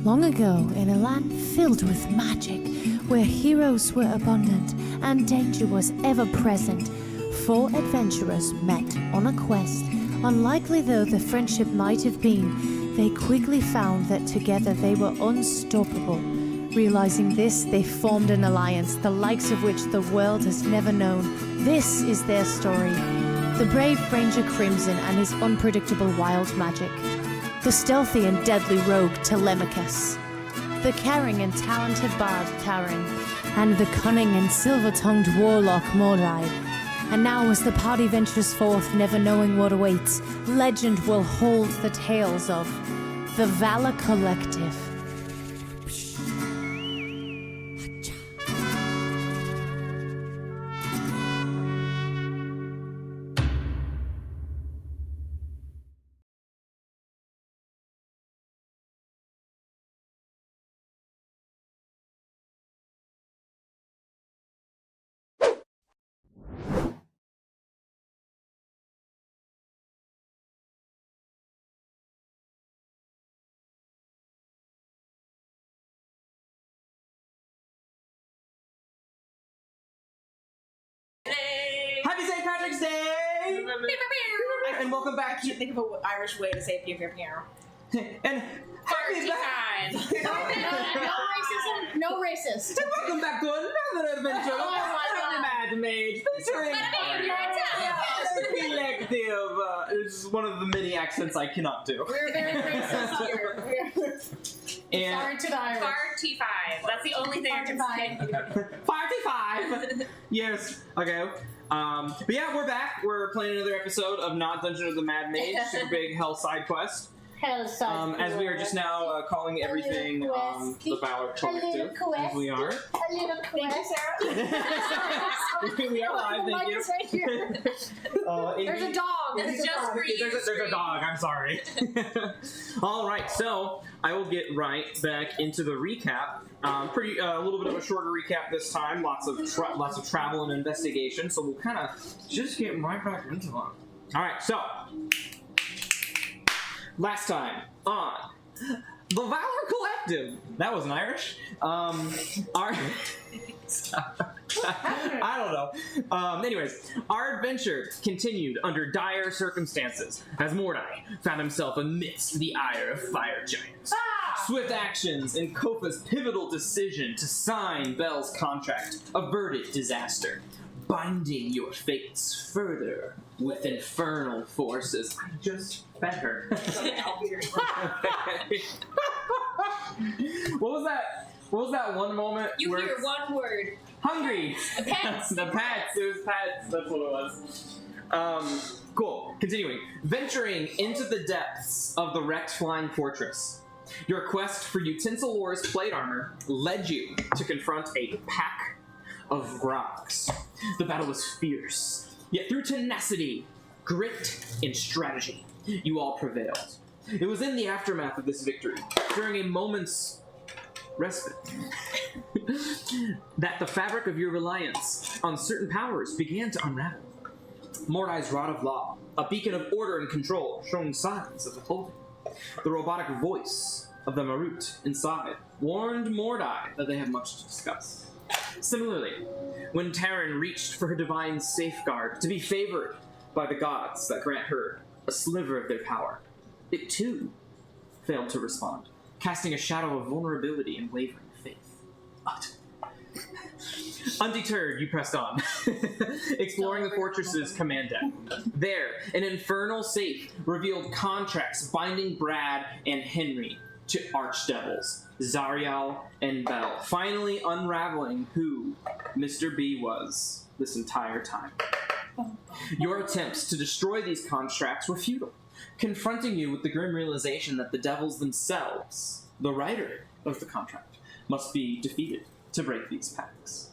Long ago, in a land filled with magic, where heroes were abundant and danger was ever present, four adventurers met on a quest. Unlikely though the friendship might have been, they quickly found that together they were unstoppable. Realizing this, they formed an alliance, the likes of which the world has never known. This is their story. The brave Ranger Crimson and his unpredictable wild magic. The stealthy and deadly rogue Telemachus. The caring and talented bard Taran. And the cunning and silver-tongued warlock Mordai. And now as the party ventures forth, never knowing what awaits, legend will hold the tales of the Valor Collective. Happy St. Patrick's Day! And welcome back to... Think of an Irish way to say pew pew pew. And Party time! No racist. And welcome back to another adventure of the Mad Mage featuring Collective. It's one of the many accents I cannot do. We're very racist here. And Sorry to the Irish. Party 5. That's the only thing I can say. Party 5! Yes. Okay. But yeah, we're back. We're playing another episode of Not Dungeon of the Mad Mage, super big hell side quest. As we are just now calling everything the Valor Collective, as we are. A little quest. We are live, thank you. Right here. There's a dog. It's just for you. There's a dog, I'm sorry. Alright, so I will get right back into the recap. A little bit of a shorter recap this time. Lots of travel and investigation, so we'll kind of just get right back into them. Alright, so last time on the Valor Collective. That wasn't Irish. I don't know. Anyways, our adventure continued under dire circumstances as Mordai found himself amidst the ire of fire giants. Swift actions and Kofa's pivotal decision to sign Bel's contract averted disaster, binding your fates further with infernal forces. I just fed her. What was that one moment? You hear one word. Hungry. The pets. The pets. It was pets. That's what it was. Cool. Continuing. Venturing into the depths of the wrecked flying fortress. Your quest for Utensilor's plate armor led you to confront a pack of rocks. The battle was fierce, yet through tenacity, grit, and strategy, you all prevailed. It was in the aftermath of this victory, during a moment's respite, that the fabric of your reliance on certain powers began to unravel. Mordai's Rod of Law, a beacon of order and control, showing signs of withholding. The robotic voice of the Marut inside warned Mordai that they had much to discuss. Similarly, when Taran reached for her divine safeguard to be favored by the gods that grant her a sliver of their power, it too failed to respond, casting a shadow of vulnerability and wavering faith. But undeterred, you pressed on, exploring the fortress's command deck. There, an infernal safe revealed contracts binding Brad and Henry to archdevils, Zariel and Bell, finally unraveling who Mr. B was this entire time. Your attempts to destroy these contracts were futile, confronting you with the grim realization that the devils themselves, the writer of the contract, must be defeated to break these pacts.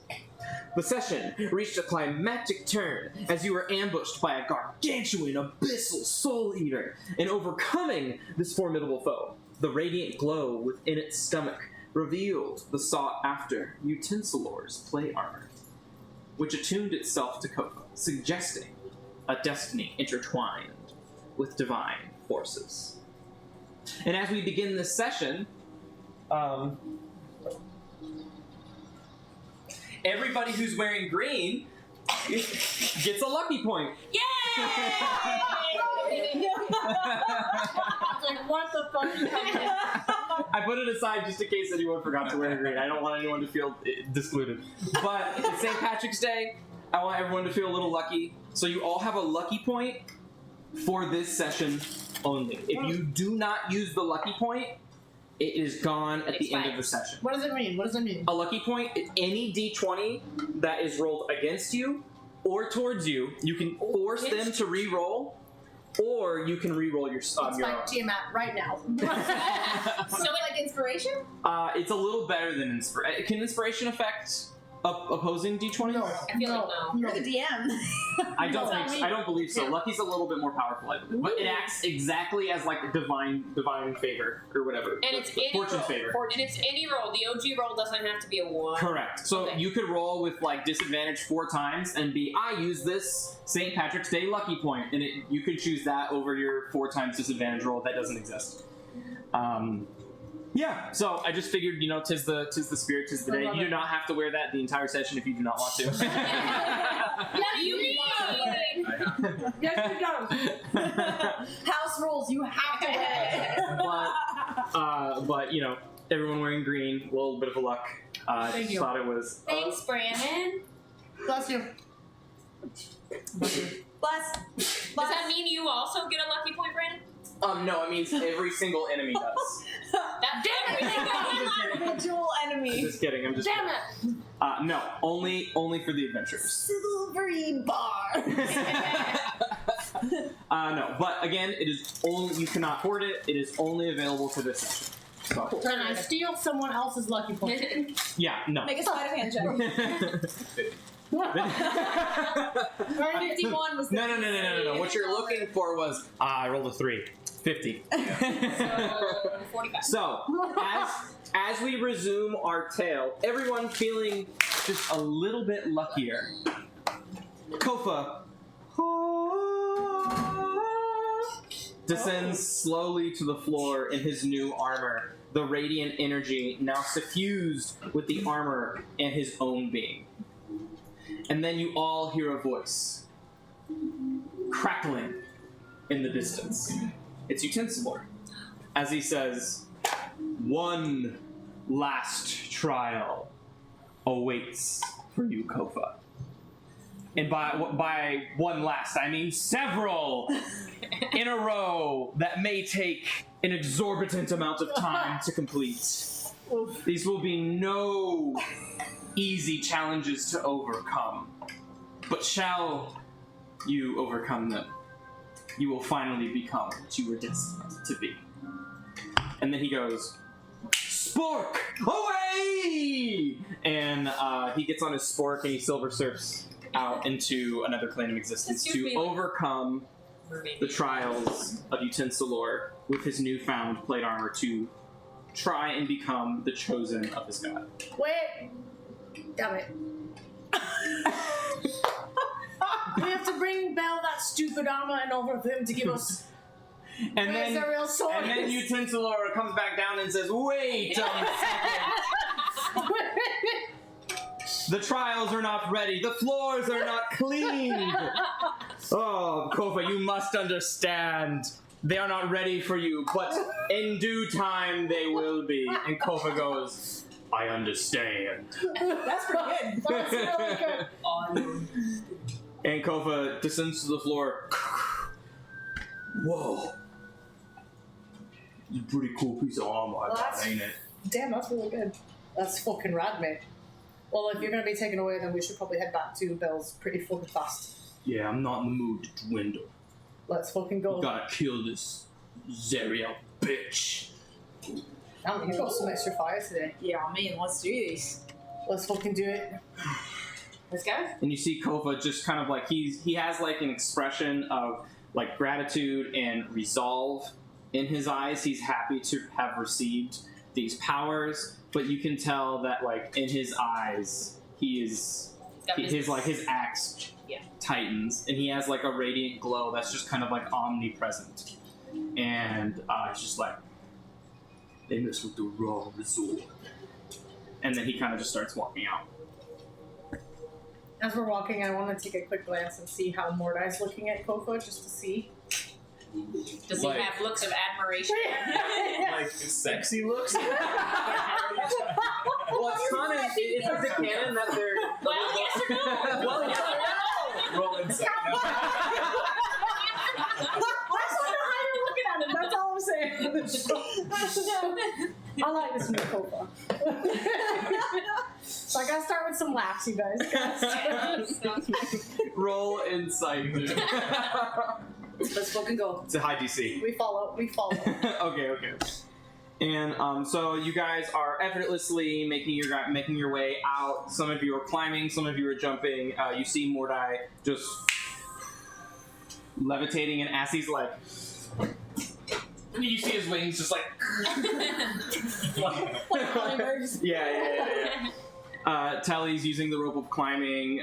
The session reached a climactic turn as you were ambushed by a gargantuan abyssal soul eater, and overcoming this formidable foe, the radiant glow within its stomach revealed the sought-after Utensilor's plate armor, which attuned itself to Kofa, suggesting a destiny intertwined with divine forces. And as we begin this session, Everybody who's wearing green gets a lucky point. Yay! Like, what the fuck is happening? I put it aside just in case anyone forgot to wear green. I don't want anyone to feel discluded. But it's St. Patrick's Day. I want everyone to feel a little lucky. So you all have a lucky point for this session only. If you do not use the lucky point, it is gone at the end of the session. What does it mean? What does it mean? A lucky point is any d20 that is rolled against you or towards you. You can force them to re-roll, or you can re-roll your It's your my own. Tiamat right now. So like inspiration? It's a little better than inspiration. Can inspiration affect opposing d20s? No. I feel like no. No. You're the DM. I don't No. think. I don't believe so. Yeah. Lucky's a little bit more powerful, I believe, but it acts exactly as like divine favor or whatever. And it's any fortune roll. favor. And it's any roll. The OG roll doesn't have to be a 1. Correct. So Okay. you could roll with like disadvantage 4 times and be, I use this St. Patrick's Day lucky point, and you could choose that over your 4 times disadvantage roll. That doesn't exist. Yeah. So I just figured, tis the spirit, tis the I day. love You do it. not have to wear that the entire session if you do not want to. Yeah, you mean? Yes, you don't. House rules. You have to wear it. but everyone wearing green, a little bit of a luck. Thank you. Thought it was. Thanks, Brandon. Bless you. Bless. Does that mean you also get a lucky point, Brandon? No, it means every single enemy does. That everything. Individual enemy. Just kidding. I'm just. Damn kidding. it. No, only for the adventurers. Silvery bar. No, but again, it is only you cannot hoard it. It is only available for this session. So, Can I steal someone else's lucky point? yeah, no. Make a sleight of hand check. 51 was the No. What you're looking for was I rolled a 3. 50. So, 45. So, as we resume our tale, everyone feeling just a little bit luckier. Kofa descends slowly to the floor in his new armor, the radiant energy now suffused with the armor and his own being. And then you all hear a voice crackling in the distance. It's Utensilor, as he says, "One last trial awaits for you, Kofa." And by one last, I mean several in a row that may take an exorbitant amount of time to complete. These will be no easy challenges to overcome. But shall you overcome them, you will finally become what you were destined to be. And then he goes, "Spork, away!" And he gets on his spork and he silver surfs out into another plane of existence Excuse to me. overcome the trials of Utensilor with his newfound plate armor to try and become the chosen of his god. Wait. Damn it. We have to bring Belle that stupid armor and over for him to give us. And Where's then, the real sword? and then Utensilor comes back down and says, "Wait a second. The trials are not ready. The floors are not cleaned. Oh, Kofa, you must understand. They are not ready for you, but in due time they will be." And Kofa goes, "I understand." That's pretty good. That's really good. And Kofa descends to the floor. Whoa. It's a pretty cool piece of armor, I got, That's- ain't it? Damn, that's really good. That's fucking rad, mate. Well, if you're gonna be taken away, then we should probably head back to Belle's pretty fucking fast. Yeah, I'm not in the mood to dwindle. Let's fucking go. Gotta kill this Zeriel bitch. Damn, you've got some extra fire today. Yeah, I mean, let's do this. Let's fucking do it. Let's go. And you see Kofa just kind of like he has like an expression of like gratitude and resolve in his eyes. He's happy to have received these powers, but you can tell that like in his eyes his axe Yeah. tightens, and he has like a radiant glow that's just kind of like omnipresent. And it's just like, They messed with the wrong resort. And then he kind of just starts walking out. As we're walking, I want to take a quick glance and see how Mordai's looking at Kofa, just to see. Does he Like- have looks of admiration? Like sexy looks. Well, it's fun. Is it canon that they're... Well, yes or no? Well, yes or no? Roll insight. I just wonder how you're looking at him, that's all I'm saying. I like this new Kofa. So I gotta start with some laughs, you guys. Roll insight. Let's fucking go. It's a high DC. We follow. Okay. And so you guys are effortlessly making your way out. Some of you are climbing, some of you are jumping. You see Mordai just levitating, and as he's like, you see his wings just like, yeah. Telly's using the rope of climbing.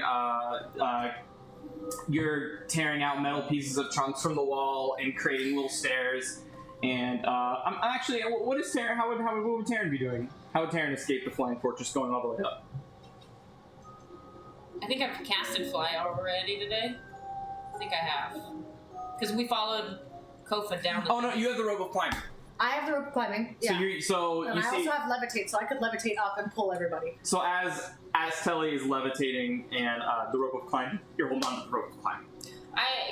You're tearing out metal pieces of chunks from the wall and creating little stairs. And I'm actually, what is Taryn? What would Taryn be doing? How would Taryn escape the flying fortress going all the way up? I think I've casted fly already today. I think I have. Because we followed Kofa down the Oh no, you have the rope of climbing. I have the rope climbing. Yeah. And I see. also have levitate, so I could levitate up and pull everybody. So as Telly is levitating and the rope of climbing, you're holding on to the rope of climbing.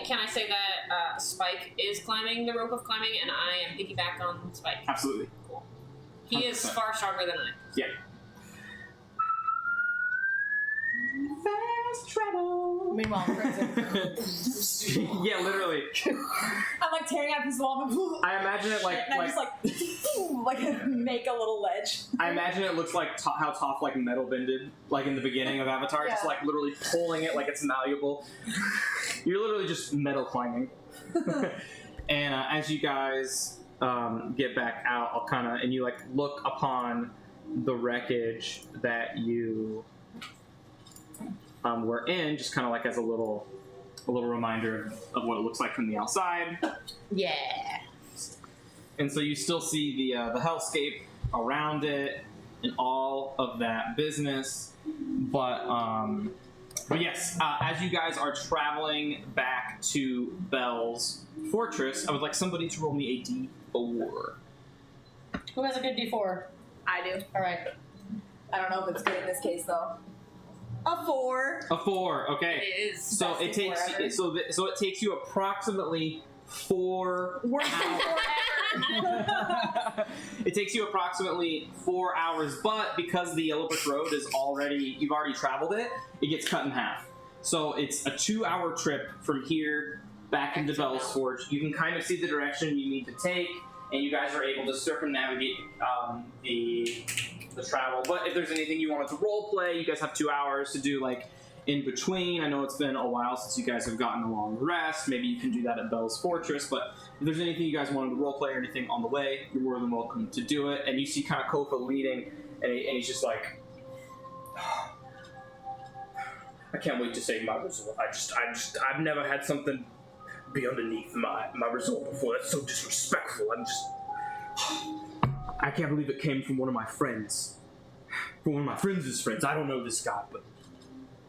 Can I say that Spike is climbing the rope of climbing and I am piggyback on Spike? Absolutely. Cool. He is 100%. far stronger than I. Yeah. Fast travel. Meanwhile, prison. Yeah, literally. I'm like tearing out a piece of wall. I imagine it like and I just like make a little ledge. I imagine it looks like how Toph like metal bended, like in the beginning of Avatar, just Yeah. like literally pulling it like it's malleable. You're literally just metal climbing. And as you guys get back out, and you like look upon the wreckage that you were in, just kind of like as a little reminder of what it looks like from the outside. Yeah. And so you still see the hellscape around it and all of that business. But yes, as you guys are traveling back to Belle's fortress, I would like somebody to roll me a D4. Who has a good D4? I do. All right. I don't know if it's good in this case though. A 4. A 4, okay. It is. So Best it takes D4 ever. so it takes you approximately 4 Worst hours. D4 It takes you approximately 4 hours, but because the Yellow Brick Road is you've already traveled it, it gets cut in half. So it's a 2-hour trip from here back into Belle's Forge. You can kind of see the direction you need to take, and you guys are able to circumnavigate the travel. But if there's anything you wanted to role play, you guys have 2 hours to do like in between. I know it's been a while since you guys have gotten a long rest. Maybe you can do that at Belle's Fortress. But if there's anything you guys wanted to role play or anything on the way, you're more than welcome to do it. And you see kind of Kofa leading, and he's just like, I can't wait to say my result. I've never had something be underneath my result before. That's so disrespectful. I can't believe it came from one of my friends. From one of my friends' friends. I don't know this guy, but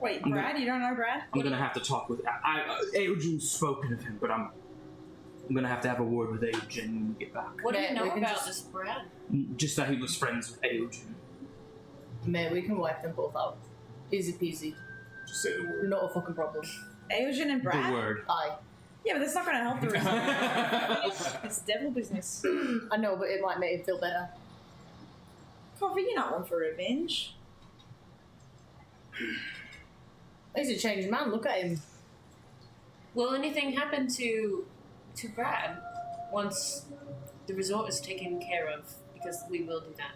Wait, Brad? You don't know Brad? I'm gonna have to talk with. Eogin's spoken of him, but I'm gonna have to have a word with Eogin when we get back. What do you Man, know we can about just- this Brad? Just that he was friends with Eogin. Man, we can wipe them both out. Easy peasy. Just say the word. Not a fucking problem. Eogen and Brad? The word. Aye. Yeah, but that's not going to help the result. It's devil business. I know, but it might make him feel better. Kofa, you're not one for revenge. He's a changed man. Look at him. Will anything happen to Brad once the resort is taken care of? Because we will do that.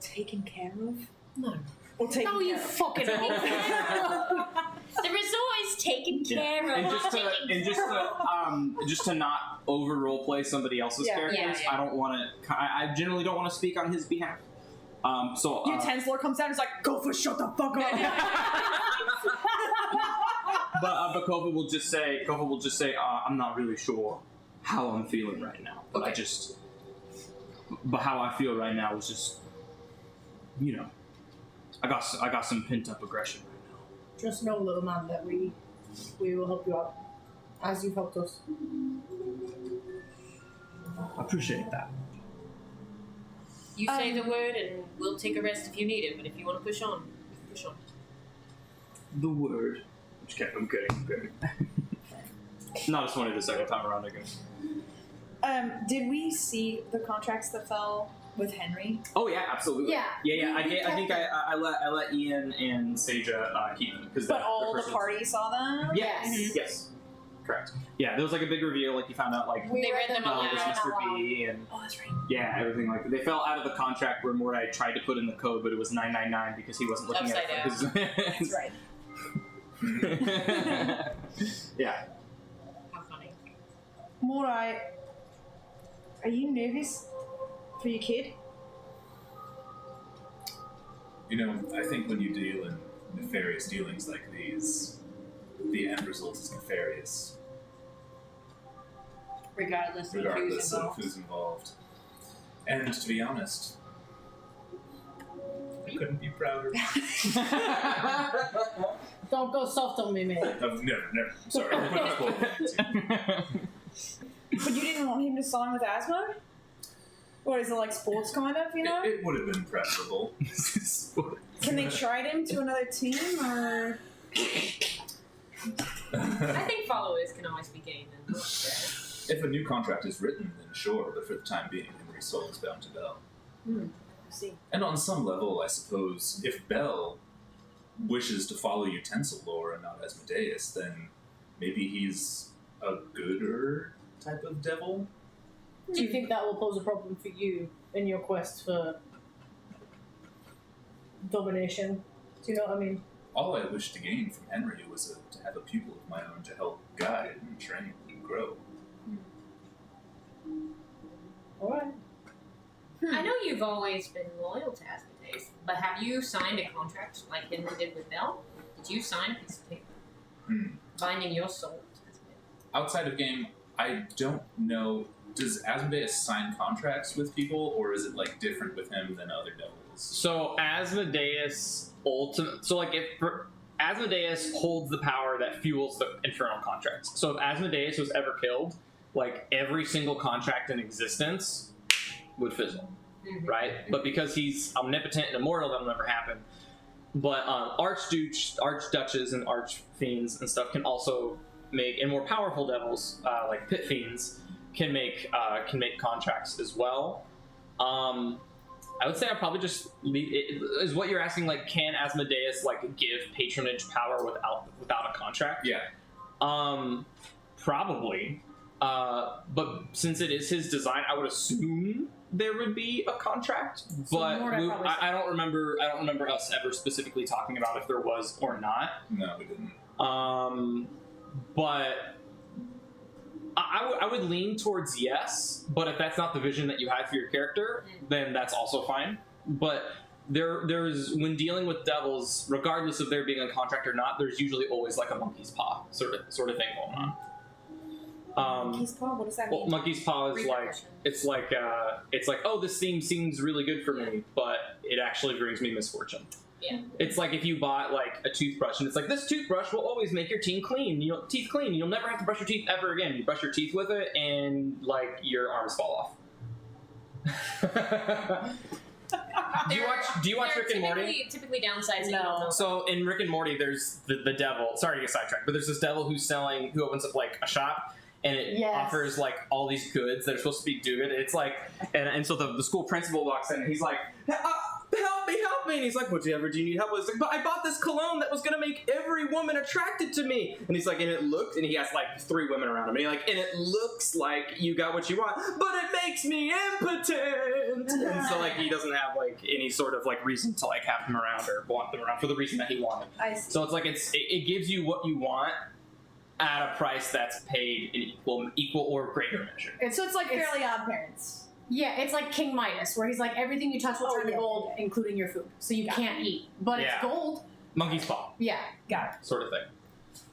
Taken care of? No. Or taken No, you care of? fucking hoe. The resort is taken care of. And not just to not over role play somebody else's Yeah, characters, yeah. I don't want to. I generally don't want to speak on his behalf. So Your 10th floor comes down and is like, go for shut the fuck up. but Kofa will just say, I'm not really sure how I'm feeling right now, but Okay. But how I feel right now is just, you know, I got some pent up aggression right now. Just know, little man, that we will help you out, as you've helped us. I appreciate that. You say the word, and we'll take a rest if you need it. But if you want to push on, we can push on. The word. I'm kidding. Not as funny the second time around, I guess. Did we see the contracts that fell with Henry? Oh yeah, absolutely. Yeah. I think I let Ian and Seja keep them because. But all the party saw them? Yes. Yes. Yes. Correct. Yeah, there was like a big reveal. Like you found out like We They read them aloud. aloud. was Mr. B and Oh, that's right. yeah, everything like that. They fell out of the contract where Mordai tried to put in the code, but it was 999 because he wasn't looking Upside at it. That's right. Yeah. How funny. Morai, are you nervous for your kid? You know, I think when you deal in nefarious dealings like these, the end result is nefarious, Regardless of who's regardless of involved. who's involved. And to be honest, I couldn't be prouder. Don't go soft on me, mate. Never. Sorry. I put this quote in there, too. But you didn't want him to sign with Asmo? Or is it like sports kind of, you know? It would have been preferable. Can they trade him to another team or? I think followers can always be gained. And If a new contract is written, then sure, but for the time being, Henry's soul is bound to Bell. I see. And on some level, I suppose, if Bell wishes to follow utensil lore and not Asmodeus, then maybe he's a gooder type of devil? Do you think that will pose a problem for you in your quest for domination? Do you know what I mean? All I wished to gain from Henry was to have a pupil of my own to help guide and train and grow. Alright. I know you've always been loyal to Asmodeus, but have you signed a contract like Henry did with Bell? Did you sign a piece of paper binding your soul to Asmodeus? Outside of game, I don't know. Does Asmodeus sign contracts with people, or is it like different with him than other devils? So Asmodeus Asmodeus holds the power that fuels the infernal contracts. So if Asmodeus was ever killed, like every single contract in existence would fizzle, right? But because he's omnipotent and immortal, that'll never happen. But archduches, and archfiends and stuff can also make, and more powerful devils like pit fiends can make contracts as well. I would say I probably just leave it. Is what you're asking, like, can Asmodeus like give patronage power without a contract? Yeah. Probably. But since it is his design, I would assume there would be a contract. So But Mordai probably said- I don't remember us ever specifically talking about if there was or not. No, we didn't. But I would lean towards yes, but if that's not the vision that you had for your character, then that's also fine. But there's when dealing with devils, regardless of there being a contract or not, there's usually always like a monkey's paw sort of thing going on. Monkey's paw? What does that Well, mean? monkey's paw is like it's like oh, this theme seems really good for me, but it actually brings me misfortune. Yeah. It's like if you bought like a toothbrush and it's like, this toothbrush will always make your teeth clean. Teeth clean. You'll never have to brush your teeth ever again. You brush your teeth with it and like your arms fall off. Do you watch Rick and Morty? Typically downsides that you No. don't know. So in Rick and Morty, there's the devil. Sorry to get sidetracked, but there's this devil who opens up like a shop, and it Yes. offers like all these goods that are supposed to be good. It's like, and so the school principal walks in, and he's like, help me! And he's like, do you need help? He's like, but I bought this cologne that was gonna make every woman attracted to me. And he's like, and he has like 3 women around him, and and it looks like you got what you want, but it makes me impotent. And so like he doesn't have like any sort of like reason to like have them around or want them around for the reason that he wanted. I see. So it's like it gives you what you want at a price that's paid in equal or greater measure. So it's like Fairly Odd Parents. Yeah, it's like King Midas, where he's like, everything you touch will turn to gold, including your food. So you can't eat. But Yeah. it's gold. Monkey's paw, Yeah, got sort of thing.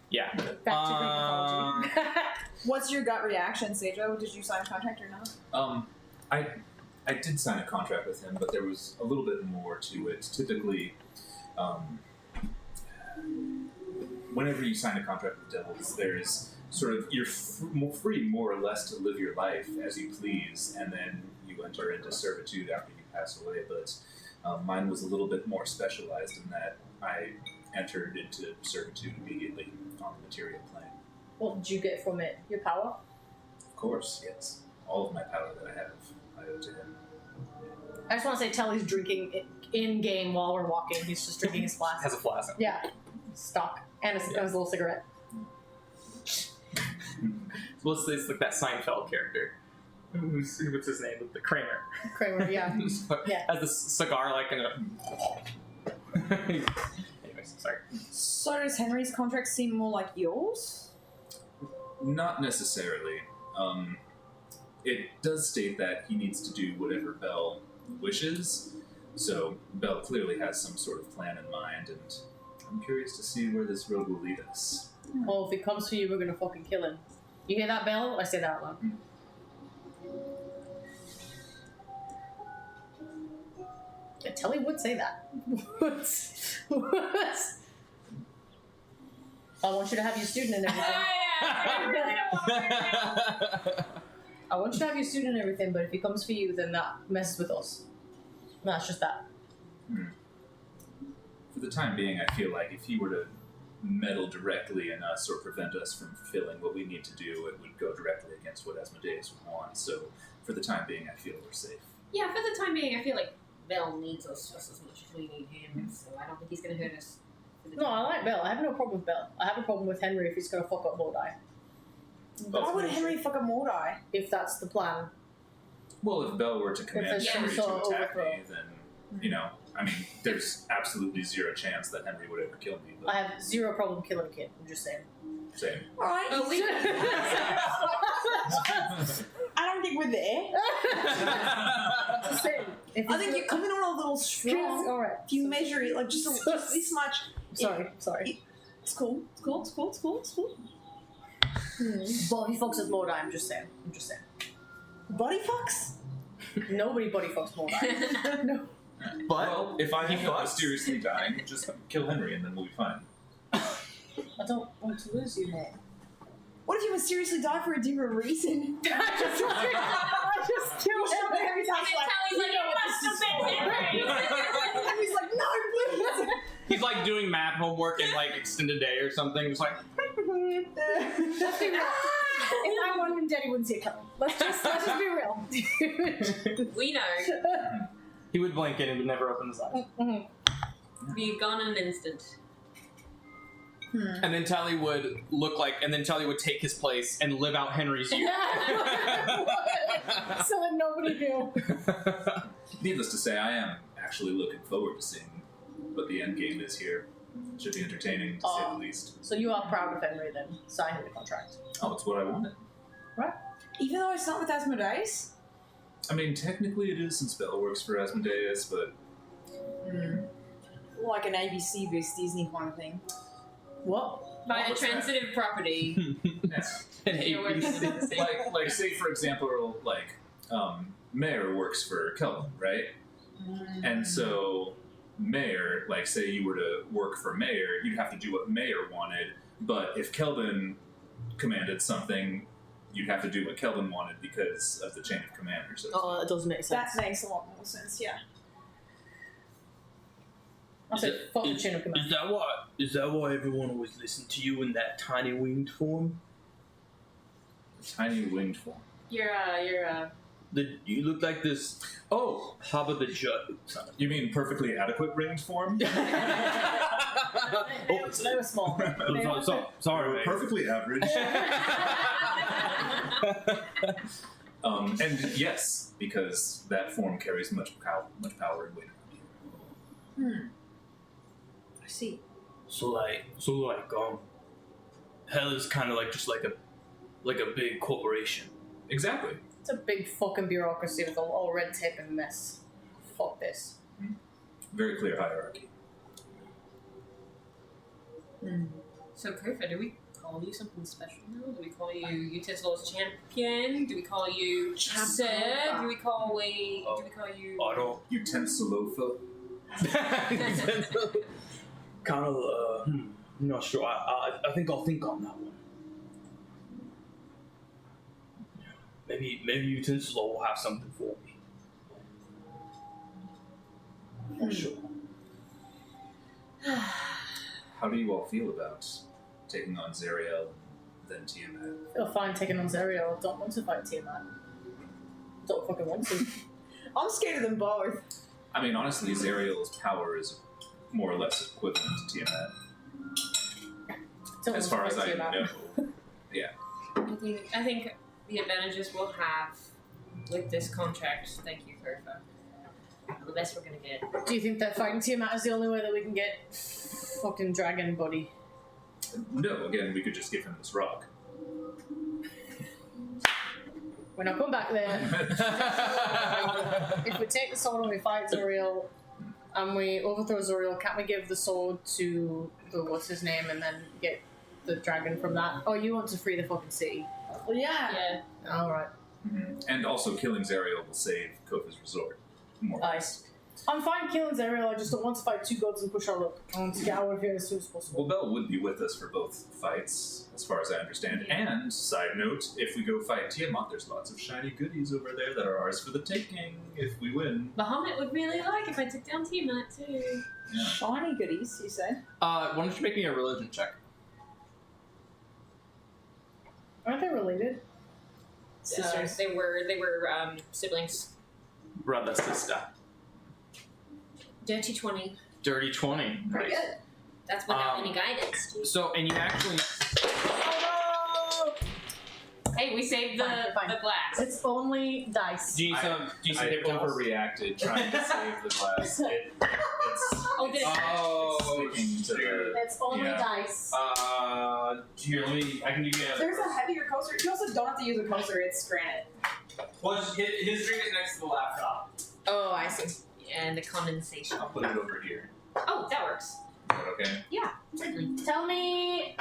Yeah. it. Back to Greek mythology. What's your gut reaction, Sejo? Did you sign a contract or not? I I did sign a contract with him, but there was a little bit more to it. Typically, whenever you sign a contract with devils, there's sort of you're free more or less to live your life as you please, and then you enter into servitude after you pass away. But mine was a little bit more specialized in that I entered into servitude immediately on the material plane. What did you get from it? Your power? Of course, yes. All of my power that I have, I owe to him. I just want to say Telly's drinking in game while we're walking. He's just drinking his flask. Has a flask. Yeah. Stock. And his little cigarette. Well, it's like that Seinfeld character. What's his name? The Kramer. Kramer, yeah. Yeah. Has the cigar like in a. Anyways, sorry. So does Henry's contract seem more like yours? Not necessarily. It does state that he needs to do whatever Bell wishes, so Bell clearly has some sort of plan in mind, and I'm curious to see where this road will lead us. Well, if he comes for you, we're gonna fucking kill him. You hear that, Bell? I say that out loud. Yeah, Telly would say that. What? I want you to have your student and everything. I want you to have your student and everything, but if he comes for you, then that messes with us. That's just that. For the time being, I feel like if he were to meddle directly in us or prevent us from fulfilling what we need to do, it would go directly against what Asmodeus would want. So, for the time being, I feel we're safe. Yeah, for the time being, I feel like Bell needs us just as much as we need him, so I don't think he's going to hurt us. No, I like Bell. I have no problem with Bell. I have a problem with Henry if he's going to fuck up Mordai. Why would Henry fuck a Mordai? If that's the plan. Well, if Bell were to command there's Henry some to sort of attack me, overthrow. then, you know, I mean, there's absolutely zero chance that Henry would ever kill me. But I have zero problem killing a kid. I'm just saying. same. Alright. Oh, we I don't think we're there. Just saying. If I think you're coming on a little strong. All right. If you measure it like just this much, Sorry. it's cool. It's cool. It's cool. It's cool. It's cool. But he fucks with Mordai. I'm just saying. Body fucks. Nobody body fucks Mordai. No. But Well, if I he end up fucks. mysteriously dying, just kill Henry and then we'll be fine. I don't want to lose you, mate. What if you mysteriously die for a different reason? I just killed him every time. Tally's like, you must have been Henry! And he's like, no, please. he's like doing math homework in like extended day or something. Just like Let's be real. If I wanted him dead, he wouldn't see it coming. Let's just be real. We know. he would blink and he would never open his eyes. Be gone in an instant. And then Tally would look like, and then Tally would take his place and live out Henry's youth. So that nobody knew. Needless to say, I am actually looking forward to seeing what the end game is here. Should be entertaining, to say the least. So you are proud of Henry then, signing the contract. Oh, it's what I wanted. Even though it's not with Asmodeus? I mean, technically it is since Bell works for Asmodeus, but Like an ABC vs Disney kind of thing. What? By a What's that? transitive property. yeah. And You know, where it's the same. like say for example, like Mayor works for Kelvin, right? And so Mayor, like say you were to work for Mayor, you'd have to do what Mayor wanted, but if Kelvin commanded something, you'd have to do what Kelvin wanted because of the chain of command or something. Oh, that does make sense. That makes a lot more sense, yeah. I said, fuck the chain of command. Is that why everyone always listened to you in that tiny winged form? Tiny winged form. You're You look like this. Oh, Harbor the Judge. You mean perfectly adequate winged form? They were small. Sorry, mate. Perfectly average. And yes, because that form carries much power and weight around here. I see. So hell is kind of like just like a big corporation. Exactly. It's a big fucking bureaucracy with all red tape and mess. Fuck this. Very clear hierarchy. So Kofa, do we call you something special now? Do we call you Utensil's champion? Do we call you Sir? Do we call you? Otto. Utensilofa. Kind of, I'm not sure. I think I'll think on that one. Maybe Utensilo will have something for me. Not sure. How do you all feel about taking on Zariel and then Tiamat? I feel fine taking on Zariel. Don't want to fight Tiamat. Don't fucking want to. I'm scared of them both. I mean, honestly, Zariel's power is more or less equivalent to Tiamat, Don't as want far to as fight I Tiamat. know. Yeah. I think the advantages we'll have with this contract. Thank you, Kofa. The best we're gonna get. Do you think that fighting Tiamat is the only way that we can get fucking dragon buddy? No, again, we could just give him this rock. We're not going back there. If we take the sword and we fight Zoriel and we overthrow Zoriel, can't we give the sword to the what's his name and then get the dragon from that? Oh, you want to free the fucking city? Well, yeah. Yeah. Alright. And also, killing Zariel will save Kofa's resort. More or less. Nice. I'm fine killing Zariel, I just don't want to fight 2 gods and push our luck. I want to get out of here as soon as possible. Well, Belle would be with us for both fights, as far as I understand. And, side note, if we go fight Tiamat, there's lots of shiny goodies over there that are ours for the taking if we win. Bahamut would really like if I took down Tiamat too. Yeah. Shiny goodies, you said? Why don't you make me a religion check? Aren't they related? Sisters. They were siblings. Brother, sister. Dirty 20. Dirty 20. Pretty Nice. good. That's without any guidance. So, and you actually... Hey, we saved the Fine. glass. It's only dice. Do you see I their dolls? overreacted trying to save the glass. Oh, did it? Oh, Sticking to the... It's only Yeah. dice. Here, let me, I can give you a... There's a heavier coaster. You also don't have to use a coaster, it's granite. Well, just his drink is next to the laptop. Oh, I see. And the condensation. I'll put it over here. Oh, that works. Is that okay? Tell me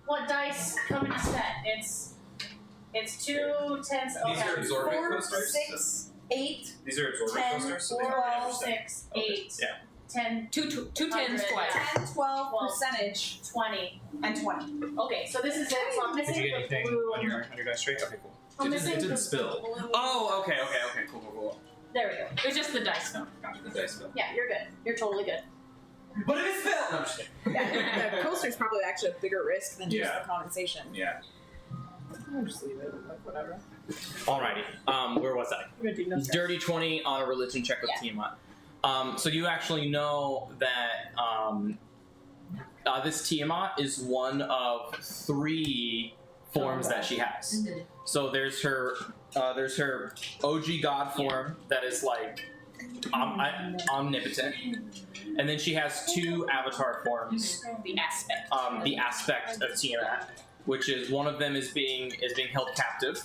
what dice come in a set. It's 2 tens. These are absorbent 4, coasters? 6, 8, These are absorbent 10, coasters, so they 12, 6, Okay. 8, Yeah. 10, Two tens 100, twice. 10, 12, Well, percentage, 20. and 20. Okay, so this is it. So I'm missing the blue. on your dice tray? Okay, cool. I'm It missing didn't the spill. blue. Oh, okay, cool. There we go. It was just the dice though. Gotcha, the dice fell. Yeah, you're good. You're totally good. But it is spilled! No, I'm just kidding. Yeah, the coaster's probably actually a bigger risk than just Yeah. the condensation. Yeah. I'll just leave it, like, whatever. Alrighty, where was I? We're gonna do no stress. Dirty 20 on a religion check with Tiamat. So you actually know that this Tiamat is one of 3 forms that she has. So there's her OG god form that is like omnipotent, and then she has 2 avatar forms. The aspect. The aspect of Tiamat, which is one of them is being held captive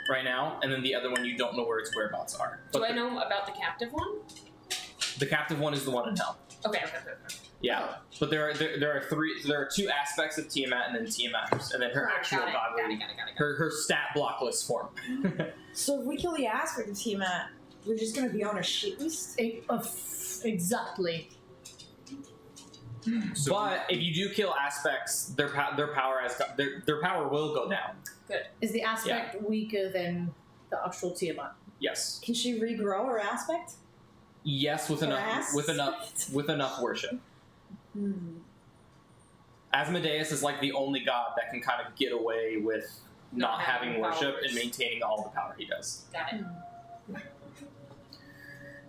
right now, and then the other one you don't know where its whereabouts are. Do But I know about the captive one? the captive one is the one in hell. Okay. Yeah, but there are 2 aspects of Tiamat, and then Tiamat, and then her actual Got it. godly, her stat blockless form. So if we kill the aspect of Tiamat, we're just gonna be on a shit list? Exactly. So But if you do kill aspects, their power will go down. Is the aspect weaker than the actual Tiamat? Yes, Can she regrow her aspect? yes, with enough worship. Asmodeus is like the only god that can kind of get away with not having worship powers. and maintaining all the power he does. Got it.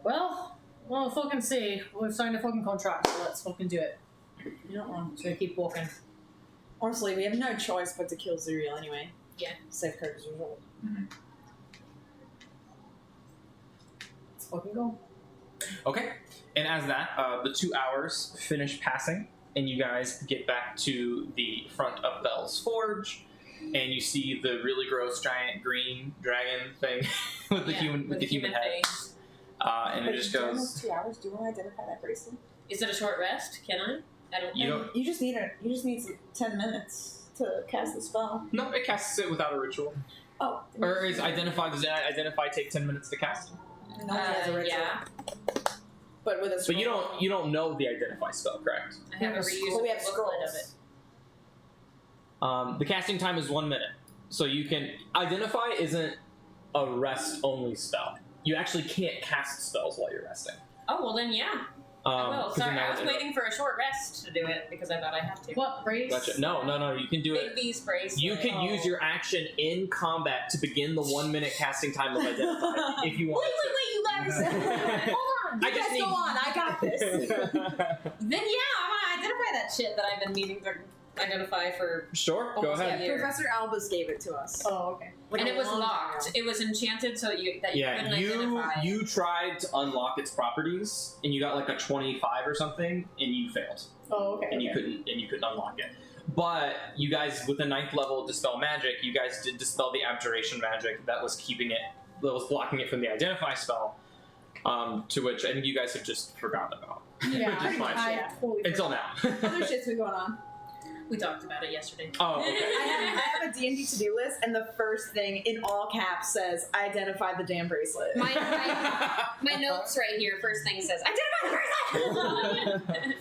Well, we'll fucking see. We've signed a fucking contract, so let's fucking do it. You don't want So keep walking. Honestly, we have no choice but to kill Zuriel anyway. Yeah. Save Kofa's result. Let's fucking go. Okay, and as that, the 2 hours finish passing, and you guys get back to the front of Belle's Forge, and you see the really gross giant green dragon thing with the human head, face. and it just During goes. those 2 hours, do you want to identify that bracelet? Is it a short rest? Can I? I don't. You don't. You just need some 10 minutes. to cast the spell? No, it casts it without a ritual. Oh. Or is identify? Does identify take 10 minutes to cast? No one has a ritual. Yeah. But with a But scroll. you don't know the identify spell, correct? I have a reusable we have booklet of scrolls. it. The casting time is 1 minute, so you can identify isn't a rest only spell. You actually can't cast spells while you're resting. Oh, well then, yeah. I will. 'cause Sorry, then that I was would waiting for a short rest to do it because I thought I had to. What brace? Gotcha. No, you can do it. Big B's bracelet. You could use your action in combat to begin the 1 minute casting time of identify if you want. Wait, you guys. Hold on. I just guys go on, I got this. Then yeah, I want to identify that shit that I've been needing to identify for. Sure, go Almost ahead. a year. Professor Albus gave it to us. Oh, okay. And it was long locked. time It was enchanted so that you couldn't identify. You tried to unlock its properties and you got like a 25 or something and you failed. Oh, okay. And you couldn't unlock it. But you guys, with the 9th level dispel magic, you guys did dispel the abjuration magic that was blocking it from the identify spell, to which I think you guys have just forgotten about. Yeah, Which is fine. I totally Until now. Other shit's been going on. We talked about it yesterday. Oh, okay. I have a D&D to-do list, and the first thing in all caps says, identify the damn bracelet. My notes right here. First thing says, identify the bracelet.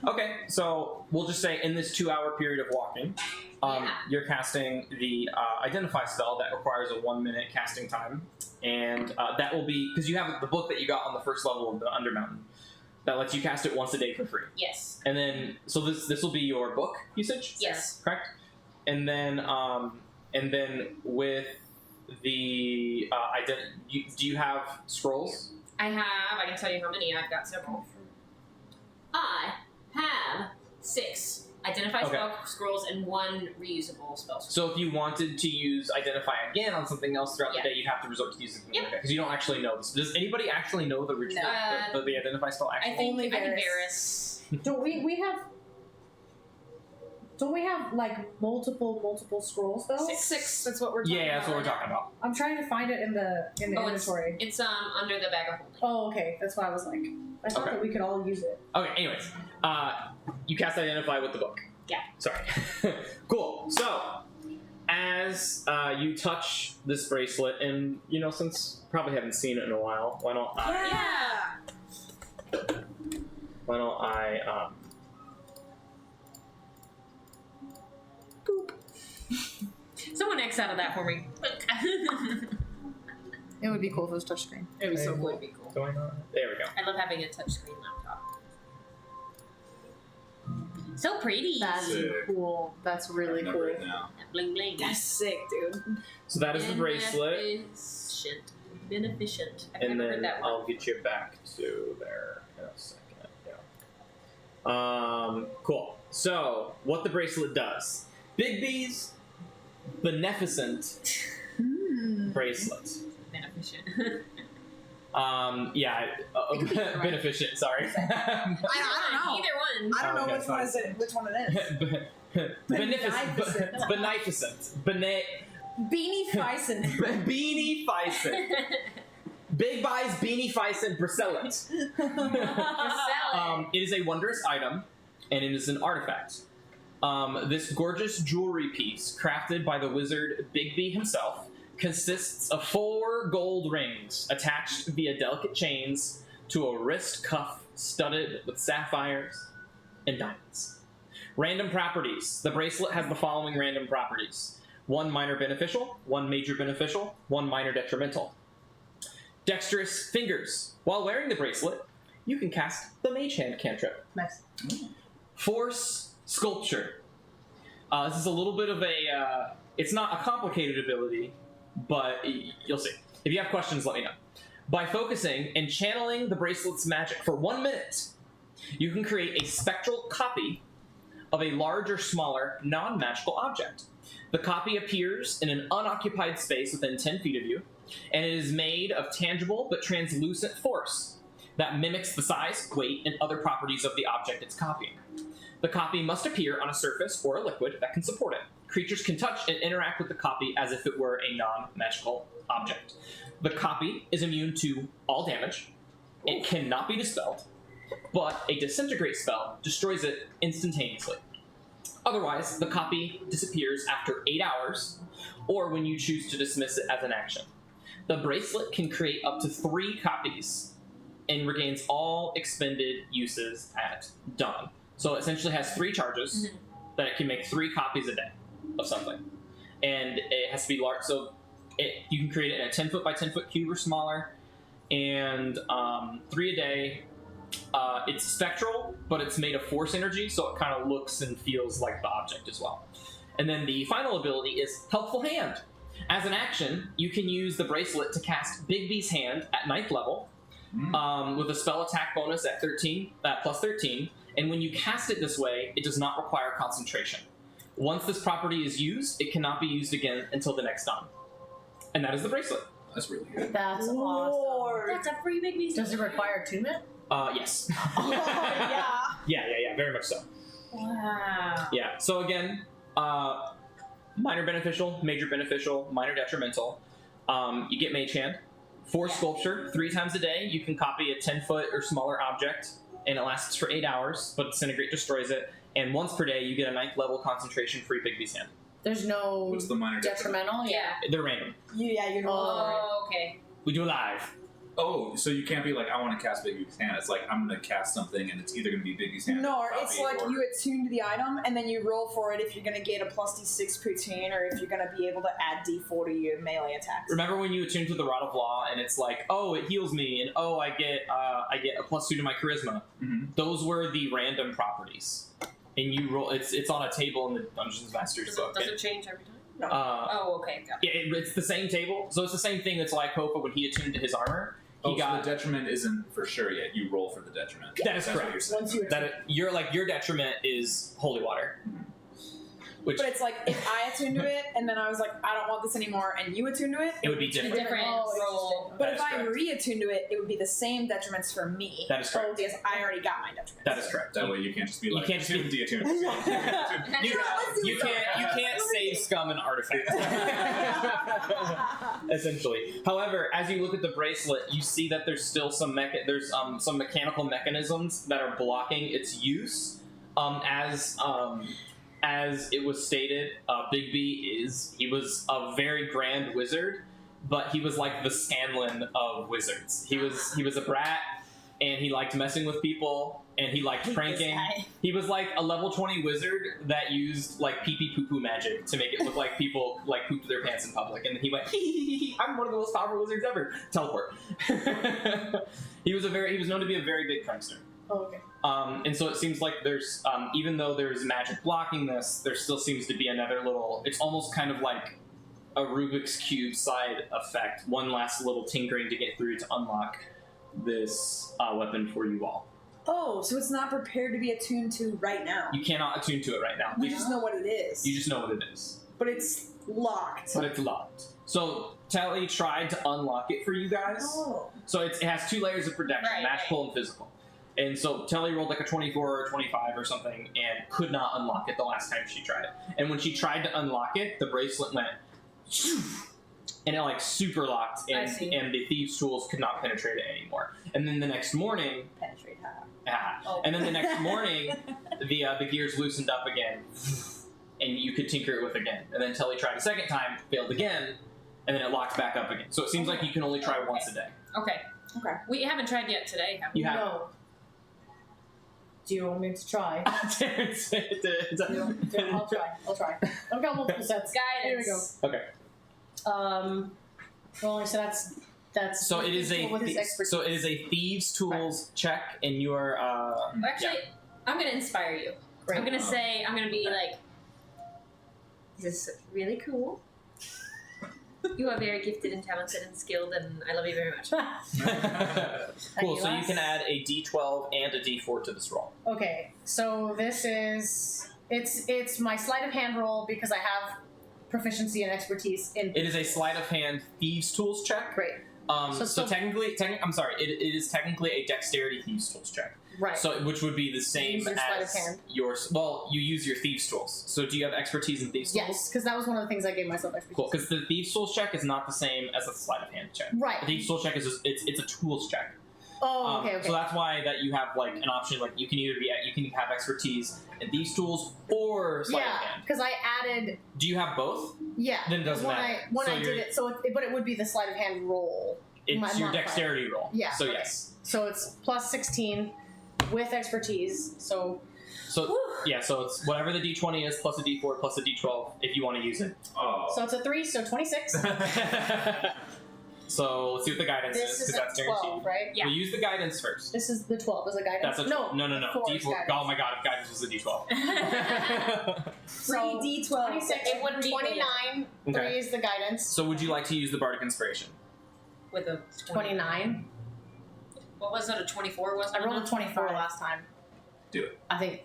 Okay, so we'll just say in this 2-hour period of walking, Yeah. you're casting the Identify spell that requires a 1 minute casting time, and that will be because you have the book that you got on the first level of the Undermountain that lets you cast it once a day for free. Yes. And then, so this will be your book usage, Yes. correct? And then with the do you have scrolls? I can tell you how many. I've got several. I have 6 identify Okay. spell scrolls and 1 reusable spell scroll. So if you wanted to use Identify again on something else throughout Yeah. the day, you'd have to resort to using Yep. because you don't actually know this. Does anybody actually know the ritual, No. the Identify spell? Actually, I think Only Varys. Don't we have like multiple scrolls though? 6. That's what we're talking yeah, that's what we're about. talking about. I'm trying to find it in the inventory. It's under the bag of holding. Oh, okay. That's why I was like, I thought Okay. that we could all use it. Okay, anyways, you cast Identify with the book. Yeah. Sorry. Cool. So, as you touch this bracelet, and since probably haven't seen it in a while, why don't I Someone X out of that for me. It would be cool if it was touchscreen. It was so Hey, cool. what- going on? There we go. I love having a touchscreen laptop. So pretty. That's Sick. cool. That's really Remember cool. it now. Bling bling. That's sick, dude. So that is the bracelet, Beneficent. I've and never then heard that I'll one. get you back to there in a second. Yeah. Cool. So, what the bracelet does? Bigby's beneficent bracelet. Beneficent. It could be right. Beneficent. Sorry. I don't know. Either one. I don't know Okay, which one is it. Which one it is. Beneficent. Beneficent. Beanie Fison. Beanie Fison. Big Buy's Beanie Fison bracelet. It is a wondrous item, and it is an artifact. This gorgeous jewelry piece, crafted by the wizard Bigby himself, consists of 4 gold rings attached via delicate chains to a wrist cuff studded with sapphires and diamonds. Random properties. The bracelet has the following random properties. 1 minor beneficial, 1 major beneficial, 1 minor detrimental. Dexterous fingers. While wearing the bracelet, you can cast the Mage Hand cantrip. Nice. Force Sculpture. This is a little bit of a... it's not a complicated ability, but you'll see. If you have questions, let me know. By focusing and channeling the bracelet's magic for 1 minute, you can create a spectral copy of a large or smaller non-magical object. The copy appears in an unoccupied space within 10 feet of you, and it is made of tangible but translucent force that mimics the size, weight, and other properties of the object it's copying. The copy must appear on a surface or a liquid that can support it. Creatures can touch and interact with the copy as if it were a non-magical object. The copy is immune to all damage. It cannot be dispelled, but a disintegrate spell destroys it instantaneously. Otherwise, the copy disappears after 8 hours, or when you choose to dismiss it as an action. The bracelet can create up to 3 copies and regains all expended uses at dawn. So it essentially has 3 charges that it can make 3 copies a day of something. And it has to be large, so you can create it in a 10 foot by 10 foot cube or smaller, and 3 a day. It's spectral, but it's made of force energy, so it kind of looks and feels like the object as well. And then the final ability is Helpful Hand. As an action, you can use the bracelet to cast Bigby's Hand at 9th level, with a spell attack bonus at plus 13, and when you cast it this way, it does not require concentration. Once this property is used, it cannot be used again until the next dawn. And that is the bracelet. That's really good. That's awesome. Lord. That's a free big piece. Does it require attunement? Yes. Oh, yeah. Yeah, very much so. Wow. Yeah, so again, minor beneficial, major beneficial, minor detrimental. You get Mage Hand. Force Sculpture, 3 times a day, you can copy a 10 foot or smaller object, and it lasts for 8 hours, but Disintegrate destroys it. And once per day, you get a 9th level concentration free Bigby's Hand. There's no What's the minor detrimental? Yeah. They're random. You're Oh, okay. We do live. Oh, so you can't be like, I want to cast Bigby's Hand. It's like, I'm going to cast something, and it's either going to be Bigby's Hand. No, or it's copy, like or... you attune to the item, and then you roll for it if you're going to get a plus D6 per tune, or if you're going to be able to add D4 to your melee attacks. Remember when you attune to the Rod of Law, and it's like, oh, it heals me, and oh, I get a plus 2 to my charisma. Mhm. Those were the random properties, and you roll. It's on a table in the Dungeons Master's book. Does it change every time? Oh, okay. Got it. it's the same table, so it's the same thing that's like Kofa when he attuned to his armor. He so got the detriment isn't for sure yet. You roll for the detriment. That is That's correct. What you're saying. Once you that your detriment is holy water, which But it's like, if I attune to it, and then I was like, I don't want this anymore, and you attune to it, it would be different. Different roll. but That if is I correct. re-attune to it, it would be the same detriments for me. That is correct. Because I already got my detriments. That is correct. That way you can't just be like, can't just be- de-attune. You can't save scum and artifacts. Essentially. However, as you look at the bracelet, you see that there's still some mechanical mechanisms that are blocking its use. As it was stated, Bigby he was a very grand wizard, but he was like the Scanlan of wizards. He was a brat, and he liked messing with people, and he liked pranking. He was like a level 20 wizard that used like pee-pee poo-poo magic to make it look like people like pooped their pants in public, and then he went, hee, I'm one of the most powerful wizards ever. Teleport. He was known to be a very big prankster. Oh, okay. And so it seems like there's, even though there's magic blocking this, there still seems to be another little, it's almost kind of like a Rubik's Cube side effect, one last little tinkering to get through to unlock this weapon for you all. Oh, so it's not prepared to be attuned to right now. You cannot attune to it right now. You just know what it is. You just know what it is. But it's locked. But it's locked. So Tally tried to unlock it for you guys. Oh. So it has 2 layers of protection, Right, magical and physical. And so Telly rolled like a 24 or 25 or something and could not unlock it the last time she tried. And when she tried to unlock it, the bracelet went and it like super locked, and the thieves' tools could not penetrate it anymore. And then the next morning, Penetrate high. and then the next morning, the gears loosened up again, and you could tinker it with again. And then Telly tried a second time, failed again, and then it locked back up again. So it seems like you can only try once a day. Okay. Okay. We haven't tried yet today, have we? You have. No. Do you want me to try? I'll I'll try. I've got multiple sets. Here we go. Guidance. Okay. Well, so that's. So it is with his expertise. a thieves' tools check, and you are. Actually, I'm going to inspire you. Great. I'm going to be like, this is really cool. You are very gifted and talented and skilled, and I love you very much. Cool. So you can add a D12 and a D4 to this roll. Okay, so this is it's my sleight of hand roll because I have proficiency and expertise in. It is a sleight of hand thieves' tools check. Great. So technically, I'm sorry. It is technically a dexterity thieves' tools check. Right. So which would be the same Use your sleight of as hand. yours. Well, you use your thieves' tools. So do you have expertise in thieves' tools? Yes, because that was one of the things I gave myself expertise. Cool. Because the thieves' tools check is not the same as a sleight of hand check. Right. The thieves' tools check is it's a tools check. Oh, okay, okay. So that's why that you have like an option. Like you can either have expertise in these tools or sleight of Yeah, hand. because I added. Do you have both? Yeah. Then it doesn't when matter. When So I did you're- it, but it would be the sleight of hand roll. It's My your modifier. dexterity roll. Yeah. So okay. yes. So it's plus 16 with expertise. So So yeah. So it's whatever the d20 is plus a d4 plus a d12 if you want to use it. Oh. so it's a 3, so 26. So let's see what the guidance This is is because a that's guaranteed. 12, right? Yeah. We'll use the guidance first. This is the 12 as a guidance. That's a no. no. 4 is D4. guidance. Oh my god, if guidance was a d12. So 3d12. 26. It wouldn't be 29. Okay. 3 is the guidance. So would you like to use the bardic inspiration? With a 29. What was it? A 24? Was it? I rolled a 24 last time. Do it. I think.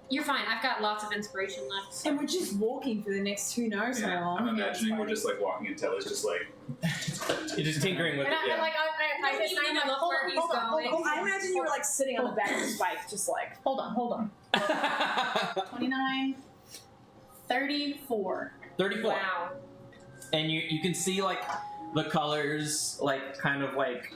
You're fine. I've got lots of inspiration left. So. And we're just walking for the next who knows how Yeah, long. I'm imagining we're just like walking and Tella's just like. You're just tinkering with And it. I, Yeah. like, I Don't hit even 9, look like, hold where on, he's hold on, hold going. on, hold on. I imagine you were like sitting on the back of his bike, just like. Hold on. 29, 34. 34. Wow. And you can see like the colors like kind of like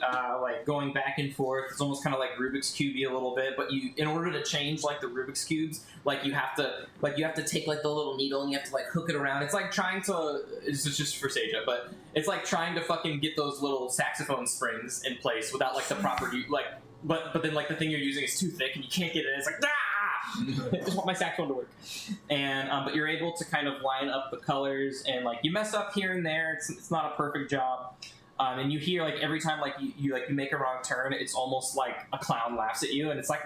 going back and forth. It's almost kind of like Rubik's Cubey a little bit, but you in order to change like the Rubik's cubes, like you have to take like the little needle and you have to like hook it around. It's like trying to it's just for Seja, but it's like trying to fucking get those little saxophone springs in place without like the proper like but then like the thing you're using is too thick and you can't get it. It's like ah! I just want my saxophone to work. And but you're able to kind of line up the colors and like you mess up here and there. It's not a perfect job. And you hear like every time like you make a wrong turn, it's almost like a clown laughs at you and it's like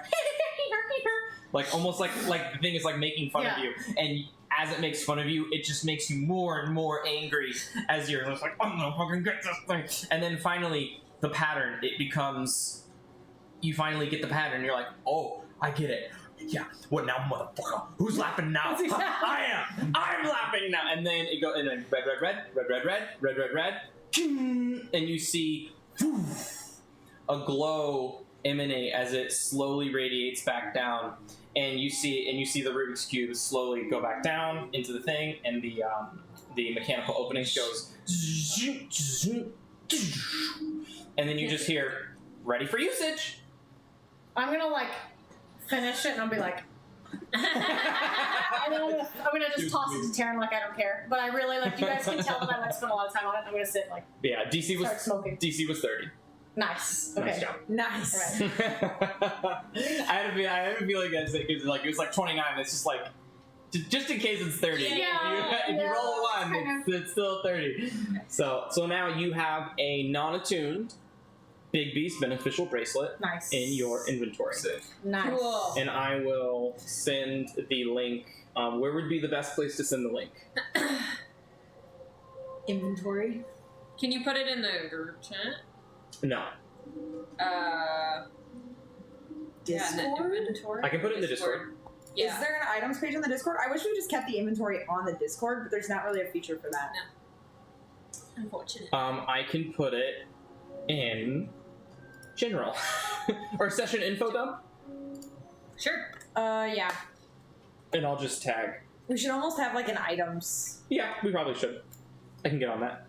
like almost like the thing is like making fun of you. And as it makes fun of you, it just makes you more and more angry as you're just like, I'm gonna fucking get this thing. And then finally the pattern, it becomes you finally get the pattern, you're like, oh, I get it. Yeah, what now, motherfucker? Who's laughing now? I am! I'm laughing now! And then it goes, and then red, and you see a glow emanate as it slowly radiates back down, and you see the Rubik's Cube slowly go back down into the thing, and the mechanical opening goes, and then you just hear, ready for usage! I'm gonna like finish it and I'll be like and then I'm gonna just toss it to Taryn like I don't care. But I really like you guys can tell that I like spend a lot of time on it. I'm gonna sit like Yeah, DC start smoking. was 30. Nice. Okay. Nice job. Nice. I had a feeling that's it because like it was like 29. It's just like just in case it's 30. Yeah, if you roll a one, it's still 30. So now you have a non-attuned Big Beast beneficial bracelet Nice. in your inventory. Sick. Nice. Cool. And I will send the link. Where would be the best place to send the link? Inventory. Can you put it in the group chat? No, Discord? Yeah, inventory. I can put it in the Discord. Yeah. Is there an items page on the Discord? I wish we just kept the inventory on the Discord, but there's not really a feature for that. Unfortunate. I can put it in general or session info dump, Sure. Yeah. and I'll just tag. We should almost have like an items. Yeah, we probably should. I can get on that.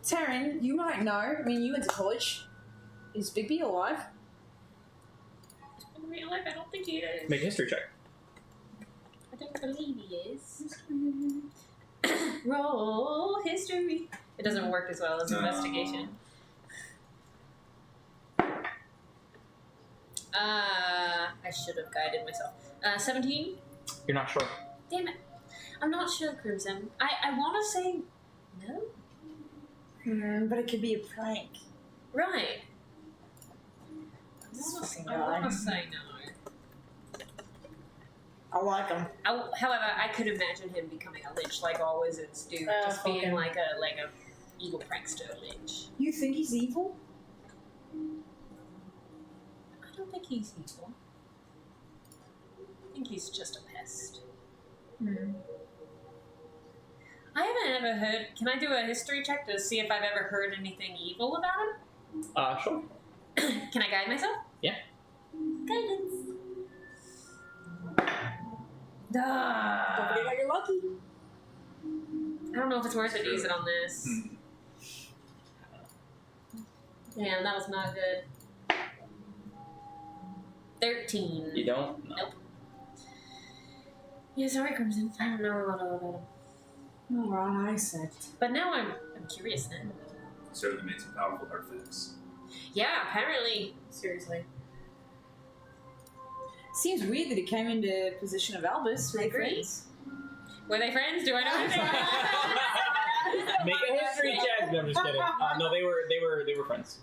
Taryn, you might know. I mean, you went to college. Is Bigby alive? In real life, I don't think he is. Make a history check. I don't believe he is. Roll history. It doesn't work as well as No. investigation. I should have guided myself. 17? You're not sure. Damn it. I'm not sure, Crimson. I want to say no. But it could be a prank. Right. This fucking I want guy. to say no. I like him. However, I could imagine him becoming a lich like all wizards do, just being fucking- like a evil prankster lich. You think he's evil? I don't think he's evil. I think he's just a pest. I haven't ever heard. Can I do a history check to see if I've ever heard anything evil about him? Sure. Can I guide myself? Yeah. Guidance. Don't forget that you're lucky. I don't know if it's worth it to use it on this. Damn, that was not good. 13. You don't? No. Nope. Yeah, sorry, Crimson. I don't know a lot about him. No, wrong eyesight. But now I'm curious then. Certainly made some powerful artifacts. Yeah, apparently. Seriously. Seems weird that he came into possession of Albus. I agree. Were they friends? Do I know anything? Make a history check. No, I'm just kidding. No, they were friends.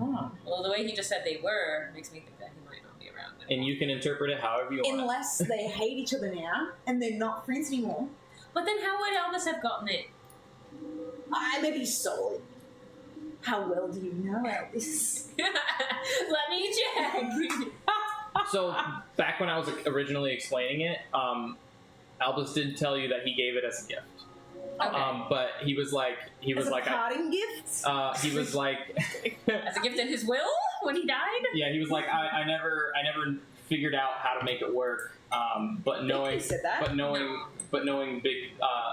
Oh. Well, the way he just said they were makes me think that he might not be around anymore. And you can interpret it however you want. Unless they hate each other now and they're not friends anymore. But then how would Elvis have gotten it? Maybe solid. How well do you know Elvis? Let me check. So back when I was originally explaining it, Albus did tell you that he gave it as a gift. Okay. But he was like As a parting gift? he was like As a gift in his will when he died? yeah, he was like I never figured out how to make it work. But knowing He said that? but knowing Big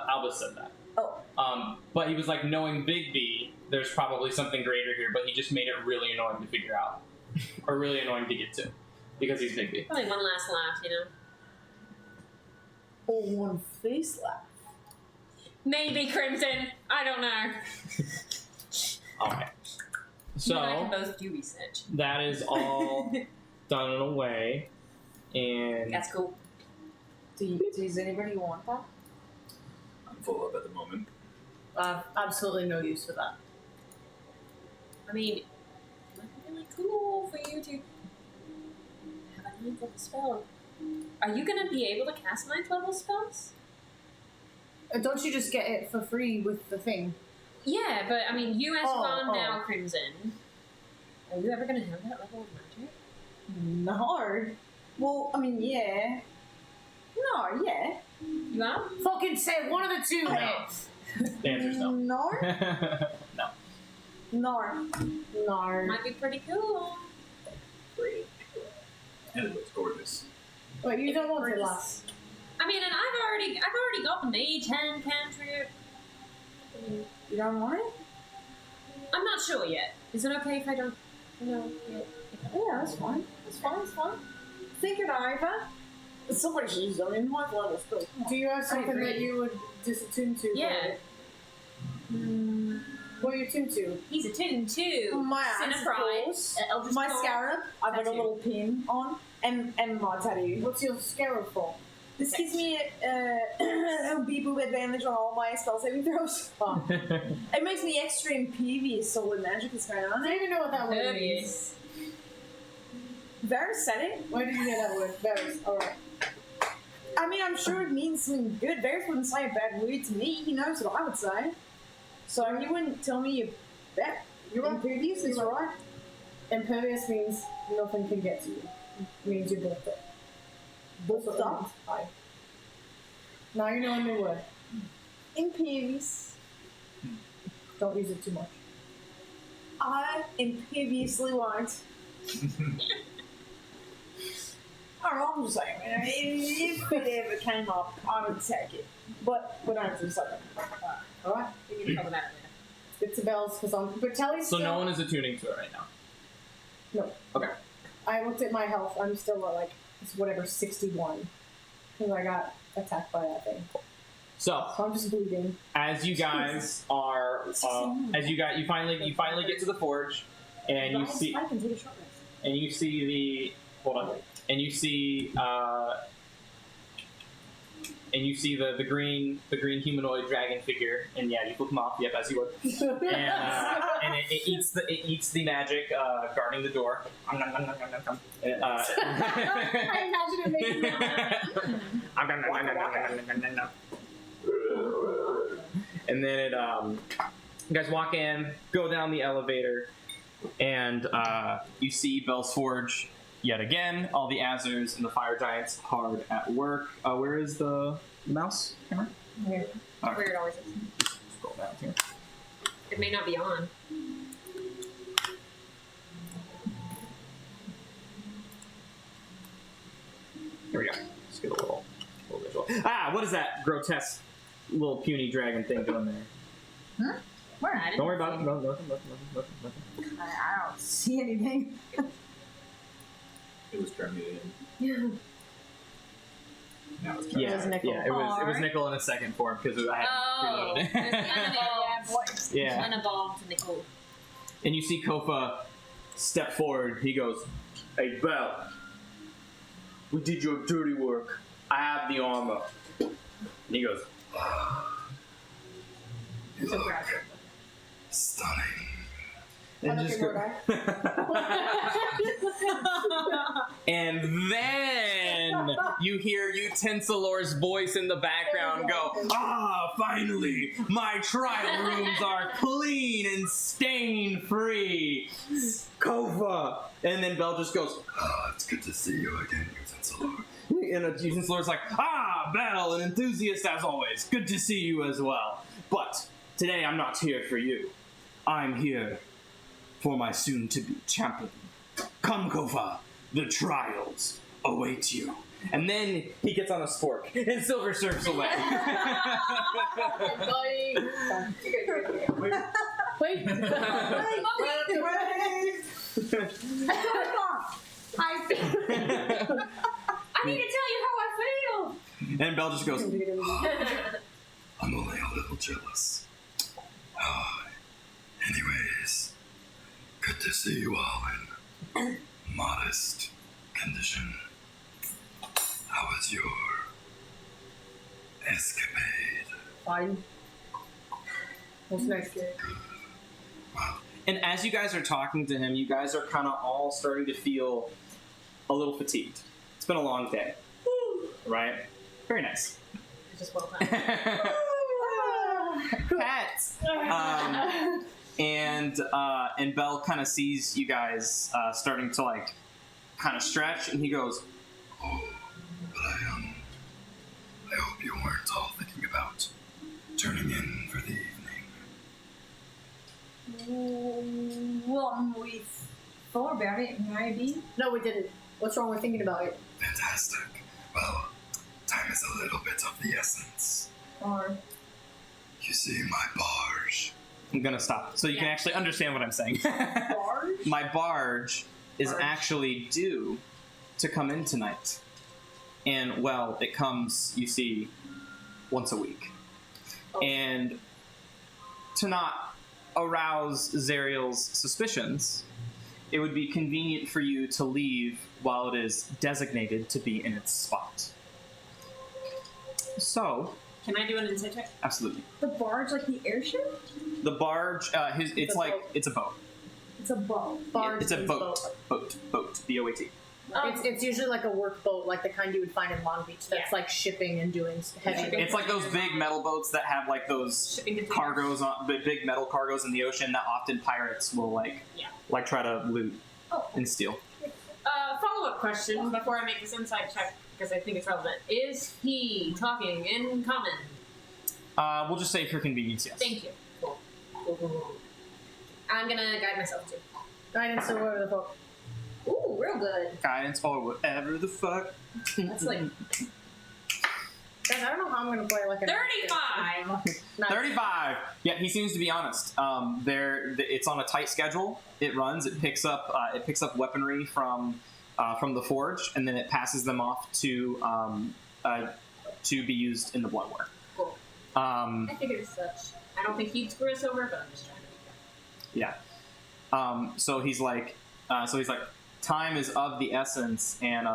Albus said that. Oh. But he was like, knowing Big B, there's probably something greater here, but he just made it really annoying to figure out. Or really annoying to get to. Because he's Big B. Probably one last laugh, you know? Or one face laugh. Maybe Crimson. I don't know. Okay. You and I So, can both do research. that is all done and away. And That's cool. Does anybody want that? I'm full up at the moment. Absolutely no use for that. I mean, it might be really cool for you to have a 9th level spell. Are you gonna be able to cast 9th level spells? Don't you just get it for free with the thing? Yeah, but I mean, you as one Oh. now, Crimson. Are you ever gonna have that level of magic? No. Well, I mean, yeah. No, yeah. You are? Fucking say one of the two, No. man. the answer's no. No. No. No. No. Might be pretty cool. And it looks gorgeous. Wait, you don't want it last. I mean, and I've already got the Mage hand cantrip. I mean, You don't want it? I'm not sure yet. Is it okay if I don't know yet? Yeah, that's fine. That's fine, that's fine. Think it over. Somebody should use them in my level still. Do you have something agree. that you would disattune to? Yeah. What are you tuned to? He's attuned to My ass, of Cinepride, course. Eldritch My Storm. scarab. I've got a Tattoo. little pin on. And my tattoo. What's your scarab for? This gives me a beep-boop advantage on all my spell saving throws. Oh. It makes me extra impervious, so when magic is going on I don't there. even know what that word means. Pervious. Varys said it. Where did you get that word? Varys. Alright. I mean, I'm sure it means something good. Varys wouldn't say a bad word to me. He knows what I would say. So he wouldn't tell me that you're impervious is alright. Impervious means nothing can get to you. It means you're built up. Built up? Aye. Now you know a new word. Impervious. Don't use it too much. I imperviously won't. Alright, I'm just saying, man, if it ever came up, I would take it. But we don't have to say that. Alright? We can talk about it later. It's the bells because I'm. But Telly's So still. no one is attuning to it right now. No. Okay. I looked at my health. I'm still at like it's whatever 61 because I got attacked by that thing. So So I'm just bleeding. as you guys are, you finally get to the forge, and you see I can take a short rest. and you see the hold on, and you see the green humanoid dragon figure, and yeah, you flip them off. Yep, as you would. And it eats the magic guarding the door. I imagine it making And then you guys walk in, go down the elevator, and you see Bell's Forge yet again. All the Azers and the Fire Giants hard at work. Where is the mouse camera? Here. Alright. Where it always is. Scroll down here. It may not be on. Here we go. Let's get a little bit what is that grotesque little puny dragon thing doing there? Where? I didn't Don't worry about see it. No, nothing. I don't see anything. It was Charmeleon. Yeah. Now it's Yeah, It was Nickel. yeah, it was Nickel in a second form because I had Oh, preloaded. it's Yeah. unevolved Nicole. And you see Kofa step forward. He goes, "Hey, Belle, we did your dirty work. I have the armor." And he goes, So proud. Stunning. and just go, and then you hear Utensilor's voice in the background go, "Ah, finally, my trial rooms are clean and stain-free. Kofa." And then Belle just goes, It's good to see you again, Utensilor. and Utensilor's like, "Ah, Belle, an enthusiast as always. Good to see you as well. But today I'm not here for you. I'm here for my soon-to-be champion. Come, Kofa, the trials await you." And then he gets on a spork, and Silver surfs away. Wait. I need to tell you how I feel. And Belle just goes, I'm only a little jealous. Anyways, good to see you all in modest condition. How was your escapade? Fine. What's next? and as you guys are talking to him, you guys are kind of all starting to feel a little fatigued. It's been a long day, right? Very nice. It's just well done. Pets. And Belle kind of sees you guys starting to like kind of stretch, and he goes, Oh, but I hope you weren't all thinking about turning in for the evening. Well, we thought about it, maybe. No, we didn't. What's wrong with thinking about it? Fantastic. Well, time is a little bit of the essence. Or You see, my barge. I'm gonna stop so you can actually understand what I'm saying. barge? My barge is actually due to come in tonight. And, well, it comes, you see, once a week. And to not arouse Zariel's suspicions, it would be convenient for you to leave while it is designated to be in its spot. So, Can I do an insight check? absolutely. The barge, like the airship? The barge, it's a like, boat. it's a boat. It's a boat. Barge It's a means boat. Boat. B-O-A-T. It's usually like a work boat, like the kind you would find in Long Beach. That's like shipping and doing heavy. It's like those big metal boats that have like those Shipping containers. cargoes on big metal cargoes in the ocean that often pirates will like try to loot and steal. Follow-up question before I make this insight check because I think it's relevant. Is he talking in common? We'll just say for convenience, yes. Thank you. Cool. I'm gonna guide myself too. Guidance or whatever the fuck. Ooh, real good. Guidance or whatever the fuck. That's like Guys, I don't know how I'm gonna play like a 35. 35. Yeah, he seems to be honest. It's on a tight schedule. It runs. It picks up weaponry from the forge, and then it passes them off to be used in the blood war. Cool. I figured as such. I don't think he'd screw us over, but I'm just trying to be fair. Yeah. So he's like, time is of the essence, and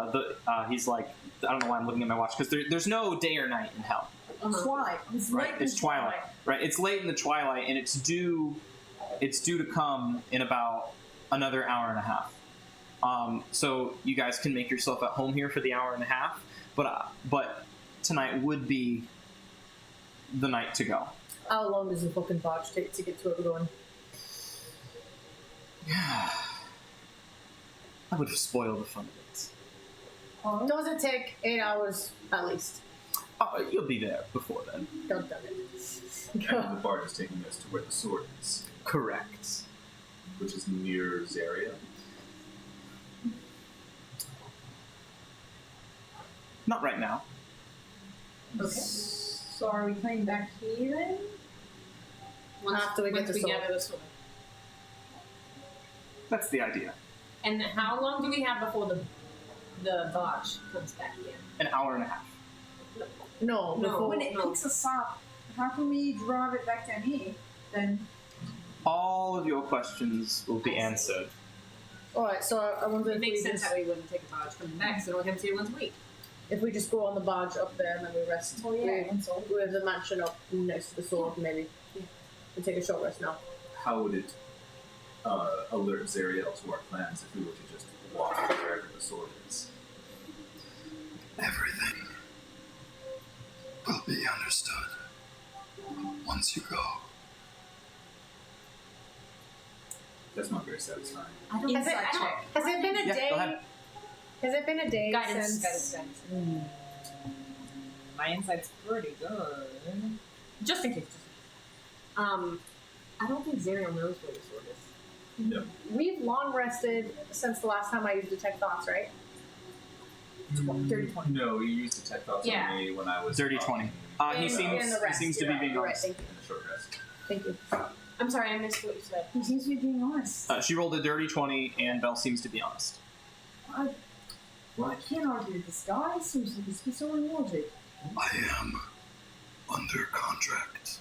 he's like, I don't know why I'm looking at my watch because there's no day or night in hell. Twilight. It's Right, late it's in twilight. Right, it's late in the twilight, and it's due to come in about another hour and a half. So you guys can make yourself at home here for the hour and a half, but tonight would be the night to go. How long does the fucking barge take to get to where we're going? I would have spoiled the fun of it. Does it take 8 hours at least? Oh, you'll be there before then. God damn it. And the barge is taking us to where the sword is, Correct. which is near Zaria. Not right now. Okay. So are we coming back here then? After we get once the we sword. gather the sword. That's the idea. And how long do we have before the barge comes back here? An hour and a half. No, No. before. When it picks us up, how can we drive it back down here? Then All of your questions will be answered. Alright, so I wonder It if makes we sense just, that we wouldn't take a barge coming back, so it only comes here once a week. if we just go on the barge up there and then we rest. Oh, yeah, We have the mansion up next to the sword, maybe. We take a short rest now. How would it alert Zariel to our plans if we were to just walk wherever the sword is? Everything will be understood once you go. That's not very satisfying. I don't Has it, has it been a Yeah, day? go ahead. Has it been a day Guidance, since? guidance. my insight's pretty good. Just in case. I don't think Zariel knows where the sword is. No. We've long rested since the last time I used detect thoughts, right? Dirty 20. No, you used the tech thoughts Yeah. on me when I was Dirty 20. He And- seems and the he rest, seems to you're be right, being you're right, honest. thank you. in the short rest. Thank you. I'm sorry, I missed what you said. He seems to be being honest. She rolled a dirty 20, and Belle seems to be honest. Well, I can't argue with this guy. He seems to be so logic. I am under contract.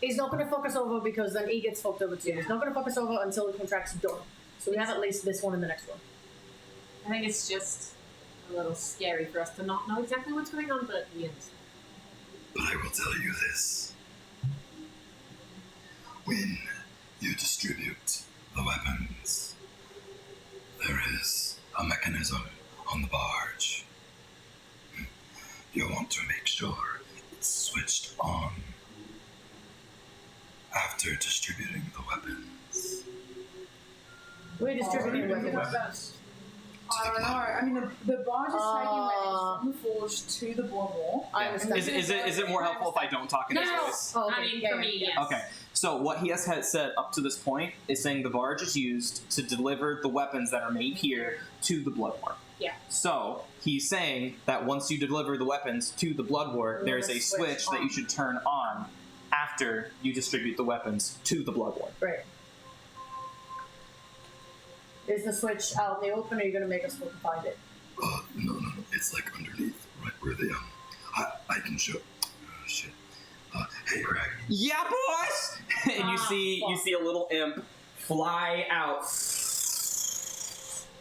He's not going to fuck us over because then he gets fucked over too. He's not going to fuck us over until the contract's done. So we have at least this one and the next one. I think it's just a little scary for us to not know exactly what's going on, but we understand. But I will tell you this. When you distribute the weapons, there is a mechanism on the barge. You'll want to make sure it's switched on after distributing the weapons. We're distributing Already weapons. I don't know. I mean, the barge is taking weapons from the forge to the blood wall. I understand. Is it more helpful if I don't talk in his voice? Oh, okay. I mean, Yeah, for yeah, me, yeah. yes. Okay, so what he has had said up to this point is saying the barge is used to deliver the weapons that are made here to the Blood War. Yeah. So he's saying that once you deliver the weapons to the Blood War, there is a switch that you should turn on after you distribute the weapons to the Blood War. Right. Is the switch out in the open, or are you going to make us fucking find it? No. It's like underneath, right where the I can show. Oh, shit. Hey, Greg. Yeah, boys! And you see a little imp fly out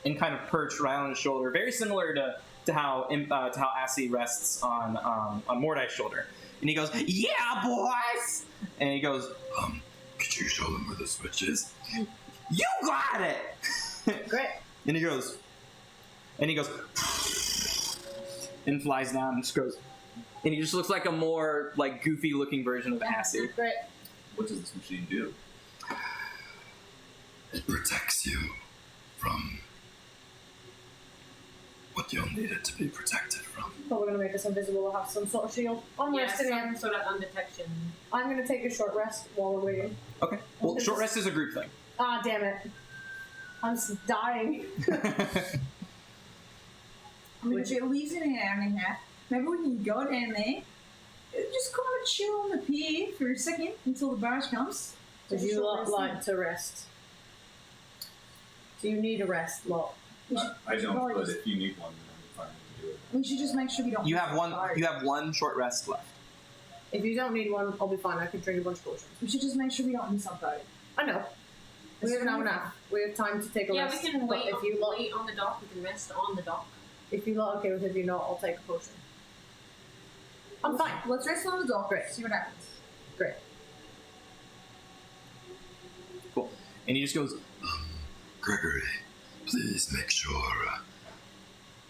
and kind of perch right on his shoulder, very similar to how Assi rests on Mordai's shoulder. And he goes, "Yeah, boys!" And he goes, Could you show them where the switch is? "You got it!" Great. And he goes, and flies down and just goes, and he just looks like a more like goofy looking version of Assi. Great. What does this machine do? It protects you from what you'll need it to be protected from. But we're going to make us invisible. We'll have some sort of shield. I'm Yeah, resting some in. sort of undetection. I'm going to take a short rest while we're waiting. Okay. Well, short rest is a group thing. Ah, damn it. I'm just dying. I mean, if it leaves in an hour and a half, maybe we can go down there, just kind of chill on the pier for a second until the barge comes. Would Take a you short lot rest like to rest? Do you need a rest, lot? I don't, probably but just- if you need one, then I'm fine to do it. We should just make sure we don't. You miss have the one. barge. You have one short rest left. If you don't need one, I'll be fine. I can drink a bunch of potions. We should just make sure we don't miss our boat. I know. We have an hour and a half. We have time to take a Yeah, rest. we can but wait if you lot, on the dock. We can rest on the dock. if you lot okay with it, if you not, I'll take a potion. I'm fine. Let's rest on the dock. Great. See what happens. Great. Cool. And he just goes, Gregory, please make sure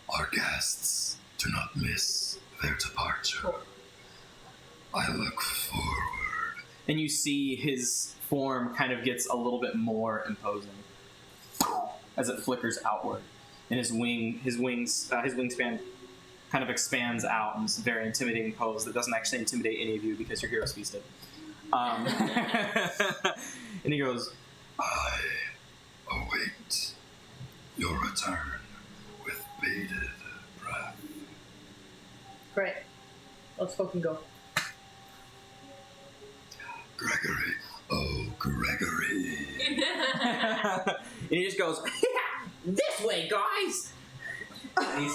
our guests do not miss their departure. I look forward. and you see his form kind of gets a little bit more imposing as it flickers outward, and his wingspan kind of expands out in this very intimidating pose that doesn't actually intimidate any of you because your hero's feasted. And he goes, I await your return with bated breath. Great. Let's fucking go. Gregory. Oh, Gregory. And he just goes, this way, guys! And,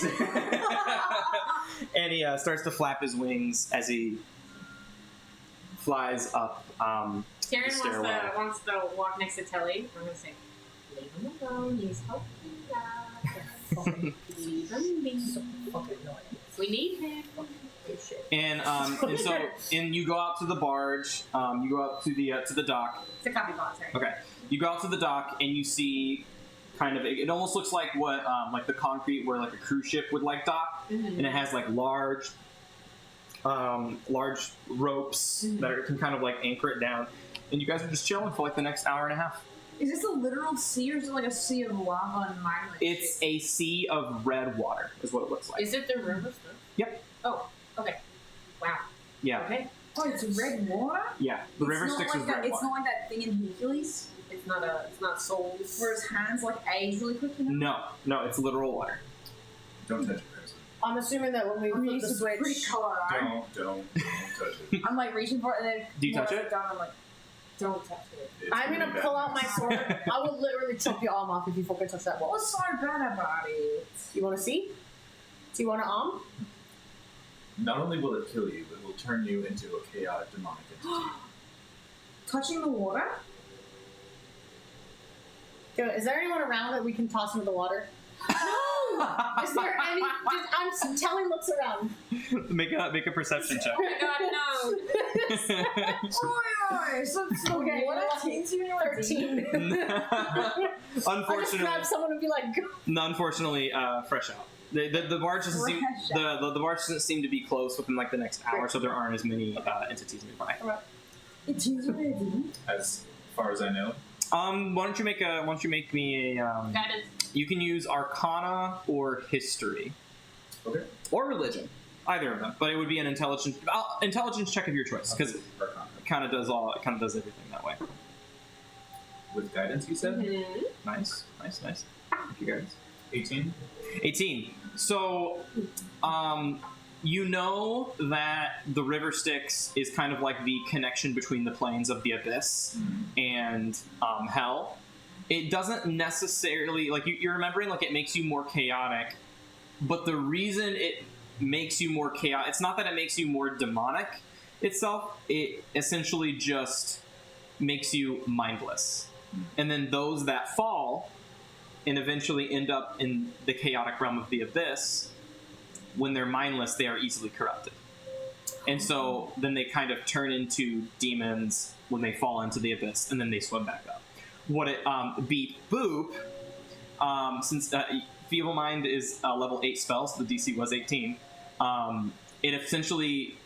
and he starts to flap his wings as he flies up Taryn stairwell. wants to walk next to Telly. I'm gonna say, leave him alone. He's helping us. Leave him be. So fucking annoying. We need him. And so you go out to the barge. You go out to the dock. It's a copy box, right? Okay. You go out to the dock and you see kind of it almost looks like what like the concrete where like a cruise ship would like dock, and it has like large ropes that can kind of like anchor it down. And you guys are just chilling for like the next hour and a half. Is this a literal sea or is it like a sea of lava and magma? It's a sea of red water, is what it looks like. Is it the river stuff? Yep. Oh, okay. Wow. Yeah. Okay. Oh, it's red water? Yeah. The river It's not Styx like is that, red It's water. not like that thing in Hercules It's not souls. where his hands like age really quick, you know? No, it's literal water. Don't touch it, Crimson. I'm assuming that when we I mean, flip the it's a pretty switch, color, right? Don't touch it. I'm like reaching for it and then Do you touch once it? it's done, I'm like, Don't touch it. It's I'm really gonna bad. pull out my sword. I will literally chop your arm off if you fucking touch that wall. what's so bad about it? You wanna see? Do you want an arm? Not only will it kill you, but it will turn you into a chaotic demonic entity. Touching the water? Good. Is there anyone around that we can toss into the water? No! Is there any? I'm telling looks around. make a perception check. Oh my god, no! Oh, so Okay, water you're lucky. taints you? 13. I just Unfortunately, grab someone and be like, unfortunately, fresh out. The barge doesn't seem the barge doesn't seem to be closed within like the next hour, so there aren't as many entities nearby. It is ready. As far as I know. Why don't you make me a Guidance. you can use Arcana or History Okay. or Religion, either of them, but it would be an intelligence check of your choice because it Arcana. kind of does everything that way. With guidance, you said? Mm-hmm. Nice. Thank you guys. 18? 18. So, you know that the River Styx is kind of like the connection between the planes of the Abyss and Hell. It doesn't necessarily, like, you're remembering, like, it makes you more chaotic, but the reason it makes you more chaotic, it's not that it makes you more demonic itself, it essentially just makes you mindless. And then those that fall and eventually end up in the chaotic realm of the Abyss, when they're mindless, they are easily corrupted. And so then they kind of turn into demons when they fall into the Abyss, and then they swim back up. What it beat Boop, since Feeble Mind is a level 8 spell, so the DC was 18, it essentially,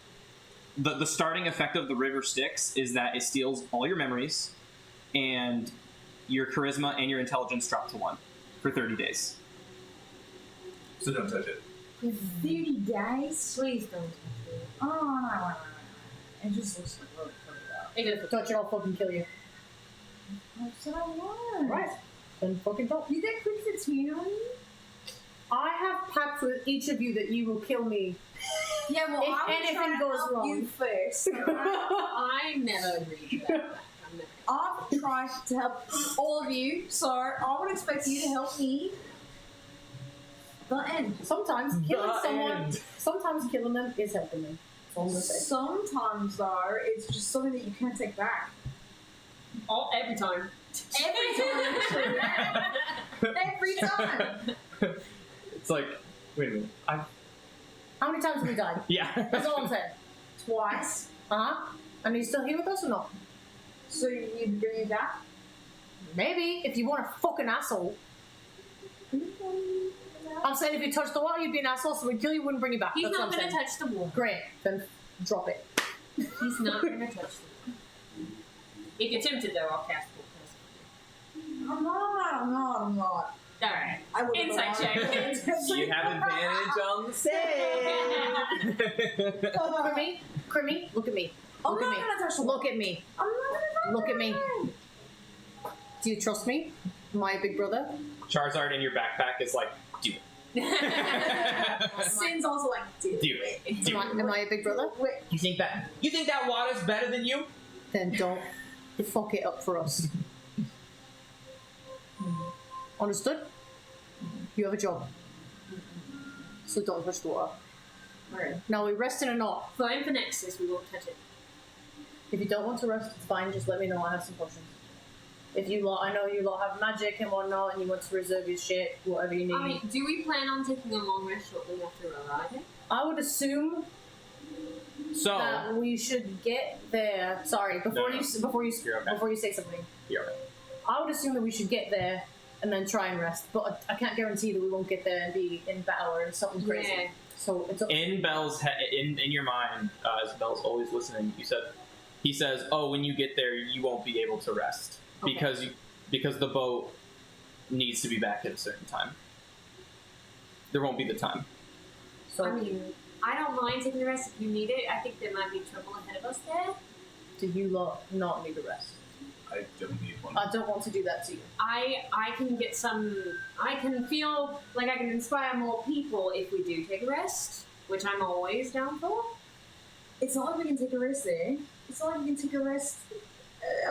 the starting effect of the River Styx is that it steals all your memories, and your charisma and your intelligence drop to 1 for 30 days. So don't touch it. 30 days? Please don't touch it. Oh, no. It just looks like really pretty out. if you touch it, I'll fucking kill you. That's what I want. Right. Then fucking don't. You get quick 15 on you? I have pact with each of you that you will kill me. Yeah, well, If I was anything trying to goes help wrong. you first. I never agreed to that. I've tried to help all of you, so I would expect you to help me. The end. Sometimes killing them is helping them. That's all I'm gonna say. Sometimes, though, it's just something that you can't take back. Every time. Every time. Every time. It's like, wait a minute. How many times have we died? Yeah. That's all I'm saying. Twice. Uh-huh. And are you still here with us or not? So you'd bring it back? Maybe, if you want a fucking asshole. I'm saying if you touch the water, you'd be an asshole, so we'd kill you, wouldn't bring you back. He's That's not what I'm gonna saying. touch the wall. Great, then drop it. He's not gonna touch the wall. If you're tempted though, I'll cast full I'm not. Alright. I would Insight check. You have advantage on the save. Crimmy, look at me. I'm Look not at me. gonna touch the Look at me. I'm not gonna Look at me. Do you trust me? My big brother? Charizard in your backpack is like, dude. Sin's also like, dude. Dude, Am I a big brother? You think that water's better than you? Then don't fuck it up for us. Understood? You have a job. So don't touch the water. Alright. Now we resting or not? Fine for Nexus, we won't touch it. If you don't want to rest, it's fine. Just let me know. I have some potions. If you lot, I know you lot have magic and whatnot, and you want to reserve your shit, whatever you need. I mean, do we plan on taking a long rest shortly after arriving? I would assume So that we should get there. Sorry, before No. you You're okay. before you say something. You're right. I would assume that we should get there and then try and rest, but I can't guarantee that we won't get there and be in battle or something crazy. Yeah. So it's up. In Bell's in your mind, as Bell's always listening, he says, "Oh, when you get there, you won't be able to rest Okay. because the boat needs to be back at a certain time. There won't be the time." So I mean, I don't mind taking the rest if you need it. I think there might be trouble ahead of us there. do you lot not need a rest? I don't need one. I don't want to do that to you. I can get some. I can feel like I can inspire more people if we do take a rest, which I'm always down for. It's not like we can take a rest there. It's not like we can take a rest.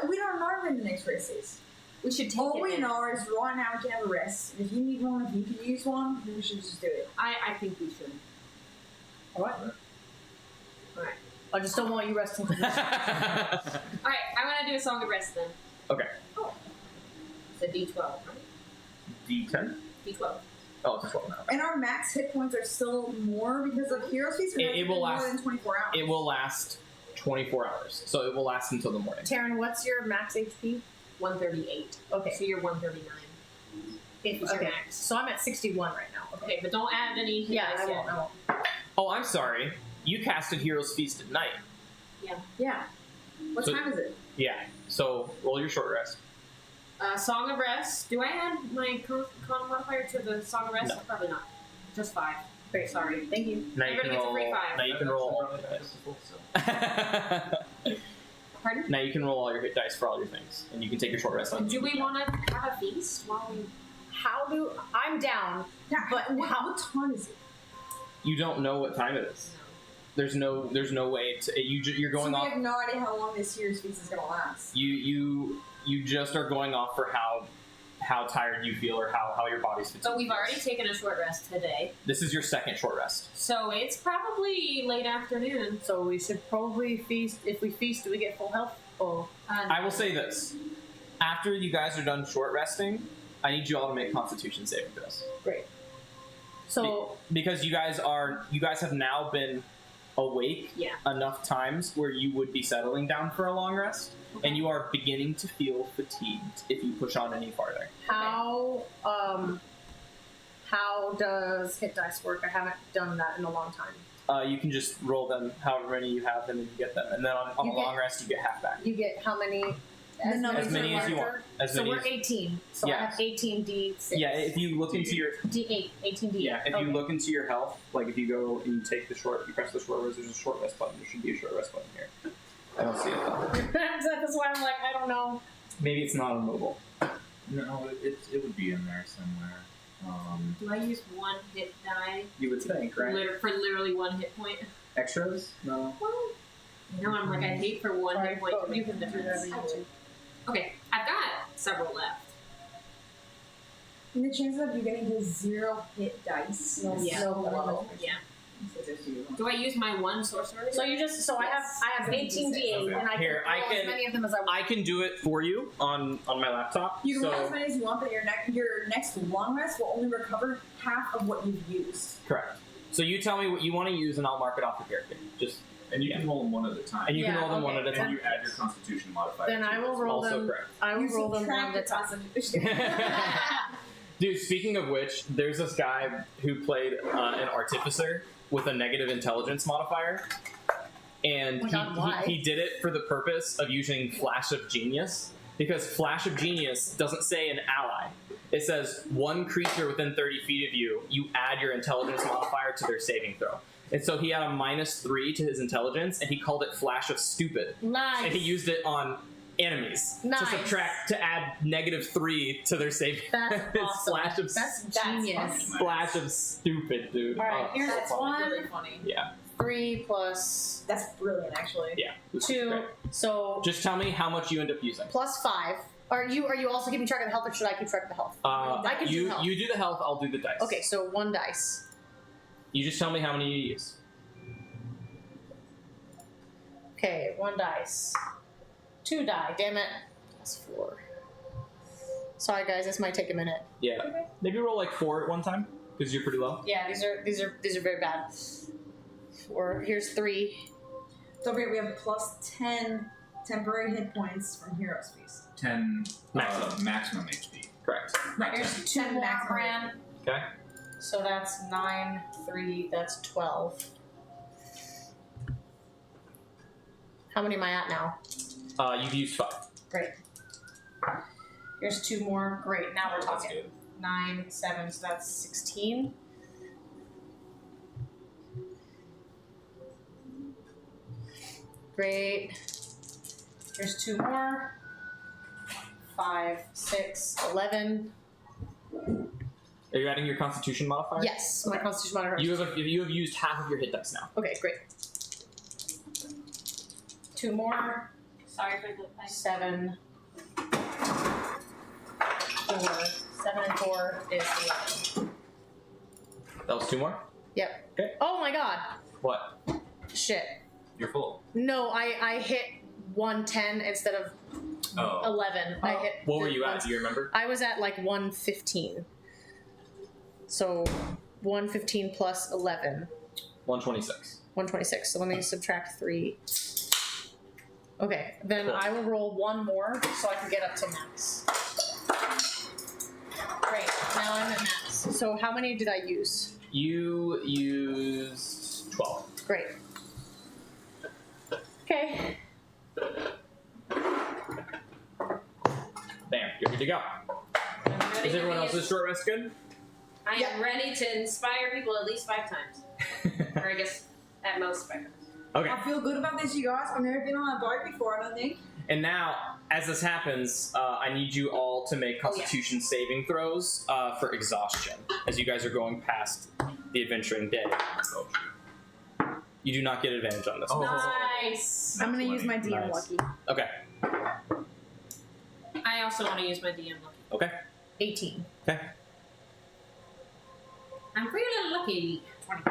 We don't know when the next rest is. We should take All it. we then. know is right now we can have a rest. If you need one, if you can use one, then we should just do it. I think we should. Alright? Alright. I just don't want you resting. Alright, I'm gonna do a song of rest then. Okay. It's a D12, right? D10. D12. Oh, it's a 12 now. And our max hit points are still more because of Hero's Feast. Or It will more last- than 24 hours. It will last 24 hours, so it will last until the morning. Taryn, what's your max HP? 138. Okay. So you're 139. Is your Okay. max. So I'm at 61 right now. Okay, but don't add any hit Yeah, dice I yet. won't. Oh, I'm sorry. You casted Hero's Feast at night. Yeah. What So- time is it? Yeah. So roll your short rest. Song of Rest. Do I add my con modifier to the Song of Rest? No. Probably not. Just 5. Great. Sorry. Thank you. Now you Everybody can gets a roll. free 5. Now you can roll all Probably your not dice. festival, so. Pardon? Now you can roll all your hit dice for all your things, and you can take your short rest on. Do we want to have a feast while we... I'm down. But what how? time is it? You don't know what time it is. There's no way to. You're going so we off. have no idea how long this Hero's Feast is going to last. You just are going off for how tired you feel or how your body's fatigued. But we've already taken a short rest today. This is your second short rest. So it's probably late afternoon. So we should probably feast. If we feast, do we get full health? Oh, I will say this: after you guys are done short resting, I need you all to make Constitution saving throws. great. So Because you guys have now been awake Yeah. enough times where you would be settling down for a long rest, and you are beginning to feel fatigued if you push on any farther. how does hit dice work? I haven't done that in a long time. You can just roll them however many you have, and then you get them. And then on You a get- long rest, you get half back. You get how many? The numbers As many as you want. larger? As So many we're as- 18. So I Yeah. have 18 D6. Yeah, if you look into your D8. 18 D8. if okay. you look into your health, like if you go and you take you press the short rest, there's a short rest button. There should be a short rest button here. I don't see it though. That's why I'm like, I don't know. Maybe it's not on mobile. No, it would be in there somewhere. Do I use 1 hit die You would think, right? for literally 1 hit point? Extras? No. Well, no, I'm like, I hate for 1 Alright, hit point but to you make a can do difference. whatever you want. Okay, I've got several left. And the chances of you getting to 0 hit dice is Yeah. so low. Yeah. Do I use my 1 sorcerer? So you just I have 18 D8 Okay. and I Here, can I roll as can- many of them as I want. I can do it for you on my laptop. You can so roll as many as you want, but your next long rest will only recover half of what you've used. correct. So you tell me what you want to use, and I'll mark it off your character. Just And you can roll them one at a time. and you can Yeah, roll them one okay. at a And time. you add your Constitution modifier. Then to I it will as roll well. Also them. correct. I will You roll them one subtract at a the time. Constitution. Dude, speaking of which, there's this guy who played an artificer with a negative intelligence modifier, and Oh my God, why? he did it for the purpose of using Flash of Genius, because Flash of Genius doesn't say an ally. It says one creature within 30 feet of you, you add your intelligence modifier to their saving throw. And so he had a -3 to his intelligence, and he called it Flash of Stupid. Nice. And he used it on enemies Nice. to subtract to add -3 to their save. That's awesome. Slash of That's genius. splash of stupid, dude. All right, here's That's one. really funny. Yeah. 3 plus That's brilliant, actually. Yeah. this is 2. great. So Just tell me how much you end up using. plus 5. Are you also keeping track of the health, or should I keep track of the health? I can do you health. you do the health. I'll do the dice. Okay, so 1 dice. You just tell me how many you use. Okay, 1 dice. 2 die. Damn it. That's 4. Sorry, guys. This might take a minute. Yeah. Maybe roll like 4 at one time because you're pretty low. Yeah, these are very bad. 4. Here's 3. Don't forget, we have plus 10 temporary hit points from Hero's Feast. 10 Maximum. maximum HP. Correct. Here's 2 10 more, maximum. Bran. Okay. So that's 9, 3. That's 12. How many am I at now? You've used 5. Great. Here's 2 more. Great. Now we're That's talking. good. 9, 7. So that's 16. Great. Here's 2 more. 5, 6, 11. Are you adding your Constitution modifier? Yes, my Constitution modifier. You have used half of your hit dice now. Okay, great. 2 more. Sorry for the 7. 4. 7 and 4 is 11. That was 2 more. Yep. Okay. Oh my god. What? Shit. You're full. No, I hit 110 instead of Oh. 11. I hit. What were the you at? ones- Do you remember? I was at like 115. So 115 plus 11. 126. 126. So let me subtract 3. Okay, then Cool. I will roll 1 more so I can get up to max. Great, now I'm at max. So how many did I use? You used 12. Great. Okay. Bam, you're good to go. I'm ready Is to everyone be- else's short rest good? I am ready to inspire people at least 5 times. Or I guess at most 5 times. Okay. I feel good about this, you guys. I've never been on a boat before, I don't think. And now, as this happens, I need you all to make Constitution saving throws for exhaustion as you guys are going past the adventuring day. You do not get advantage on this. Oh. Nice. I'm gonna use my DM Nice. lucky. Okay. I also want to use my DM lucky. Okay. 18. Okay. I'm feeling lucky. 20.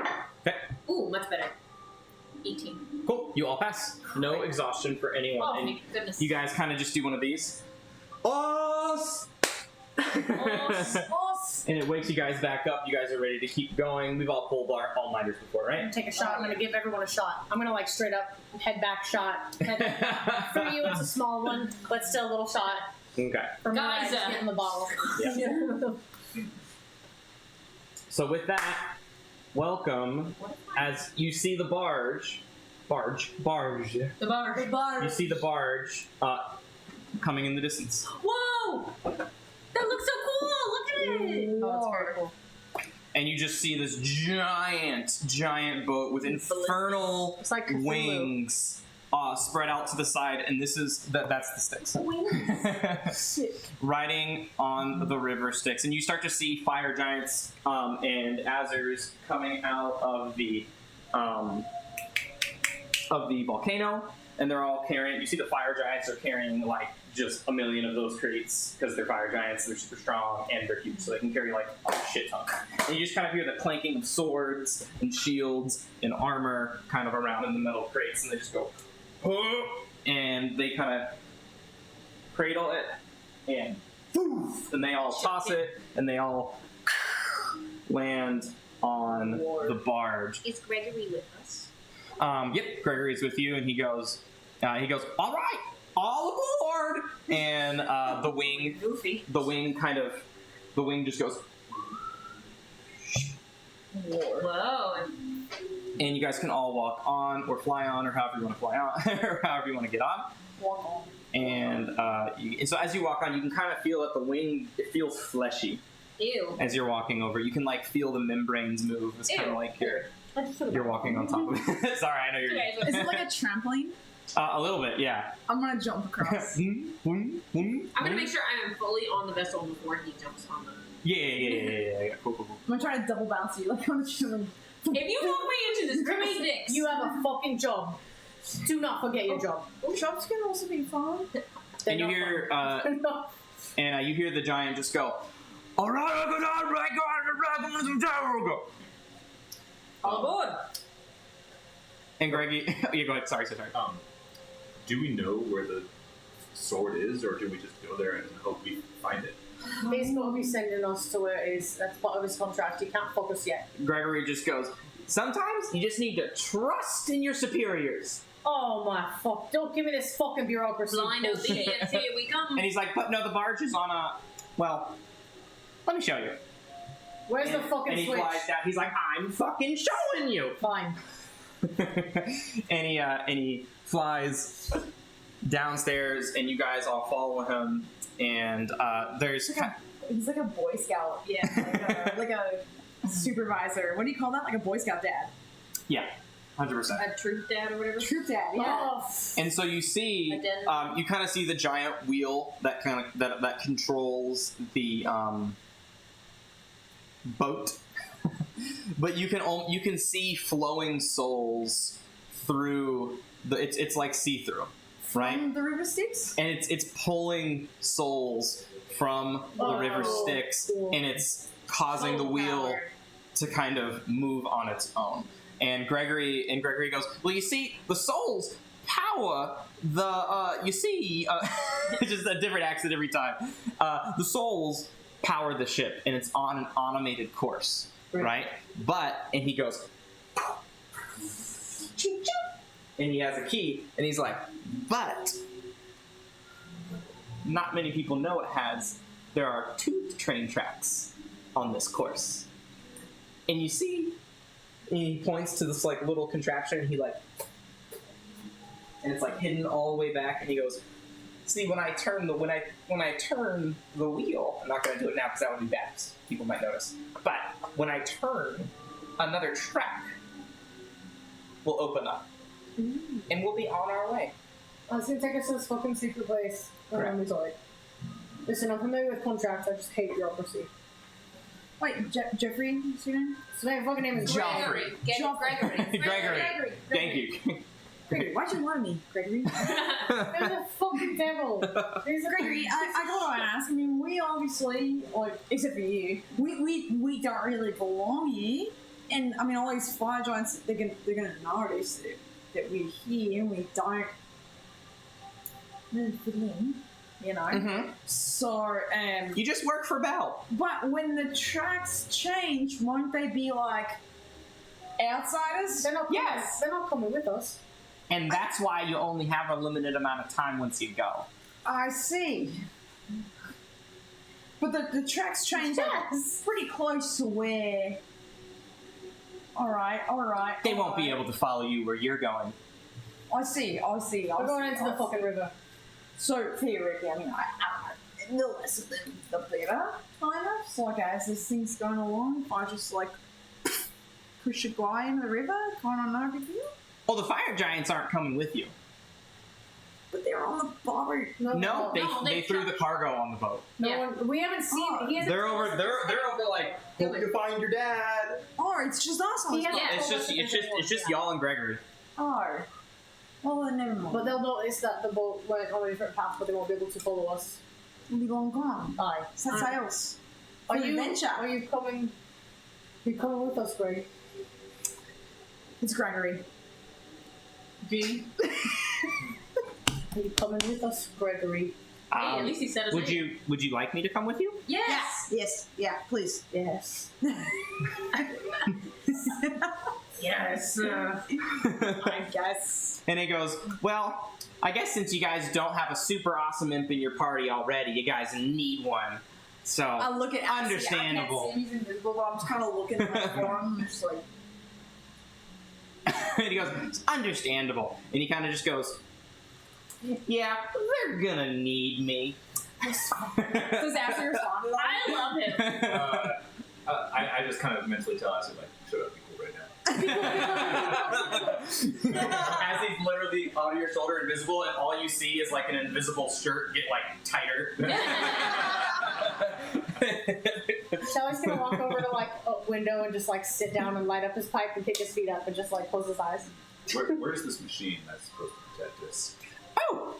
Okay. Ooh, much better. 18. Cool. You all pass. No exhaustion for anyone. Oh, And thank goodness. you guys kind of just do one of these. Os! And it wakes you guys back up. You guys are ready to keep going. We've all pulled our all-nighters before, I'm right? gonna take a shot. I'm gonna give everyone a shot. I'm gonna like straight up head back shot. For you, it's a small one, but still a little shot. Okay. For me, I Guys, just get in the bottle. Yeah. So with that, welcome. As you see the barge. The bar. You see the barge coming in the distance. Whoa! That looks so cool! Look at it! Oh, that's very cool. And you just see this giant boat with infernal It's like Cthulhu. wings spread out to the side, and that's the sticks. Riding on the river Styx, and you start to see fire giants and Azers coming out of the volcano, and they're all carrying. You see the fire giants are carrying like just a million of those crates because they're fire giants. They're super strong and they're huge, so they can carry like a shit ton. And you just kind of hear the clanking of swords and shields and armor kind of around in the metal crates, and they just go, "Oh," and they kind of cradle it and poof, and they all toss it, and they all land on the barge. Is Gregory with us? Yep, Gregory's with you, and he goes, all right, all aboard! And the wing just goes, Whoa. and you guys can all walk on or fly on, or however you want to fly on, or however you want to get on. Walk on. And so as you walk on, you can kind of feel that the wing, it feels fleshy Ew. as you're walking over. You can like feel the membranes move. It's kind of Ew. like you're walking on top of it. Sorry, I know you're. Okay, Is it like a trampoline? A little bit, yeah. I'm gonna jump across. I'm gonna make sure I am fully on the vessel before he jumps on them. Yeah. Cool. I'm gonna try to double bounce you like on the chilling. If you walk me into this criminal sticks, You have a fucking job. Do not forget your job. Jobs can also be fun. And you hear, you hear the giant just go, all right, all aboard. and Greggy, you go ahead. Sorry. Do we know where the sword is, or do we just go there and hope we find it? He's got to be sending us to where it is. That's part of his contract. He can't fuck us yet. Gregory just goes, sometimes you just need to trust in your superiors. Oh my fuck. Don't give me this fucking bureaucracy. Blind bullshit. obedience, here we come. And he's like, but no, the barge is on a, well, let me show you. Where's the fucking and he switch? flies down. He's like, I'm fucking showing you. Fine. and he flies downstairs, and you guys all follow him. And there's He's like a Boy Scout. Yeah. Like a supervisor. What do you call that? Like a Boy Scout dad. 100%. A troop dad or whatever. Troop dad, yeah. Oh. And so you see, you kind of see the giant wheel that that controls the boat, but you can see flowing souls through the. It's like see through, right? From the river Styx? And it's pulling souls from the river Styx, and it's causing the wheel to kind of move on its own. And Gregory goes, well, you see, the souls power the, it's just a different accent every time. The souls power the ship, and it's on an automated course, right? And he goes, and he has a key, and he's like, but not many people know there are 2 train tracks on this course. And you see, and he points to this like little contraption, and and it's like hidden all the way back, and he goes, see, when I turn the wheel, I'm not gonna do it now because that would be bad. People might notice. But when I turn, another track will open up. And we'll be on our way. I was gonna take us to this fucking secret place. Correct. Listen, I'm familiar with contracts, I just hate bureaucracy. Wait, Jeffrey, what's your name? So my fucking name is Joffrey. Gregory. Thank you. Gregory, why'd you lie to me, Gregory? There's a fucking devil. There's a Gregory, I gotta ask. I mean, we obviously, like, except for you, we don't really belong here. And I mean, all these fire giants, they're gonna notice that we're here and we don't really fit in, you know. Mm-hmm. So, You just work for Bell. but when the tracks change, won't they be like outsiders? They're not coming, Yes. They're not coming with us. And that's why you only have a limited amount of time once you go. I see. But the tracks change like, Yes. pretty close to where. All right. They won't be able to follow you where you're going. I see. We're going into the fucking river. So theoretically, I mean, the less of them, the better, kind of. So like as this thing's going along, if I just like push a guy into the river, kind of no big deal. Well, the fire giants aren't coming with you. But they're on the boat. No, they threw the cargo on the boat. No one. We haven't seen. He hasn't They're told over. us- They're over like. Hope you find your dad. Oh, it's just us on He this hasn't boat. It's told us just anything. it's just y'all and Gregory. Oh. Well, then never mind. But they'll notice that the boat went on a different path, but they won't be able to follow us. We'll be long gone. Aye. Set sails. Are For you? adventure. Are you coming? You coming with us, Greg? It's Gregory. V. Are you coming with us, Gregory? Hey, at least he said his Would name. you like me to come with you? Yes. Yes. Yeah. Please. Yes. Yes. I guess. And he goes, well, I guess since you guys don't have a super awesome imp in your party already, you guys need one. So, I look at understandable. I can't see he's invisible, but I'm just kind of looking at my form. Just like. And he goes, it's understandable. And he kind of just goes, yeah, they're gonna need me. Does Ashley respond to that? I love him. I just kind of mentally tell Acid, like, shut up, be cool right now. As he's literally on your shoulder invisible, and all you see is like an invisible shirt get like tighter. Shelly's gonna walk over to like a window and just like sit down and light up his pipe and kick his feet up and just like close his eyes. Where's this machine that's supposed to protect us? Oh!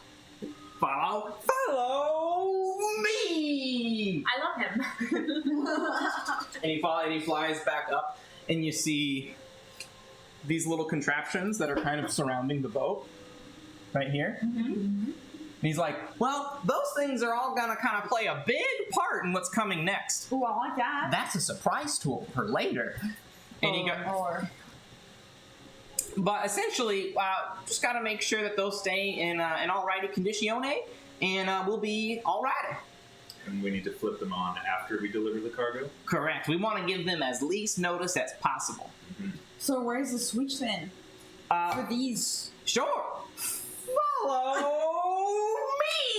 Follow me! I love him. And he flies back up, and you see these little contraptions that are kind of surrounding the boat right here. And he's like, well, those things are all gonna kind of play a big part in what's coming next. Ooh, I like that. That's a surprise tool for later. And he but essentially, just gotta make sure that those stay in alrighty conditione, and we'll be alrighty. And we need to flip them on after we deliver the cargo? Correct. We want to give them as least notice as possible. So where's the switch then? For these? Sure. Follow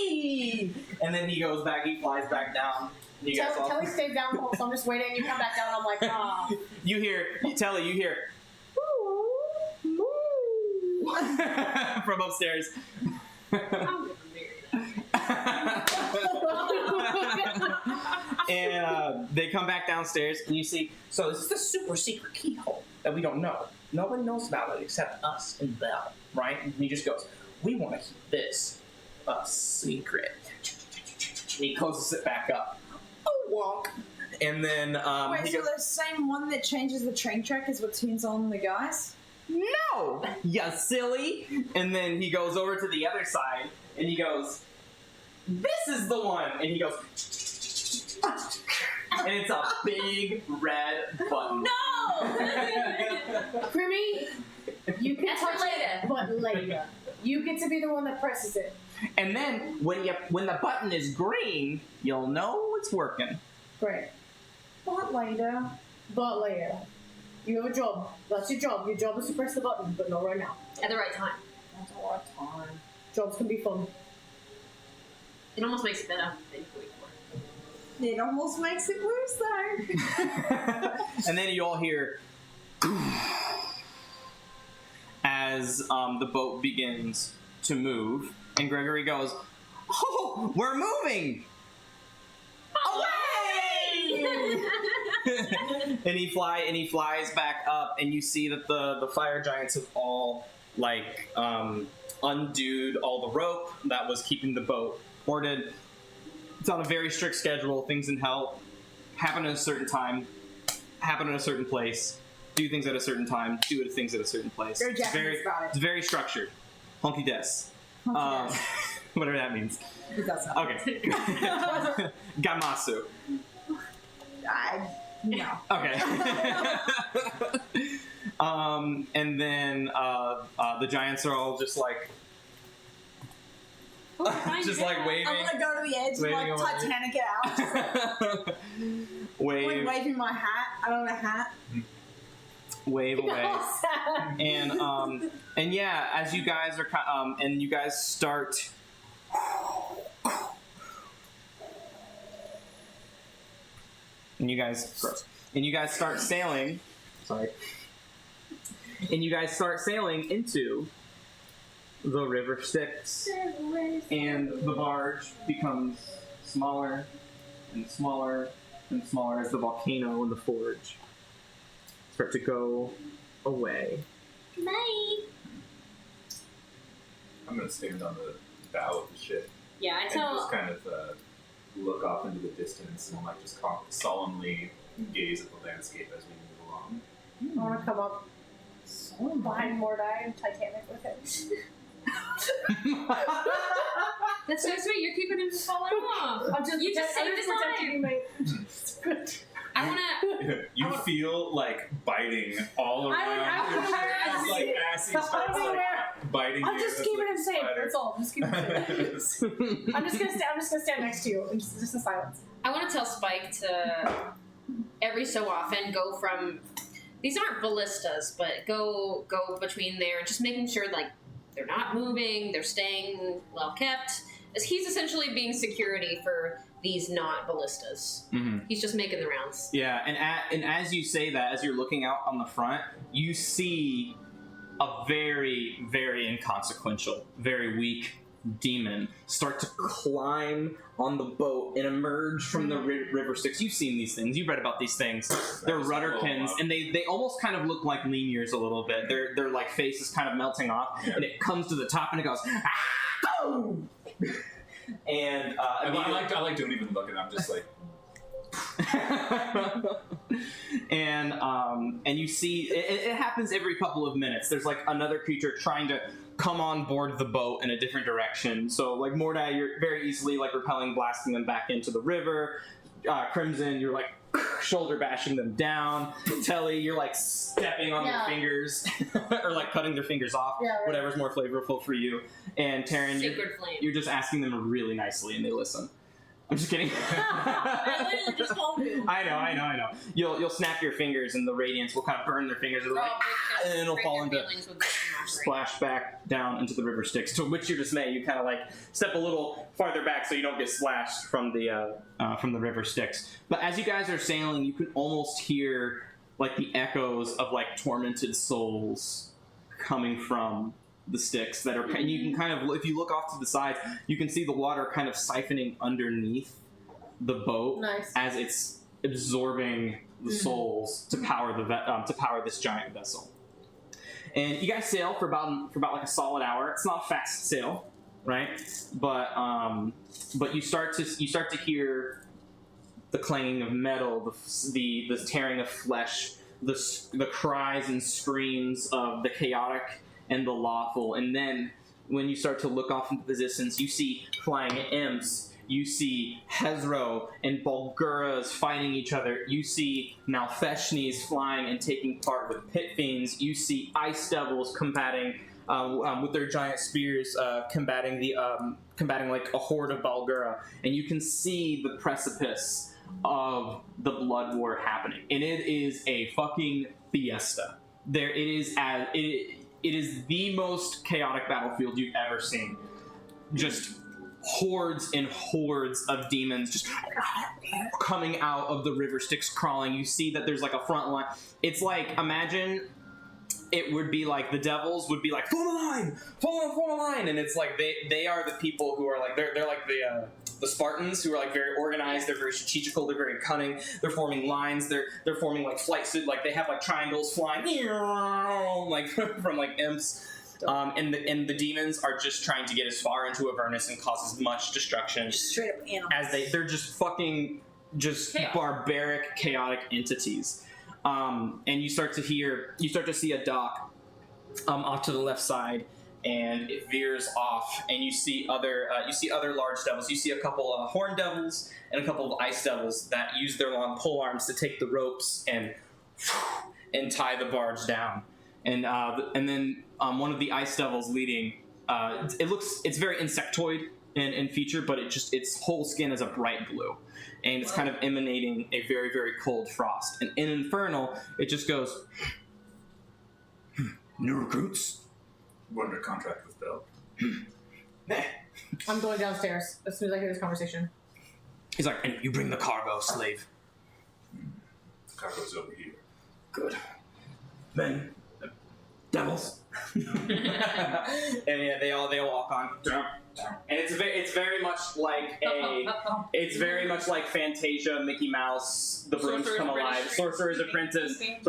me. And then he goes back. He flies back down. You guys all, Telly stayed down, so I'm just waiting. You come back down. I'm like, ah. you hear from upstairs. And they come back downstairs, and you see, so this is the super secret keyhole that we don't know. Nobody knows about it except us and Belle, right? And he just goes, we want to keep this a secret. And he closes it back up. Oh, walk. And then Wait, he so goes, the same one that changes the train track is what turns on the guys? no, you silly. And then he goes over to the other side, and he goes, this is the one. And he goes, and it's a big red button. No! Creamy, you can That's touch for later. it, but later. You get to be the one that presses it. And then when the button is green, you'll know it's working. Great. But later. But later. You have a job. That's your job. Your job is to press the button, but not right now. At the right time. That's a lot of time. Jobs can be fun. It almost makes it better than before. It almost makes it worse though. And then you all hear as the boat begins to move, and Gregory goes, "Oh, we're moving! Away!" and he flies back up, and you see that the fire giants have all like undooed all the rope that was keeping the boat boarded. It's on a very strict schedule. Things in hell happen at a certain time, happen at a certain place, do things at a certain time, do things at a certain place. Very Japanese about it. It's very structured. Honky des. Whatever that means. It doesn't. Okay. Gamasu. No. Okay. And then the giants are all just like just like waving. I'm gonna go to the edge and Waving like away. Titanic it out. Wave, Like waving my hat. I don't have a hat. wave away. And yeah, as you guys are and you guys start and you guys start sailing. Sorry. And you guys start sailing into the River Styx, and the barge becomes smaller and smaller and smaller as the volcano and the forge start to go away. Bye. I'm gonna stand on the bow of the ship Yeah, I and tell. just kind of look off into the distance and like just solemnly gaze at the landscape as we move along. I want to come up behind Mordai and Titanic with him. That's so sweet. You're keeping him from falling off. You just saved his life. you, mate. I wanna. You feel like biting all around your ship. It's like assy starts like biting I'm you. just It's keeping like him safe. spider. That's all. I'm just keeping him safe. I'm just gonna stand next to you in just in silence. I want to tell Spike to every so often go from. These aren't ballistas, but go between there and just making sure like they're not moving, they're staying well kept. As he's essentially being security for these not ballistas. Mm-hmm. He's just making the rounds. Yeah, and as you say that, as you're looking out on the front, you see a very, very inconsequential, very weak demon start to climb on the boat and emerge from the river Styx. You've seen these things. You've read about these things. They're rudderkins, and they almost kind of look like lemurs a little bit. Their like face is kind of melting off, and it comes to the top and it goes, ah! Boom! And I like don't even look, and I'm just like. and you see it happens every couple of minutes. There's like another creature trying to come on board the boat in a different direction. So like Mordai, you're very easily like repelling, blasting them back into the river. Crimson, you're like shoulder bashing them down. Telly, you're like stepping on their fingers or like cutting their fingers off. Yeah, right. Whatever's more flavorful for you. And Taryn, you're just asking them really nicely and they listen. I'm just kidding. I literally just told you. I know. You'll snap your fingers and the radiance will kind of burn their fingers, and it'll fall into splash back down into the river Styx. To which your dismay, you kind of like step a little farther back so you don't get splashed from the river Styx. But as you guys are sailing, you can almost hear like the echoes of like tormented souls coming from the Styx that are, and you can kind of, if you look off to the sides, you can see the water kind of siphoning underneath the boat as it's absorbing the souls to power to power this giant vessel. And you guys sail for about like a solid hour. It's not a fast sail, right? But you start to hear the clanging of metal, the tearing of flesh, the cries and screams of the chaotic and the lawful. And then when you start to look off into the distance, you see flying imps, you see Hezro and Bulguras fighting each other, you see Malfeshnis flying and taking part with pit fiends, you see ice devils combating with their giant spears, combating like a horde of Bulgura, and you can see the precipice of the blood war happening, and it is a fucking fiesta. It is the most chaotic battlefield you've ever seen. Just hordes and hordes of demons just coming out of the river Styx, crawling. You see that there's like a front line. It's like, imagine it would be like the devils would be like, form a line, and it's like they are the people who are like they're like the Spartans, who are like very organized, they're very strategical, they're very cunning, they're forming lines, they're forming like flights, like they have like triangles flying like from like imps. And the demons are just trying to get as far into Avernus and cause as much destruction Just straight up animals. as they're just fucking barbaric, chaotic entities. And you start to see a dock off to the left side, and it veers off, and you see other large devils. You see a couple of horn devils and a couple of ice devils that use their long pole arms to take the ropes and tie the barge down. And then one of the ice devils leading. It's very insectoid in feature, but its whole skin is a bright blue, and it's kind of emanating a very, very cold frost. And in Infernal, it just goes, New recruits? We're under contract with Bell. I'm going downstairs as soon as I hear this conversation. He's like, and you bring the cargo, slave. Cargo's over here. Good. Men, devils. And yeah, they all walk on. And it's very much like Fantasia, Mickey Mouse, the brooms come alive, Sorcerer's Apprentice, and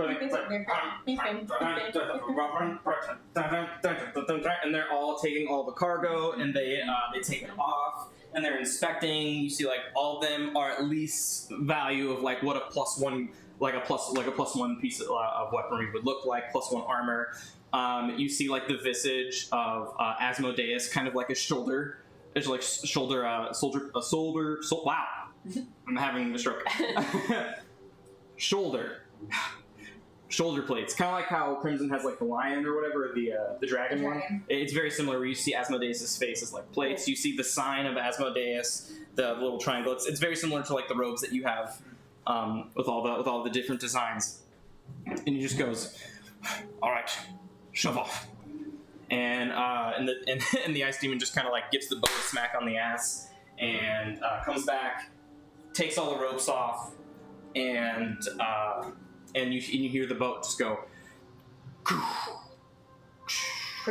they're all taking all the cargo, and they take it off, and they're inspecting. You see, like, all of them are at least value of like what a +1, like a +1 piece of weaponry would look like, +1 armor. You see like the visage of Asmodeus, kind of like a shoulder. It's like wow, I'm having a stroke. shoulder plates, kind of like how Crimson has like the lion or whatever, the dragon one. It's very similar, where you see Asmodeus' face as like plates. You see the sign of Asmodeus, the little triangle. It's very similar to like the robes that you have with all the different designs. And he just goes, all right, shove off. And the ice demon just kind of like gives the boat a smack on the ass and comes back, takes all the ropes off, and you hear the boat just go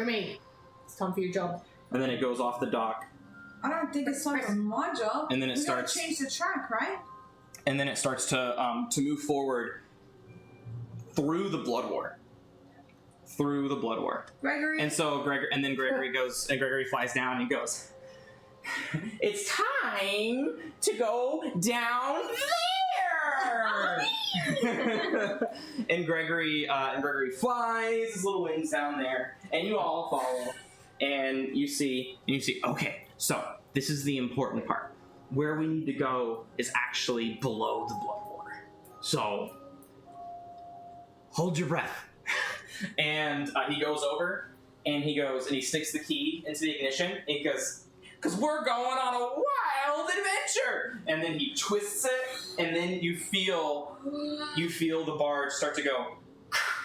Grimmy, it's time for your job. And then it goes off the dock. I don't think it's time for my job. And then it we starts- gotta change the track, right? And then it starts to move forward through the blood war. Gregory. And so Gregory goes, and Gregory flies down and he goes, "It's time to go down there." and Gregory flies his little wings down there, and you all follow, and you see, okay, so this is the important part. Where we need to go is actually below the blood water. So hold your breath. And he goes over, and he sticks the key into the ignition, and he goes, "'Cause we're going on a wild adventure!" And then he twists it, and then you feel the barge start to go.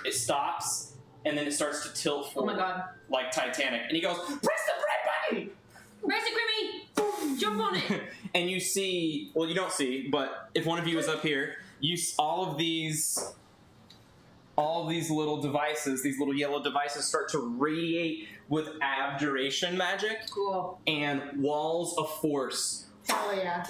It stops, and then it starts to tilt Oh forward. my god. Like Titanic. And he goes, "Press the red button!" Where's it, Grimmy? Jump on it. And you see, well, you don't see, but if one of you is up here, all of these little devices, these little yellow devices start to radiate with abjuration magic, Cool. and walls of force Hell yeah.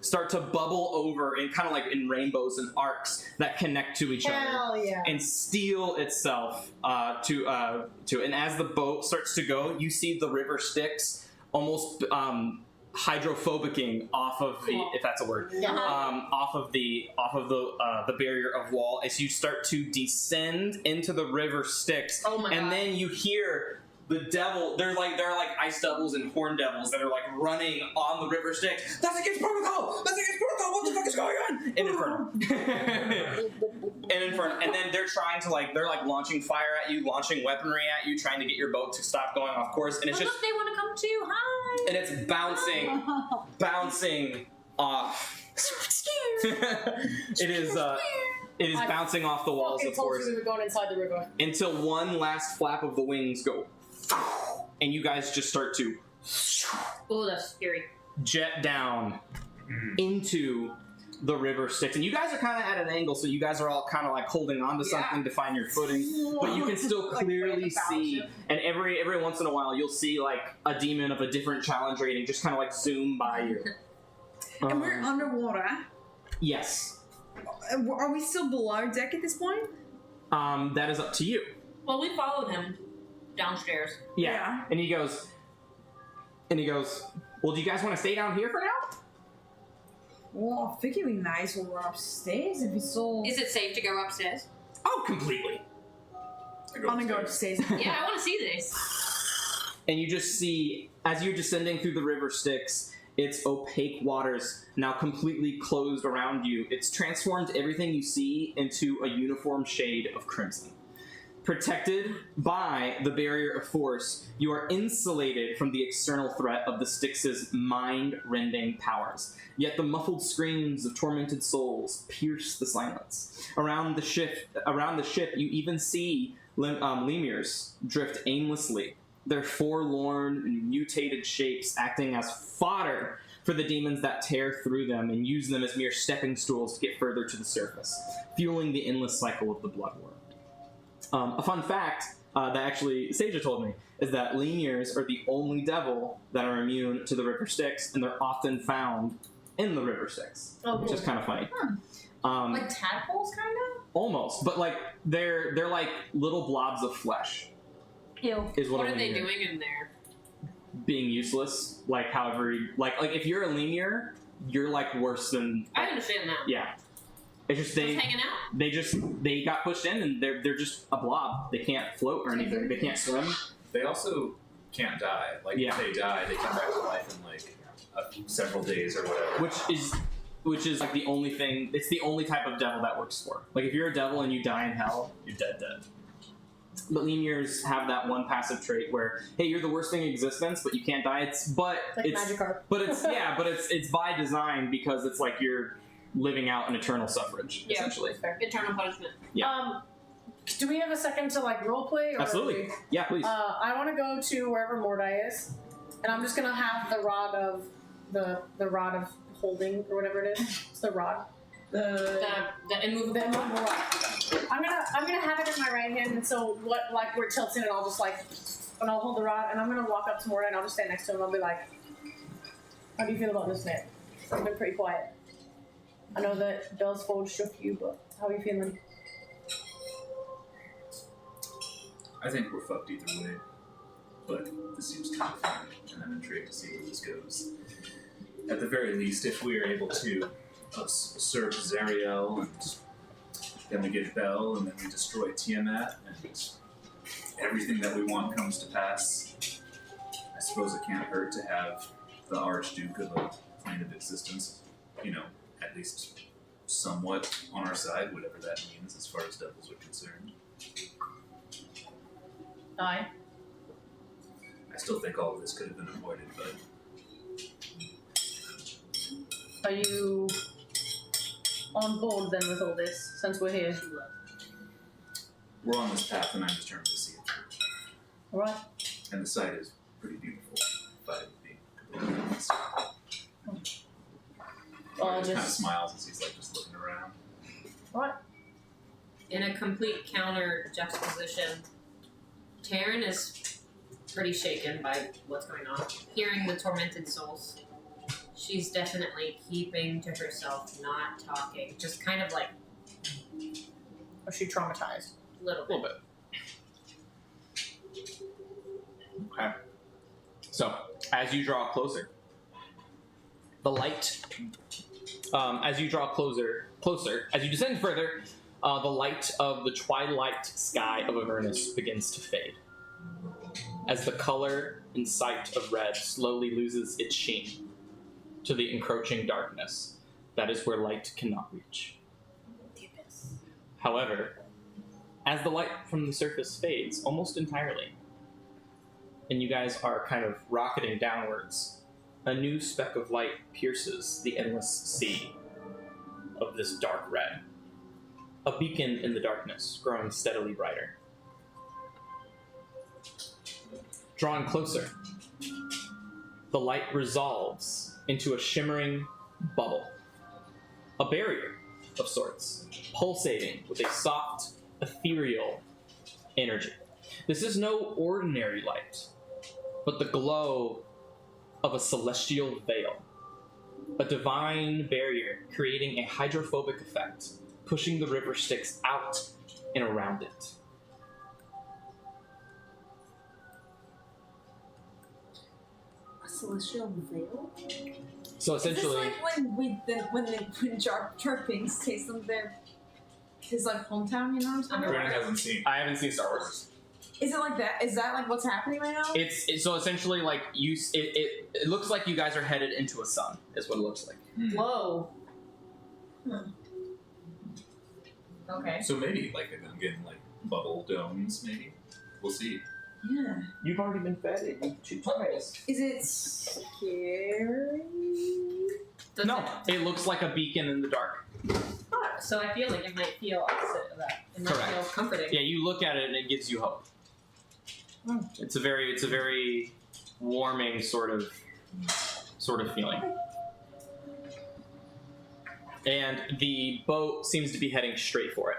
start to bubble over and kind of like in rainbows and arcs that connect to each other Hell yeah. and steel itself to and as the boat starts to go, you see the river Styx almost hydrophobicing off of the, if that's a word, Yeah. off of the barrier of wall as you start to descend into the river Styx. Oh my and god. then you hear the devil. There are like ice devils and horn devils that are like running on the river Styx. That's against protocol. That's against protocol. What the fuck is going on? In Inferno. In Inferno. And then they're trying to they're launching fire at you, launching weaponry at you, trying to get your boat to stop going off course. And it's Oh, just look, they want to come too. Hi. and it's bouncing off. It is bouncing off the walls, Fucking of told course, you we were going inside the river. until one last flap of the wings go, and you guys just start to Oh, that's scary. jet down into the river Styx. And you guys are kind of at an angle, so you guys are all kind of like holding on to something to find your footing, but you can still Like clearly the see. battleship. And every once in a while, you'll see like a demon of a different challenge rating just kind of like zoom by you. And we're underwater. Yes. Are we still below deck at this point? That is up to you. Well, we followed him downstairs. Yeah. Yeah. And he goes, well, do you guys want to stay down here for now? Well, I think it'd be nice when we're upstairs if it's all. Is it safe to go upstairs? Oh, completely. I I'm gonna go upstairs. Yeah, I want to see this. And you just see, as you're descending through the river Styx, its opaque waters now completely closed around you. It's transformed everything you see into a uniform shade of crimson. Protected by the barrier of force, you are insulated from the external threat of the Styx's mind-rending powers. Yet the muffled screams of tormented souls pierce the silence. Around the ship, you even see lemurs drift aimlessly, their forlorn and mutated shapes acting as fodder for the demons that tear through them and use them as mere stepping stools to get further to the surface, fueling the endless cycle of the blood war. A fun fact that actually Saja told me is that lemurs are the only devil that are immune to the river Styx, and they're often found in the river Styx, Oh, which cool. is kind of funny. Like tadpoles, kind of? Almost, but like they're like little blobs of flesh. Ew. Is what, What a are they lemur- doing in there? Being useless, like however, like if you're a lemur, you're like worse than I understand that. yeah. It's just Just hanging out. they got pushed in and they're just a blob. They can't float or anything. They can't swim. They also can't die. Like Yeah. if they die, they come back to life in like several days or whatever. Which is like the only thing. It's the only type of devil that works for. Like if you're a devil and you die in hell, you're dead. But lemurs have that one passive trait where, hey, you're the worst thing in existence, but you can't die. Like It's Magikarp. but it's by design because it's like you're living out an eternal suffrage, Yeah. essentially. Fair. Eternal punishment. Yeah. Do we have a second to like roleplay? Or Absolutely. Yeah, please. I want to go to wherever Mordai is, and I'm just gonna have the rod of the rod of holding or whatever it is. It's the rod. The immovable then one? one more. I'm gonna have it in my right hand, and so what like we're tilting, and I'll just like, and I'll hold the rod, and I'm gonna walk up to Mora, and I'll just stand next to him, and I'll be like, "How do you feel about this, Nick? I've been pretty quiet. I know that Bell's Fold shook you, but how are you feeling?" I think we're fucked either way, but this seems kind of fun, and I'm intrigued to see where this goes. At the very least, if we are able to serve Zariel, and then we get Bell, and then we destroy Tiamat, and everything that we want comes to pass, I suppose it can't hurt to have the Archduke of a plane of existence, at least somewhat on our side, whatever that means as far as devils are concerned. Aye. I still think all of this could have been avoided, but Are you on board then with all this, since we're here? we're on this path and I'm determined to see it through. Alright. And the site is pretty beautiful, if I would be completely honest. I'll He just kind of just... smiles as he's just looking around. Alright. In a complete counter juxtaposition, Taryn is pretty shaken by what's going on. Hearing the tormented souls, she's definitely keeping to herself, not talking, just kind of like Or is she traumatized? a little A little bit. bit. Okay. So, as you draw closer, the light, as you draw closer, as you descend further, the light of the twilight sky of Avernus begins to fade. As the color and sight of red slowly loses its sheen to the encroaching darkness, that is where light cannot reach. However, as the light from the surface fades almost entirely, and you guys are kind of rocketing downwards, a new speck of light pierces the endless sea of this dark red. A beacon in the darkness, growing steadily brighter. Drawing closer, the light resolves into a shimmering bubble. A barrier of sorts, pulsating with a soft, ethereal energy. This is no ordinary light, but the glow of a celestial veil. A divine barrier creating a hydrophobic effect, pushing the river Styx out and around it. A celestial veil? So essentially, Is this like when Charpings taste them their his like hometown, you know what I'm saying? Brandon hasn't seen. I haven't seen Star Wars. Is it like that? Is that like what's happening right now? It's so essentially like it looks like you guys are headed into a sun, is what it looks like. Whoa. Okay. So maybe like they're gonna get bubble domes, maybe. We'll see. Yeah. You've already been fed it 2 times. Is it scary? No, it looks like a beacon in the dark. So I feel like it might feel opposite of that. It might Correct. feel comforting. Yeah, you look at it and it gives you hope. It's a very warming sort of feeling. And the boat seems to be heading straight for it.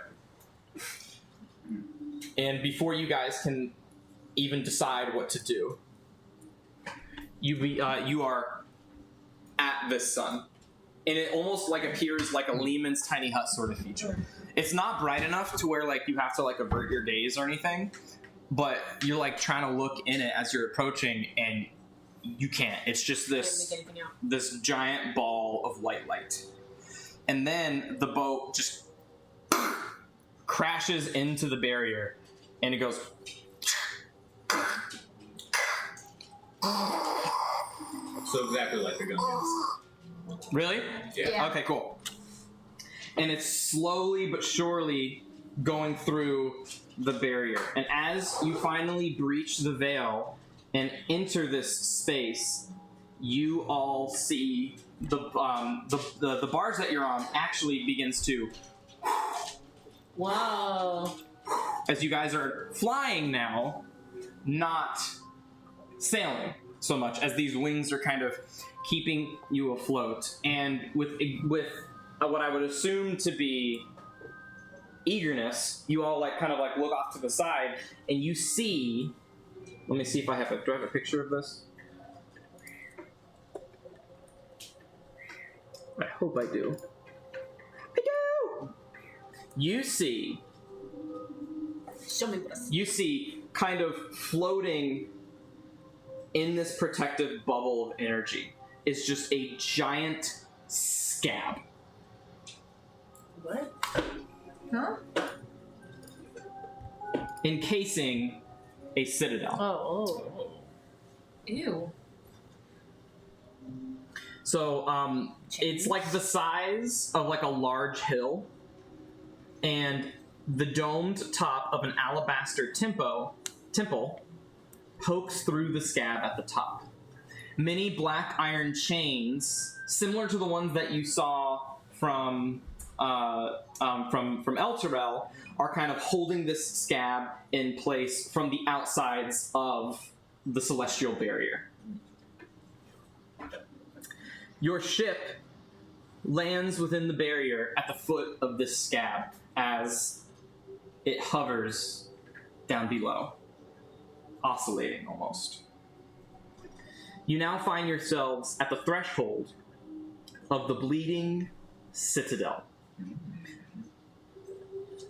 And before you guys can even decide what to do, you are at this sun. And it almost appears like a Lehman's tiny hut sort of feature. It's not bright enough to where you have to avert your gaze or anything, but you're trying to look in it as you're approaching, and you can't. It's just this giant ball of white light. And then the boat just crashes into the barrier, and it goes. So exactly like the Gungans. Really? Yeah. Okay, cool. And it's slowly but surely going through the barrier. And as you finally breach the veil and enter this space, you all see the bars that you're on actually begins to. Wow. As you guys are flying now, not sailing so much, as these wings are kind of keeping you afloat. And with what I would assume to be eagerness, you all kind of look off to the side, and you see. Let me see if I have do I have a picture of this? I hope I do. I do. You see. Show me this. You see, kind of floating in this protective bubble of energy, is just a giant scab. What? Huh? Encasing a citadel. Oh. Ew. So, it's like the size of a large hill, and the domed top of an alabaster temple pokes through the scab at the top. Many black iron chains, similar to the ones that you saw from El Terrell, are kind of holding this scab in place from the outsides of the celestial barrier. Your ship lands within the barrier at the foot of this scab as it hovers down below, oscillating almost. You now find yourselves at the threshold of the bleeding Citadel.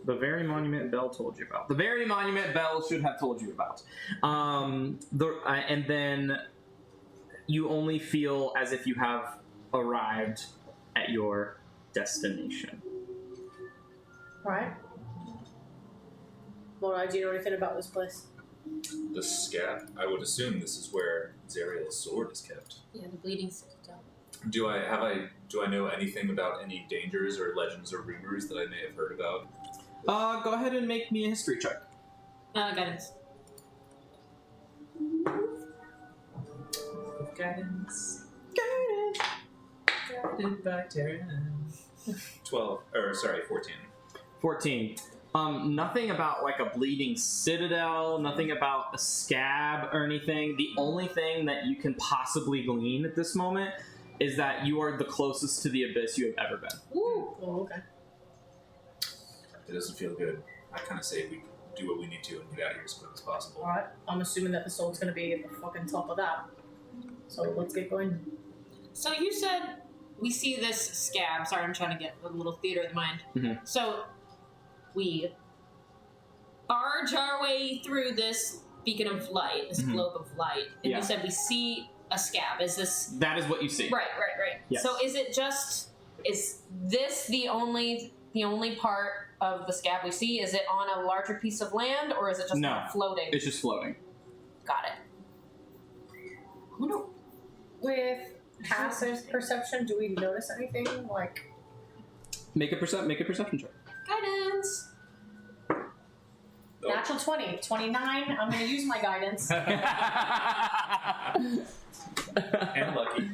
The very monument Bell told you about. The very monument Bell should have told you about. And then you only feel as if you have arrived at your destination. Right. Laura, do you know anything about this place? The scab. I would assume this is where Zariel's sword is kept. Yeah, the bleeding citadel. Do I know anything about any dangers or legends or rumors that I may have heard about? Go ahead and make me a history check. Guidance. Guidance. Guided by Terran. 14. 14. Nothing about a bleeding citadel, nothing about a scab or anything. The only thing that you can possibly glean at this moment is that you are the closest to the abyss you have ever been. Ooh. Oh, okay. It doesn't feel good. I kind of say we do what we need to and get out of here as quick as possible. Alright. I'm assuming that the soul's gonna be at the fucking top of that. So let's get going. So you said we see this scab. Sorry, I'm trying to get a little theater of the mind. Mhm. So we barge our way through this beacon of light, this globe of light, and Yeah. you said we see a scab. Is this That is what you see. right? Yes. So is this the only part of the scab we see? Is it on a larger piece of land, or is it just No. kind of floating? It's just floating. Got it. I wonder. With passive perception, do we notice anything? Make a perception check. Guidance. Natural 20. 29. I'm gonna use my guidance. And lucky.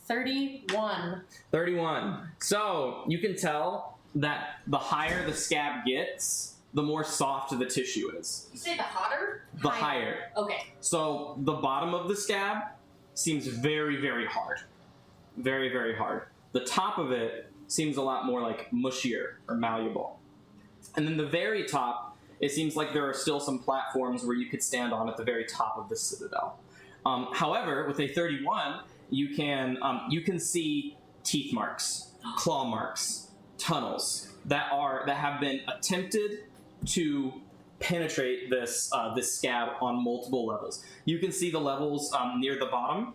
31. 31. So, you can tell that the higher the scab gets, the more soft the tissue is. You say the hotter? The higher. Okay. So, the bottom of the scab seems very, very hard. Very, very hard. The top of it seems a lot more mushier or malleable. And then the very top, it seems like there are still some platforms where you could stand on at the very top of the citadel. However, with a 31, you can see teeth marks, claw marks, tunnels that have been attempted to penetrate this scab on multiple levels. You can see the levels near the bottom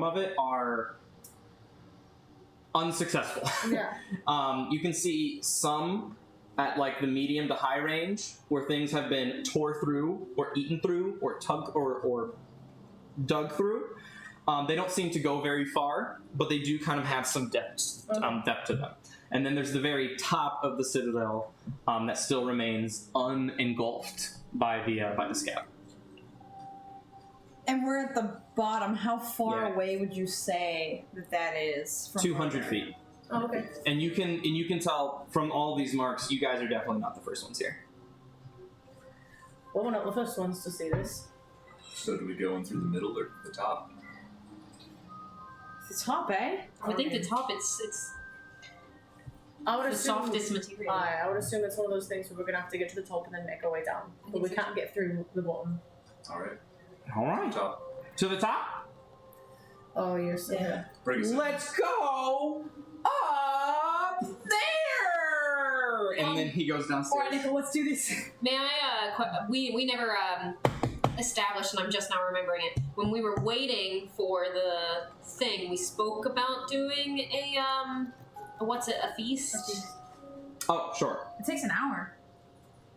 of it are unsuccessful. Yeah. You can see some at the medium to high range where things have been tore through or eaten through or dug through. They don't seem to go very far, but they do kind of have some depth to them. And then there's the very top of the citadel that still remains unengulfed by the scab. And we're at the bottom. How far Yeah. away would you say that is from 200 where- feet. Oh, okay. And you can tell from all these marks, you guys are definitely not the first ones here. Well, we're not the first ones to see this. So do we go in through the middle or the top? The top, eh? I think the top. It's I would The assume softest material. I would assume it's one of those things where we're gonna have to get to the top and then make our way down, but we can't get through the bottom. Alright. All right. Top. To the top. Oh, you're so good. Bring us in. Let's go up there. And then he goes downstairs. Alright, Nicole, let's do this. May I, we never, established, and I'm just now remembering it. When we were waiting for the thing, we spoke about doing a feast? A feast. Oh, sure. It takes an hour.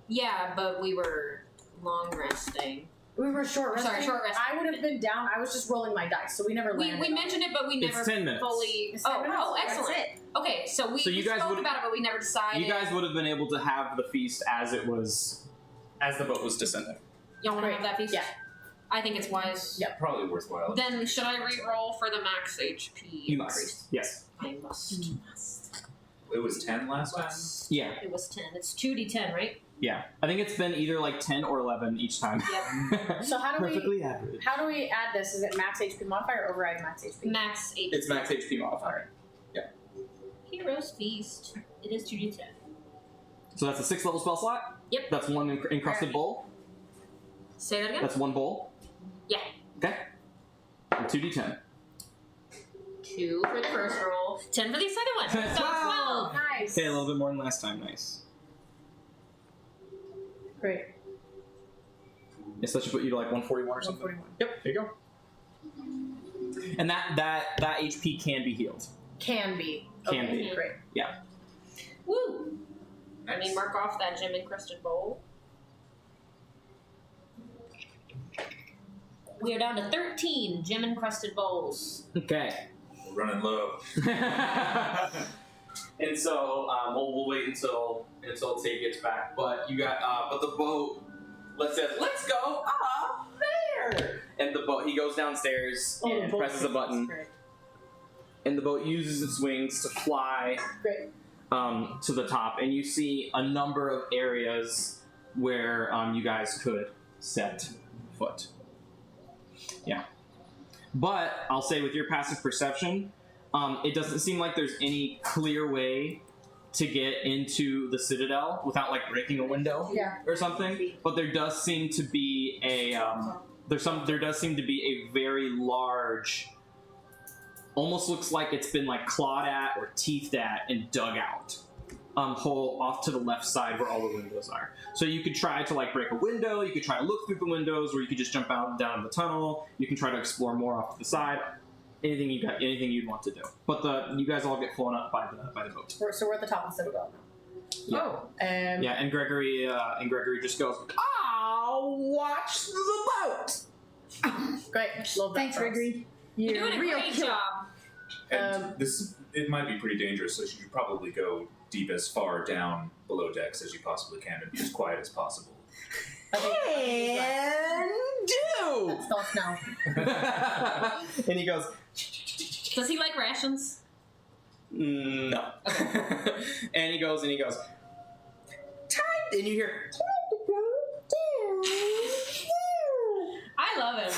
Yeah, but we were long resting. We were short resting. Sorry, short resting. I would have been down. I was just rolling my dice, so we never landed. We mentioned it, but we It's never 10 minutes. fully. It's 10 minutes. Excellent. That's it. Okay, so we So you guys spoke would- about it, but we never decided. You guys would have been able to have the feast as the boat was descending. Y'all want to have that feast? Yeah. I think it's wise. Yeah. Probably worthwhile. Then should I re-roll for the max HP You increase? must. Yes. I must. It was 10 last time? Yeah. It was 10. It's 2d10, right? Yeah. I think it's been either like 10 or 11 each time. Yep. So how do Perfectly average. How do we add this? Is it max HP modifier or override max HP? Max HP. It's max HP modifier. Hero's Feast. It is 2d10. So that's a 6th level spell slot? Yep. That's one encrusted Right. bowl? Say that again? That's one bowl? Yeah. Okay. And 2d10. 2 for the first roll, 10 for the second one. So 12. Nice. Okay, a little bit more than last time. Nice. Great. Yes, that should put you to like 141 or something. 141. Yep, there you go. And that HP can be healed. Can be. Can Okay, be. Great. Woo! I mean, mark off that gem encrusted bowl. We are down to 13 gem encrusted bowls. Okay. We're running low. And so we'll wait until Tay gets back. But you got but the boat says, "Let's go up there." And the boat, he goes downstairs Oh, and both presses a things. button, Great. and the boat uses its wings to fly Great. to the top. And you see a number of areas where you guys could set foot. Yeah. But I'll say with your passive perception, it doesn't seem like there's any clear way to get into the Citadel without like breaking a window Yeah. or something. But there does seem to be a there does seem to be a very large, almost looks like it's been like clawed at or teethed at and dug out hole off to the left side where all the windows are. So you could try to like break a window, you could try to look through the windows, or you could just jump out down the tunnel. You can try to explore more off to the side. Anything you'd want to do. But you guys all get flown up by the boat. So we're at the top of the Citadel now. Yeah. Oh. Yeah, and Gregory just goes, "I'll watch the boat." Great. Love that. Thanks, for us. Gregory. You're You're doing a real great killer. job. And it might be pretty dangerous, so you should probably go deep as far down below decks as you possibly can and be as quiet as possible. And do. That's thoughts now. And he goes, Does he like rations? "No." And he goes, "Time," and you hear, I love him.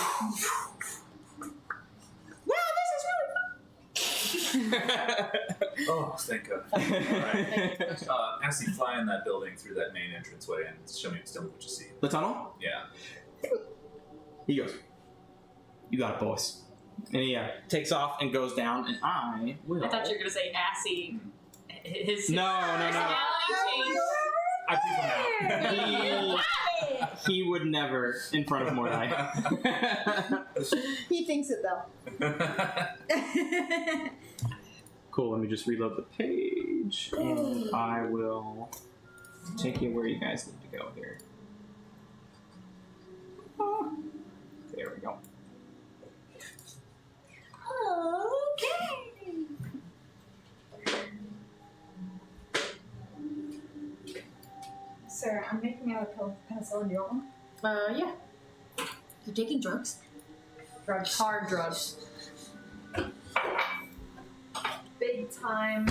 Oh, thank God. Alright. As you fly in that building through that main entranceway and tell me what you see. The tunnel? Yeah. He goes, "You got it, boys." And he takes off and goes down, and I will. I thought you were going to say assy. His No. personality changed. I people now. He would never in front of Mordai. He thinks it though. Cool, let me just reload the page, and I will take you where you guys need to go here. There we go. Sir, I'm making out a penicillin. Do you want one? Yeah. You're taking drugs? Drugs. Hard drugs. Big time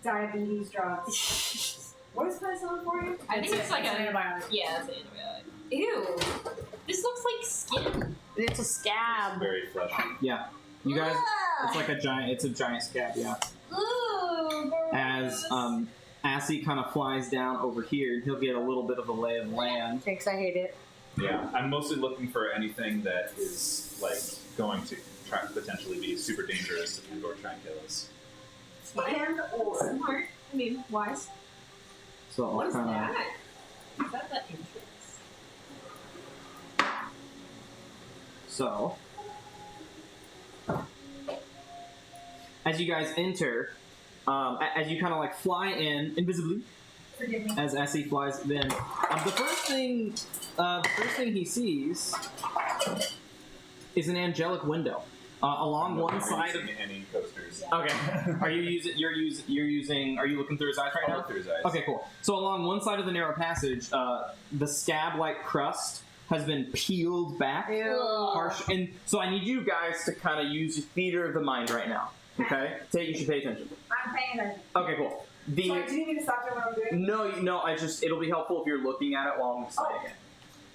diabetes drugs. What is penicillin for you? I think it's like an an antibiotic. Yeah, it's an antibiotic. Ew. This looks like skin. It's a scab. Very fresh. Yeah, you guys. It's like a giant. It's a giant scab. Yeah. Ooh, As as Assy kind of flies down over here, he'll get a little bit of a lay of land. Thanks, I hate it. Yeah, I'm mostly looking for anything that is like going to potentially be super dangerous and or try and kill us. And or smart. I mean, wise. So I'll kind of. Is that the entrance? So, as you guys enter, as you kind of like fly in invisibly, Forgive me. as Assy flies in, the first thing he sees is an angelic window along one side of. Any coasters. Okay, are you using? Are you looking through his eyes right I'll now? look through his eyes. Okay, cool. So along one side of the narrow passage, the scab-like crust has been peeled back, harsh, and so I need you guys to kind of use your theater of the mind right now. Okay, you should pay attention. I'm paying attention. Okay, cool. Sorry, do you need me to stop doing what I'm doing? No. It'll be helpful if you're looking at it while I'm explaining it.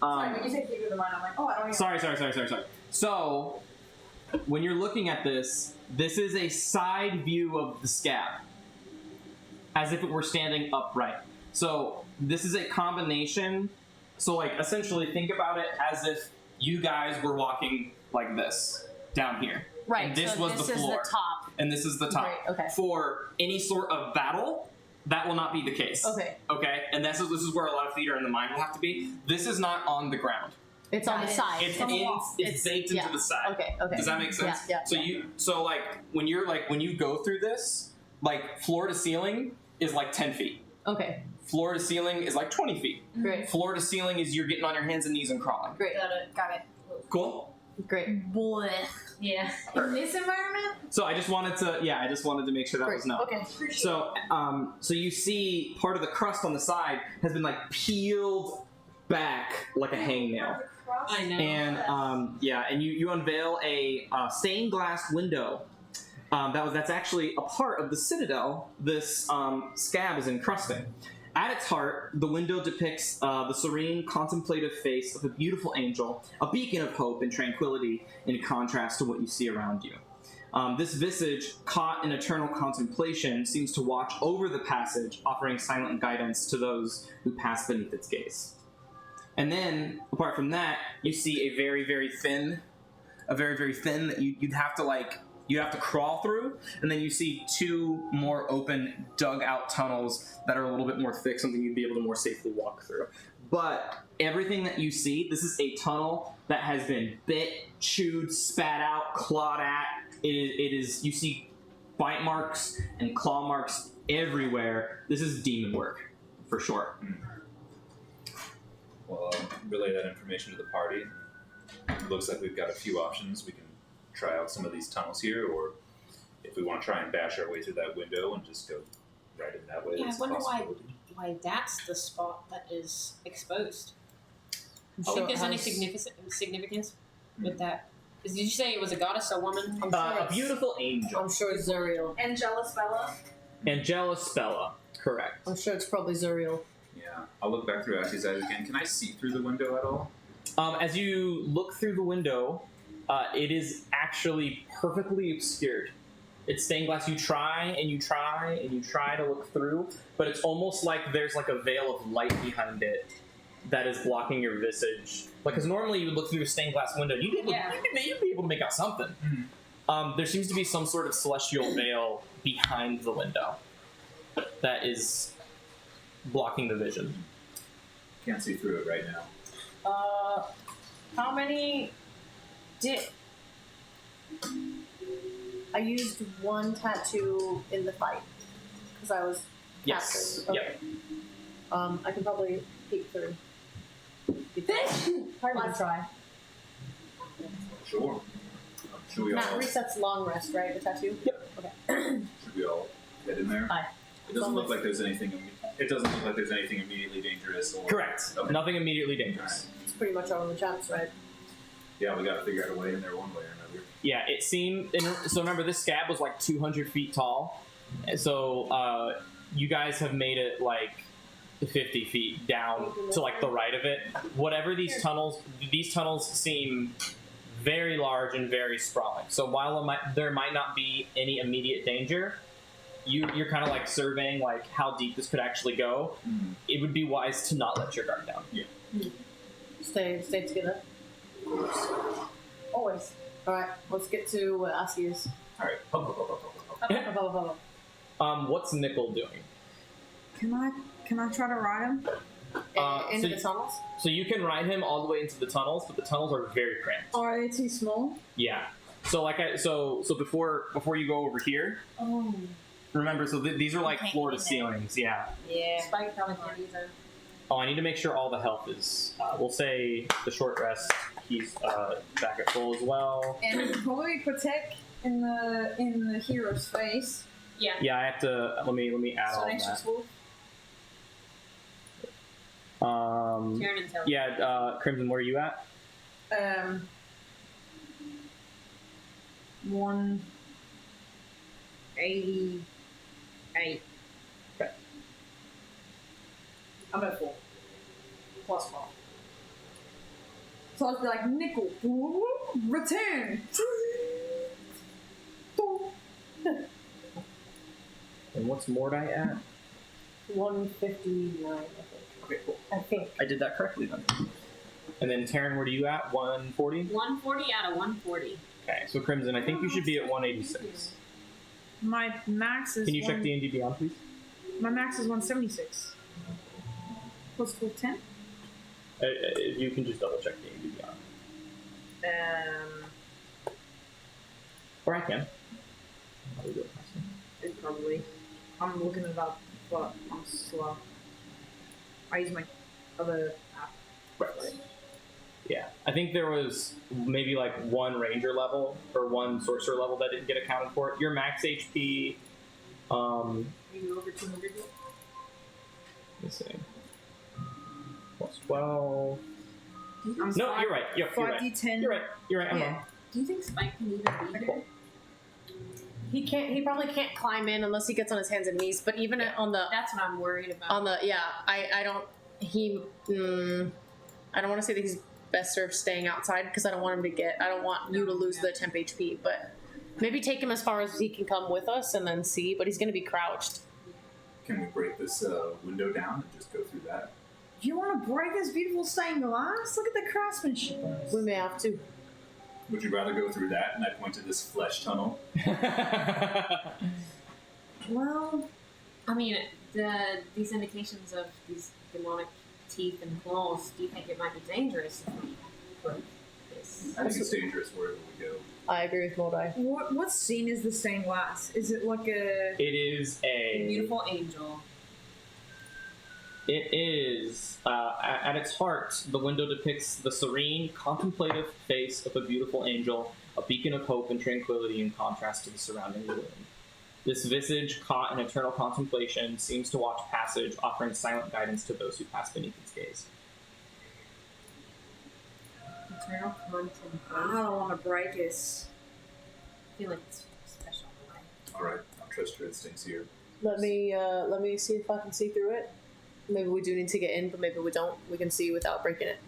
Sorry, when you say theater of the mind, I'm like, oh, I don't even. Sorry. So, when you're looking at this is a side view of the scab, as if it were standing upright. So this is a combination. So like essentially think about it as if you guys were walking like this down here. Right. And this so was this the floor. is the top. And this is the top. Right, okay. For any sort of battle, that will not be the case. Okay. Okay? And this is where a lot of theater in the mind will have to be. This is not on the ground. It's on the side. It's on the wall. baked into the side. Okay. Does that make sense? Yeah. So when you go through this, like floor to ceiling is like 10 feet. Okay. Floor to ceiling is like 20 feet. Great. Floor to ceiling is you're getting on your hands and knees and crawling. Great. Got it. Cool? Great. Boy. Yeah. In this environment? So I just wanted to make sure that was known. Okay. So so you see part of the crust on the side has been like peeled back like a hangnail. I know. And and you unveil a stained glass window. That's actually a part of the Citadel. This scab is encrusting. At its heart, the window depicts the serene, contemplative face of a beautiful angel, a beacon of hope and tranquility in contrast to what you see around you. This visage, caught in eternal contemplation, seems to watch over the passage, offering silent guidance to those who pass beneath its gaze. And then, apart from that, you see a very, very thin that you'd have to crawl through, and then you see two more open, dug-out tunnels that are a little bit more thick, something you'd be able to more safely walk through. But everything that you see, this is a tunnel that has been bit, chewed, spat out, clawed at. It is. You see bite marks and claw marks everywhere. This is demon work, for sure. Well, I'll relay that information to the party. It looks like we've got a few options. We can try out some of these tunnels here, or if we want to try and bash our way through that window and just go right in that way, Yeah, I that's a wonder possibility. why that's the spot that is exposed. Do you So think it there's any has- significance with that? Did you say it was a goddess or woman? A beautiful angel. I'm sure it's Zuriel. Angelus Bella. Angela Spella. Correct. I'm sure it's probably Zuriel. Yeah, I'll look back through Ashley's eyes again. Can I see through the window at all? As you look through the window, it is actually perfectly obscured. It's stained glass. You try and you try and you try to look through, but it's almost like there's like a veil of light behind it that is blocking your visage. Like, because normally you would look through a stained glass window, you'd be able to make out something. There seems to be some sort of celestial veil behind the window that is blocking the vision. Can't see through it right now. How many did I used one tattoo in the fight because I was Yes. captured. Okay. Yep. I can probably peek through. Hard to try. Sure. Should we That all? resets long rest, right? The tattoo. Yep. Okay. Should we all head in there? Aye. It doesn't look like there's anything. It doesn't look like there's anything immediately dangerous. Or, Correct. Okay. Nothing immediately dangerous. It's pretty much our only chance, right? Yeah, we got to figure out a way in there one way or another. Yeah, it seemed. So remember, this scab was like 200 feet tall. So you guys have made it like 50 feet down to like the right of it. Whatever these tunnels seem very large and very sprawling. So while there might not be any immediate danger, you're kind of like surveying like how deep this could actually go, it would be wise to not let your guard down. Stay together. Always. All right, let's get to what Asi is. All right. What's Nickel doing? Can I try to ride him? Into so- the tunnels. So you can ride him all the way into the tunnels, but the tunnels are very cramped. Are they too small? Yeah. So so before you go over here, Oh. remember, so these are like Okay. floor to ceilings. Yeah. Yeah. Spike probably can't use them. Oh, I need to make sure all the health is. We'll say the short rest. He's back at full as well. And probably protect in the hero's face. Yeah. Yeah, I have to. Let me add So all an extra that. 12. Karen and Taylor. Yeah, Crimson, where are you at? 188. I'm at 4. Plus 4. So I'd be like, Nickel, return. And what's Mordai at? 159, I think. Okay, cool. I think. I did that correctly then. And then Taryn, where are you at? 140? 140 out of 140. Okay, so Crimson, I think you should be at 186. My max is. Can you check D&D Beyond, please? My max is 176. What's 10? If you can just double check D&D Beyond. Or I can. I'll do it faster. It probably. I'm looking it up, but I'm slow. I use my other app. Right. Yeah, I think there was maybe like one ranger level or one sorcerer level that didn't get accounted for. Your max HP. Are you over 200 yet? Let me see. Plus 12. I'm No, you're right. You're right. 5d10. You're right. You're right. I'm Yeah. wrong. Do you think Spike can even be here? He can't. He probably can't climb in unless he gets on his hands and knees. But even on the That's what I'm worried about. I don't. He. I don't want to say that he's best served staying outside because I don't want him to get. I don't want you to lose the temp HP. But maybe take him as far as he can come with us and then see. But he's going to be crouched. Can we break this window down and just go through that? You want to break this beautiful stained glass? Look at the craftsmanship. We may have to. Would you rather go through that? And I point to this flesh tunnel. Well, I mean, these indications of these demonic teeth and claws, do you think it might be dangerous if we broke this? I think it's dangerous wherever we go. I agree with Moldai. what scene is the stained glass? Is it like a? It is a Beautiful angel. It is, at its heart, the window depicts the serene, contemplative face of a beautiful angel, a beacon of hope and tranquility in contrast to the surrounding gloom. This visage, caught in eternal contemplation, seems to watch passage, offering silent guidance to those who pass beneath its gaze. Eternal contemplation. I don't want to break this. I feel like it's special. Alright, I'll trust your instincts here. Let me see if I can see through it. Maybe we do need to get in, but maybe we don't. We can see without breaking it.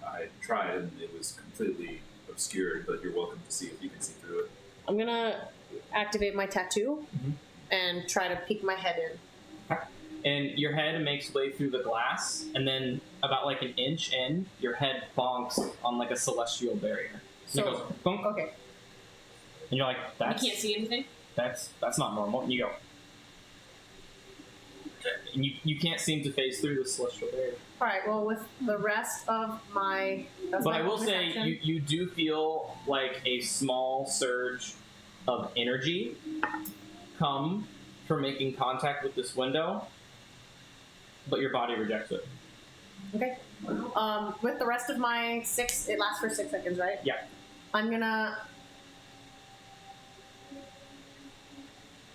I tried and it was completely obscured, but you're welcome to see if you can see through it. I'm gonna activate my tattoo and try to peek my head in. And your head makes way through the glass, and then about like an inch in, your head bonks on like a celestial barrier. And it So- goes, bonk, Okay. and you're like, You that's can't see anything? that's not normal. And you go, and you can't seem to phase through the celestial barrier. All right. Well, with the rest of my, that's But my I will bonus say, action. you do feel like a small surge of energy come from making contact with this window, but your body rejects it. Okay. With the rest of my 6, it lasts for 6 seconds, right? Yeah.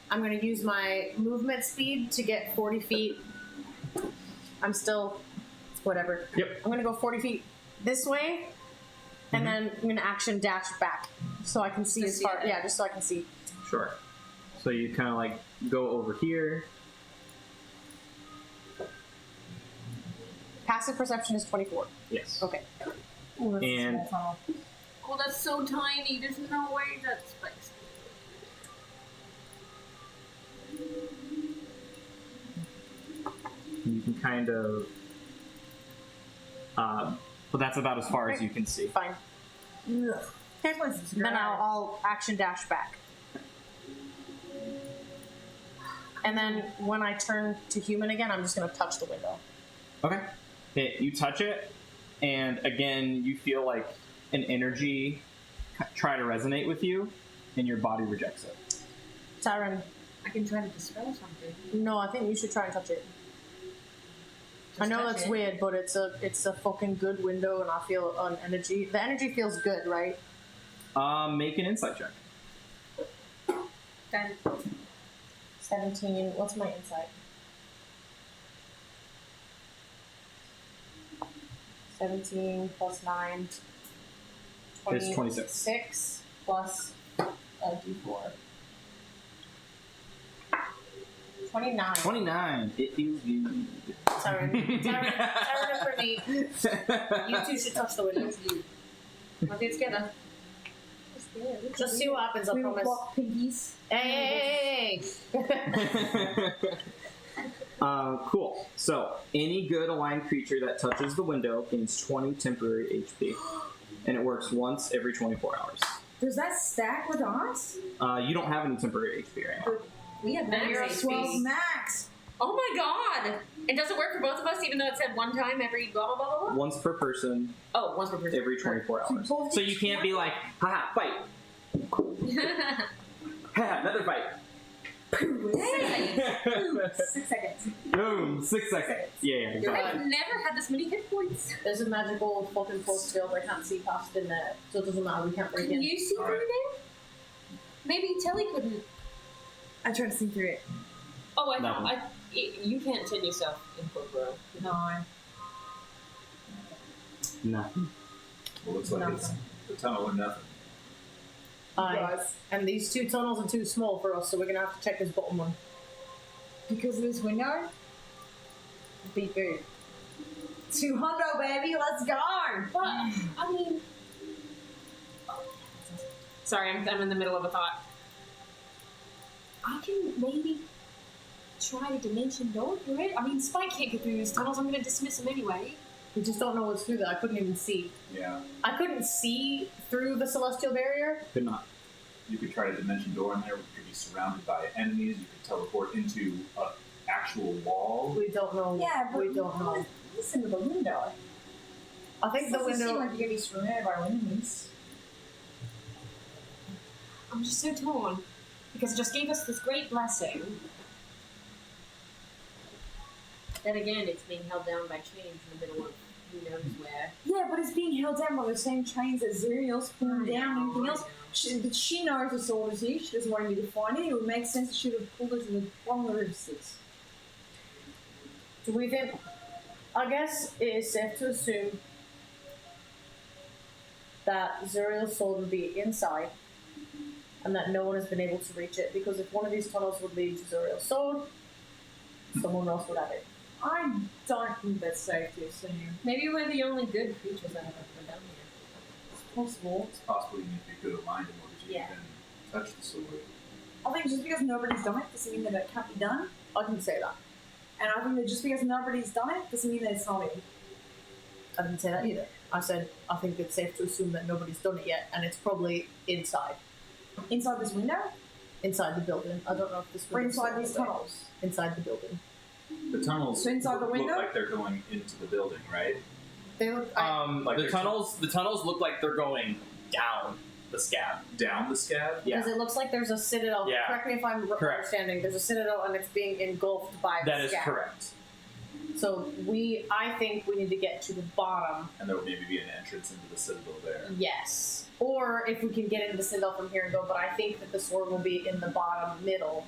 I'm gonna use my movement speed to get 40 feet. I'm still, whatever. Yep. I'm gonna go 40 feet this way, and then I'm gonna action dash back so I can see To as see far. it. Yeah, just so I can see. Sure. So you kind of like go over here. Passive perception is 24. Yes. Okay. Oh, that's a And- small tunnel. Oh, that's so tiny. There's no way that's Spike's. You can kind of. But that's about as far as you can see. Fine. Then I'll action dash back. And then when I turn to human again, I'm just going to touch the window. Okay. You touch it, and again, you feel like an energy try to resonate with you, and your body rejects it. Tyron. I can try to dispel something. No, I think you should try and touch it. I know touch that's it. weird, but it's a fucking good window, and I feel an energy. The energy feels good, right? Make an insight check. 10. 17. What's my insight? 17 plus 9. It's 26. 6 plus d4. 29. 29. It feels good. Tyron for me. You two should touch the windows. I'll get together. Just see what happens, I We will promise. block piggies. Hey! Cool. So, any good aligned creature that touches the window gains 20 temporary HP. And it works once every 24 hours. Does that stack with us? You don't have any temporary HP right now. We have Then you're max. at 12 max. Oh my god! And does it work for both of us, even though it said one time every blah blah blah blah? Once per person, Oh, once per person. every 24 hours. both So you can't be like, haha, fight. Haha, another fight. 6 seconds. Boom, 6 seconds. Yeah, exactly. I've never had this many hit points. There's a magical fucking force field I can't see past in there, so it doesn't matter, we can't break Can in. you see through there? Maybe Telly couldn't. I tried to see through it. Oh, I No. thought you can't tin yourself in Kofa. No. No. Well, looks like it's the tunnel or nothing. Guys, And these two tunnels are too small for us, so we're gonna have to check this bottom one. because of this window. Beat food. 200, baby, let's go! But I mean, sorry, I'm in the middle of a thought. I can maybe try to dimension door through it. I mean, Spike can't get through these tunnels. I'm going to dismiss him anyway. We just don't know what's through there. I couldn't even see. Yeah. I couldn't see through the celestial barrier. Could not. You could try to dimension door in there. You could be surrounded by enemies. You could teleport into an actual wall. We don't know. Yeah, but we don't know. listen to the window. I think the Doesn't seem window. like you're gonna be surrounded by enemies. I'm just so torn because it just gave us this great blessing. Then again, it's being held down by chains in the middle of who knows where. Yeah, but it's being held down by the same chains that Zuriel's pulling down and everything else. She knows the sword is here. She doesn't want me to find it. It would make sense that she would have pulled it to the bottom of the Six. Do we think? I guess it is safe to assume that Zuriel's sword would be inside, and that no one has been able to reach it. Because if one of these tunnels would lead to Zuriel's sword, someone else would have it. I don't think that's safe to assume. Maybe we're the only good creatures that have ever been down here. It's possible. It's possible you need to be good aligned in order to Yeah. even touch the sword. I think just because nobody's done it doesn't mean that it can't be done. I didn't say that. And I think that just because nobody's done it doesn't mean that it's not it. I didn't say that either. I said I think it's safe to assume that nobody's done it yet, and it's probably inside Inside this window? the building. I don't know if this Or window's inside still these there. tunnels? Inside the building. The tunnels So inside the look window? like they're going into the building, right? They look. Like The there's- tunnels look like they're going down the scab. Down the scab? Yeah. Because it looks like there's a citadel. Yeah. Correct me if I'm Correct. understanding. There's a citadel, and it's being engulfed by That the is scab. correct. So I think we need to get to the bottom. And there would maybe be an entrance into the citadel there. Yes. Or if we can get into the citadel from here and go, but I think that the sword will be in the bottom middle.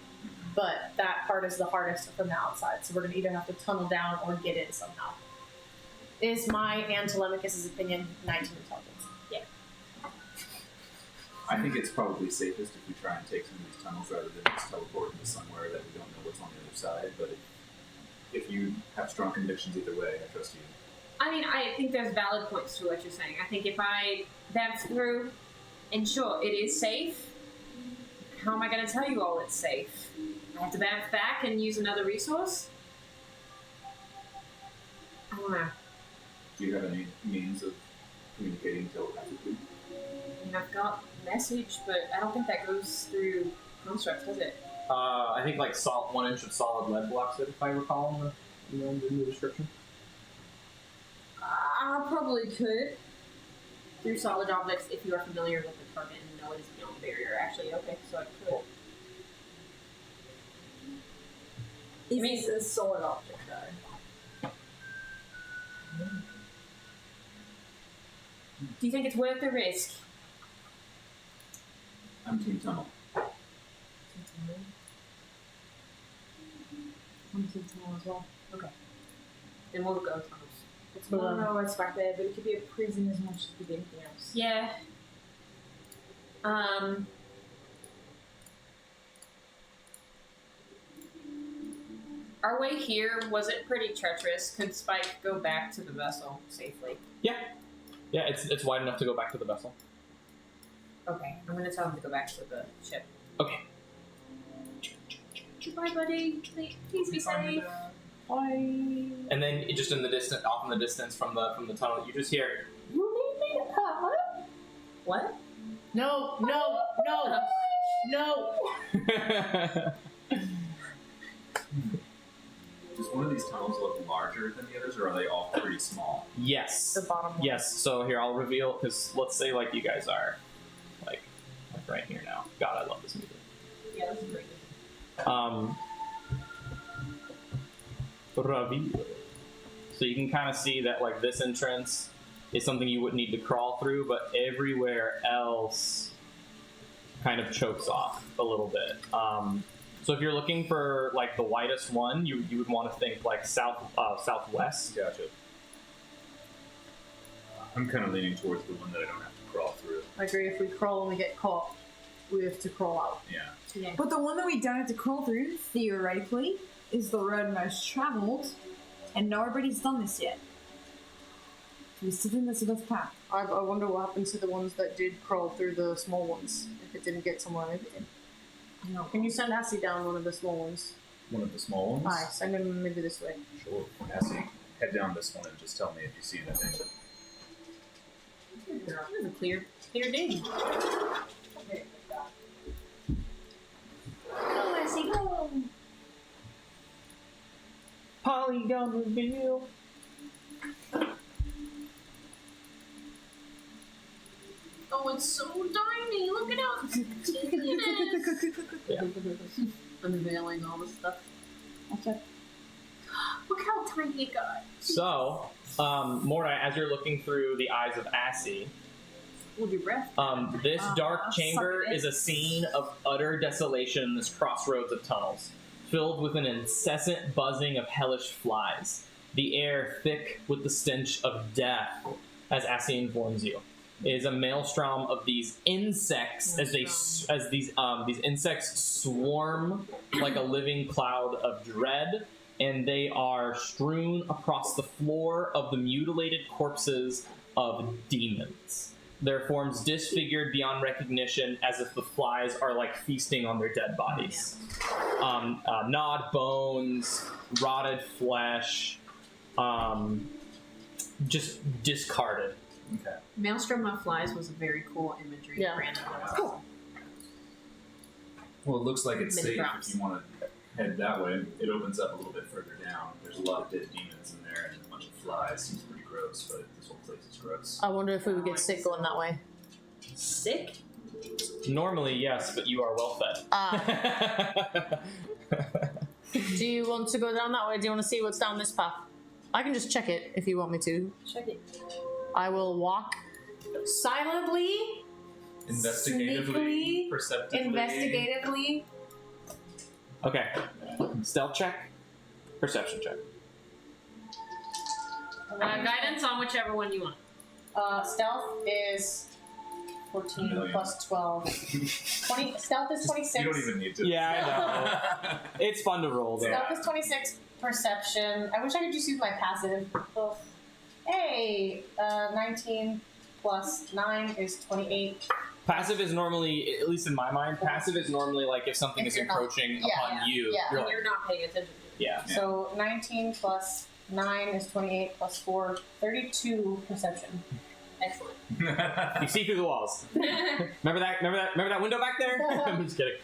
But that part is the hardest from the outside, so we're gonna either have to tunnel down or get in somehow. Is my and Telemachus' opinion 19 intelligence? Yeah. I think it's probably safest if we try and take some of these tunnels rather than just teleport into somewhere that we don't know what's on the other side. But if you have strong convictions either way, I trust you. I mean, I think there's valid points to what you're saying. I think if I dance through, and sure, it is safe. How am I going to tell you all it's safe? I have to bounce back and use another resource? I don't know. Do you have any means of communicating telepathically? I mean, I've got message, but I don't think that goes through constructs, does it? I think like 1 inch of solid lead blocks it, if I recall in the description. I probably could. Through solid objects, if you are familiar with the target and know it is beyond the barrier. Actually, okay, so I could. If it's a solid object, though. Do you think it's worth the risk? I'm Team Tunnel. I'm thinking as well. Okay. Then we'll go tunnels. Let's move I on. don't know what's back there, but it could be a prison as much as it could be anything else. Yeah. Our way here, was it pretty treacherous? Could Spike go back to the vessel safely? Yeah, it's wide enough to go back to the vessel. Okay, I'm gonna tell him to go back to the ship. Okay. Goodbye, buddy. Please be safe. And then just in the distance, off in the distance from the tunnel, you just hear. You need me to come? What? No. Does one of these tunnels look larger than the others, or are they all pretty small? Yes. The bottom one. Yes. So here I'll reveal, because let's say like you guys are, like right here now. God, I love this movie. Yeah, that's pretty Reveal. So you can kind of see that like this entrance is something you wouldn't need to crawl through, but everywhere else kind of chokes off a little bit. So if you're looking for like the widest one, you would want to think like southwest. Gotcha. I'm kind of leaning towards the one that I don't have to crawl through. I agree. If we crawl and we get caught, we have to crawl out. Yeah. Yeah. But the one that we don't have to crawl through, theoretically, is the road most travelled, and nobody's done this yet. We're still in the sort of path. I wonder what happened to the ones that did crawl through the small ones. If it didn't get somewhere, maybe it did. No. Can you send Hassie down one of the small ones? One of the small ones? Aye, send him maybe this way. Sure. Cassie, head down this one and just tell me if you see anything. This is a clear day. Go, Lassie, go. Polygon reveal. Oh, it's so tiny. Look at how teeny it is. Unveiling all this stuff. Look how tiny it got. So, Mordai, as you're looking through the eyes of Assie, Hold your breath. this dark chamber suck it. is a scene of utter desolation in this crossroads of tunnels, filled with an incessant buzzing of hellish flies. The air thick with the stench of death, as Assie informs you. It is a maelstrom of these insects as these insects swarm like a living cloud of dread, and they are strewn across the floor of the mutilated corpses of demons. Their forms disfigured beyond recognition, as if the flies are like feasting on their dead bodies. Gnawed bones, rotted flesh, just discarded. Okay. Maelstrom of Flies was a very cool imagery. Yeah. Brandon. Cool. Well, it looks like it's Many safe props. if you want to head that way. It opens up a little bit further down. There's a lot of dead demons in there and a bunch of flies. Seems pretty gross, but this whole place is gross. I wonder if we would get sick going that way. Sick? Normally, yes, but you are well fed. Do you want to go down that way? Do you want to see what's down this path? I can just check it if you want me to. Check it. I will walk silently, Investigatively, sneakily, perceptively. Investigatively. Okay. Stealth check. Perception check. Guidance on whichever one you want. Stealth is 14 million. plus 12. 20. Stealth is 26. You don't even need to. Yeah, I know. It's fun to roll, though. Stealth is 26. Perception. I wish I could just use my passive. Ugh. Hey, 19 plus 9 is 28. Passive is normally, at least in my mind, passive is normally like if something If is you're not- encroaching yeah, upon you. yeah. You're And like, you're not paying attention. yeah. So 19 plus 9 is 28 plus 4, 32 perception. Excellent. You see through the walls. Remember that window back there? I'm just kidding.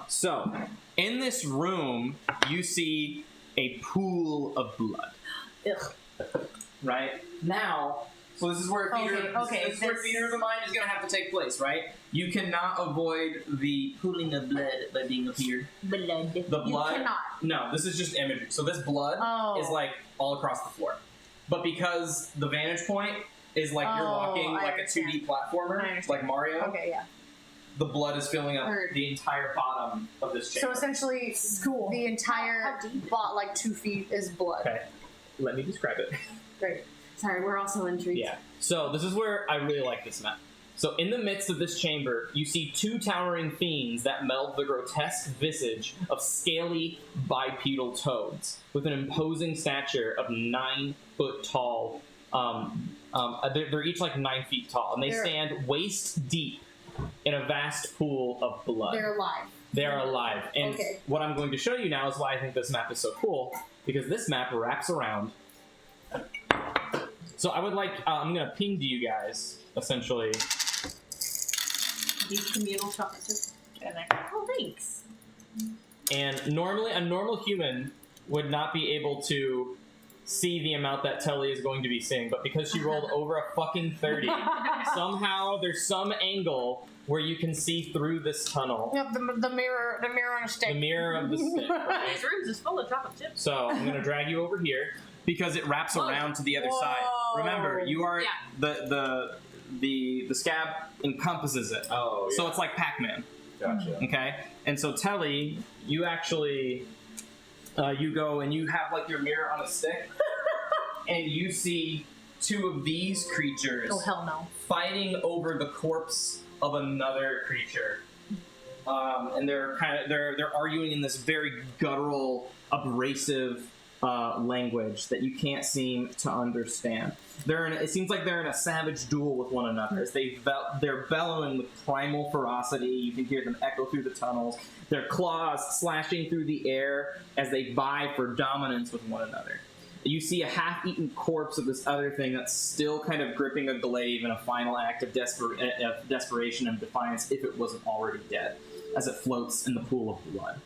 So, in this room, you see a pool of blood. Ugh. Right? Now, so this is where theater, this is where theater of the mind is going to have to take place, right? You cannot avoid the pooling of blood by being up here. Blood. The blood. You cannot. No, this is just imagery. So this blood is like all across the floor. But because the vantage point is like you're walking I like understand. a 2D platformer, like Mario, Okay, yeah. the blood is filling up Heard. the entire bottom of this chamber. So essentially, Cool. the entire bot, like 2 feet, is blood. Okay, let me describe it. Great. Sorry, we're also intrigued. Yeah. So this is where I really like this map. So in the midst of this chamber, you see 2 towering fiends that meld the grotesque visage of scaly bipedal toads with an imposing stature of 9 foot tall. They're each like 9 feet tall, and they stand waist deep in a vast pool of blood. They're alive. They are alive. And Okay. what I'm going to show you now is why I think this map is so cool, because this map wraps around. So I would like, I'm going to ping to you guys, essentially. These communal chocolate chips. Oh, thanks. And normally, a normal human would not be able to see the amount that Telly is going to be seeing, but because she rolled over a fucking 30, somehow there's some angle where you can see through this tunnel. Yep, the mirror on a stick. The mirror of the stick. Right? These rooms is full of chocolate chips. So I'm going to drag you over here because it wraps around to the other side. Remember, you are the scab encompasses it. Oh, yeah. So it's like Pac-Man. Gotcha. Okay, and so Telly, you actually, you go and you have like your mirror on a stick, and you see 2 of these creatures Oh, hell no. fighting over the corpse of another creature, and they're arguing in this very guttural, abrasive language that you can't seem to understand. It seems like they're in a savage duel with one another. As they're bellowing with primal ferocity. You can hear them echo through the tunnels. Their claws slashing through the air as they vie for dominance with one another. You see a half-eaten corpse of this other thing that's still kind of gripping a glaive in a final act of desperation and defiance, if it wasn't already dead, as it floats in the pool of blood.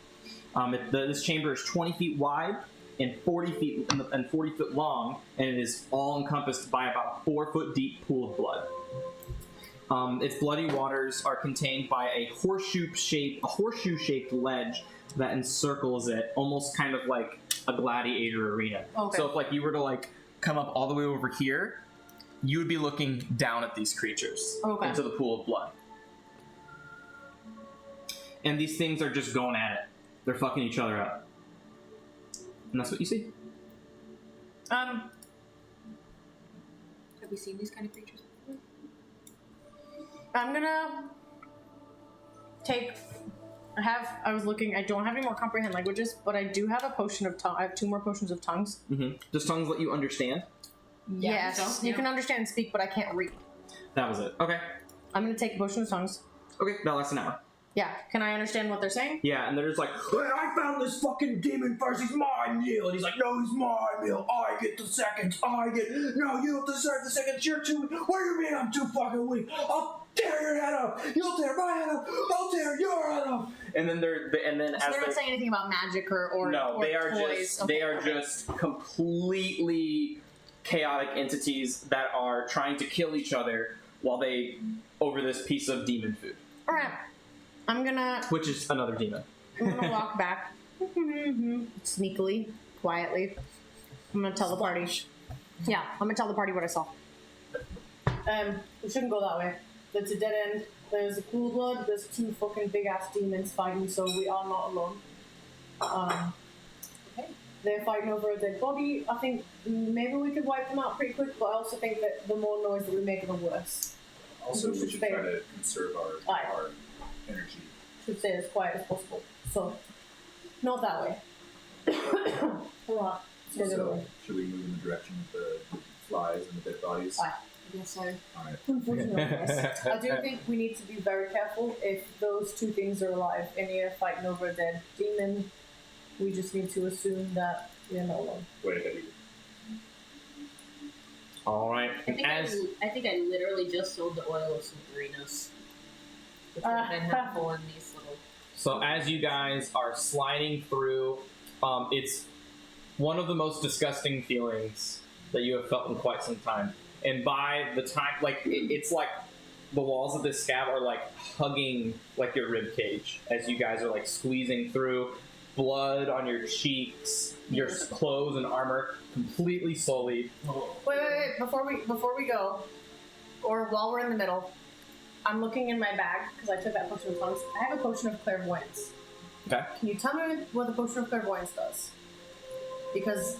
This chamber is 20 feet wide and 40 feet long, and it is all encompassed by about a 4-foot deep pool of blood. Its bloody waters are contained by a horseshoe-shaped ledge that encircles it, almost kind of like a gladiator arena. Okay. So if like you were to like come up all the way over here, you would be looking down at these creatures into the pool of blood. And these things are just going at it. They're fucking each other up. And that's what you see. Have we seen these kind of creatures before? I'm gonna take. I don't have any more comprehend languages, but I do have a potion of tongue. I have 2 more potions of tongues. Mm-hmm. Does tongues let you understand? Yes. so, You yeah. can understand and speak, but I can't read. That was it. Okay. I'm gonna take a potion of tongues. Okay, that lasts an hour. Yeah. Can I understand what they're saying? Yeah, and they're just like, Hey, I found this fucking demon first. He's my meal. And he's like, no, he's my meal. I get the seconds. No, you deserve the seconds. You're too. What do you mean I'm too fucking weak? I'll tear your head up. You'll tear my head up. I'll tear your head up. and then So as they're not saying anything about magic or no, or they are toys. just completely chaotic entities that are trying to kill each other while they over this piece of demon food, All right. I'm gonna which is another demon. walk back sneakily, quietly. I'm gonna tell the party. Yeah, I'm gonna tell the party what I saw. We shouldn't go that way. It's a dead end. There's a pool of blood. There's 2 fucking big ass demons fighting, so we are not alone. They're fighting over a dead body. I think maybe we could wipe them out pretty quick, but I also think that the more noise that we make, the worse. Also, we should try to conserve our energy. Should stay as quiet as possible. So, not that way. Alright. So, should we move in the direction of the flies and the dead bodies? Aye. Yes, so. Alright. Unfortunately, yes. I do think we need to be very careful if those 2 things are alive and you're fighting over a dead demon. We just need to assume that we're not alone. Wait, have you All right. I think I think I literally just sold the oil of Suberinos, which would have been helpful in these little. So as you guys are sliding through, it's one of the most disgusting feelings that you have felt in quite some time. And by the time, like, it's like the walls of this scab are like hugging like your rib cage as you guys are like squeezing through. Blood on your cheeks, your clothes and armor completely sullied. Wait. Before we go, or while we're in the middle, I'm looking in my bag because I took that potion of tongues. I have a potion of clairvoyance. Okay. Can you tell me what the potion of clairvoyance does? Because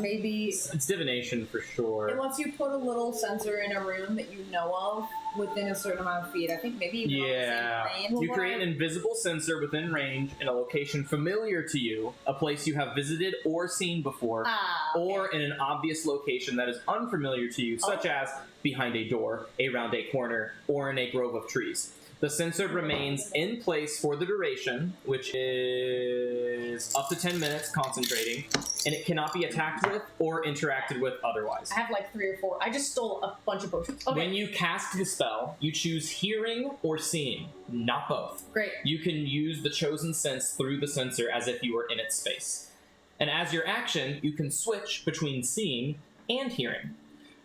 maybe It's divination for It sure. lets you put a little sensor in a room that you know of within a certain amount of feet. I think maybe even Yeah. on the same plane. You create an invisible sensor within range in a location familiar to you, a place you have visited or seen before, or in an obvious location that is unfamiliar to you, such as behind a door, around a corner, or in a grove of trees. The sensor remains in place for the duration, which is up to 10 minutes concentrating, and it cannot be attacked with or interacted with otherwise. I have like 3 or 4. I just stole a bunch of potions. Okay, When you cast the spell, you choose hearing or seeing, not both. great. You can use the chosen sense through the sensor as if you were in its space. And as your action, you can switch between seeing and hearing.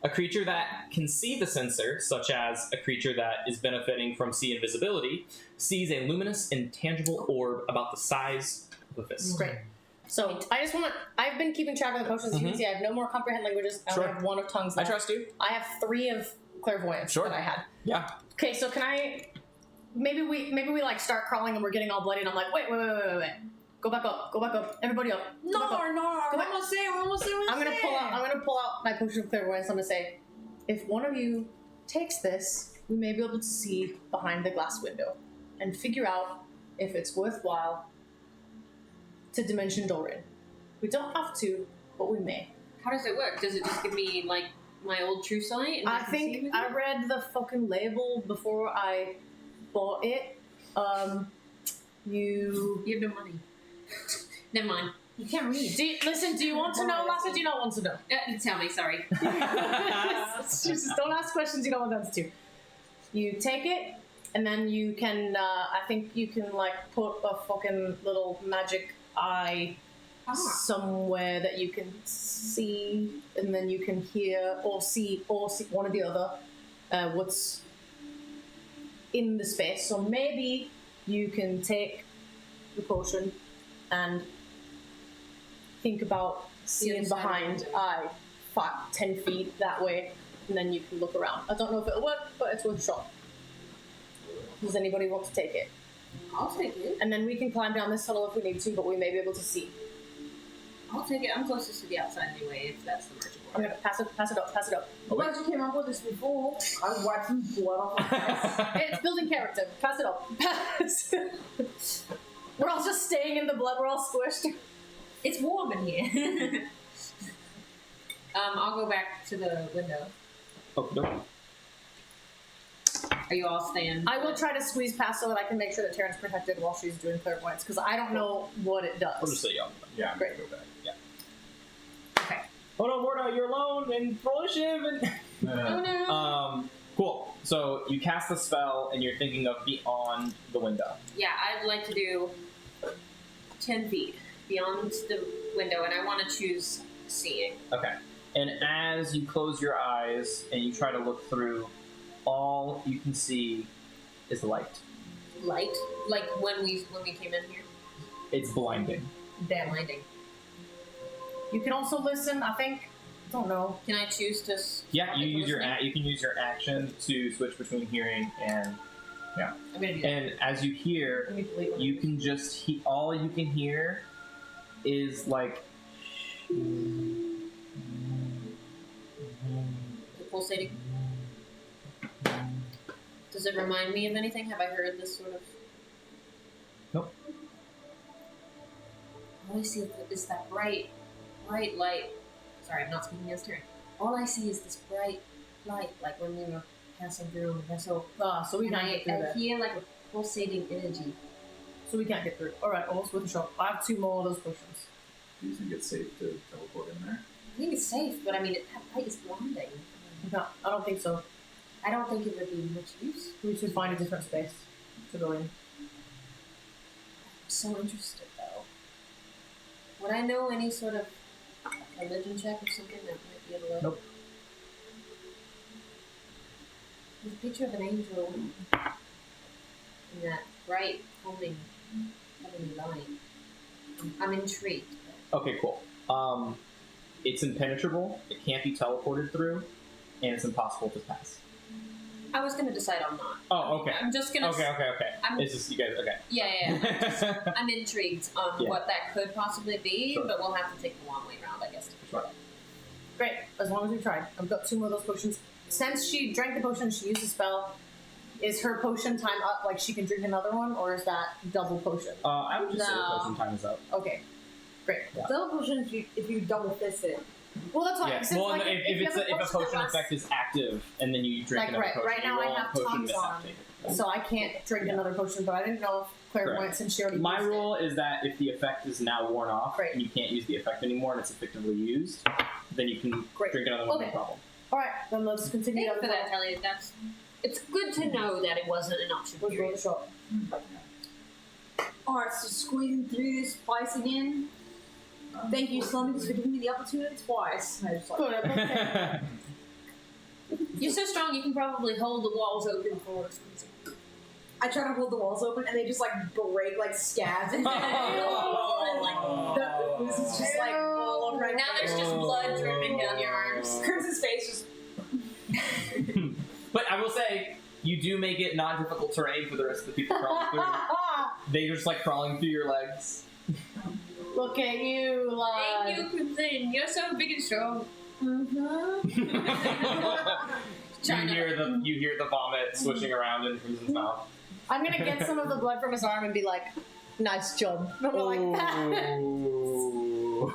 A creature that can see the sensor, such as a creature that is benefiting from see invisibility, sees a luminous, intangible orb about the size of a fist. Great. So I've been keeping track of the potions. You can see I have no more comprehend languages. I Sure. only have 1 of tongues I left. trust you. I have 3 of clairvoyance Sure. that I had. Yeah. Okay, so can I? Maybe we like start crawling and we're getting all bloody and I'm like, wait. Go back up, everybody up. Go back up. No, Go back. almost there. I'm gonna pull out my potion of clairvoyance. I'm gonna say, if one of you takes this, we may be able to see behind the glass window and figure out if it's worthwhile to dimension door in. We don't have to, but we may. How does it work? Does it just give me like my old true sight? And I can see think everything? I read the fucking label before I bought it. You You have no money. Never mind. You can't read. do you want to know, Lassie? Do you not want to know? Tell me. Sorry. Just don't ask questions you don't want answers to. You take it, and then you can. I think you can like put a fucking little magic eye somewhere that you can see, and then you can hear or see one or the other. What's in the space? So maybe you can take the potion and think about seeing inside behind of 10 feet that way, and then you can look around. I don't know if it'll work, but it's worth a shot. Does anybody want to take it? I'll take it. And then we can climb down this tunnel if we need to, but we may be able to see. I'll take it. I'm closest to the outside anyway, if that's the merchant. I'm gonna pass it up. I'm glad you came up with this before. I wiped some blood off my face. It's building character. Pass it up. We're all just staying in the blood. We're all squished. It's warm in here. I'll go back to the window. Oh, no. Are you all staying? I will try to squeeze past so that I can make sure that Taryn's protected while she's doing clairvoyance, because I don't know what it does. I'll just say young. Yeah, I'm Great. gonna go back. Yeah. Okay. Oh no, Morda, you're alone and fellowship and. Oh no. Cool. So you cast the spell and you're thinking of beyond the window. Yeah, I'd like to do 10 feet beyond the window, and I want to choose seeing. Okay. And as you close your eyes and you try to look through, all you can see is light. Light, like when we came in here. It's blinding. Damn. Blinding. You can also listen, I think. Don't know. Can I choose to? Yeah, you to use your listening? you can use your action to switch between hearing and I'm gonna do that. and as you hear, Let me delete one. you can just all you can hear is like The pulsating. Does it remind me of anything? Have I heard this sort of? Nope. All I see is that bright light. Sorry, I'm not speaking as turn. All I see is this bright light, like when we were passing through the vessel. So we And can't get through I that. hear like a pulsating energy. So we can't get through. Alright, almost with a shot. I have 2 more of those potions. Do you think it's safe to teleport in there? I think it's safe, but I mean, that light is blinding. No, I don't think so. I don't think it would be much use. We should find a different space to go in. I'm so interested, though. Would I know any sort of religion check or something that might be able to... Nope. There's a picture of an angel in that bright, homing, heavenly light. I'm intrigued. Okay, cool. It's impenetrable. It can't be teleported through, and it's impossible to pass. I was gonna decide on not. Oh, okay. I'm just gonna. Okay. I'm- It's just you guys. Okay. Yeah. I'm intrigued on Yeah. what that could possibly be, Sure. but we'll have to take the long way around, I guess. To Sure. Great, as long as we tried. I've got 2 more of those potions. Since she drank the potion, she used the spell. Is her potion time up? Like she can drink another one, or is that double potion? I would just say No. potion time is up. Okay, great. Yeah. Double potion if you double fist it. Well, that's fine. Yeah. Since, Well, like, if you it's have if a potion that lasts- effect is active, and then you drink Like, another potion, right now you I roll have potion tongues on, mishap. so I can't drink another potion. But I didn't know if clairvoyance, Correct. since she already My used rule is that if the effect is now worn off Great. and you can't use the effect anymore and it's effectively used, then you can Great. drink another one, Okay. no problem. it. All right, then let's continue. Thank you down for that, Kelly. It's good to know that it wasn't an option. Let's roll the shot. Alright, so squeezing through this place again. Thank you, Slummings, for giving me the opportunity twice. I just like, Good, okay. You're so strong, you can probably hold the walls open for us. I try to hold the walls open and they just like break like scabs and this is just like all over my Now there's just blood dripping down your arms. Crimson's face just But I will say, you do make it not difficult terrain for the rest of the people crawling through. They're just like crawling through your legs. Look at you, lad. Thank you, Crimson. You're so big and strong. You hear the vomit swishing around in Crimson's mouth. I'm gonna get some of the blood from his arm and be like, "Nice job." And I'm like, Ooh.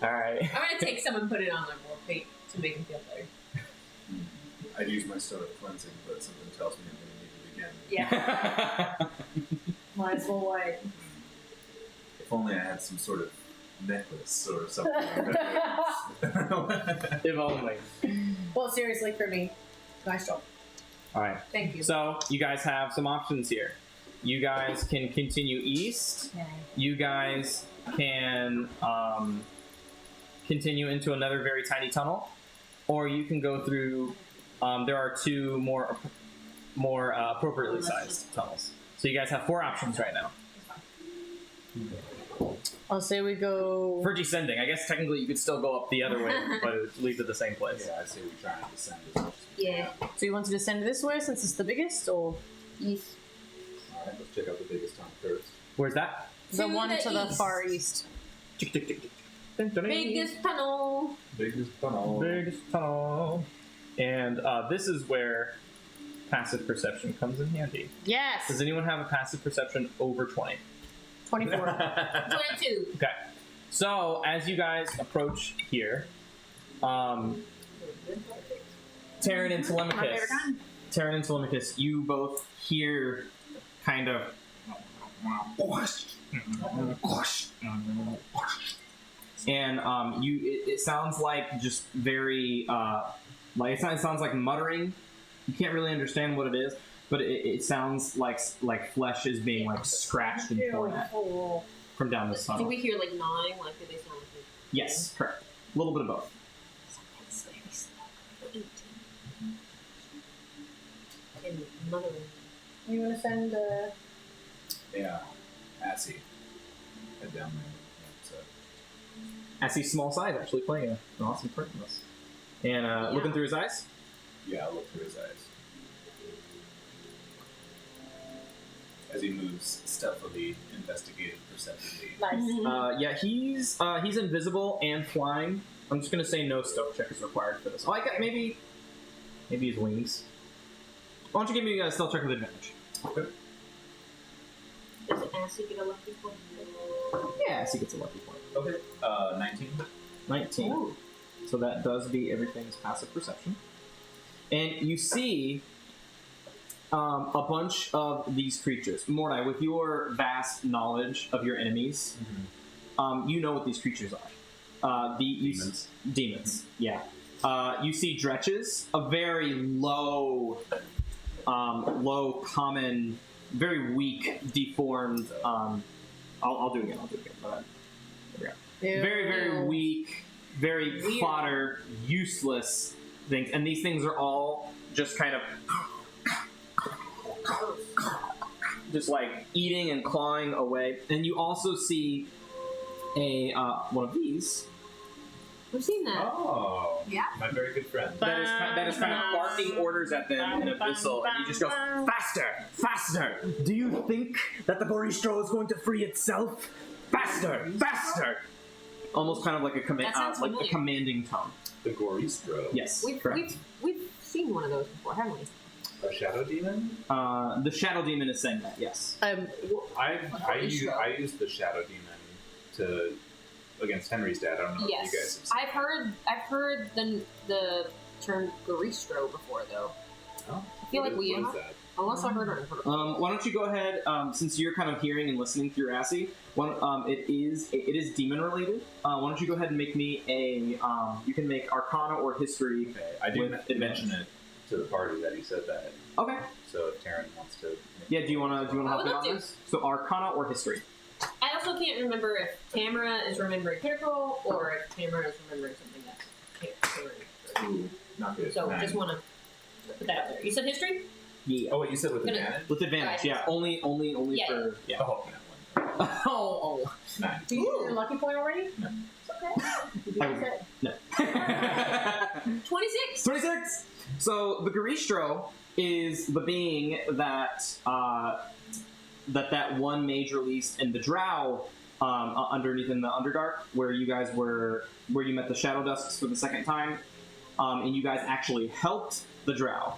Alright. I'm gonna take some and put it on my war plate to make him feel better. I'd use my stone of cleansing, but something tells me I'm going to need it again. Yeah. might as well wait. If only I had some sort of necklace or something like that. If only. Well, seriously, for me, nice job. Alright. Thank you. So, you guys have some options here. You guys can continue east. You guys can continue into another very tiny tunnel. Or you can go through... there are 2 more appropriately sized tunnels. So you guys have 4 options right now. I'll say we go. For descending, I guess technically you could still go up the other way, but it would lead to the same place. Yeah, I'd say we try and descend as much as we Yeah. So you want to descend this way since it's the biggest, or East. can. Alright, let's check out the biggest tunnel first. Where's that? the To one the to the east. far east? Biggest tunnel. Biggest tunnel. Biggest tunnel. And this is where passive perception comes in handy. Yes. Does anyone have a passive perception over 20? 24. 22. Okay. So, as you guys approach here, Terran and Telemachus, Terran and Telemachus, you both hear kind of and it sounds like just very like it sounds like muttering. You can't really understand what it is, but it sounds like flesh is being like scratched and torn at from down this Do tunnel. we hear like gnawing? Like, do they sound like Yes, correct. A little bit of both. something's very slow? And mothering. You want to send Yeah, Assy. Head down there. So, I see small size actually playing an awesome part in this. And looking through his eyes. yeah, I'll look through his eyes. As he moves stealthily, investigative, perceptively. nice. Yeah, he's invisible and flying. I'm just gonna say no stealth check is required for this. Oh, I got maybe his wings. Why don't you give me a stealth check with advantage? Okay. Does Assy get a lucky point? Yeah, so he gets a lucky point. Okay. 19. 19. So that does beat everything's passive perception. And you see a bunch of these creatures. Mordai, with your vast knowledge of your enemies, you know what these creatures are. Demons. Demons, yeah. You see dretches, a very low, common, very weak, deformed. I'll do it again. Go ahead. There we go. Very, very weak, very fodder, useless things, and these things are all just kind of just like eating and clawing away. And you also see a one of these. We've seen that. Oh, Yeah. my very good friend. That is kind of barking orders at them in Abyssal, and he just goes, "Faster! Faster! Do you think that the Goristro is going to free itself? Faster! Faster!" Almost kind of like a That sounds like a familiar. commanding tone. The Goristro. Yes, We've seen one of those before, haven't we? A shadow demon? The Shadow Demon is saying that, yes. I used the shadow demon against Henry's dad. I don't know if you guys have Yes. seen I've heard the term Goristro before though. Oh, I feel like we what have. is that? Unless I've heard it. Why don't you go ahead, since you're kind of hearing and listening through Assy, it is demon related. Why don't you go ahead and make me a, you can make Arcana or History. Okay, I did with mention it to the party that he said that. Okay. So if Taryn wants to. Yeah, do you wanna help me would on love to. this? So Arcana or History. I also can't remember if Tamara is remembering Pinnacle or if Tamara is remembering something that Ooh, not good. So 9. just want to put that out there. You said history? Yeah. Oh, wait, you said with Gonna- advantage? With advantage, yeah. Only Yeah. for, yeah. Oh, that one. Oh, 9. Do you use your lucky point already? No. It's okay. No. 26! 26! So the Goristro is the being that that one mage released in the Drow underneath in the Underdark, where you guys were, where you met the Shadow Dusks for the second time, and you guys actually helped the Drow.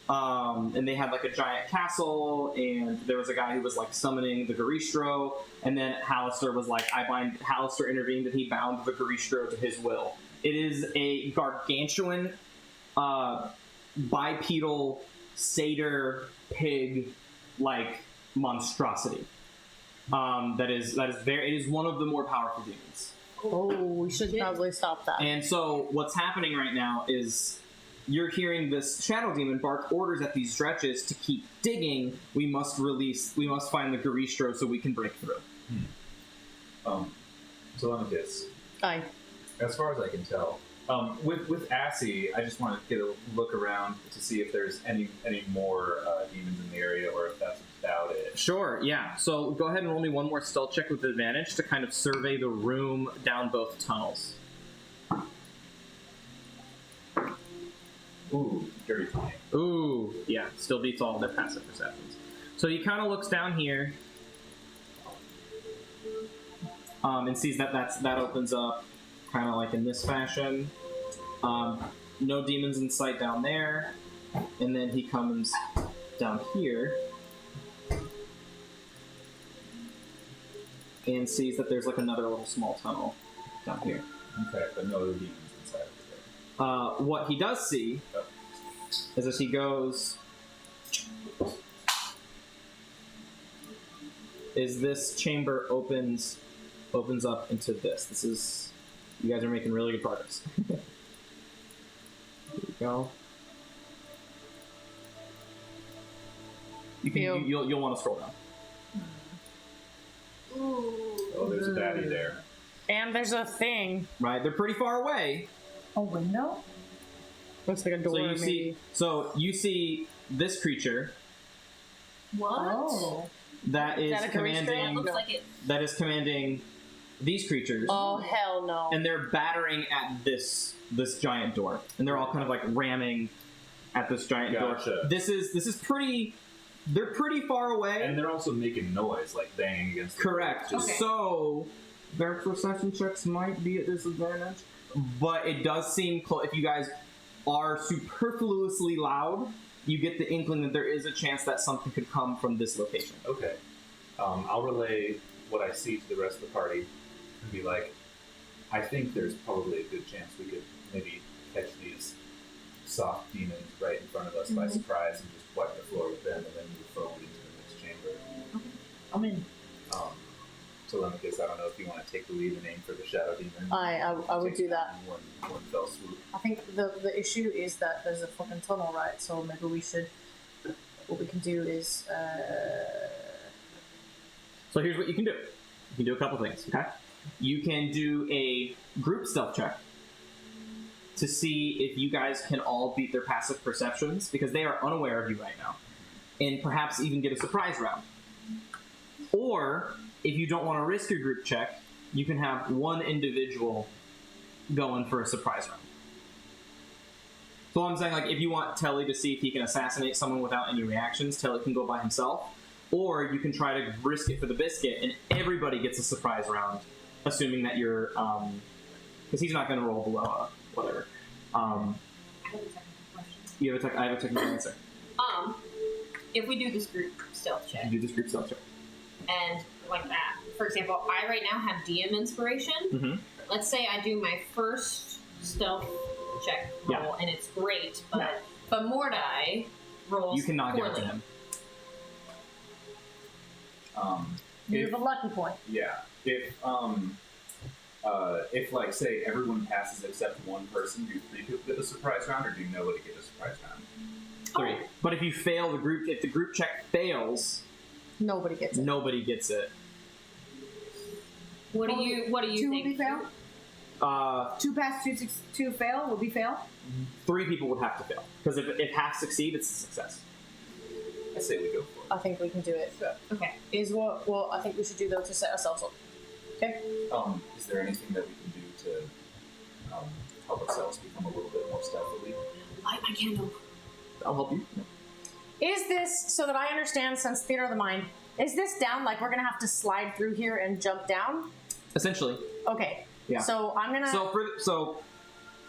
And they had like a giant castle, and there was a guy who was like summoning the Goristro, and then Hallister was like, Hallister intervened and he bound the Goristro to his will. It is a gargantuan, bipedal, satyr, pig, like monstrosity. It is one of the more powerful demons. Oh, we should probably stop that. And so what's happening right now is you're hearing this shadow demon bark orders at these dretches to keep digging. We must find the Goristro so we can break through. Telemachus, Aye. as far as I can tell, with Assy, I just want to get a look around to see if there's any more demons in the area, or if that's about it. Sure, yeah. So go ahead and roll me one more stealth check with advantage to kind of survey the room down both tunnels. Ooh, dirty 20. Ooh, yeah, still beats all their passive perceptions. So he kind of looks down here, and sees that opens up kind of like in this fashion. No demons in sight down there, and then he comes down here and sees that there's like another little small tunnel down here. Okay, but no other demons inside of it. What he does see is as he goes, is this chamber opens up into this. This is, you guys are making really good progress. Here we go. You'll want to scroll down. Oh, there's a baddie there. And there's a thing. Right, they're pretty far away. A window? Looks like a door, You see this creature What? Oh. that is that a Goristro? commanding. Looks like it. That is commanding these creatures. Oh, hell no. And they're battering at this giant door, and they're all kind of like ramming at this giant Gotcha. door. This is pretty. They're pretty far away. And they're also making noise, like banging against the Correct. door. Okay. So their perception checks might be at disadvantage, but it does seem if you guys are superfluously loud, you get the inkling that there is a chance that something could come from this location. Okay. I'll relay what I see to the rest of the party and be like, I think there's probably a good chance we could maybe catch these soft demons right in front of us by surprise and just wipe the floor with them and then move forward into the next chamber. I mean, Telemachus, I don't know if you want to take the lead and aim for the Shadow Demon. I would Take do that. in one fell swoop. I think the issue is that there's a fucking tunnel, right? So maybe we should. What we can do is. So here's what you can do. You can do a couple things, okay? You can do a group stealth check to see if you guys can all beat their passive perceptions, because they are unaware of you right now, and perhaps even get a surprise round. Or, if you don't want to risk your group check, you can have one individual go in for a surprise round. So I'm saying, like, if you want Telly to see if he can assassinate someone without any reactions, Telly can go by himself. Or you can try to risk it for the biscuit, and everybody gets a surprise round, assuming that you're, because he's not going to roll below whatever. I have a technical question. I have a technical answer. If we do this group stealth check, You do this group stealth check. and like that, for example, I right now have DM inspiration. Mm-hmm. Let's say I do my first stealth check roll, and it's great, but Mordai rolls You cannot give it poorly. to him. You have a lucky point. Yeah. If like say everyone passes except one person, do 3 people get a surprise round, or do nobody get a surprise round? 3. But if you fail if the group check fails, Nobody gets it. nobody gets it. What do you 2 would be think? fail. 2 pass, 2 fail would be fail. 3 people would have to fail, because if half succeed, it's a success. I say we go for it. I think we can do it. Okay. Is what I think we should do though to set ourselves up. Okay. Is there anything that we can do to help ourselves become a little bit more stealthily? Light my candle. I'll help you. Is this, so that I understand, since Theater of the Mind, is this down like we're gonna have to slide through here and jump down? Essentially. Okay. Yeah. So I'm gonna. So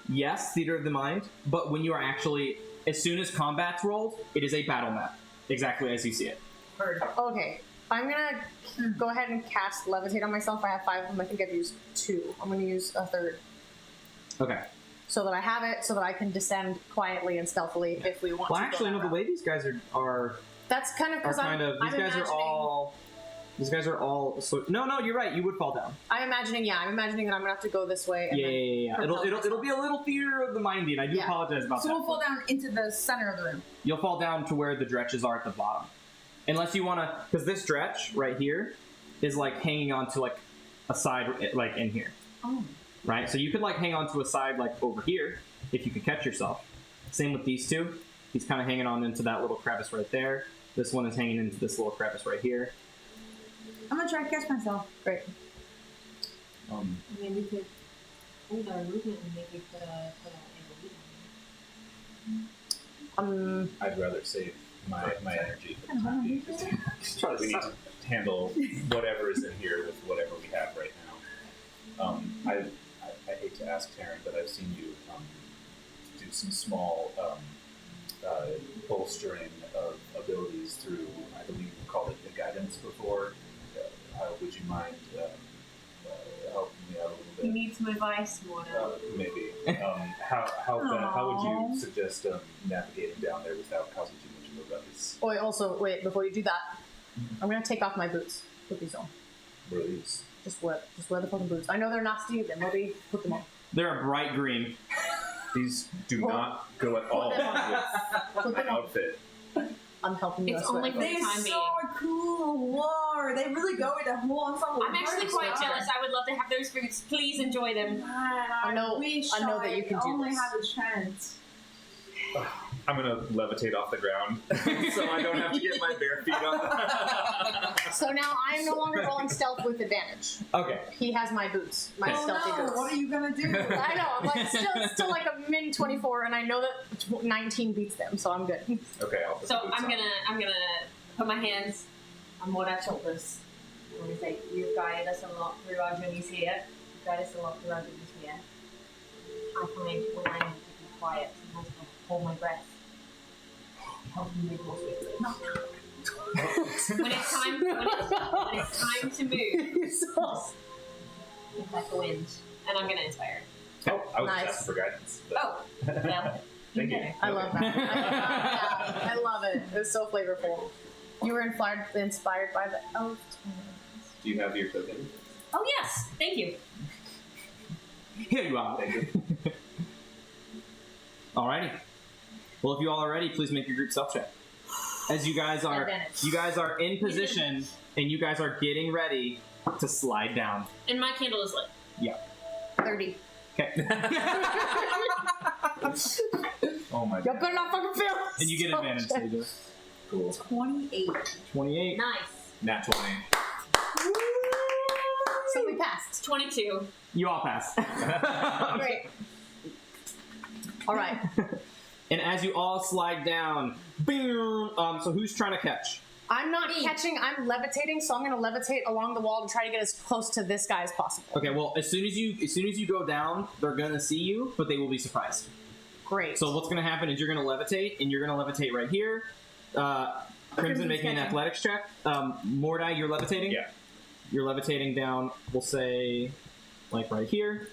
yes, Theater of the Mind, but when you are actually, as soon as combat's rolled, it is a battle map, exactly as you see it. Heard. Okay. I'm gonna go ahead and cast Levitate on myself. I have 5 of them. I think I've used 2. I'm gonna use a 3rd. Okay. So that I have it, so that I can descend quietly and stealthily if we want Well, to. actually, no. The way these guys are That's kind of because these guys imagining, are all. So no, you're right. You would fall down. I'm imagining that I'm gonna have to go this way. And Yeah. then It'll be a little Theater of the Mindy, and I do Yeah. apologize about So that. we'll fall down into the center of the room. You'll fall down to where the dretches are at the bottom. Unless you want to, because this dretch right here is like hanging on to like a side, like in here. Oh. Right? So you could like hang on to a side like over here, if you could catch yourself. Same with these two. He's kind of hanging on into that little crevice right there. This one is hanging into this little crevice right here. I'm gonna try to catch myself. Great. I mean, we could hold our movement and maybe put a I'd rather save my energy for the time being, because we need to handle whatever is in here with whatever we have right now. I hate to ask Taryn, but I've seen you do some small bolstering of abilities through, I believe you called it the guidance before. Would you mind helping me out a little bit? He needs some advice, Mona. Maybe. How would you suggest navigating down there without causing too much of a ruckus? Wait, before you do that, I'm gonna take off my boots. Put these on. What are these? Just wear the fucking boots. I know they're nasty, then maybe put them on. They're a bright green. These do not go at all Put with them my on. outfit. I'm helping you. It's I swear. only for the They're time being. cool. Whoa, they really go with the whole ensemble. I'm actually quite jealous. I would love to have those foods. Please enjoy them. I know that you can do only this. have a chance. I'm gonna levitate off the ground so I don't have to get my bare feet on. So now I am no longer rolling stealth with advantage. Okay. He has my boots, my stealthy boots. What are you gonna do? I know. I'm like still like a min 24, and I know that 19 beats them, so I'm good. Okay, I'll put So the boots I'm on. gonna put my hands on Mona's shoulders. I'm gonna say, you've guided us a lot through our journeys here. You've guided us a lot through our journeys here. I find when I need to be quiet, sometimes I hold my breath. Help me move more swiftly. when it's time to move, it's like the wind. And I'm gonna inspire. Oh, I was Nice. just asking for guidance. But Oh, well. thank you. I love that. I love it. It's so flavorful. You were inspired by the elf twins. Do you have your token? Oh yes, thank you. Here you are. Thank you. Alrighty. Well, if you all are ready, please make your group stealth check. As you guys are in position and you guys are getting ready to slide down. And my candle is lit. Yeah. 30. Okay. Oh my You god. better not fucking fail. And you get advantage, Saja. Cool. 28. 28. Nice. Nat 20. So we passed. 22. You all pass. Great. All right. And as you all slide down, boom. So who's trying to catch? I'm not catching. I'm levitating, so I'm going to levitate along the wall to try to get as close to this guy as possible. Okay. Well, as soon as you go down, they're gonna see you, but they will be surprised. Great. So what's gonna happen is you're gonna levitate, and you're gonna levitate right here. Crimson, make me an athletics check. Mordai, you're levitating. Yeah. You're levitating down. We'll say, like right here.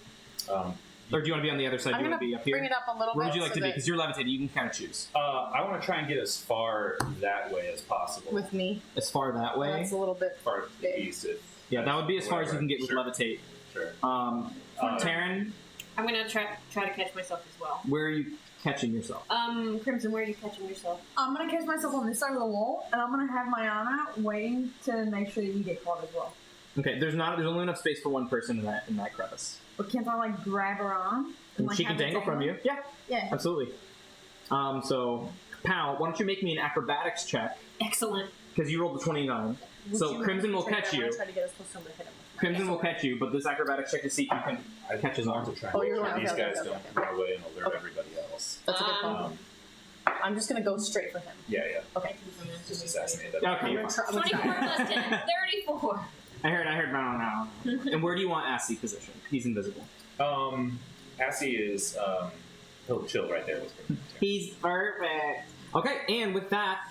Or do you want to be on the other side? I'm Do you going want to be to up here? bring it up a little Where bit. would you like so to be? that- Because you're levitating. You can kind of choose. I want to try and get as far that way as possible. With me. As far that way. That's a little bit. far to the east. Yeah, that would be as far as you can get with Sure. levitate. Sure. Taryn, I'm gonna try to catch myself as well. where are you catching yourself? Crimson, where are you catching yourself? I'm gonna catch myself on this side of the wall, and I'm gonna have my arm out, waiting to make sure you get caught as well. Okay, there's only enough space for one person in that crevice. But can't I like grab her arm? And, like, She can have it dangle from you. Yeah, Yeah. absolutely. So, Pal, why don't you make me an acrobatics check? Excellent. Because you rolled the 29. So Crimson will catch you. Try to get as close to him to hit him. Crimson will catch you, but this acrobatics check to see if you can catch his arm. to try Oh, and you're make sure right. these Okay, guys okay, don't okay. run away and alert Okay. everybody else. That's a good point. Um, I'm just going to go straight for him. yeah. Okay. Just assassinate that. Okay, I'm you're gonna fine. try. I'm gonna 24 try. plus 10, 34. I heard, no. And where do you want Assy positioned? He's invisible. Assy is he'll chill right there with him. He's perfect. Okay, and with that,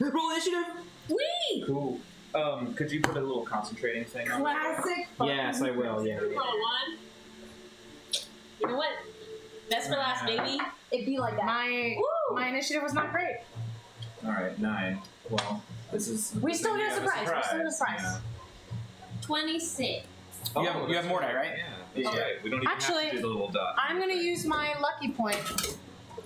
roll initiative. Whee! Cool. Could you put a little concentrating thing on there? Classic. Yes, I will. Yeah. Roll a 1. You know what? Best for last, baby. It'd be like that. My initiative was not great. All right, 9. Well, this is. We still get a have surprise. We still get a surprise. Yeah. 26. You have Mordai, right? Yeah. That's right. We don't even have Actually, to do the little dot. I'm going to use my lucky point.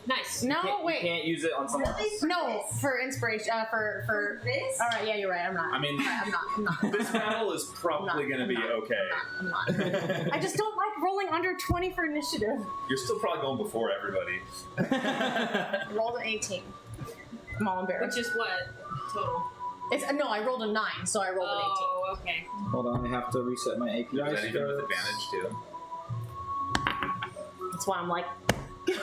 Nice. No, You wait. can't use it on someone else. No, for inspiration. For this. All right, yeah, you're right. I'm not. I mean, I'm not. this battle is probably going to be okay. I'm not. I just don't like rolling under 20 for initiative. You're still probably going before everybody. I rolled an 18. I'm all embarrassed. Which is what? Total. No, I rolled a 9, so I rolled Oh, okay. Hold on, I have to reset my API. Is that even with advantage too? an 18. That's why I'm like, Good,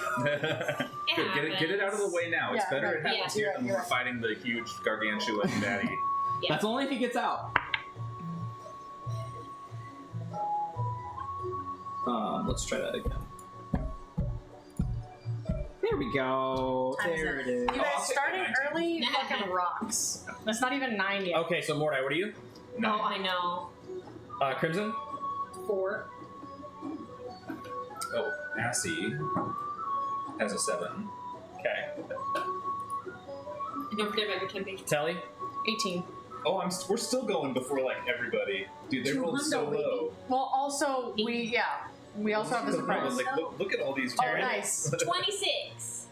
get it out of the way now. It's Yeah, better right, it happens yeah, here you're than right, we're you're fighting the huge gargantuan daddy. That's only if he gets out. Let's try that again. There we go. Time is There up. it is. you guys I'll take starting the 19. early fucking rocks. That's not even 9 yet. Okay, so Mordai, what are you? No. Oh, I know. Crimson? 4. Oh, Assy has a 7. Okay. And don't forget about your temping. Telly? 18. Oh, we're still going before like everybody. Dude, they rolled so 200, low. Well, also, we also have the surprise. Like, look at all these. Oh, nice. 26.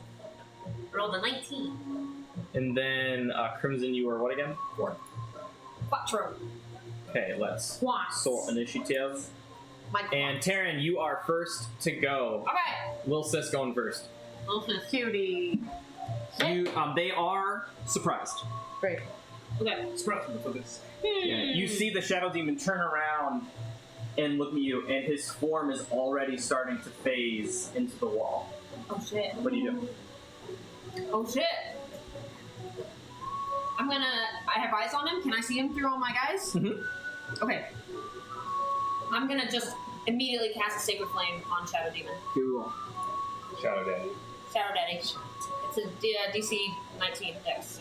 Rolled a 19. And then Crimson, you are what again? 4. Quattro. Okay, let's What? sort initiative. My And Taryn, you are first to go. Alright. Lil Sis going first. Cutie. They are surprised. Great. Okay. Yeah, you see the Shadow Demon turn around and look at you, and his form is already starting to phase into the wall. Oh shit. What do you do? Oh shit. I have eyes on him. Can I see him through all my guys? Mhm. Okay. I'm gonna just immediately cast a Sacred Flame on Shadow Demon. Cool. Shadow Daddy. Shadow Daddy. It's a DC 19 dex.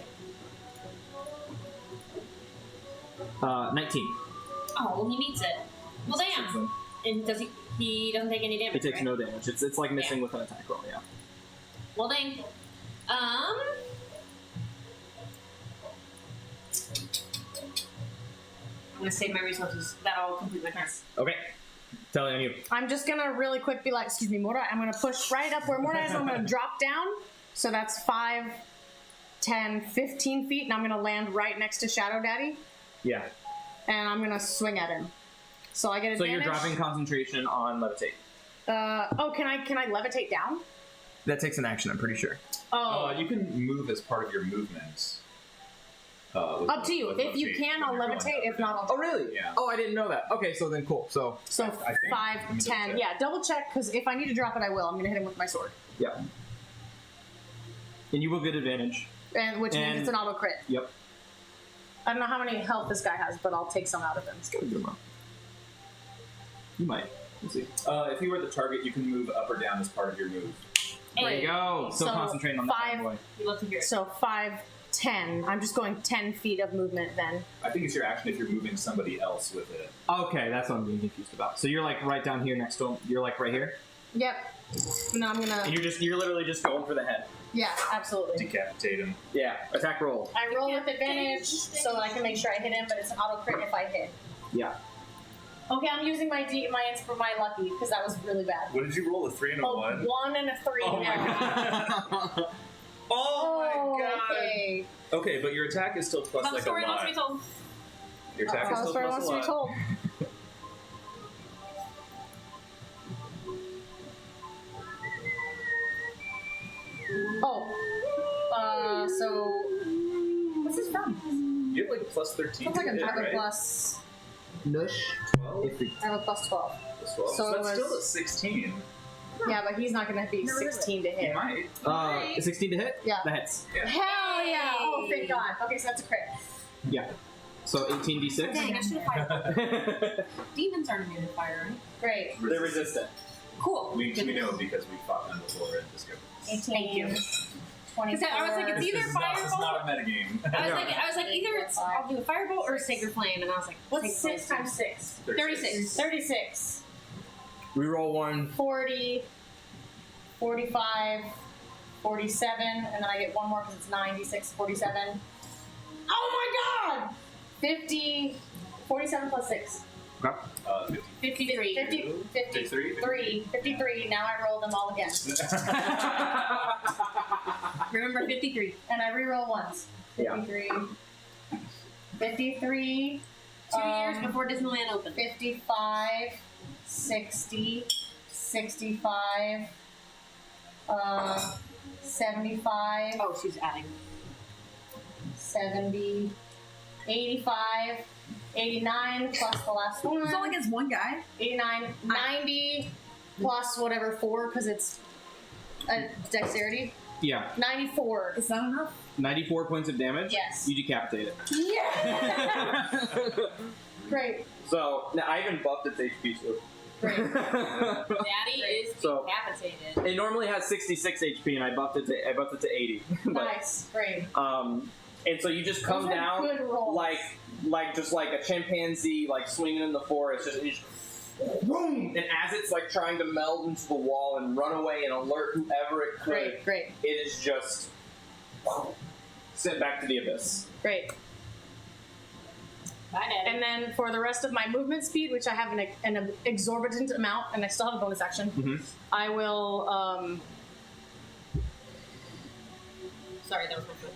19. Oh, well, he meets it. Well, damn. And does he doesn't take any damage, It takes right? no damage. It's like missing with an attack roll, yeah. Well, dang. I'm gonna save my resources. That'll complete my turn. Okay. Telling on you. I'm just gonna really quick be like, excuse me, Mordai. I'm gonna push right up where Mordai is. I'm gonna drop down. So that's 5, 10, 15 feet, and I'm gonna land right next to Shadow Daddy, Yeah. and I'm gonna swing at him. So I get So advantage. you're dropping concentration on levitate. Can I levitate down? That takes an action, I'm pretty sure. Oh, You can move as part of your movement. up to you. If you can, I'll levitate. If not, I'll. Oh, really? Yeah. Oh, I didn't know that. Okay, so then cool. So So I think. 5, Let me 10. double check. Yeah, double check, because if I need to drop it, I will. I'm gonna hit him with my sword, yeah. And you will get advantage. and which means And- it's an auto crit. Yep. I don't know how many health this guy has, but I'll take some out of him. You might. We'll see. If you were the target, you can move up or down as part of your move. There you go. So, So, concentrating on that 5 bad boy. We love to hear it. So 5, 10. I'm just going 10 feet of movement then. I think it's your action if you're moving somebody else with it. Okay, that's what I'm being confused about. So you're like right down here next to him. You're like right here, Yep. And then I'm gonna. and you're literally just going for the head. Yeah, absolutely. Decapitate him. Yeah. Attack roll. I roll with advantage so that I can make sure I hit him, but it's an auto crit if I hit. Yeah. Okay, I'm using my my lucky because that was really bad. What did you roll? A 3 and a 1? 1 and a 3 Oh my now. god. Oh my god. Okay. Okay, but your attack is still plus Tell the like a story wants to be lot. told. Your attack is Tell the still story plus wants a to be lot. told. Oh. So. What's this from? You have like plus 13 Sounds like to a hit, type of right? plus. Nush. 12? I have a plus 12. Plus 12. So So that's it was- still a 16. Yeah, but he's not going to be 16 to You hit. might. 16 to hit. Yeah. That hits. Hell yeah! Oh, thank God. Okay, so that's a crit. Yeah. So 18d6. Dang, I should have fired. Demons aren't immune to fire, right? Great. They're resistant. Cool. We know because we fought them before and discovered this. 18. Thank you. 24. I was like, it's either This is not a metagame. I was like, either it's I'll do a firebolt or a sacred flame, and I was like, What's sacred 6 flame. times 6? 36. 36. Reroll 1. 40. 45. 47. And then I get one more because it's 96. 47. Oh my god! 50. 47 plus 6. Okay. 53. 53. 53. Now I roll them all again. Remember 53. And I reroll once. Yeah. 53. 53. 2 years before Disneyland opened. 55. 60. 65. 75. Oh, she's adding. 70. 85. 89 plus the last one. It's only against one guy. 89. 90 plus whatever 4 because it's a dexterity. Yeah. 94. Is that enough? 94 points of damage. Yes. You decapitate it. Yeah! Great. So now I even buffed its HP too. Great. Daddy is So- decapitated. It normally has 66 HP, and I buffed it to 80. But, Nice. Great. and so you just come Those are down good rolls. like just like a chimpanzee, like swinging in the forest, you just boom. And as it's like trying to meld into the wall and run away and alert whoever it could, Great. it is just sent back to the abyss. Great. Bye, Daddy. And then for the rest of my movement speed, which I have an exorbitant amount, and I still have a bonus action, Mhm. I will. Sorry, that was my foot.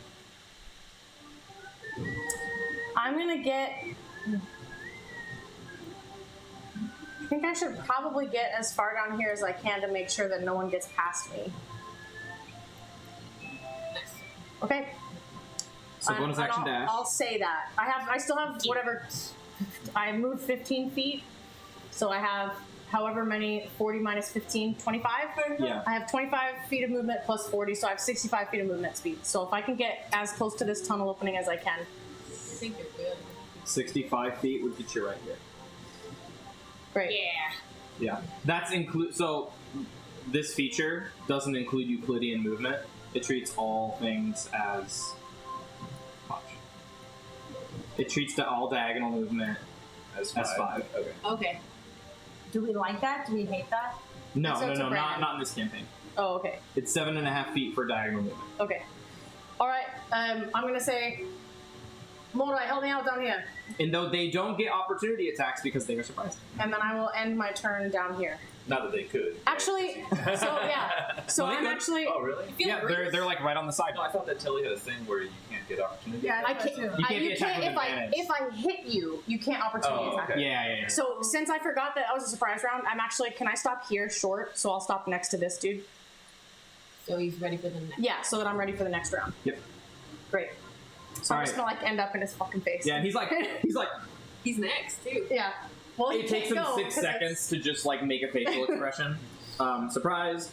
I'm gonna get. I think I should probably get as far down here as I can to make sure that no one gets past me. Nice. Okay. So bonus action dash. I'll say that. I still have whatever. I moved 15 feet, so I have however many. 40 minus 15, 25. Yeah. I have 25 feet of movement plus 40, so I have 65 feet of movement speed. So if I can get as close to this tunnel opening as I can. I think you're good. 65 feet would get you right here. Great. Yeah. Yeah, that's so this feature doesn't include Euclidean movement. It treats all things as. Watch. It treats all diagonal movement As as 5. Okay. Okay. Do we like that? Do we hate that? No, So it's a brand. not in this campaign. Oh, okay. It's 7.5 feet for diagonal movement. Okay. All right. I'm gonna say Mordai, help me out down here. And though they don't get opportunity attacks because they are surprised. And then I will end my turn down here. Not that they could. Actually, so yeah. So Well, they I'm could. actually. Oh, really? Yeah, they're like right on the side. No, I thought that Tilly had a thing where you can't get opportunity. Yeah, I can't. You can't be attacked with advantage. if I hit you, you can't opportunity Oh, attack. okay. Yeah. So since I forgot that was a surprise round, I'm actually. Can I stop here short? So I'll stop next to this dude. So he's ready for the next. Yeah, so that I'm ready for the next round. Yep. Great. So I'm All just right. gonna like end up in his fucking face. Yeah, and he's like, He's next too. Yeah. Well, he it takes him can't go, 6 'cause it's- seconds to just like make a facial expression. Surprised.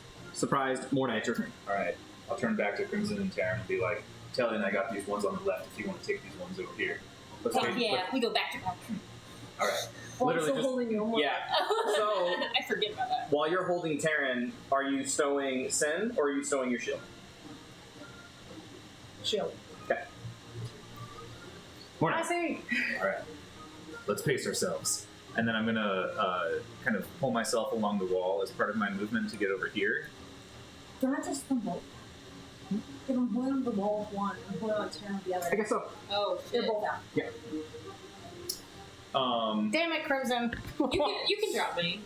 Mordai, it's your turn. All right. I'll turn back to Crimson and Taryn and be like, Telly and I got these ones on the left. If you want to take these ones over here. Let's Oh, take- yeah, we go back to back. All right. Well, I'm Literally still just- holding you. Yeah. So I forget about that. while you're holding Terran, are you stowing Sen or are you stowing your shield? Shield. Okay. I Mordai. see. All right. Let's pace ourselves. And then I'm going to kind of pull myself along the wall as part of my movement to get over here. Can I just stumble? If I'm holding on the wall with one, I'm holding on Taryn with the other. I guess so. Oh They're shit. both out. Damn it, Crimson. You can drop me.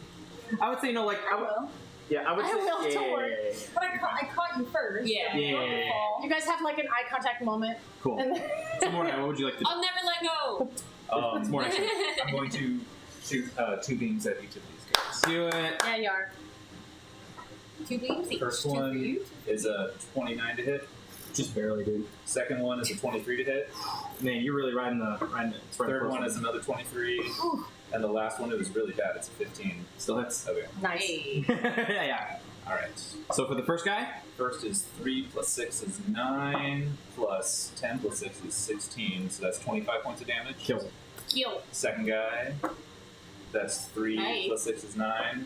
I would say no, like I would. Well, Yeah, I would I say. will, yeah, don't yeah, worry. yeah, yeah, yeah. but I caught you first. Yeah. Yeah, yeah, yeah, yeah. You guys have like an eye contact moment. Cool. And then So Mordai, what would you like to do? I'll never let go. It's more nice. I'm going to shoot 2 beams at each of these guys. Do it. yeah, you are. 2 beams each. First 2 for one you. is a 29 to hit. Just barely, dude. Second one is a 23 to hit. Man, you're really riding the. It's right Third close. one is another 23. And the last one, it was really bad. It's a 15. Still hits. Okay. Nice. Hey. Yeah. All right. So for the first guy, First is 3 plus 6 is 9, plus 10 plus 6 is 16, so that's 25 points of damage. kills him. Kill. Second guy, that's 3 Nice. plus 6 is 9,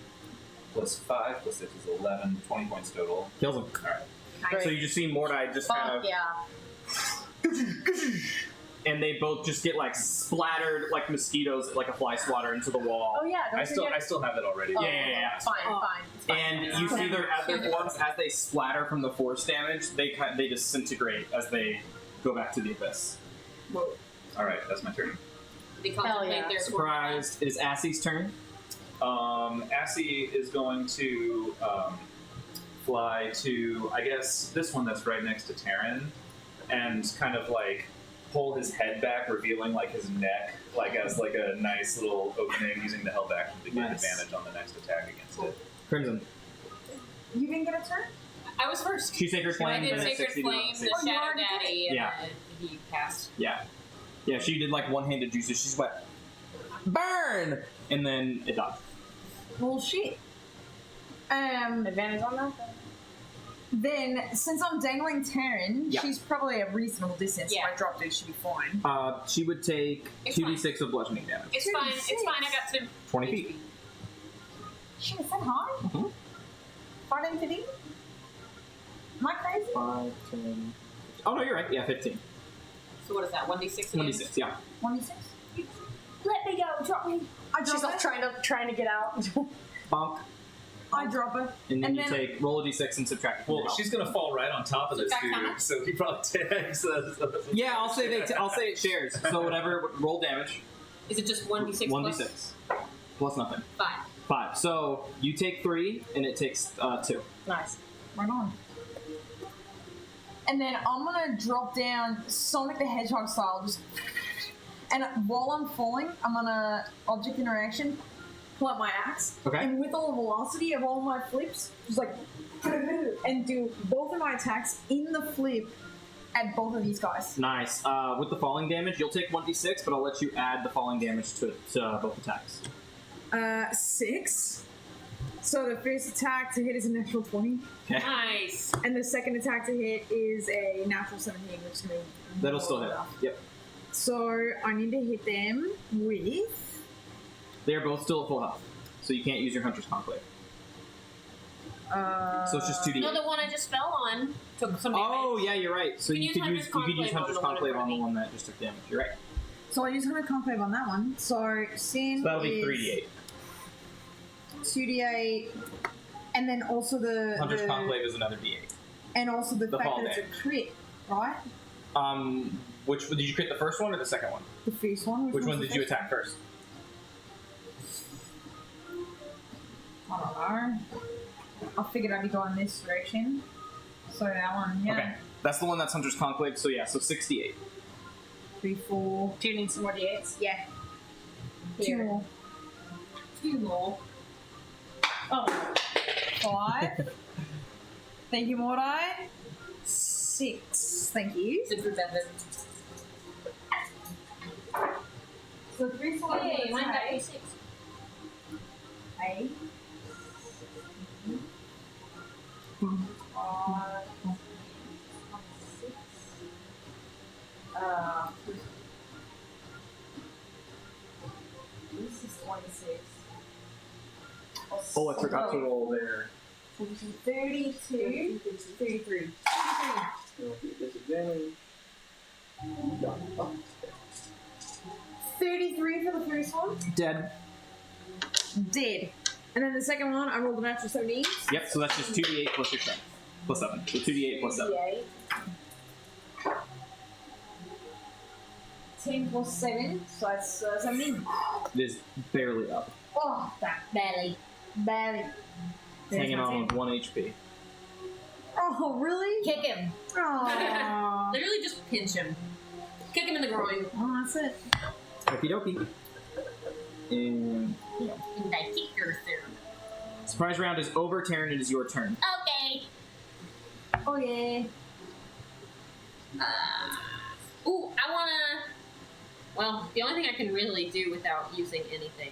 plus 5 plus 6 is 11, 20 points total. Kills him. Great. So you just see Mordai just kind Fuck of, yeah. and they both just get like splattered like mosquitoes, like a fly swatter into the wall. Oh yeah, don't I still forget. have it already. Oh, Yeah. Fine, fine. It's fine. And you see their forms as they splatter from the force damage, they disintegrate as they go back to the abyss. All right, that's my turn. They contemplate yeah. their Surprised. It is Assie's turn. Assie is going to fly to, I guess, this one that's right next to Taryn, and kind of like pull his head back, revealing like his neck, like as like a nice little opening, using the held action to get Nice. advantage on the next attack against it. Crimson. You didn't get a turn? I was first. She Sacred I Flame. did then Sacred 60 to Flame, the 60. Oh, you Shadow already did Daddy, and Yeah. then he passed. Yeah. Yeah, she did like one-handed juices. She's wet. Burn! And then it died. Well, shit. Advantage on that? Then, since I'm dangling Taryn, Yeah. she's probably a reasonable distance. Yeah. If I dropped her, she'd be fine. She would take It's 2d6 of bludgeoning damage. It's fine. It's fine. I got some 20 feet. Shit, is that high? Mhm. 14 to Am I crazy? 5, 10. Oh, no, you're right. Yeah, 15. So what is that? 1d6 again? 26, yeah. 26? Let me go. Drop me. I She's drop like her. trying to get out. Bonk. I drop her. And then And you then- take roll a d6 and subtract it from Well, your she's gonna fall right on top of this Subtract how dude, much? so he probably takes. Yeah, I'll say it shares. So whatever, roll damage. Is it just 1d6 1d6. Plus nothing. 5? 5. So you take 3, and it takes 2. Nice. Right on. And then I'm gonna drop down Sonic the Hedgehog style, just. And while I'm falling, I'm gonna object interaction, pull out my axe, Okay. and with all the velocity of all my flips, just like, and do both of my attacks in the flip at both of these guys. Nice. With the falling damage, you'll take 1d6, but I'll let you add the falling damage to both attacks. 6. So the first attack to hit is a natural 20, Okay. Nice. and the second attack to hit is a natural 17, which is gonna be That'll still hit. enough. Yep. So I need to hit them with. They are both still at full health, so you can't use your Hunter's Conclave. So it's just 2d8. No, the one I just fell on took some damage. Oh yeah, you're right. So You you can could use use Hunter's Hunter's Conclave Conclave on the one in front on of the me. one that just took damage. You're right. So I use Hunter Conclave on that one. So Sin So that'll be is 3d8. 2d8, and then also the Hunter's the, Conclave is another d8. and also the the fact fall that it's damage. a crit, right? Which did you crit the first one or the second one? The first one. Which one did you attack first? I don't know. I figured I'd be going this direction. So that one, yeah. Okay, that's the one that's Hunter's Conclave. So yeah, so 68. 3, 4. Do you need some more d8s? Yeah. 2 more. 2 more. Oh. 5. Thank you, Mordai. 6. Thank you. Super better. So 3, 4, Hey, mine got a 6. 8. 5. 6. This is 26. Oh, I forgot to roll there. 32. 33. 33 for the first one. Dead. Dead. And then the second one, I rolled a natural 17. Yep, so that's just 2d8 plus your strength. Plus 7. So 2d8 plus 7. 10 plus 7, so that's 17. It is barely up. Oh, that barely. Barely. It's hanging on with 1 HP. Oh, really? Kick him. Oh. Literally just pinch him. Kick him in the groin. Oh, that's it. Okie dokie. And yeah. And I kick your through. Surprise round is over. Taryn, it is your turn. Okay. Oh, yeah. Ooh, I wanna. Well, the only thing I can really do without using anything.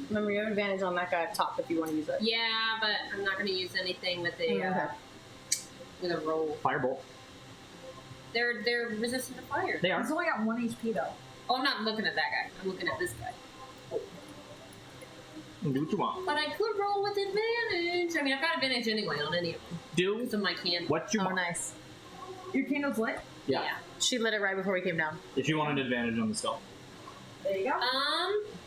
Remember, you have advantage on that guy up top if you want to use it. Yeah, but I'm not gonna use anything with a with a roll. Firebolt. They're resistant to fire. They are. He's only got 1 HP, though. Oh, I'm not looking at that guy. I'm looking at this guy. Do what you want. But I could roll with advantage. I mean, I've got advantage anyway on any of them. Do Because of my candle. what you Oh, want. nice. Your candle's lit? Yeah. She lit it right before we came down. If you want an advantage on the stealth. There you go.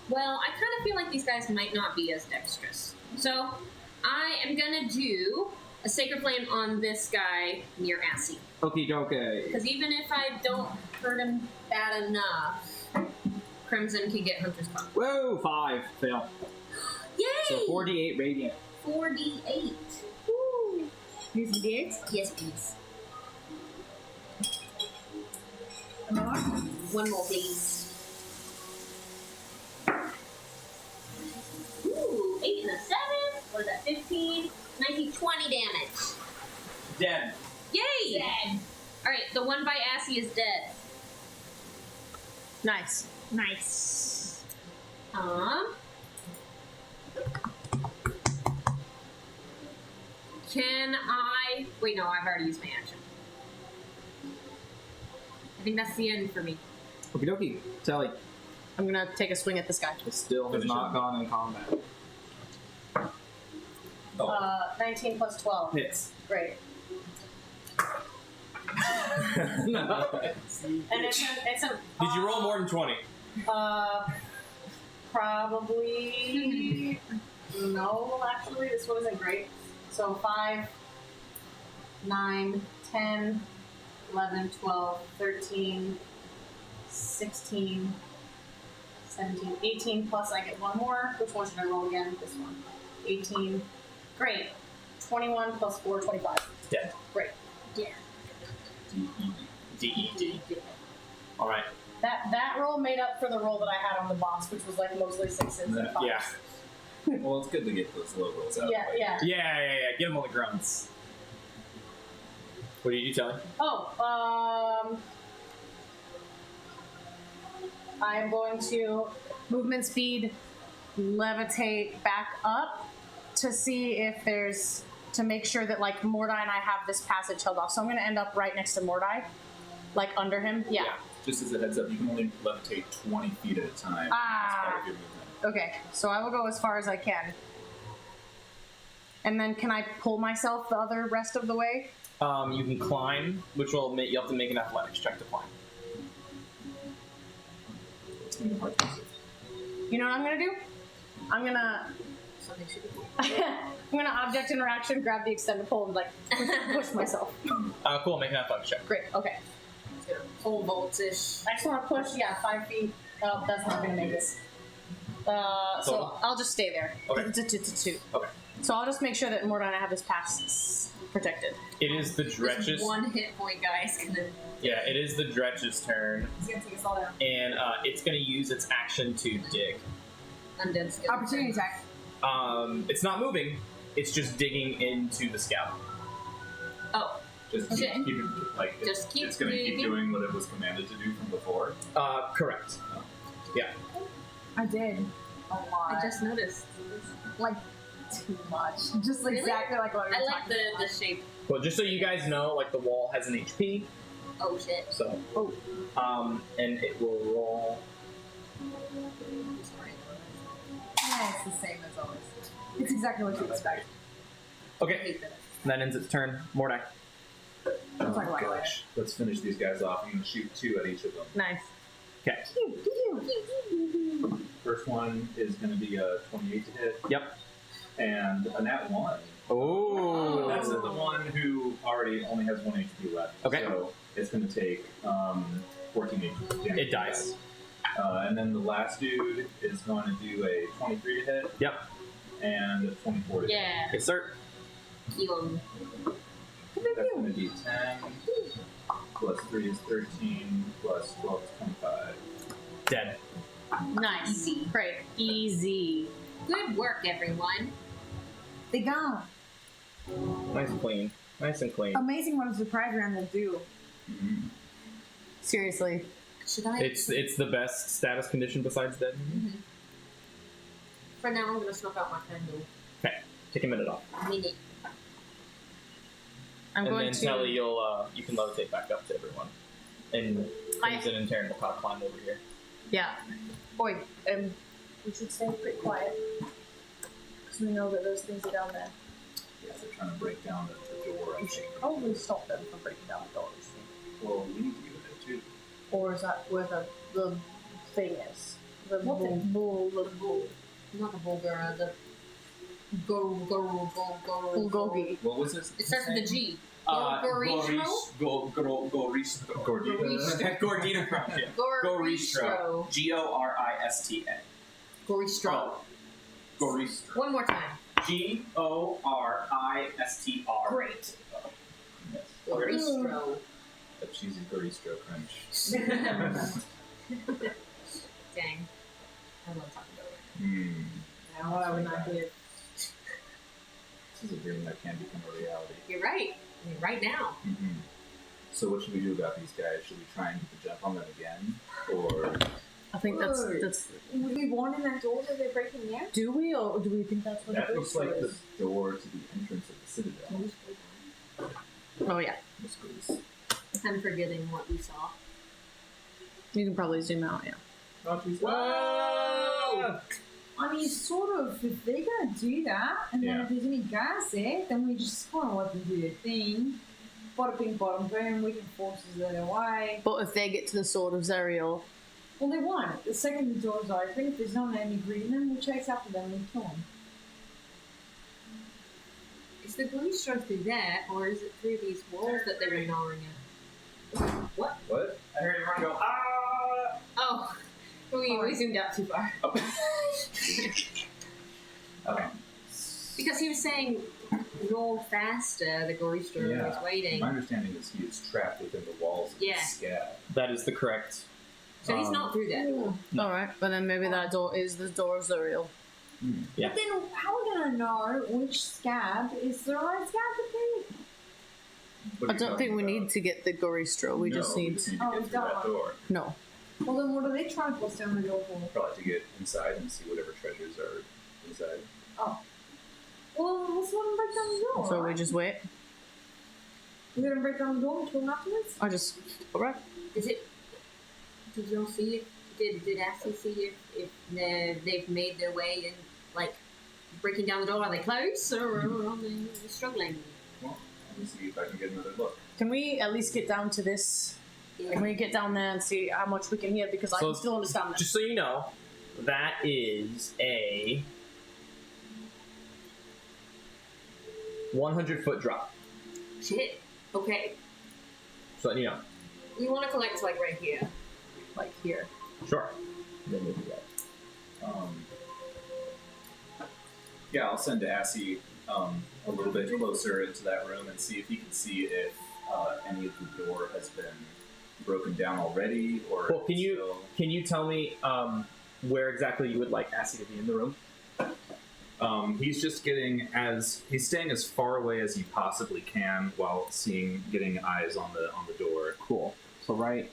Well, I kind of feel like these guys might not be as dexterous. So, I am gonna do a Sacred Flame on this guy near Assy. Okie dokie. Because even if I don't hurt him bad enough, Crimson can get Hunter's Punch. Whoa, 5. Fail. Yay! So 4d8 radiant. 4d8. Woo. Use the D8s? Yes, please. Another? One more, please. Ooh, 8 and a 7. What is that? 15, 19, 20 damage. Dead. Yay! Dead. Alright, the one by Assy is dead. Nice. Nice. Can I... Wait, no, I've already used my action. I think that's the end for me. Okie dokie. Sally. I'm gonna take a swing at this guy. It still has Finish not him. gone in combat. 19 plus 12. Hits. Great. No. And it's a Did you roll more than 20? Probably no, actually this one isn't great. So 5, 9, 10, 11, 12, 13, 16, 17, 18 plus I get one more. Which one should I roll again? This one. 18. Great. 21 plus 4, 25. Dead. Great. Yeah. D-E-D. Alright. That roll made up for the roll that I had on the boss, which was like mostly 6s and 5s. Yeah. Well, it's good to get those low rolls out. Yeah, yeah. Yeah. Get him on the grunts. What did you tell him? Oh, I'm going to movement speed, levitate back up to see if there's, to make sure that like Mordai and I have this passage held off. So I'm going to end up right next to Mordai, like under him. Yeah. Just as a heads up, you can only levitate 20 feet at a time Ah. as part of your movement. Okay, so I will go as far as I can. And then can I pull myself the other rest of the way? You can climb, which will make you have to make an athletics check to climb. You know what I'm gonna do? I'm gonna Something should be cool. I'm gonna object interaction, grab the extended pole, and like push myself. Cool. Make an athletics check. Great. Okay. pole vaults-ish. I just want to push, 5 feet. Oh, that's not going to make it. So I'll just stay there. Okay. Two. Okay. So I'll just make sure that Mordon and I have this pass protected. It is the Just Dretch's. one hit point, guys. Yeah, it is the Dretch's turn, He's gonna take us all down. and it's going to use its action to dig. Undead skill. Opportunity attack. It's not moving. It's just digging into the scout. Oh, Just keep, Okay. keep it, like, Just keep it's going to keep digging. doing what it was commanded to do from before. Correct. I did. A lot. I just noticed. like too much. Just Really? exactly like what we were I like talking the about. shape. Well, just so you guys know, like the wall has an HP, Oh shit. so Oh. and it will roll. Sorry. Yeah, it's the same as always. It's exactly what you expect. Okay, that ends its turn. Mordai. We'll talk about it later. Gosh, let's finish these guys off. I'm going to shoot 2 at each of them. Nice. Okay. First one is going to be a 28 to hit. Yep. And a nat 1. Oh. That's the one who already only has 1 HP left. Okay. So it's going to take 14 HP damage. It dies. And then the last dude is going to do a 23 to hit. Yep. And a 24 to hit. Yeah. Yes, sir. Kill him. That's going to be 10. Plus 3 is 13. Plus 12 is 25. Dead. Nice. Easy. Great. Easy. Good work, everyone. They gone. Nice and clean. Nice and clean. Amazing what a surprise round will do. Mm-hmm. Seriously. Should I? It's the best status condition besides dead. For now, I'm gonna snuff out my candle. Okay. Take a minute off. Minute. I'm and going then to. Telly, you can levitate back up to everyone. And Crimson and Taryn will kind of climb over here. Yeah. Boy, we should stay pretty quiet. Because we know that those things are down there. Yeah, they're trying to break down the door, I We should think. probably stop them from breaking down the doors. Well, we need to get it too. Or is that where the thing is? The What thing? bull. Not the Bulgara, the Bulgogi. What was this? It starts with a G. Gordino Crunch. Goristro. Gorista. Goristro. Gorista. One more time. Goristr. Great. Yes. Goristro. A cheesy Goristro crunch. Dang. I love talking about it. Now what I would not do. This is a dream that can become a reality. You're right. I mean, right now. So what should we do about these guys? Should we try and get the jump on them again? Or I think that's. Would we warn in that door that they're breaking in? Do we, or do we think that's what that the looks ghost like the is? door to the entrance of the Citadel. Oh yeah. This goes. I'm forgetting what we saw. You can probably zoom out. Yeah. Whoa! I mean, sort of, if they're going to do that, and then Yeah. if there's any guys there, then we just kind of let them do their thing. Bada bing, bada boom, we can force it away. But if they get to the sword of Zerial, Well, they won't. The second the doors are open, if there's no enemy greeting them, we'll chase after them and kill them. Is the Goristro through that, or is it through these walls that they were gnawing at? What? What? I heard everyone go, ah! Oh. We zoomed out too far. Okay. Because he was saying, roll faster, the Goristro Yeah. was waiting. My understanding is he is trapped within the walls of Yeah. the scab. That is the correct. So he's not through that door. alright, but then maybe that door is the door of Zerial. Yeah. But then, how are we going to know which scab is the right scab to be? What I are you don't think talking we about? need to get the Goristro, we No, just need. to Oh, get we through that don't. door. No. Well, then what are they trying to force down the door for? Probably to get inside and see whatever treasures are inside. Well, let's let them break down the door. So we right? just wait. We're going to break down the door and kill them afterwards? I just. Alright. Is it? Did y'all see it? Did Ashley see if they've made their way in, like, breaking down the door? Are they close or are they struggling? Well, let me see if I can get another look. Can we at least get down to this? Can we get down there and see how much we can hear? Because I So, can still understand them. Just so you know, that is a 100-foot drop. Shit. Okay. So that you know. We want to collect like right here. Like here. Sure. Then we'll do that. Yeah, I'll send Assy a little bit closer into that room and see if he can see if any of the door has been broken down already, or. Well, can you tell me where exactly you would like Assy to be in the room? He's just he's staying as far away as he possibly can while getting eyes on the door. Cool. So right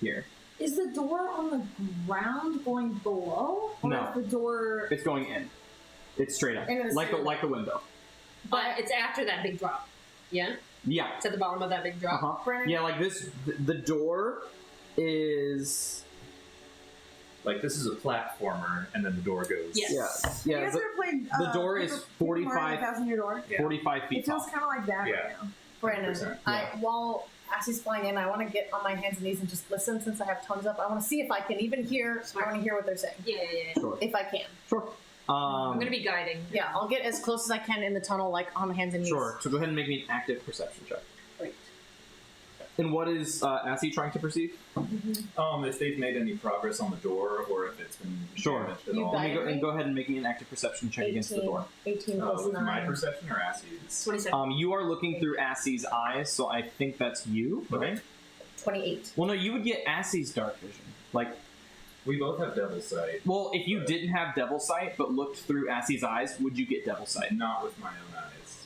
here. Is the door on the ground going below? Or No. is the door... It's going in. It's straight up, And it's like the window. But it's after that big drop. Yeah? Yeah. It's at the bottom of that big drop. Uh-huh. Yeah, like this. The door is. Like, this is a platformer, and then the door goes. Yes. Yeah. You Yeah. guys ever played... the door is Paper 45 Mario Thousand Year Door? 45 feet It feels tall. kind of like that Yeah. right now. Brandon, 100%. while Assy's flying in, I want to get on my hands and knees and just listen since I have tons up. I want to see if I can even hear. I want to hear what they're saying. Yeah. Sure. If I can. Sure. I'm going to be guiding. Yeah, I'll get as close as I can in the tunnel, like on my hands and knees. Sure. So go ahead and make me an active perception check. Great. And what is Assy trying to perceive? If they've made any progress on the door, or if it's been Sure. damaged at You all. guys- Go ahead and make me an active perception check against the door. 18 plus With 9. my perception or Assy's? 27. You are looking through Assy's eyes, so I think that's you, right? 28. Well, no, you would get Assy's dark vision. Like, We both have devil sight. well, if you didn't have devil sight but looked through Assy's eyes, would you get devil sight? Not with my own eyes.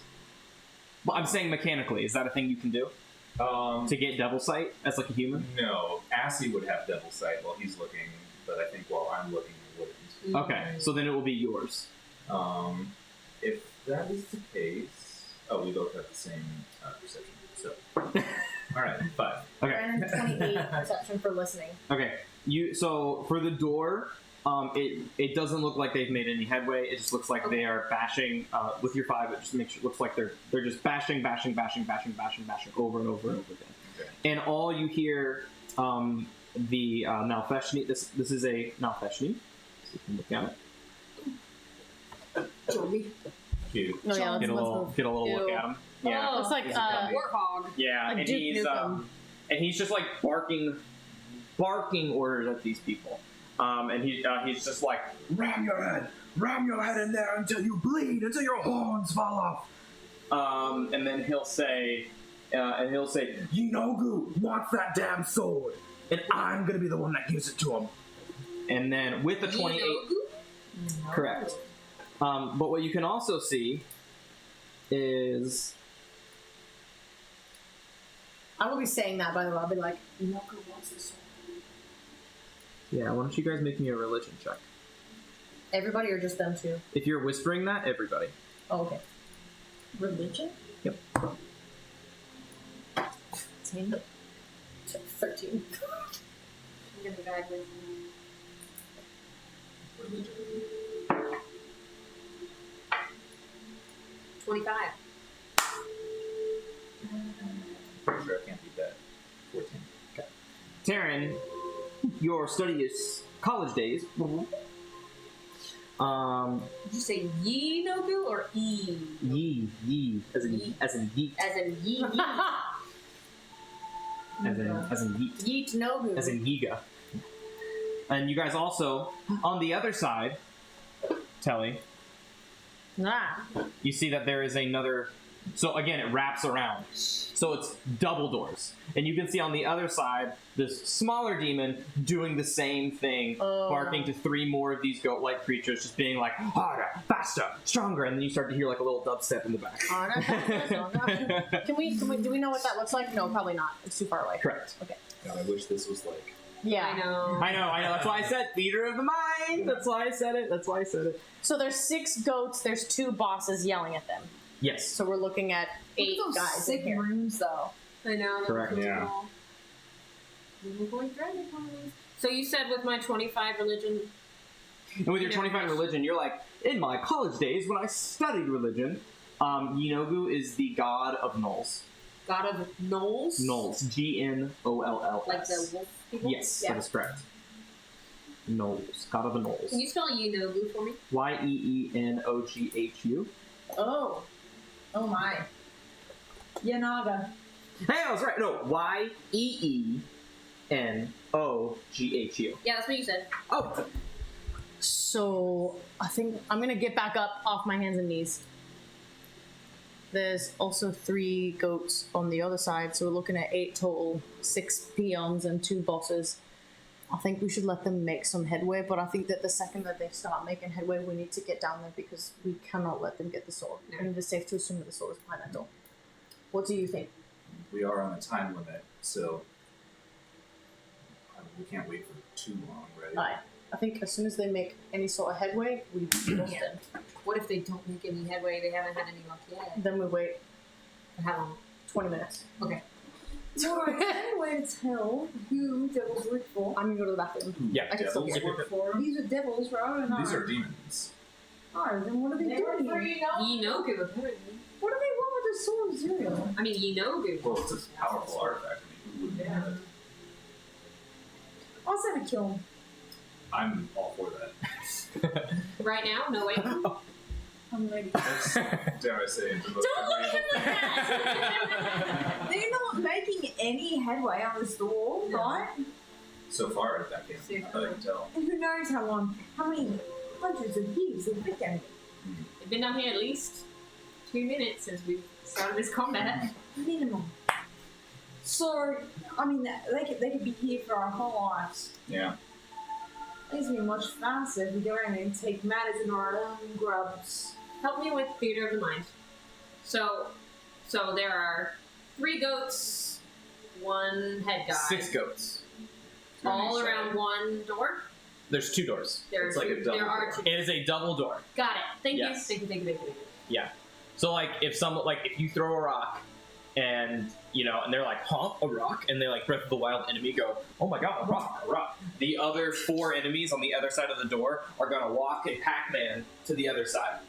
Well, I'm saying mechanically. Is that a thing you can do to get devil sight as like a human? No, Assy would have devil sight while he's looking, but I think while I'm looking, he wouldn't. Okay, so then it will be yours. If that is the case, we both have the same perception. So, all right, 5. Okay. Brandon, 28 perception for listening. Okay. So for the door, it doesn't look like they've made any headway. It just looks like they are bashing with your 5. It just looks like they're just bashing over and over and over again. Okay. And all you hear the Nalfeshni. This is a Nalfeshni. So you can look at it. Cute. No, yeah, Get a little look Ew. at him. Yeah. Looks like Warthog. Yeah, a and Duke he's Nukem. and he's just like barking orders at these people. And he's just like, Ram your head in there until you bleed, until your horns fall off. and then he'll say, Yinogu wants that damn sword, and I'm gonna be the one that gives it to him. and then with the 28, correct. But what you can also see is, I will be saying that, by the way. I'll be like, Yoko wants this sword. yeah. Why don't you guys make me a religion check? Everybody or just them two? If you're whispering that, everybody. Oh, okay. Religion? Yep. 10. 13. I'm going to guide with you. Religion. 25. Pretty sure I can't beat that. 14. Taryn, your studious college days. Did you say ye no goo or e? Ye, as in yeet, As in ye. as in yeet. Yeet no goo. As in Yiga. And you guys also, on the other side, Telly, you see that there is another. So again, it wraps around. So it's double doors. And you can see on the other side, this smaller demon doing the same thing, barking to 3 more of these goat-like creatures, just being like, harder, faster, stronger. And then you start to hear like a little dubstep in the back. do we know what that looks like? No, probably not. It's too far away. Correct. Okay. God, I wish this was like. Yeah. I know. I know. That's why I said theater of the mind. That's why I said it. So there's 6 goats. There's 2 bosses yelling at them. Yes. So we're looking at 8 Those guys in sick here. rooms, though. I know. Correct. Yeah. So you said with my 25 religion. And with your 25 religion, you're like, in my college days when I studied religion, Yinogu is the god of gnolls. God of Knolls? Gnolls. Gnolls. Like the wolf people? Yes, Yeah. that is correct. Gnolls. God of the gnolls. Can you spell Yenogu for me? Yeenoughu. Oh. Oh my. Yanaga. Hey, I was right. No, Noghu. Yeah, that's what you said. Oh, So I think I'm gonna get back up off my hands and knees. There's also 3 goats on the other side, so we're looking at 8 total, 6 peons and 2 bosses. I think we should let them make some headway, but I think that the second that they start making headway, we need to get down there because we cannot let them get the sword. No. And it is safe to assume that the sword is behind that door. What do you think? We are on a time limit, so we can't wait for too long, right? Aye. I think as soon as they make any sort of headway, we bust in. What if they don't make any headway? They haven't had any luck yet. Then we wait For how long? 20 minutes. Okay. Alright, anyway, tell who devils work for. I'm gonna go to the bathroom. yeah. I can still Devils? hear. Work for. These are devils, right? I don't know. These are demons. Oh, then what are they doing here? Yinogu, apparently. What do they want with the sword of Zuriel? I mean, Yinogu. Well, it's a powerful artifact. I mean, who wouldn't want it? I'll send a kill him. I'm all for that. Right now? No way. I'm ready. That's, dare I say, the most Don't look at agreeable him like that! They're not making any headway on this door, No. right? so far at that game. I can tell. And who knows how many hundreds of years they've been down They've been down here at least 2 minutes since we started this combat. minimum. So, I mean, they could be here for our whole lives. Yeah. It's gonna be much faster if we go around and take matters in our own grubs. Help me with theater of the mind. So there are 3 goats, 1 head guy. 6 goats. All around 1 door. There's 2 doors. It's like a double There are door. 2. It is a double door. Got it. Thank you. Yes. Thank you. Yeah. So like if you throw a rock and and they're like, huh, a rock? And they like Breath of the Wild enemy go, oh my god, a rock, a rock. The other 4 enemies on the other side of the door are gonna walk a Pac-Man to the other side.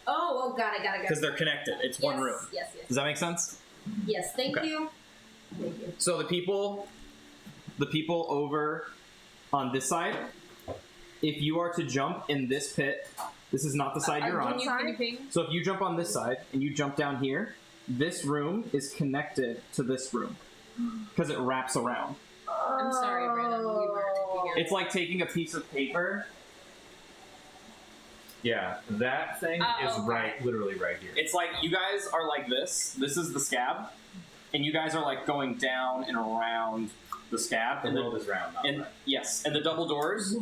Oh, got it. Because they're connected. It's one room. Yes. Does that make sense? Yes, thank Okay. you. Thank you. So the people over on this side, if you are to jump in this pit, this is not the side you're on. Can you ping? So if you jump on this side and you jump down here, this room is connected to this room because it wraps around. I'm sorry, Brennan. We were here. It's like taking a piece of paper. Yeah, that thing Oh, is okay. literally right here. It's like you guys are like this. This is the scab, and you guys are like going down and around the scab. The And world is round, not right. yes, and the double doors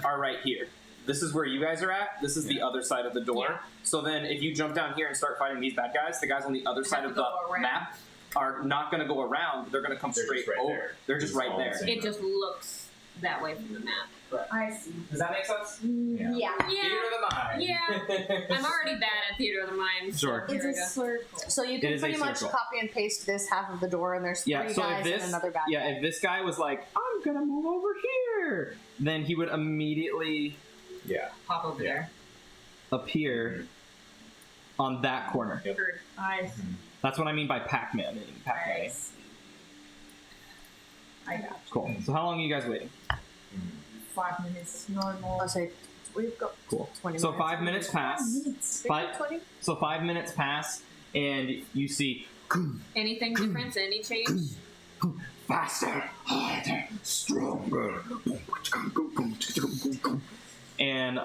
are right here. This is where you guys are at. This is the other side of the door. Yeah. So then, if you jump down here and start fighting these bad guys, the guys on the other side to of the go around. map are not going to go around. They're going to come They're straight just right over. there. They're just It's right all there. the same. It just looks that way from the map. I see. Does that make sense? Yeah. Yeah. Theater of the mind. Yeah. I'm already bad at theater of the mind. Sure. Here It's we a go. circle. So you It can is a pretty much circle. copy and paste this half of the door, and there's 3 Yeah. So guys if this, and another bad guy. if this guy was like, I'm gonna move over here, then he would immediately Yeah. Pop over there. appear on that corner. Yep. Heard. I That's what I mean by Pac-Man. Pac-Man. see. I got Cool. So how long are you guys waiting? 5 minutes, no more. I'll say we've got Cool. 20 So minutes. 5 minutes pass. Minutes. 20? So 5 minutes pass, and you see Anything different? Any change? Faster, harder, stronger. and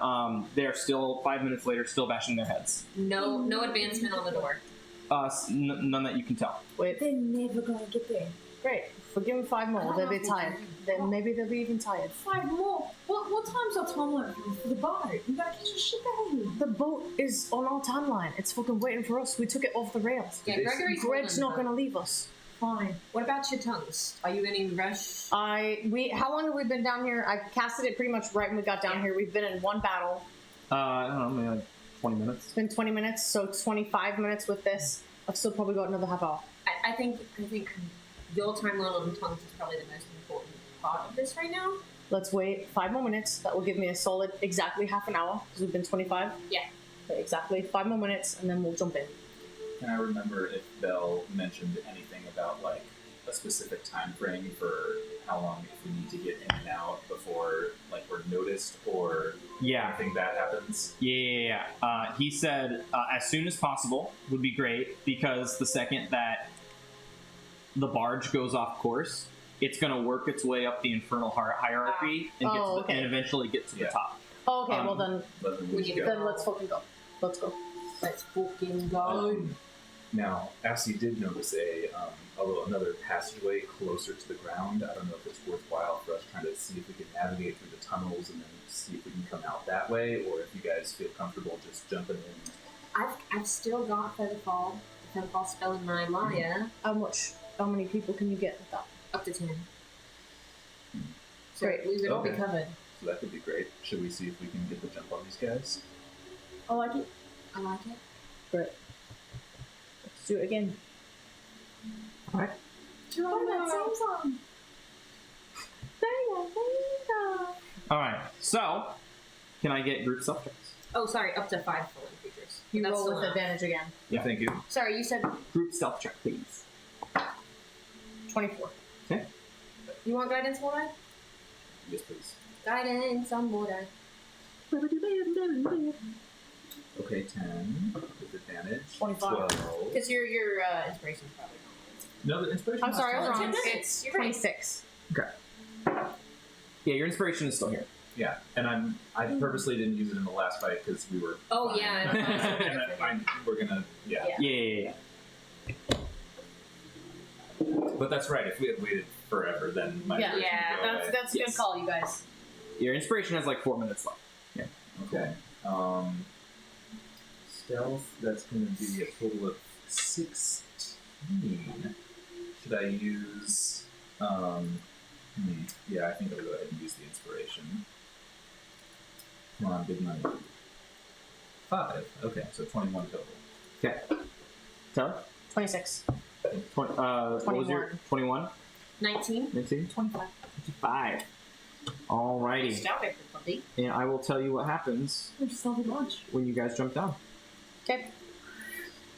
they're still 5 minutes later, still bashing their heads. No advancement on the door. None that you can tell. Wait, They're never gonna get there. great. If we give them 5 more, they'll be tired. Then maybe they'll be even tired. 5 more. What time's our timeline for the boat? We gotta catch a ship out of here. The boat is on our timeline. It's fucking waiting for us. We took it off the rails. Yeah, They- Gregory's Greg's holding not the- gonna leave us. Fine. What about your tongues? Are you in any rush? How long have we been down here? I casted it pretty much right when we got down here. We've been in 1 battle. I don't know, maybe like 20 minutes. It's been 20 minutes, so 25 minutes with this. I've still probably got another half hour. I think your timeline on tongues is probably the most important part of this right now. Let's wait 5 more minutes. That will give me a solid exactly half an hour because we've been 25. Yeah. So exactly 5 more minutes, and then we'll jump in. Can I remember if Belle mentioned anything about like a specific time frame for how long if we need to get in and out before like we're noticed or Yeah. anything bad happens? Yeah. He said as soon as possible would be great because the second that the barge goes off course, it's going to work its way up the infernal hierarchy and, and eventually get to the top. Oh, okay, well then, Then let's fucking go. Let's go. Let's fucking go. Now, Assie did notice another passageway closer to the ground. I don't know if it's worthwhile for us trying to see if we can navigate through the tunnels and then see if we can come out that way, or if you guys feel comfortable just jumping in. I've still got Featherfall spell in my Maya. How many people can you get with that? Up to 10. So Great. we would all be covered. So that could be great. Should we see if we can get the jump on these guys? I like it. I like it. Great. Let's do it again. Alright. Alright, so, can I get group stealth checks? Oh, sorry, up to 5 fallen creatures. You That's roll still with enough. advantage again. Yeah, thank you. Sorry, you said Group stealth check, please. 24. Okay. you want guidance, Morai? Yes, please. Guidance on Morai. Okay, 10 with advantage. 25. 12. Because your inspiration's probably No, the inspiration. I'm sorry, I was was wrong. It's you're right. 26. Yeah, your inspiration is still here. Yeah, and I purposely didn't use it in the last fight because we were. Oh, fine. yeah, And we're gonna. Yeah. Yeah. But that's right. If we had waited forever, then my Yeah. inspiration would go away. That's a good call, you guys. Your inspiration has like 4 minutes left. Okay. Stealth. That's going to be a total of 16. Should I use? Yeah, I think I'll go ahead and use the inspiration. Come on, big money. 5. Okay, so 21 total. Okay. Tyler? 26. What was your 21? 19. 19? 25. 25. Alrighty. Stop everybody. And I will tell you what happens There's still a bunch. when you guys jump down. Okay.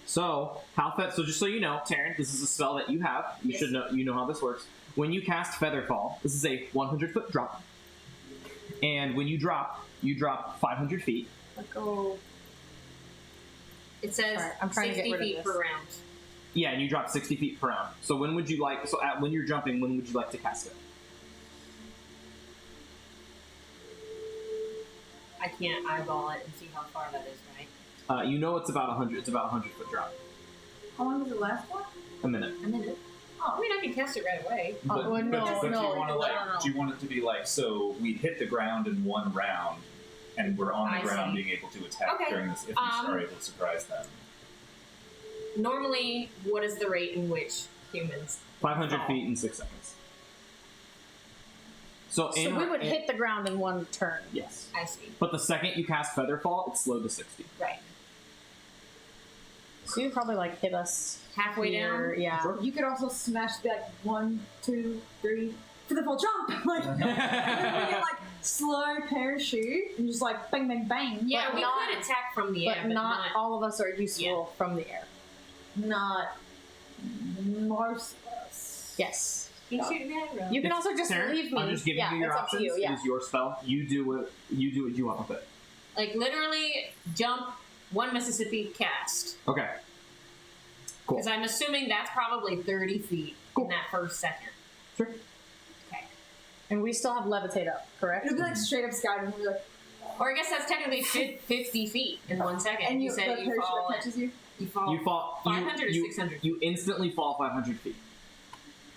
So, so just so you know, Taryn, this is a spell that you have. You should know, you know how this works. When you cast Featherfall, this is a 100-foot drop. And when you drop 500 feet. Let's go. It says Alright, I'm trying to 60 get rid of feet this. per round. Yeah, and you drop 60 feet per round. So when would you like, when you're jumping, when would you like to cast it? I can't eyeball it and see how far that is, right? You know it's about 100, it's about a 100-foot drop. How long does it last for? A minute. A minute. Oh, I mean, I can cast it right away. But, well, no, but no, do you want to no, like? no, no. Do you want it to be like so? We hit the ground in one round, and we're on the I ground see. being able to attack Okay. during this. If we are able to surprise them. Normally, what is the rate in which humans 500 fall? feet in 6 seconds. So So we would hit the ground in one turn. Yes. I see. But the second you cast Featherfall, it's slowed to 60. Right. So you'd probably like hit us Halfway here. down? Yeah. You could also smash the, like 1, 2, 3 for the full jump. Like, we can like slow parachute and just like bang, bang, bang. Yeah, But we not- could attack from the air, But not all of us are useful from the air. Not most of us. Yes. You can shoot an arrow. You can also just Taryn, leave me. I'm just giving yeah, you your it's options. up to you. Yeah. It is your spell. You do what you want with it. Like, literally, jump 1 Mississippi cast. Okay. Cool. Because I'm assuming that's probably 30 feet in that first second. Sure. Okay. And we still have levitate up, correct? It'll be like straight up sky and we're like, Or I guess that's technically 50 feet in 1 second. and you the said you parachute fall. that catches you. You fall. You fall. 500 or you, 600? You instantly fall 500 feet.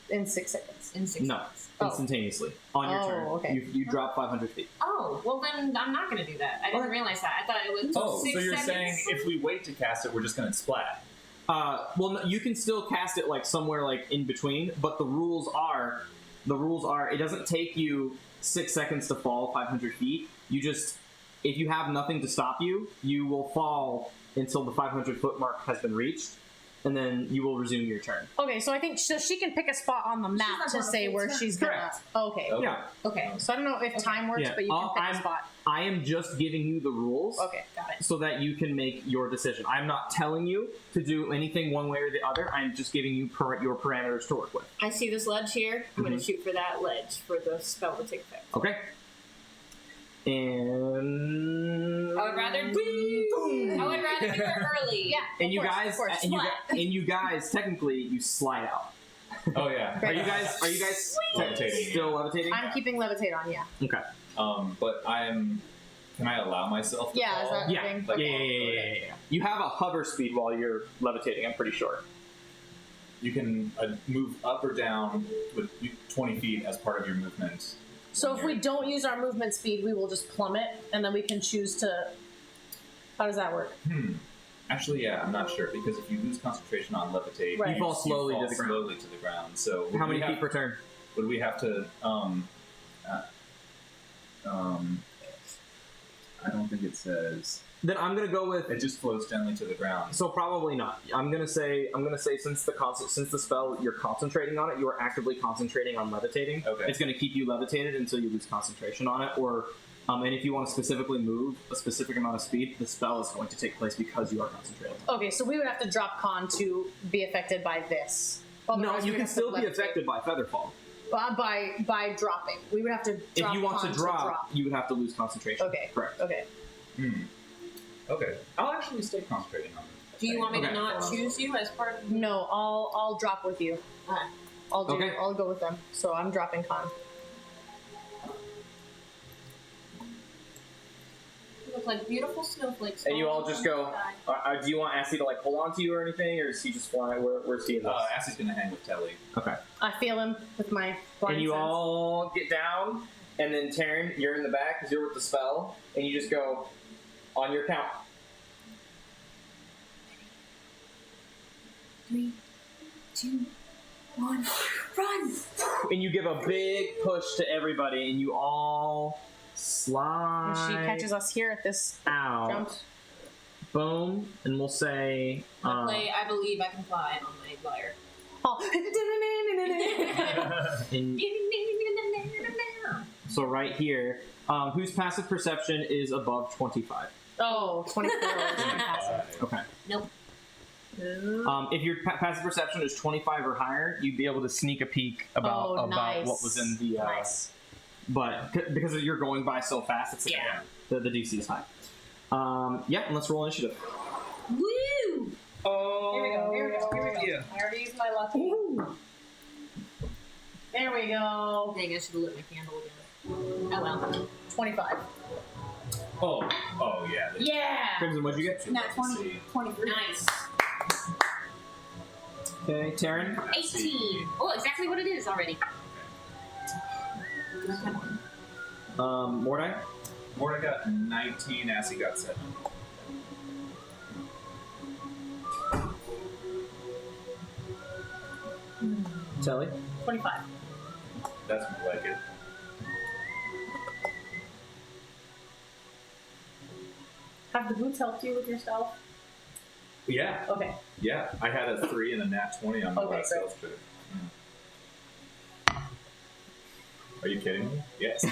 In 6 seconds. in 6 No. seconds. Oh. Instantaneously on your Oh, turn. okay. You drop 500 feet. Oh, well then I'm not going to do that. I didn't realize that. I thought it was Oh, 6 so you're seconds. saying if we wait to cast it, we're just going to splat? Well, no, you can still cast it like somewhere like in between, but the rules are it doesn't take you 6 seconds to fall 500 feet. You just, if you have nothing to stop you, you will fall until the 500 foot mark has been reached, and then you will resume your turn. Okay, so I think so she can pick a spot on the map not to gonna say pick where turn. she's gonna. Correct. Okay. Okay. Yeah. Okay. So I don't know if time works, Yeah. but you can pick a spot. I am just giving you the rules. Okay, got it. So that you can make your decision. I'm not telling you to do anything one way or the other. I'm just giving you your parameters to work with. I see this ledge here. I'm going to shoot for that ledge for the spell to take effect. Okay. And I would rather do it early. Yeah. and of you course, guys of course. and you guys technically you slide out. Oh yeah. Are you guys Levitating, still levitating? I'm keeping levitate on, yeah. Okay. But can I allow myself to Yeah, is fall? that Yeah. thing? Yeah. You have a hover speed while you're levitating. I'm pretty sure. You can move up or down with 20 feet as part of your movement. So if we don't use our movement speed, we will just plummet, and then we can choose to... How does that work? Actually, yeah, I'm not sure, because if you lose concentration on levitate, Right. You fall slowly to the ground. slowly to the ground. So How many feet per turn? would we have to? I don't think it says. Then I'm gonna go with. It just floats gently to the ground. So probably not. I'm gonna say since the spell you're concentrating on it, you are actively concentrating on levitating. Okay. It's gonna keep you levitated until you lose concentration on it, or and if you want to specifically move a specific amount of speed, the spell is going to take place because you are concentrating. Okay, so we would have to drop con to be affected by this. No, Otherwise you we'd can have to still be levitate. affected by Featherfall. By dropping. We would have to drop If you want con to drop, you would have to lose concentration. Okay. Correct. Okay. Okay, I'll actually stay concentrating on it. Do you want me Okay. to not choose you as part of? No, I'll drop with you. Okay. I'll go with them. So I'm dropping con. You look like beautiful snowflakes. And you all falling just from go. the sky. Do you want Assy to like hold on to you or anything, or is he just flying? Where's he in this? Assy's gonna hang with Telly. Okay. I feel him with my blind And you sense. all get down, and then Taryn, you're in the back because you're with the spell, and you just go on your count. 3, 2, 1, run! And you give a big push to everybody, and you all slide And she catches us here at this out. jump. Boom, and we'll say. I believe I can fly on my flyer. Oh. and- so right here, whose passive perception is above 25? Oh, 24 is my passive. Okay. Nope. If your passive perception is 25 or higher, you'd be able to sneak a peek about nice. what was in the. Nice. But because you're going by so fast, it's Yeah. the DC is high. Yeah, and let's roll initiative. Woo! Oh, Here we go. yeah. I already used my lucky. There we go. Dang, I should have lit my candle again. Oh well. 25. Oh yeah. Yeah! Crimson, what'd you get? Not 20, 23. Nice. Okay, Taryn. 18. Oh, exactly what it is already. Mordai. Morta got 19, Assy got 7. Telly. 25. That's more like it. Have the boots helped you with your stealth? Yeah, Okay. yeah. I had a 3 and a nat 20 on the Okay, last great. stealth check. Are you kidding me? Yes.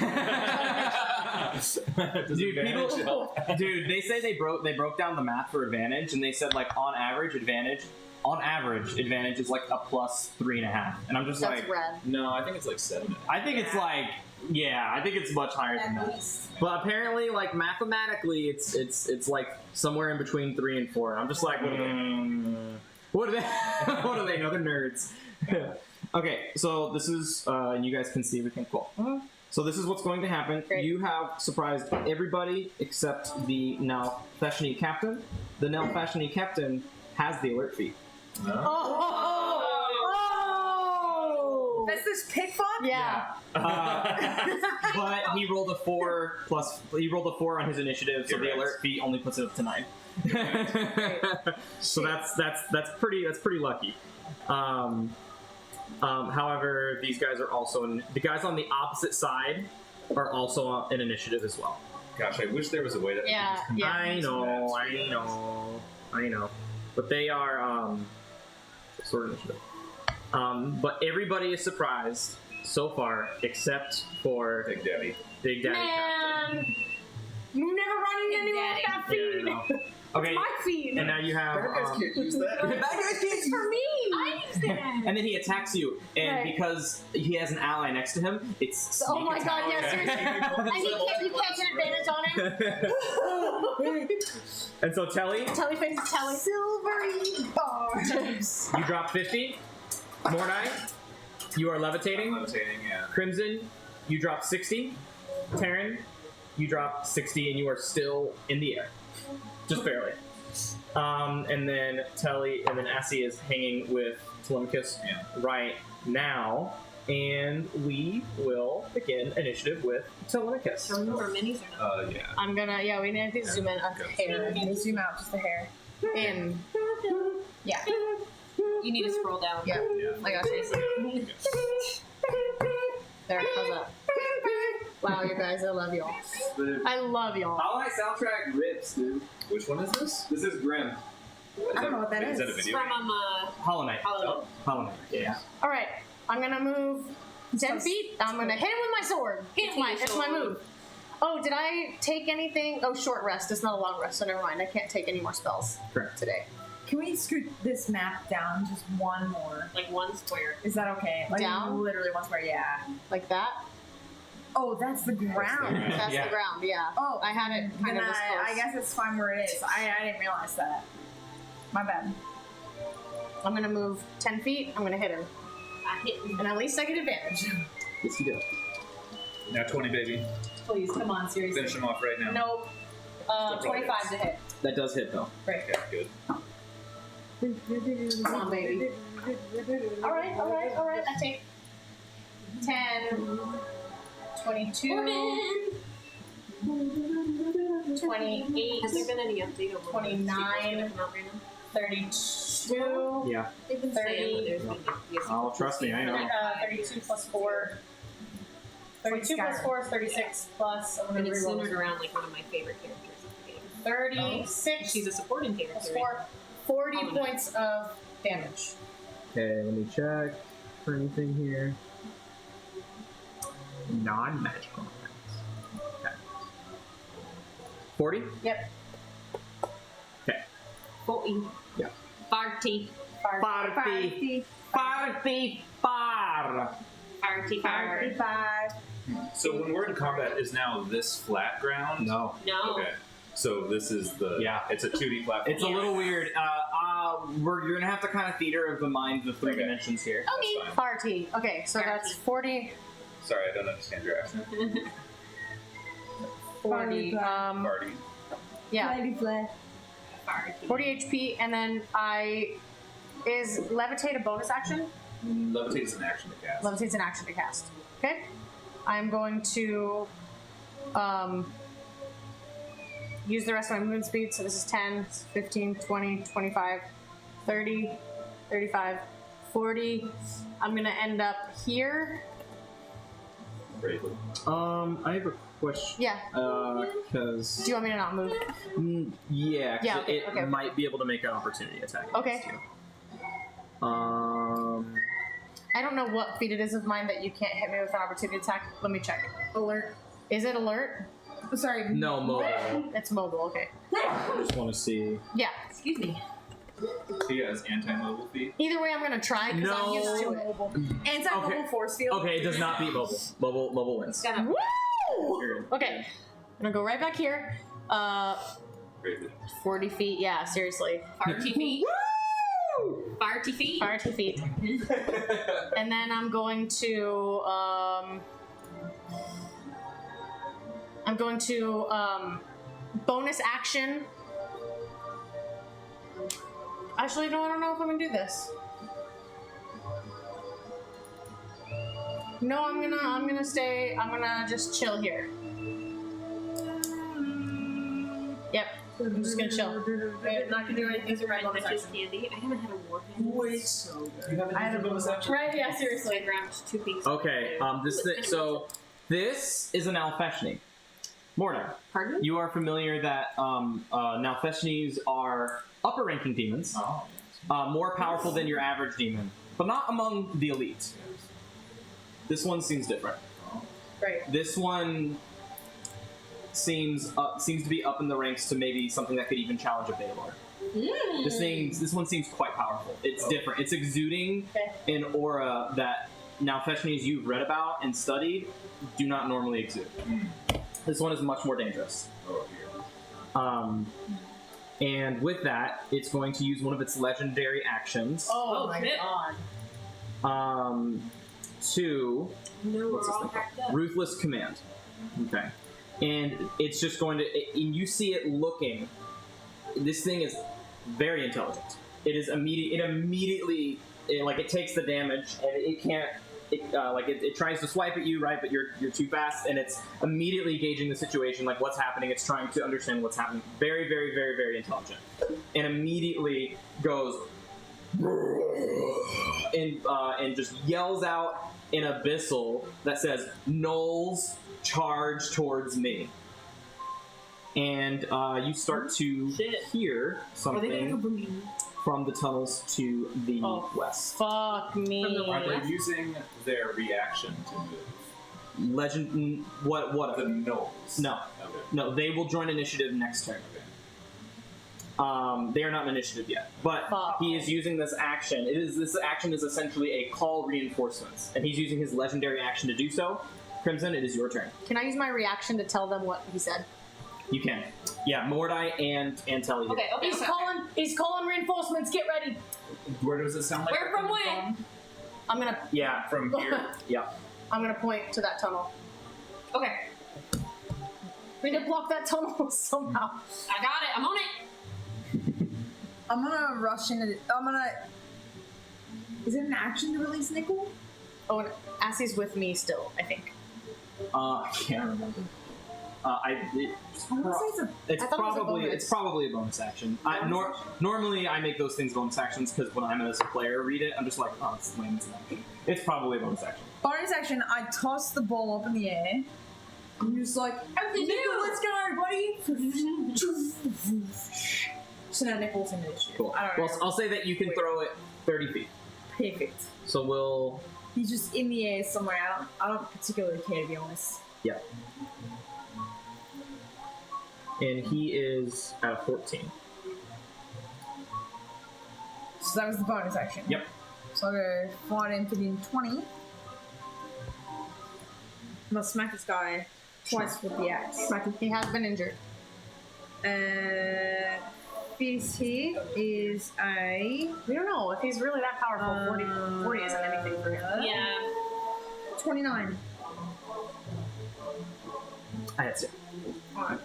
Dude, they say they broke down the math for advantage, and they said like on average advantage is like a plus 3.5, and I'm just That's like, red. No, I think it's like 7. I think it's like, yeah, I think it's much higher than that. But apparently, like mathematically, it's like somewhere in between 3 and 4. I'm just like, what do they? What do they know? They're nerds. Okay, so this is, and you guys can see everything. Cool. So this is what's going to happen. Great. You have surprised everybody except the now Fashionee captain. The now Fashionee captain has the alert feat. No? Oh! That's this pig fuck? Yeah. But he rolled a 4 plus. He rolled a 4 on his initiative, so the Correct. alert feat only puts it up to 9. So that's pretty lucky. However, these guys are also the guys on the opposite side are also in initiative as well. Gosh, I wish there was a way that Yeah, we could just yeah. I know, but they are sort of initiative. But everybody is surprised so far, except for Big Daddy. Big Daddy Captain. Man! You never run into anyone with that feed! Yeah, I know. Okay, My feed! and now you have. can't use that. It's for me! I used it! And then he attacks you, and Right. because he has an ally next to him, it's Oh sneak my attack. god, yes, seriously. And you can't get advantage on him? And so Telly, Telly face is Telly. Silvery bars. you drop 50. Mordai, You are levitating. I'm levitating, yeah. Crimson, you drop 60. Terran, you drop 60, and you are still in the air, just barely. And then Telly, and then Assie is hanging with Telemachus right now, and we will begin initiative with Telemachus. Show me more minis or not? Yeah. I'm gonna, we need to zoom in on hair. Can you zoom out just the hair? And Yeah. You need to scroll down. Yeah. I got you. There, how's that? Wow, you guys, I love y'all. I love y'all. Hollow Knight soundtrack rips, dude. Which one is this? This is Grim. I don't know what that Is is. that a It's video? from Hollow Knight. Hollow Knight. Hollow Knight. Yeah. All right, I'm gonna move 10 feet. I'm gonna hit him with my sword. Hit That's my move. Oh, did I take anything? Oh, short rest. It's not a long rest, so never mind. I can't take any more spells Correct. today. Can we scoot this map down just one more? like one square. Is that okay? Like Down? literally one square, yeah. Like that? Oh, that's the ground. That's Yeah. the ground, yeah. Oh, I had it kind then of this close. I guess it's fine where it is. I didn't realize that. My bad. I'm gonna move 10 feet. I'm gonna hit him. I hit him. And at least I get advantage. Yes, you do. Now 20, baby. Please, come on, seriously. Finish him off right now. Nope. 25 to hit. That does hit, though. Great. Okay, good. Come on, baby. Alright. I take 10, 22, 28, Has there been any update on what 29, 32, Yeah. They've been saying that there's been Oh, trust me, I know. 32 plus 4. 32 plus 4 is 36 plus. I'm And going to it's reroll. centered around like one of my favorite characters in the game. 36 She's a supporting plus character. 4. 40 points of damage. Okay, let me check for anything here. Non-magical effects. Okay. 40? Yep. Okay. 40. Yeah. 40. Party. Party. Par. 40. 35. So when we're in combat, is now this flat ground? No. No. Okay. So this is the. Yeah. It's a 2D platform. It's a little weird. You're gonna have to kind of theater of the mind the three Okay. dimensions here. Okay. That's fine. Party. Okay, so that's 40. Sorry, I don't understand your accent. 40. Party. Yeah. 40. 40 HP, and then is levitate a bonus action? Levitate is an action to cast. Levitate's an action to cast. Okay. I'm going to use the rest of my movement speed. So this is 10, 15, 20, 25, 30, 35, 40. I'm going to end up here. Bravely. I have a question. Yeah. Because Do you want me to not move? yeah, 'cause Yeah, okay, it okay. might be able to make an opportunity attack. Okay. against you. I don't know what feat it is of mine that you can't hit me with an opportunity attack. Let me check. Alert. Is it alert? Sorry. No mobile. It's mobile, okay. I just want to see. Yeah. Excuse me. He has anti-mobile feet. Either way, I'm going to try because I'm used to it. Anti-mobile Okay. force field. Okay, it does not beat mobile. Mobile wins. Gotta Woo! You're good. Okay. I'm going to go right back here. Bravely. 40 feet. Yeah, seriously. 40 feet. 40 feet. 40 feet. And then I'm going to bonus action. Actually, no, I don't know if I'm gonna do this. No, I'm gonna just chill here. Yep, I'm just gonna chill. I'm not gonna do anything. These are my bonus witch's action. candy. I haven't had a war Wait. You haven't I had a bonus action? Right, yeah, So seriously. I grabbed 2 pieces. Okay. This is an Alfeshni. Mortar. Pardon? You are familiar that Nalfeshnis are upper-ranking demons, Oh. more powerful than your average demon, but not among the elite. This one seems different. Great. This one seems to be up in the ranks to maybe something that could even challenge a Baylor. This one seems quite powerful. It's different. It's exuding Okay. an aura that Nalfeshnis you've read about and studied do not normally exude. This one is much more dangerous. Oh, here. And with that, it's going to use one of its legendary actions. Oh my shit. god. to No, what's we're this all thing packed called? up. Ruthless Command. Okay. And it's just going to, and you see it looking, this thing is very intelligent. It is immediately, it takes the damage, and it can't, it tries to swipe at you, right, but you're too fast, and it's immediately gauging the situation, like what's happening, it's trying to understand what's happening. Very, very, very, very intelligent. And immediately goes, and just yells out in Abyssal that says, "Gnolls, charge towards me." And you start to hear something from the tunnels to the west. Fuck me. Are they using their reaction to move? Legend, what The gnolls. No. Okay. No, they will join initiative next turn. They are not in initiative yet, but Fuck. he is using this action. This action is essentially a call reinforcements, and he's using his legendary action to do so. Crimson, it is your turn. Can I use my reaction to tell them what he said? You can. Yeah, Mordai and Telly. Okay, okay. He's calling reinforcements. Get ready. Where does it sound like? Where they're from coming when? I'm gonna. Yeah, From here. yeah. I'm gonna point to that tunnel. Okay, We need to block that tunnel somehow. I got it. I'm on it. I'm gonna rush into the, I'm gonna... Is it an action to release Nickel? Oh, and Assie's with me still, I think. I can't remember. I wanna say it's a... I thought it was a bonus. It's probably a bonus action. Normally I make those things bonus actions because when I'm as a player read it, I'm just like, oh, it's lame. It's an action. It's probably a bonus action. bonus action, I toss the ball up in the air. I'm just like, Nickel, let's go, buddy! So now Nickel's in initiative. Cool. I don't Well, know. I'll say that you can throw it 30 feet. Perfect. So we'll. He's just in the air somewhere. I don't particularly care, to be honest. Yeah. And he is at a 14. So that was the bonus action. Yep. So I'll go fight him within 20. I'm gonna smack this guy twice with the axe. He has been injured. This here is a We don't know if he's really that powerful. 40 isn't anything for him. Yeah. 29. That's it. Alright.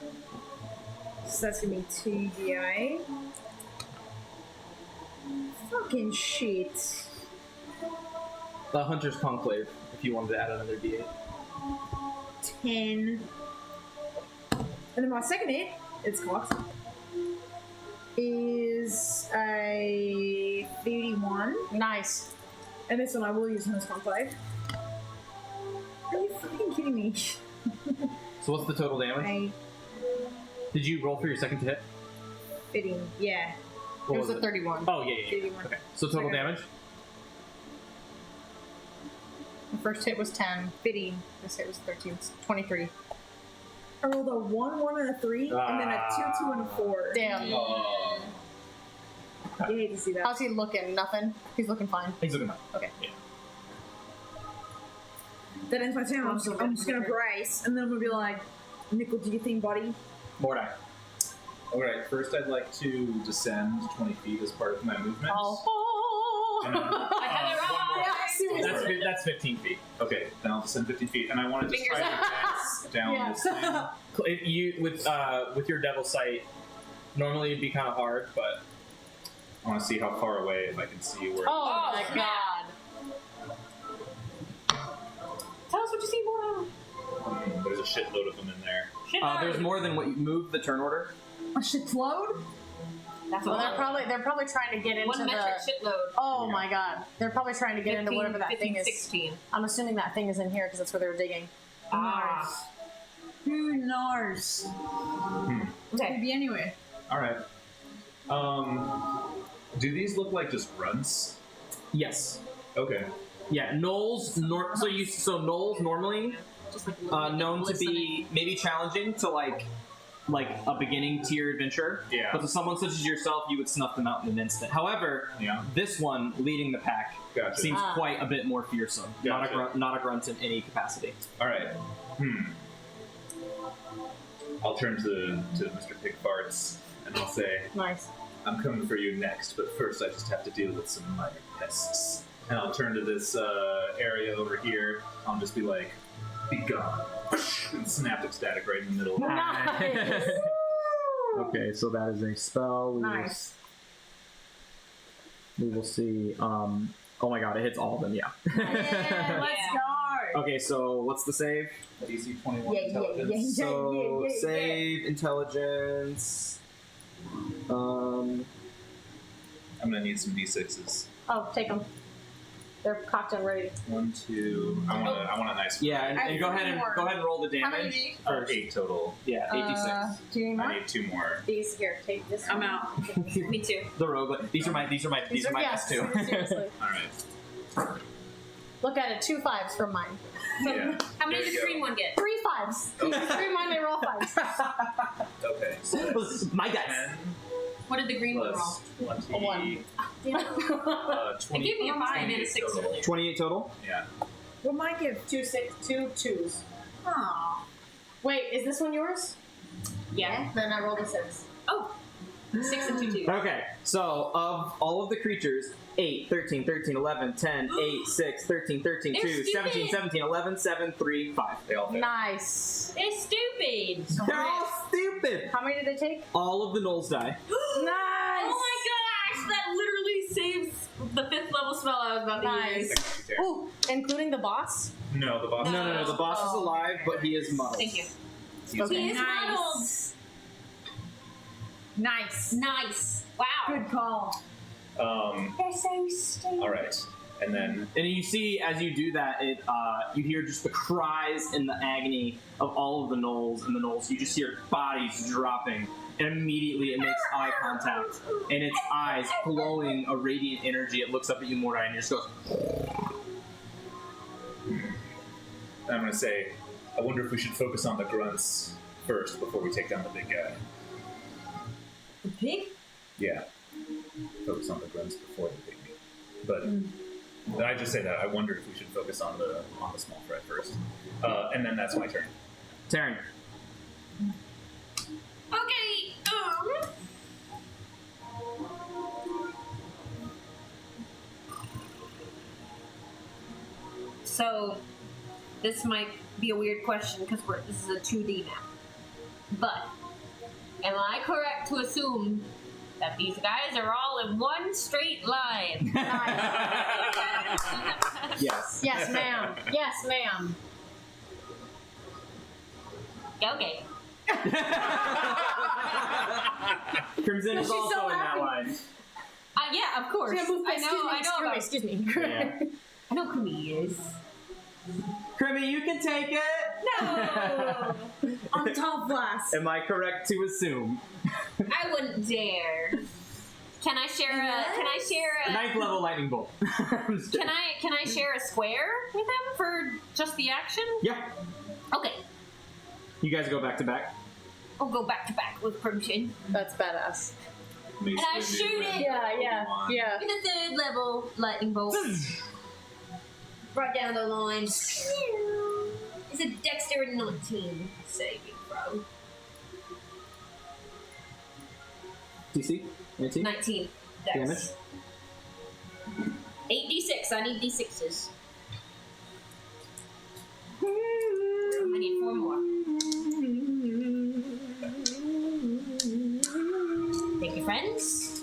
So that's gonna be 2d8. Fucking shit. The Hunter's Conclave, if you wanted to add another d8. 10. And then my second hit, it's cocked, is a 31. Nice. And this one I will use in this conclave. Are you fucking kidding me? So what's the total damage? Did you roll for your second hit? Fitting, yeah. What It was a 31. Oh, yeah. 31. Okay. So total Second. damage? The first hit was 10. Fitting. This hit was 13. It's 23. I rolled a 1, 1, and a 3, and then a 2, 2, and a 4. Damn. Oh. You hate to see that. How's he looking? Nothing? He's looking fine. He's looking fine. Okay. That ends my turn. I'm just gonna brace, and then I'm gonna be like, Nickel, do you think, buddy? Mordai. Alright, first I'd like to descend 20 feet as part of my movement. Oh. And then, I had it one right. more. That's 15 feet. Okay, then I'll descend 50 feet, and I want to just try to dance down Yeah. this thing. If you with your Devil Sight, normally it'd be kind of hard, but I want to see how far away, if I can see where. Oh my snap. god. Tell us what you see, Mordai. There's a shitload of them in there. there's more than what you moved the turn order. A shitload? That's Well, a they're probably trying to get into one metric the. shitload. Oh my god. They're probably trying to get into whatever that 15, thing is. 16. I'm assuming that thing is in here because that's where they were digging. Ah. Who knows? Could Okay. be anywhere. Alright. Do these look like just runts? Yes. Okay. Yeah, Gnolls. So Gnolls normally Just like known to listening. be maybe challenging to like a beginning tier adventurer. Yeah. But to someone such as yourself, you would snuff them out in an instant. However, Yeah. this one leading the pack Gotcha. seems quite a bit more fearsome. Gotcha. Not a grunt in any capacity. Alright. I'll turn to Mr. Pigfarts and I'll say, Nice. I'm coming for you next, but first I just have to deal with some minor pests. and I'll turn to this area over here. I'll just be like, "Be gone," and snap ecstatic right in the middle. Nice. Okay, so that is a spell. Nice. We will see. Oh my god, it hits all of them. Yeah. Yeah, let's go. Okay, so what's the save? DC 21 Yeah, intelligence. So save intelligence. I'm gonna need some D6s. Oh, take them. They're cocked and ready. 1, 2. I want a nice. Yeah, and go ahead and roll the How many damage. do you need? Or 8 total. Yeah, 86. Do you need I more? need 2 more. These here, take this. I'm one. out. Me too. The rogue. These are my best too. Seriously. All right. Look at it, 2 5s from mine. Yeah. How many There does you the green one get? 3 5s. Three mine, they roll 5s. Okay. So that's My guys. 10 What did the green one roll? plus 20. A 1. Damn. It 20. gave me a 5 and a 6 total. earlier. 28 total. Yeah. What might give? 2 2s. Aw. Wait, is this one yours? Yeah. Then I rolled a 6. Oh. 6 and 2 2. Okay, so of all of the creatures, 8, 13, 13, 11, 10, 8, 6, 13, 13, They're 2, 17, stupid. 17, 11, 7, 3, 5. They all fail. Nice. They're stupid. They're all stupid! How many did they take? All of the gnolls die. Nice. Oh my gosh, that literally saves the 5th level spell I was about to Nice. use. Ooh, including the boss? No, the boss. No, the boss is alive, but he is muddled. Thank you. Okay. He is muddled. Nice. Nice. Wow. Good call. They're so stupid. All right, and then And you see, as you do that, you hear just the cries and the agony of all of the gnolls and the gnolls. You just hear bodies dropping, and immediately it makes eye contact, and its eyes glowing a radiant energy. It looks up at you, Mordai, and it just goes. I'm gonna say, I wonder if we should focus on the grunts first before we take down the big guy. The pig? Yeah. Focus on the grunts before the big guy. But I just say that I wonder if we should focus on the small fry first, and then that's my turn. Taryn. Okay. So, this might be a weird question because this is a 2D map. But, am I correct to assume that these guys are all in one straight line? Yes. Yes, ma'am. Yes, ma'am. Okay. Crimson is She's also so in that happy. line. Yeah, of course. I know. Excuse me. Yeah. I know who he is. Crimmy, you can take it. No, On top blast. Am I correct to assume? I wouldn't dare. Can I share a? Ninth level lightning bolt. I'm just kidding. Can I share a square with him for just the action? Yeah. Okay, You guys go back to back. I'll go back to back with Crimson That's badass. Mace And I Windu shoot and it. Yeah. with a 3rd level lightning bolt right down the line. It's a dexterity 19 saving throw. DC? 19? 19 dex. Damage? 8d6. I need d6s. I need 4 more. Thank you, friends.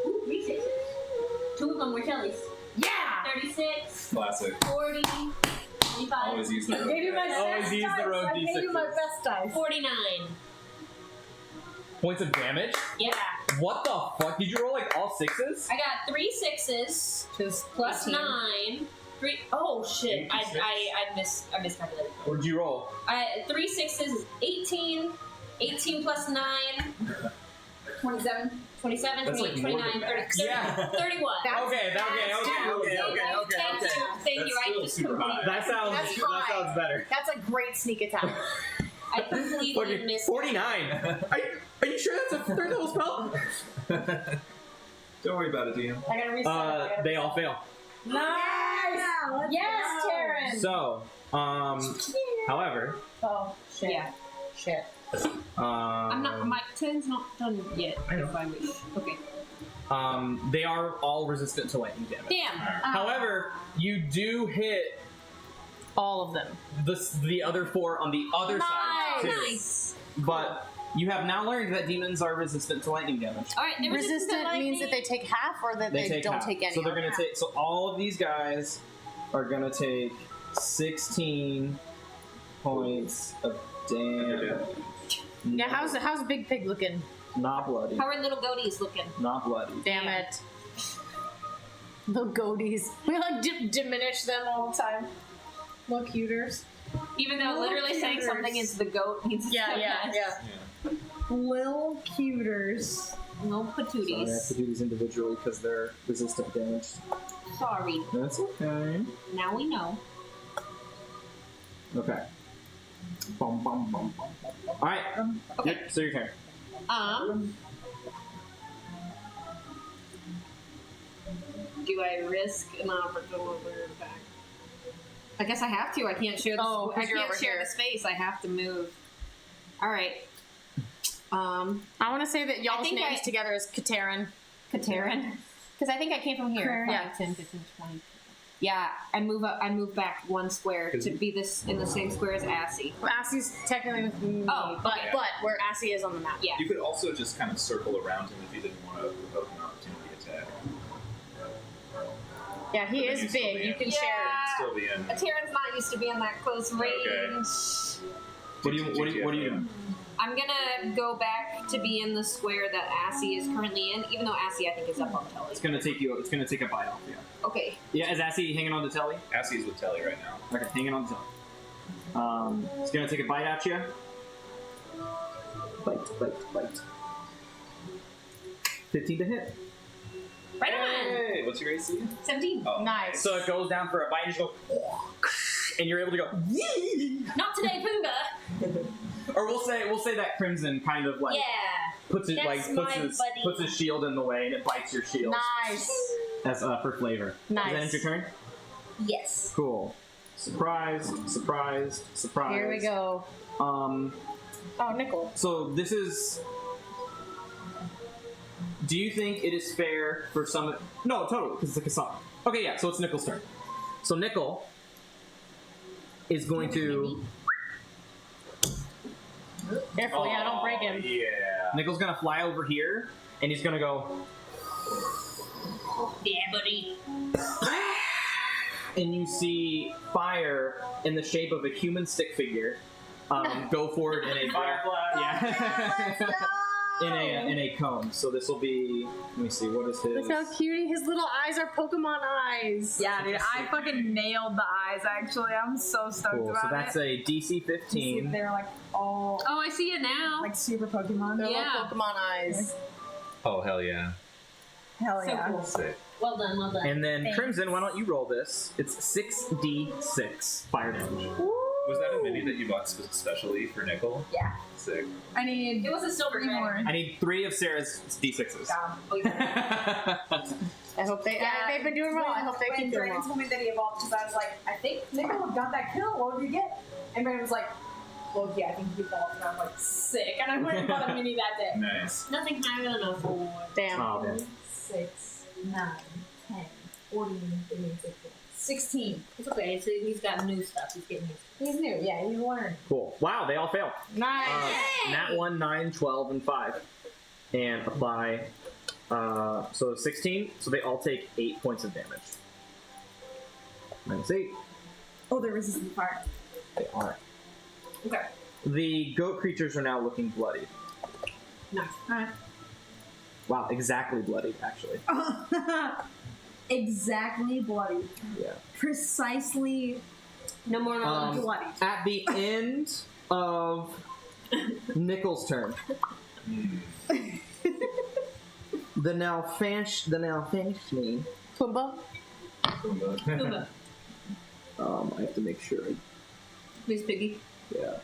Ooh, 3 sixes. 2 of them were Kelly's. Yeah! 36, Classic. 40, 25, Always use the I gave you my Always best use the dice. rogue I gave you D6s. my best dice. 49. Points of damage? Yeah. What the fuck? Did you roll like all 6s? I got 3 6s Just plus 18. 9. 3. Oh shit! I 86. miscalculated. What did you roll? 3 6s is 18. 18 plus 9. 27. 27, That's 28, like more 29, than 30, that. 30, Yeah. 31. That's Okay. Thank you. I still just super high. That sounds That's that high. sounds better. That's a great sneak attack. I completely Okay, missed 49. Are you sure that's a 3rd level spell? Don't worry about it, DM. I gotta reset. They all fail. Nice! Yes, Taryn! So, however, Oh, shit. Yeah. Shit. My turn's not done yet. I know. If I wish. Okay. They are all resistant to lightning damage. Damn. However, you do hit All of them. the other 4 on the other side too. Nice. But you have now learned that demons are resistant to lightning damage. All right. Resistant means that they take half or that they don't half. take any. So they're gonna take. So all of these guys are gonna take 16 points of damage. Yeah, how's Big Pig looking? Not bloody. How are little goatees looking? Not bloody. Damn it. The goatees. We like diminish them all the time. Little cuters. Even though literally saying something is the goat means it's the best. Lil cuters. No So I have patooties. to do these individually because they're resistant to damage. Sorry. That's okay. Now we know. Okay. Bum, bum, bum, bum, bum. All right. Okay. Yep, so your turn. Do I risk an opportunity attack? I guess I have to. I can't share the. Oh, 'cause I you're can't over share here. the space. I have to move. All right. I want to say that y'all's think names I- together is Katerin. Katarin. Because I think I came from here. Yeah. 5, 10, 15, 20. Yeah, I move up. I move back 1 square to be this in the same square as Assy. Well, Assie's technically with me, Oh, but okay. where Assie is on the map. Yeah. You could also just kind of circle around him if you didn't want to provoke an opportunity attack. Yeah, he But is you still big. be You in. can Yeah. share. Still be in. Katarin's not used to being that close range. Okay. What do you do? I'm gonna go back to be in the square that Assy is currently in, even though Assy I think is up on Telly. It's gonna take you. It's gonna take a bite off you. Okay. Yeah, is Assy hanging on to Telly? Assie's with Telly right now. Okay, hanging on to Telly. It's gonna take a bite at you. Bite. 15 to hit. Right on. Hey, what's your AC? 17. Oh, Nice. So it goes down for a bite, and you go, and you're able to go. Not today, Pumbaa. Or we'll say that Crimson kind of like Yeah. puts it That's like my buddy. puts his shield in the way, and it bites your shield. Nice. That's for flavor. Nice. Is that end your turn? Yes. Cool. Surprise! Here we go. Oh, Nickel. So this is. Do you think it is fair for some? No, totally, because it's a Kassan. Okay, yeah. So it's Nickel's turn. So Nickel is going to. Careful, yeah, don't break him. Yeah. Nickel's gonna fly over here, and he's gonna go. Yeah, buddy. And you see fire in the shape of a human stick figure go forward in a Let's go! in a cone. So this will be. Let me see. What is his? Look how cute his little eyes are Pokemon eyes. Yeah, dude, I fucking nailed the eyes. Actually, I'm so stoked Cool. about So that's it. a DC 15. They're like all Oh, I see it now. like super Pokemon. They're Yeah. little Pokemon eyes. Oh, hell yeah. Hell So yeah. cool. Sick. Well done, well done. And then Thanks. Crimson, why don't you roll this? It's 6d6 fire damage. Was that a mini that you bought specially for Nickel? Yeah. Sick. I need It was a silver 3 bag. more. I need 3 of Sarah's d6s. Oh, yeah. I hope they've been doing well. I hope they when keep doing Brandon well. told me that he evolved because I was like, I think Nickel got that kill. What did you get? And Brandon was like, well, yeah, I think he evolved. And I was like, sick. And I went and bought a mini that day. Nice. Nothing higher than a 4. Damn. Oh, man. 6, 9, 10, 14, 15, 16. It's okay. So he's got new stuff. He's getting new stuff. He's new. Yeah, he's learned. Cool. Wow, they all fail. Nice. Nat 1, 9, 12, and 5. And apply. So 16. So they all take 8 points of damage. Minus 8. Oh, they're resistant to fire. They are. Okay. The goat creatures are now looking bloodied. Nice. Alright. Wow, exactly bloodied, actually. Exactly bloody. Yeah. Precisely No more than bloody. At the end of Nickel's turn, the now finished me. Pumbaa. Pumbaa. I have to make sure. Miss Piggy. Yeah.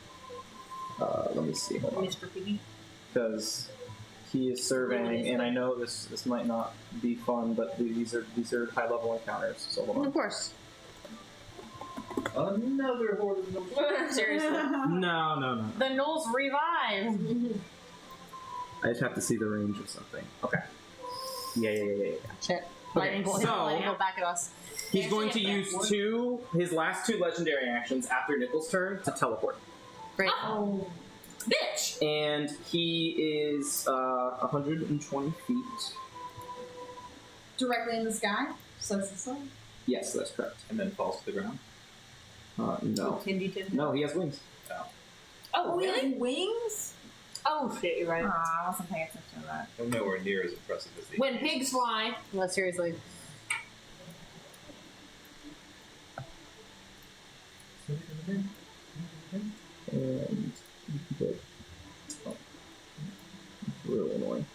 Let me see. Hold on. Mr. Piggy. Because he is surveying, and I know this might not be fun, but these are high level encounters. So hold on. Of course. Another horde of Seriously. No. The Knolls revive. I just have to see the range of something. Okay. Yeah. Shit. Okay, Lightning bolt, so- lightning bolt back at us. He's going to use his last two legendary actions after Nickel's turn to teleport. Great. Oh, bitch! And he is 120 feet. Directly in the sky. Says the sun. Yes, that's correct. And then falls to the ground. No. Tindy. No, he has wings. Oh, He really? has wings? Oh shit, you're right. I wasn't paying attention to that. I'm nowhere near as impressive as the. When pigs fly. No, seriously. And really annoying.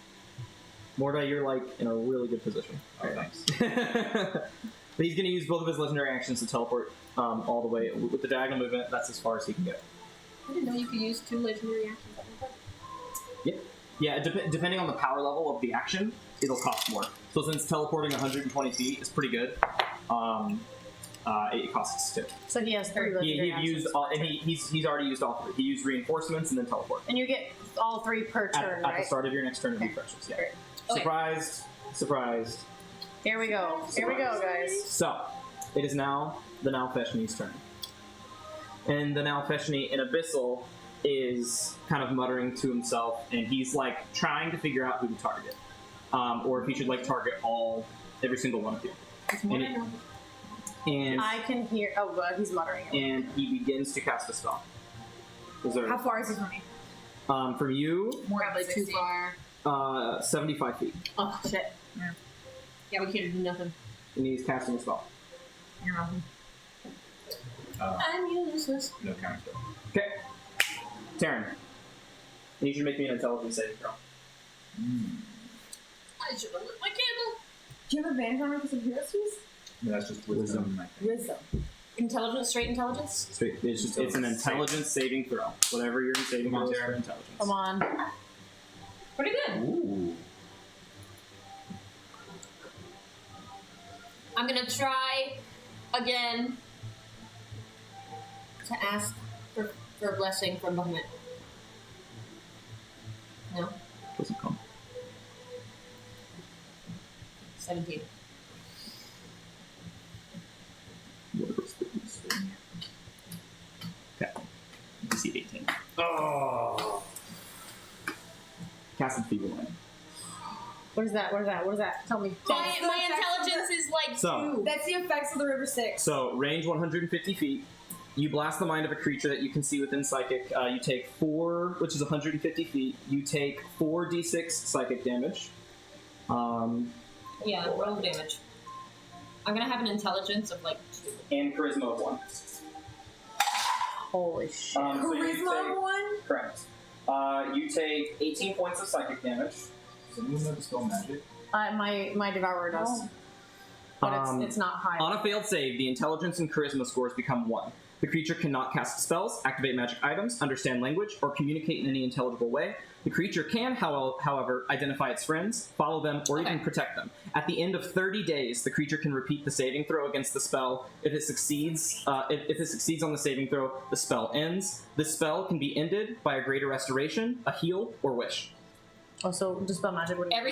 Mordai, you're like in a really good position. Oh, thanks. But he's going to use both of his legendary actions to teleport all the way with the diagonal movement. That's as far as he can get. I didn't know you could use 2 legendary actions. Yeah, depending on the power level of the action, it'll cost more. So since teleporting 120 feet is pretty good, it costs 2. So he has 3 legendary He actions. used all, and he's already used all 3. He used reinforcements and then teleport. And you get all 3 per turn, At right? the start of your next turn, it'll be precious. Yeah. Great. Okay. Surprised. Here we go. Here we go, guys. So, it is now the Nalfeshni's turn. And the Nalfeshni in Abyssal is kind of muttering to himself, and he's like trying to figure out who to target. Or if he should like target every single one of you. And I can hear. Oh, he's muttering. and he begins to cast a spell. How far is he from me? From you, Probably too far. 75 feet. Oh, shit. Yeah, we can't do nothing. And he's casting a spell. You're welcome. I'm useless. No counter spell. Okay. Taryn. You should make me an intelligence saving throw. I should have lit my candle. Do you have advantage on it because of hero skills? No, that's just wisdom. I think. Wisdom. Intelligence, straight intelligence? Straight. It's an intelligence saving throw. Whatever your saving throw is for intelligence. Come on. Pretty good. Ooh. I'm gonna try again to ask for a blessing from Bahamut. No? Doesn't come. 17. Whatever it's doing. Okay. DC 18. Oh. Casted Feeble Mind. What is that? What is that? What is that? Tell me. My intelligence is like So- 2. That's the effects of the River Styx. So, range 150 feet. You blast the mind of a creature that you can see within psychic. You take 4, which is 150 feet. You take 4d6 psychic damage. Yeah, roll damage. I'm gonna have an intelligence of like 2. And charisma of 1. Holy shit. So you Charisma take- one? Correct. You take 18 points of psychic damage. Does anyone know the spell magic? My devourer does, but it's not high. On a failed save, the intelligence and charisma scores become 1. The creature cannot cast spells, activate magic items, understand language, or communicate in any intelligible way. The creature can, however, identify its friends, follow them, or even protect them. At the end of 30 days, the creature can repeat the saving throw against the spell. If it succeeds, if it succeeds on the saving throw, the spell ends. The spell can be ended by a greater restoration, a heal, or wish. Oh, so Dispel Magic wouldn't help.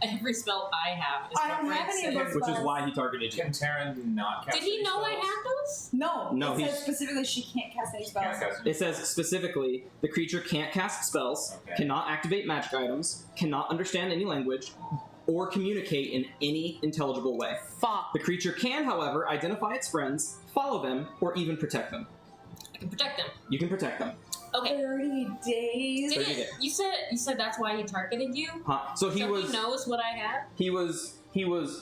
Every spell I have is I don't have any of those Which is spells. why he targeted you. Can Taryn not cast Did he any know I spells? had those? No. No, it he's- says specifically she can't cast any spells. Can't cast It says specifically, the creature can't cast spells, Okay. cannot activate magic items, cannot understand any language, or communicate in any intelligible way. Fuck. The creature can, however, identify its friends, follow them, or even protect them. I can protect them. You can protect them. Okay. 30 days. So you Did get- you said that's why he targeted you? Huh? So he so was he knows what I have? he was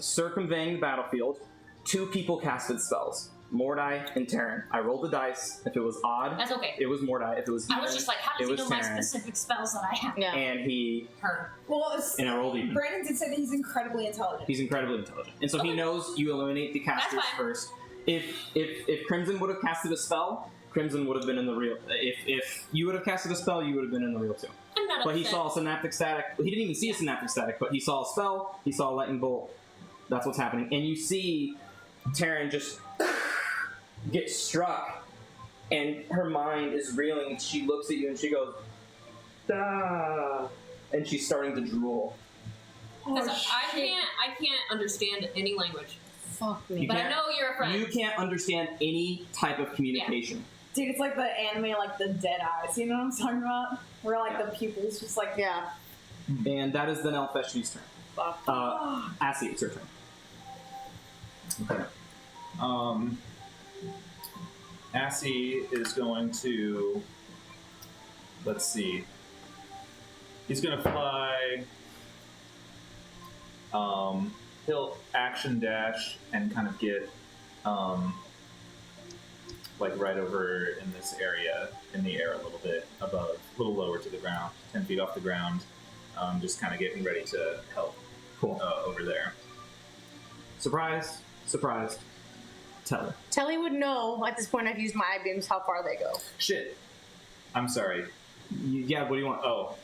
circumventing the battlefield. 2 people casted spells. Mordai and Taryn. I rolled the dice. If it was odd, That's okay. it was Mordai. If it was even, I was just like, how does it he was know my Taryn. specific spells that I have? Yeah. And Her. Well, it's, I rolled even. Brandon did say that he's incredibly intelligent. He's incredibly intelligent, and so he Okay. knows you eliminate the casters That's fine. first. If Crimson would have casted a spell, Crimson would have been in the real. If you would have casted a spell, you would have been in the real too. I'm not But he upset. saw a synaptic static. He didn't even see a synaptic static, but he saw a spell. He saw a lightning bolt. That's what's happening, and you see Taryn just get struck, and her mind is reeling. And she looks at you and she goes, And she's starting to drool. Listen, I can't understand any language. Fuck me. You But I can't- know you're a friend. You can't understand any type of communication. Dude, it's like the anime, like the dead eyes. You know what I'm talking about? Where like the pupils just like Yeah. And that is then Elfeshni's turn. Fuck. Assie, it's your turn. Okay. Assie is going to. Let's see. He's going to fly. He'll action dash and kind of get, like right over in this area, in the air a little bit above, a little lower to the ground, 10 feet off the ground. Just kind of getting ready to help. Cool. Over there. Surprise, surprise. Tell her. Telly would know at this point I've used my I-beams how far they go. Shit. I'm sorry. Yeah, what do you want? Oh,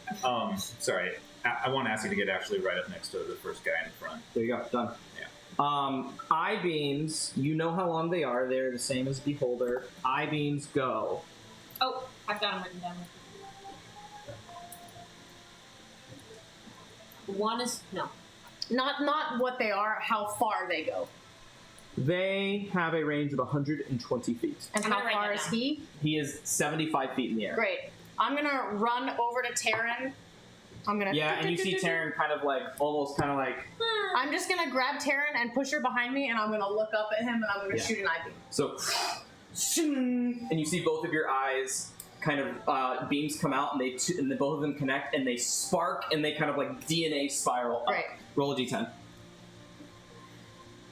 sorry. I want Assie to get actually right up next to the first guy in front. There you go, done. Yeah. I-beams, you know how long they are. They're the same as Beholder. I-beams go. Oh, I've got them written down. One is no. Not what they are, how far they go. They have a range of 120 feet. And I'm how gonna write far that is down. he? He is 75 feet in the air. Great. I'm gonna run over to Taryn. I'm gonna. Yeah, and you see Taryn kind of like, almost kind of like, I'm just gonna grab Taryn and push her behind me, and I'm gonna look up at him, and I'm gonna Yeah. shoot an I-beam. so, and you see both of your eyes kind of beams come out, and and both of them connect, and they spark, and they kind of like DNA spiral up. Great. Roll a d10.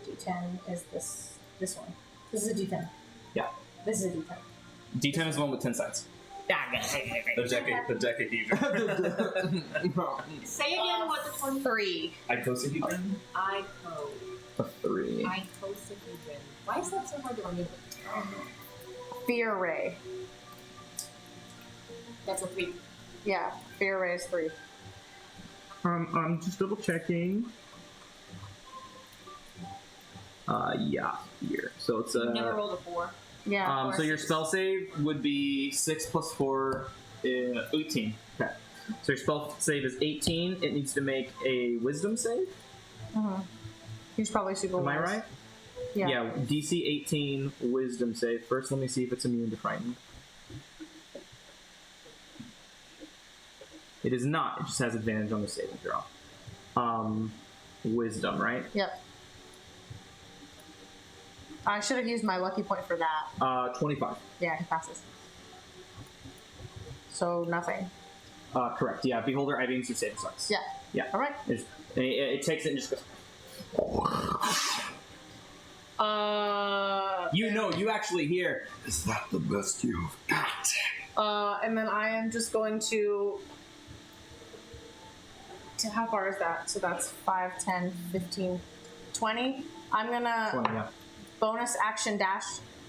D10 is this one. This is a D10. Yeah. This is a D10. D10 is the one with 10 sides. The dodecahedron. Say again what the 3. Icosahedron? Ico. A 3. Icosahedron. Why is that so hard to remember? Fear ray. That's a 3. Yeah, fear ray is 3. I'm just double checking. Yeah, here. So it's a. Never rolled a 4. Yeah. So your spell save would be 6 plus 4, 18. Okay. So your spell save is 18. It needs to make a Wisdom save. He's probably super Am I wise. right? Yeah. DC 18 Wisdom save. First, let me see if it's immune to frightened. It is not. It just has advantage on the saving throw. Wisdom, right? Yep. I should have used my lucky point for that. 25. Yeah, he passes. So nothing. Correct. Yeah. Beholder, I beams your saving sucks. Yeah. Yeah. All right. It takes it and just goes. You actually hear. Is that the best you've got? And then I am just going to how far is that? So that's 5, 10, 15, 20. I'm gonna 20, yeah. bonus action dash,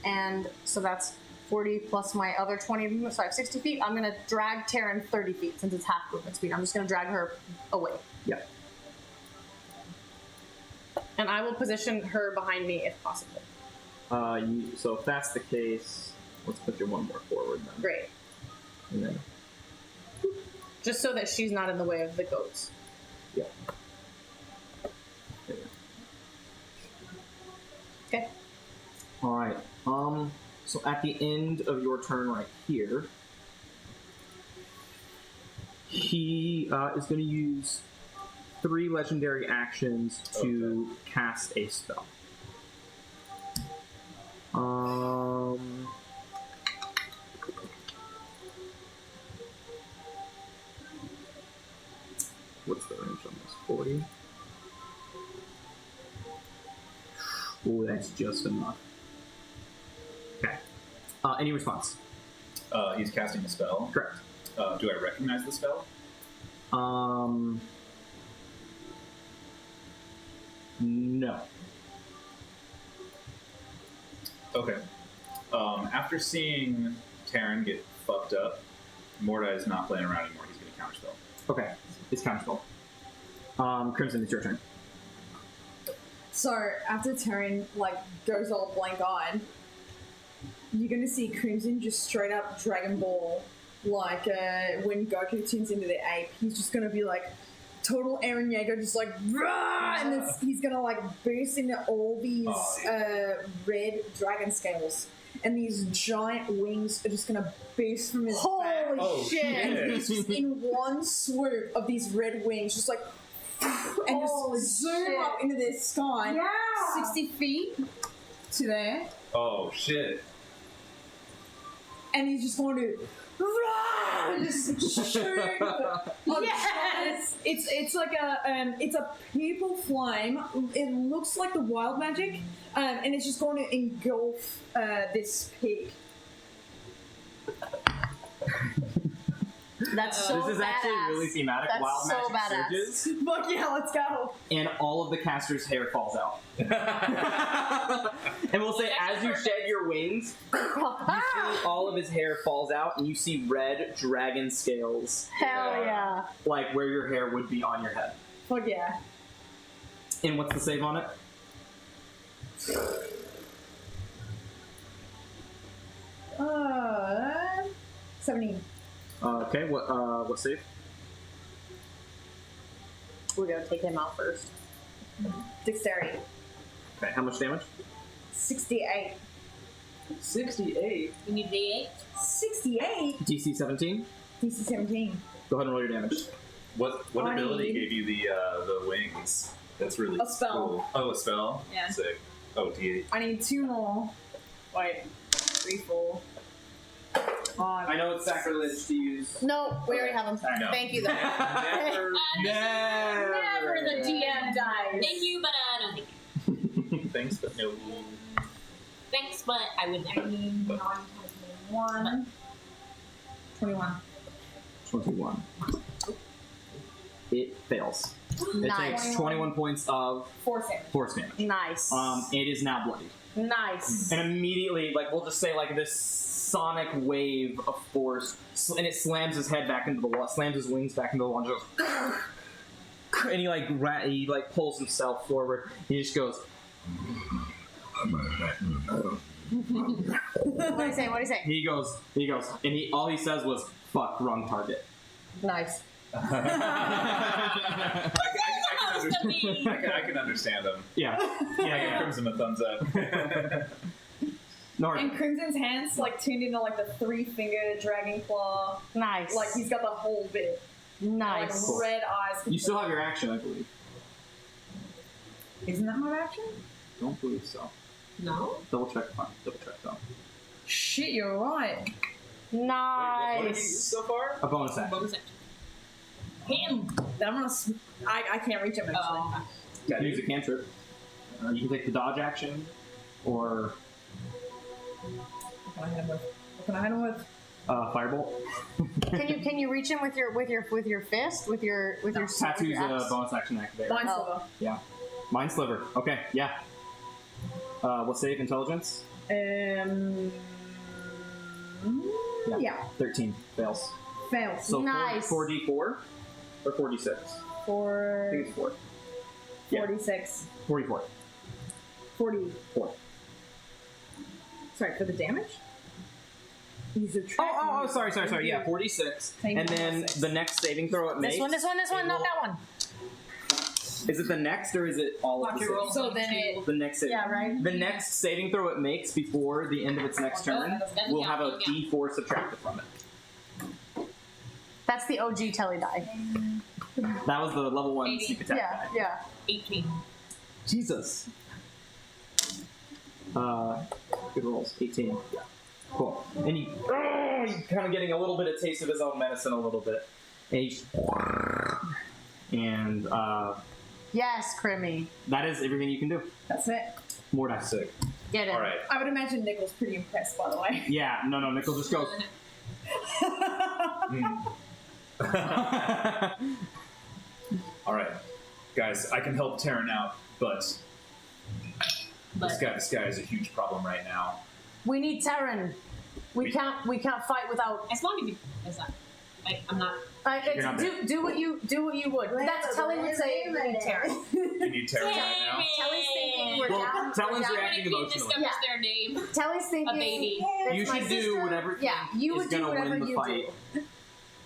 and so that's 40 plus my other 20 movement, so I have 60 feet. I'm gonna drag Taryn 30 feet since it's half movement speed. I'm just gonna drag her away. Yeah. And I will position her behind me if possible. So if that's the case, let's put you one more forward then. Great. And then, Just so that she's not in the way of the goats. yeah. Okay. All right. So at the end of your turn right here, he is going to use 3 legendary actions to cast a spell. What's the range on this? 40? Oh, that's just enough. Okay. Any response? He's casting a spell. Correct. Do I recognize the spell? No. Okay. After seeing Taryn get fucked up, Mordai is not playing around anymore. He's going to counterspell. Okay. It's counterspell. Crimson, it's your turn. So after Taryn like goes all blank eyed, you're gonna see Crimson just straight up Dragon Ball like when Goku turns into the ape, he's just gonna be like total Eren Yeager, just like rah, and then he's gonna like burst into all these red dragon scales, and these giant wings are just gonna burst from his back. Oh, shit. And he's just in one swoop of these red wings, just like and just zoom up into the sky, 60 feet to there, Oh, shit. and he's just going to just shoot. Yes! It's like it's a purple flame. It looks like the wild magic, and it's just going to engulf this pig. That's so This is actually badass. really thematic. That's Wild so magic badass. surges, Fuck yeah, let's go. and all of the caster's hair falls out. And we'll say, as you shed your wings, you see all of his hair falls out, and you see red dragon scales, Hell yeah. like where your hair would be on your head. Fuck yeah. And what's the save on it? Uh, 17. Okay, what save? We gotta take him out first. Dexterity. Okay, how much damage? 68. 68. You need the 8? 68? DC 17. DC 17. Go ahead and roll your damage. What I ability need- gave you the wings? That's really A spell. cool. Oh, a spell? Yeah. Sick. Oh, D8. I need 2 more. Wait. 3, 4. 5. I know it's sacrilege to use. No, we already have him. I know. Thank you, though. Never. Never the DM dies. Thank you, but no thank you. Thanks, but no. Thanks, but I would never. 1. 21. 21. It fails. It Nice. takes 21 points of 4 damage. force damage. Nice. It is now bloodied. Nice. And immediately, like, we'll just say, like, this sonic wave of force, and it slams his head back into the wall, slams his wings back into the wall, and goes, and he, like, pulls himself forward. He just goes, What do you say? What do you say? he goes, and all he says was, fuck, wrong target. Nice. I can understand them. Yeah. I give Crimson a thumbs up. Nora. And Crimson's hands like turned into like the 3-finger dragon claw. Nice. Like he's got the whole bit. Nice. Like red eyes. You still have your action, I believe. Isn't that my action? Don't believe so. No? Double check though. Shit, you're right. Nice. What have you used so far? A bonus action. What was it? Him! Then I'm gonna. I can't reach him actually. Oh. You can use a cantrip. You can take the dodge action, or What can I hit him with? What can I hit him with? firebolt. Can you reach him with your fist with your Tattoo's a axe? bonus action activator. Blind Oh. sliver. Yeah. Mind sliver. Okay. Yeah. What save? Intelligence. Yeah. 13 fails. Fails. So Nice. 4d4 or 4d6. I think 4. it's 4. Yeah. 46. 44. 44. Sorry, for the damage? Use a track. Oh, sorry. Yeah, 46. Thank And you. then the next saving throw it makes. This one, not that one. Is it the next or is it all of the saves? So then it. The next saving. Yeah, right. The next saving throw it makes before the end of its next turn will have a d4 subtracted from it. That's the OG telly die. That was the level 1 80. sneak attack. Yeah. 18. Jesus. Good rolls. 18. Cool. And he's kind of getting a little bit of taste of his own medicine, a little bit. And Yes, Crimmy. that is everything you can do. That's it. More dice. Sick. Get it. All right. I would imagine Nick's pretty impressed, by the way. Yeah, no, Nickel just goes. All right, guys. I can help Terran out, but this guy is a huge problem right now. We need Terran. We can't fight without. As long as you. As I'm not You're not there. Do what you would. That's Telly would say. Terran. You need Terran right now. Telly's thinking we're Well, down. Telly's we're down. reacting Queen emotionally. discovers Yeah. their name. Telly's thinking A baby. that's You my should do sister. whatever Yeah, you is would do gonna whatever win the you fight. do.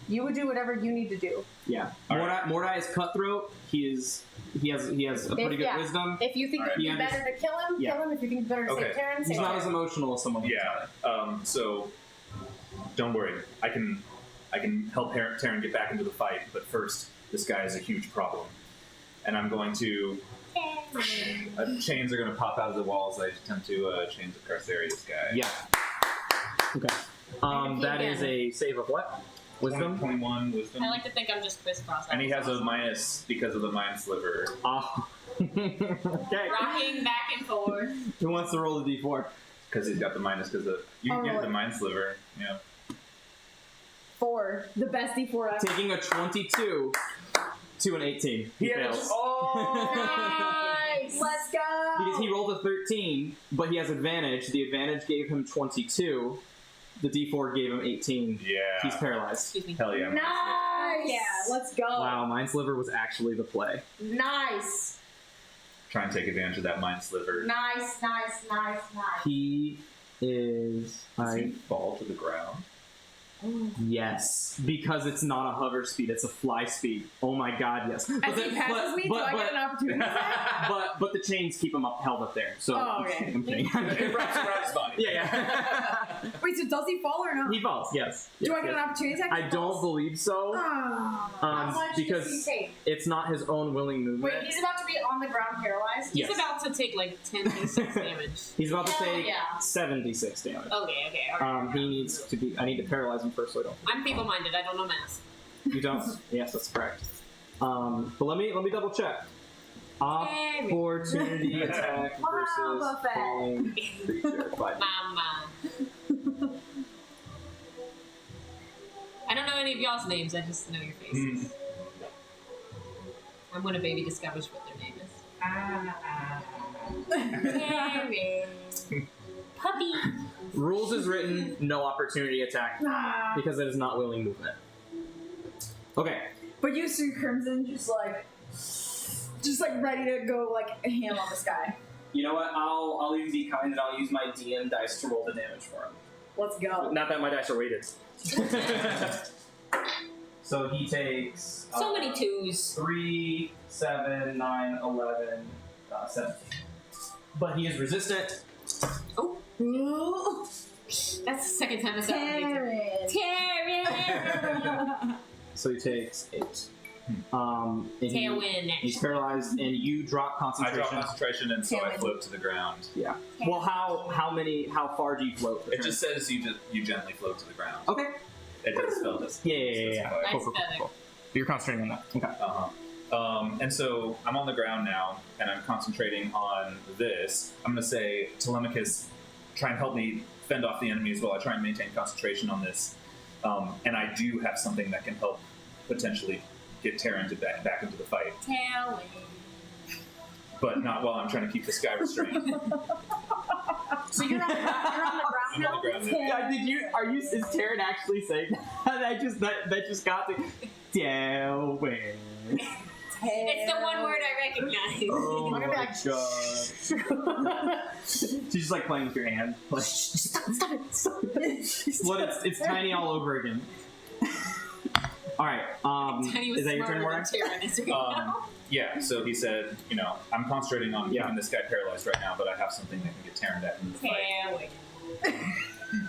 You would do whatever you need to do. Yeah. All Mordai is cutthroat. He has a pretty good yeah. wisdom. If you think Alright. it'd be Yeah, better to kill him, yeah. kill him. If you think it's better to Okay. save Terran, He's save not as Terran. emotional as someone like Yeah. Telly. So don't worry. I can help Terran get back into the fight, but first, this guy is a huge problem, and I'm going to. Chains are going to pop out of the walls. I attempt to chains of Carceria this guy. Yeah. Okay. That is a save of what? Wisdom? 21 wisdom. I like to think I'm just crisscross. And he has a minus because of the mind sliver. Ah. Okay. Rocking back and forth. Who wants to roll the d4? Because he's got the minus because of you I'll get roll the it. mind sliver. Yeah. 4, the best D4 ever. Taking a 22 to an 18. He fails. Nice. Let's go. Because he rolled a 13, but he has advantage. The advantage gave him 22. The d4 gave him 18. Yeah. He's paralyzed. Excuse me. Hell yeah. Mind Nice. Yeah, let's go. Wow, Mind Sliver was actually the play. Nice. Try and take advantage of that mind sliver. Nice. He is. Does he fall to the ground? Yes, because it's not a hover speed; it's a fly speed. Oh my god, yes. But As he passes me, do I get an opportunity? but the chains keep him held up there. So Oh, okay. I'm kidding. It wraps around his body. yeah. Wait, so does he fall or not? He falls. Yes. Do Yes, I get an yes. opportunity attack? I don't believe so. Ah. How much does he Because take? it's not his own willing movement. Wait, he's about to be on the ground paralyzed? Yes. He's about to take like 10d6 damage. He's about to Hell take yeah. 76 damage. Okay, alright. He needs to be. I need to paralyze him first, so I don't. I'm feeble-minded, I don't know math. You don't? Yes, that's correct. But let me double check. Opportunity attack versus Buffett. falling creature. But Mama. I don't know any of y'all's names, I just know your faces. I'm when a baby discovers what their name is. Terry. Puppy. rules is written, no opportunity attack Ah. because it is not willing movement. Okay. But you see Crimson just like ready to go like a ham on this guy. You know what? I'll use the kind and I'll use my DM dice to roll the damage for him. Let's go. Not that my dice are weighted. So he takes So many twos. 3, 7, 9, 11, 17. But he is resistant. Oh. Ooh. That's the second time it's happened. Terry. So he takes 8. And Tailwind. he's paralyzed, and you drop I concentration. drop concentration and so I Tailwind. float to the ground. Yeah. Well, how far do you float? It just says you gently float to the ground. Okay. It does spell this. Yeah. Specify. Cool. You're concentrating on that. Okay. And so I'm on the ground now, and I'm concentrating on this. I'm going to say, Telemachus, try and help me fend off the enemies while I try and maintain concentration on this. And I do have something that can help potentially get Terran to back into the fight, Tailwind. but not while I'm trying to keep this guy restrained. So you're on the ground I'm now? on the ground now. Yeah, is Terran actually saying that? that just got to Tailwind. It's the one word I recognize. Oh I'm gonna be my like, god. She's just like playing with your hand. Like, stop it. What, it's tiny all over again. Alright, Tiny was is that your turn, smarter Morak? than Tyrann is right now. Yeah, so he said, I'm concentrating on keeping this guy paralyzed right now, but I have something that can get Terran back into the fight. Tailwind.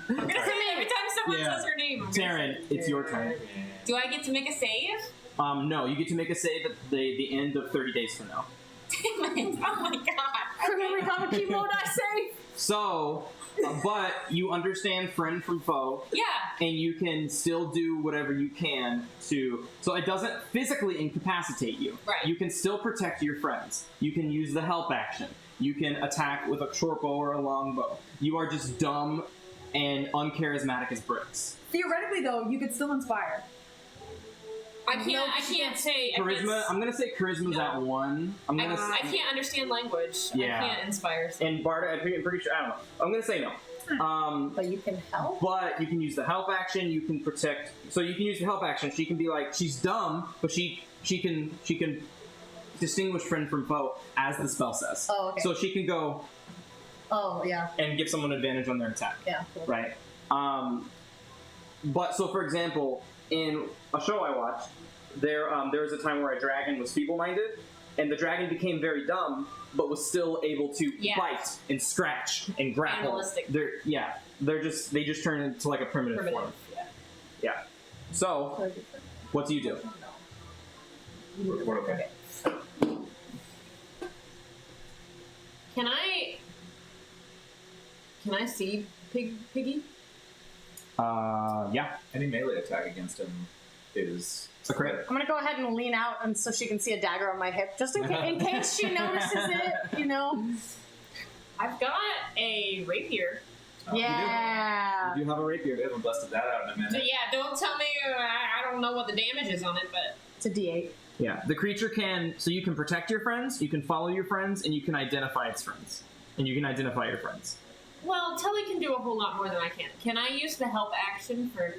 I'm gonna say it every time someone Yeah. says her name. I'm gonna Terran, it's your turn. say- Do I get to make a save? No, you get to make a save at the end of 30 days from now. Damn it. Oh my god. Remember how to keep mode I say? So, but you understand friend from foe, Yeah. and you can still do whatever you can to. So it doesn't physically incapacitate you. Right. You can still protect your friends. You can use the help action. You can attack with a short bow or a long bow. You are just dumb and uncharismatic as bricks. Theoretically, though, you could still inspire. I can't say. Charisma. I'm gonna say charisma's No. at 1. I'm gonna. I can't understand language. Yeah. I can't inspire. And Barda, I'm pretty sure. I don't know. I'm gonna say no. But you can help. But you can use the help action. You can protect. So you can use the help action. She can be like, she's dumb, but she can distinguish friend from foe as the spell says. Oh, okay. So she can go. Oh, yeah. And give someone advantage on their attack. Yeah. Cool. Right. But so for example, in a show I watched, there was a time where a dragon was feeble-minded, and the dragon became very dumb, but was still able to bite and scratch and grapple. Animalistic. They just turn into like a primitive form. Yeah. So, what do you do? We're okay. Can I see Piggy? Yeah. Any melee attack against him is a crit. I'm gonna go ahead and lean out, and so she can see a dagger on my hip, just in case she notices it. You know. I've got a rapier. Yeah. You do have a rapier. We haven't busted that out in a minute. So yeah, don't tell me I don't know what the damage is on it, but It's a D8. Yeah. The creature can. So you can protect your friends, you can follow your friends, and you can identify its friends. And you can identify your friends. well, Tully can do a whole lot more than I can. Can I use the help action for?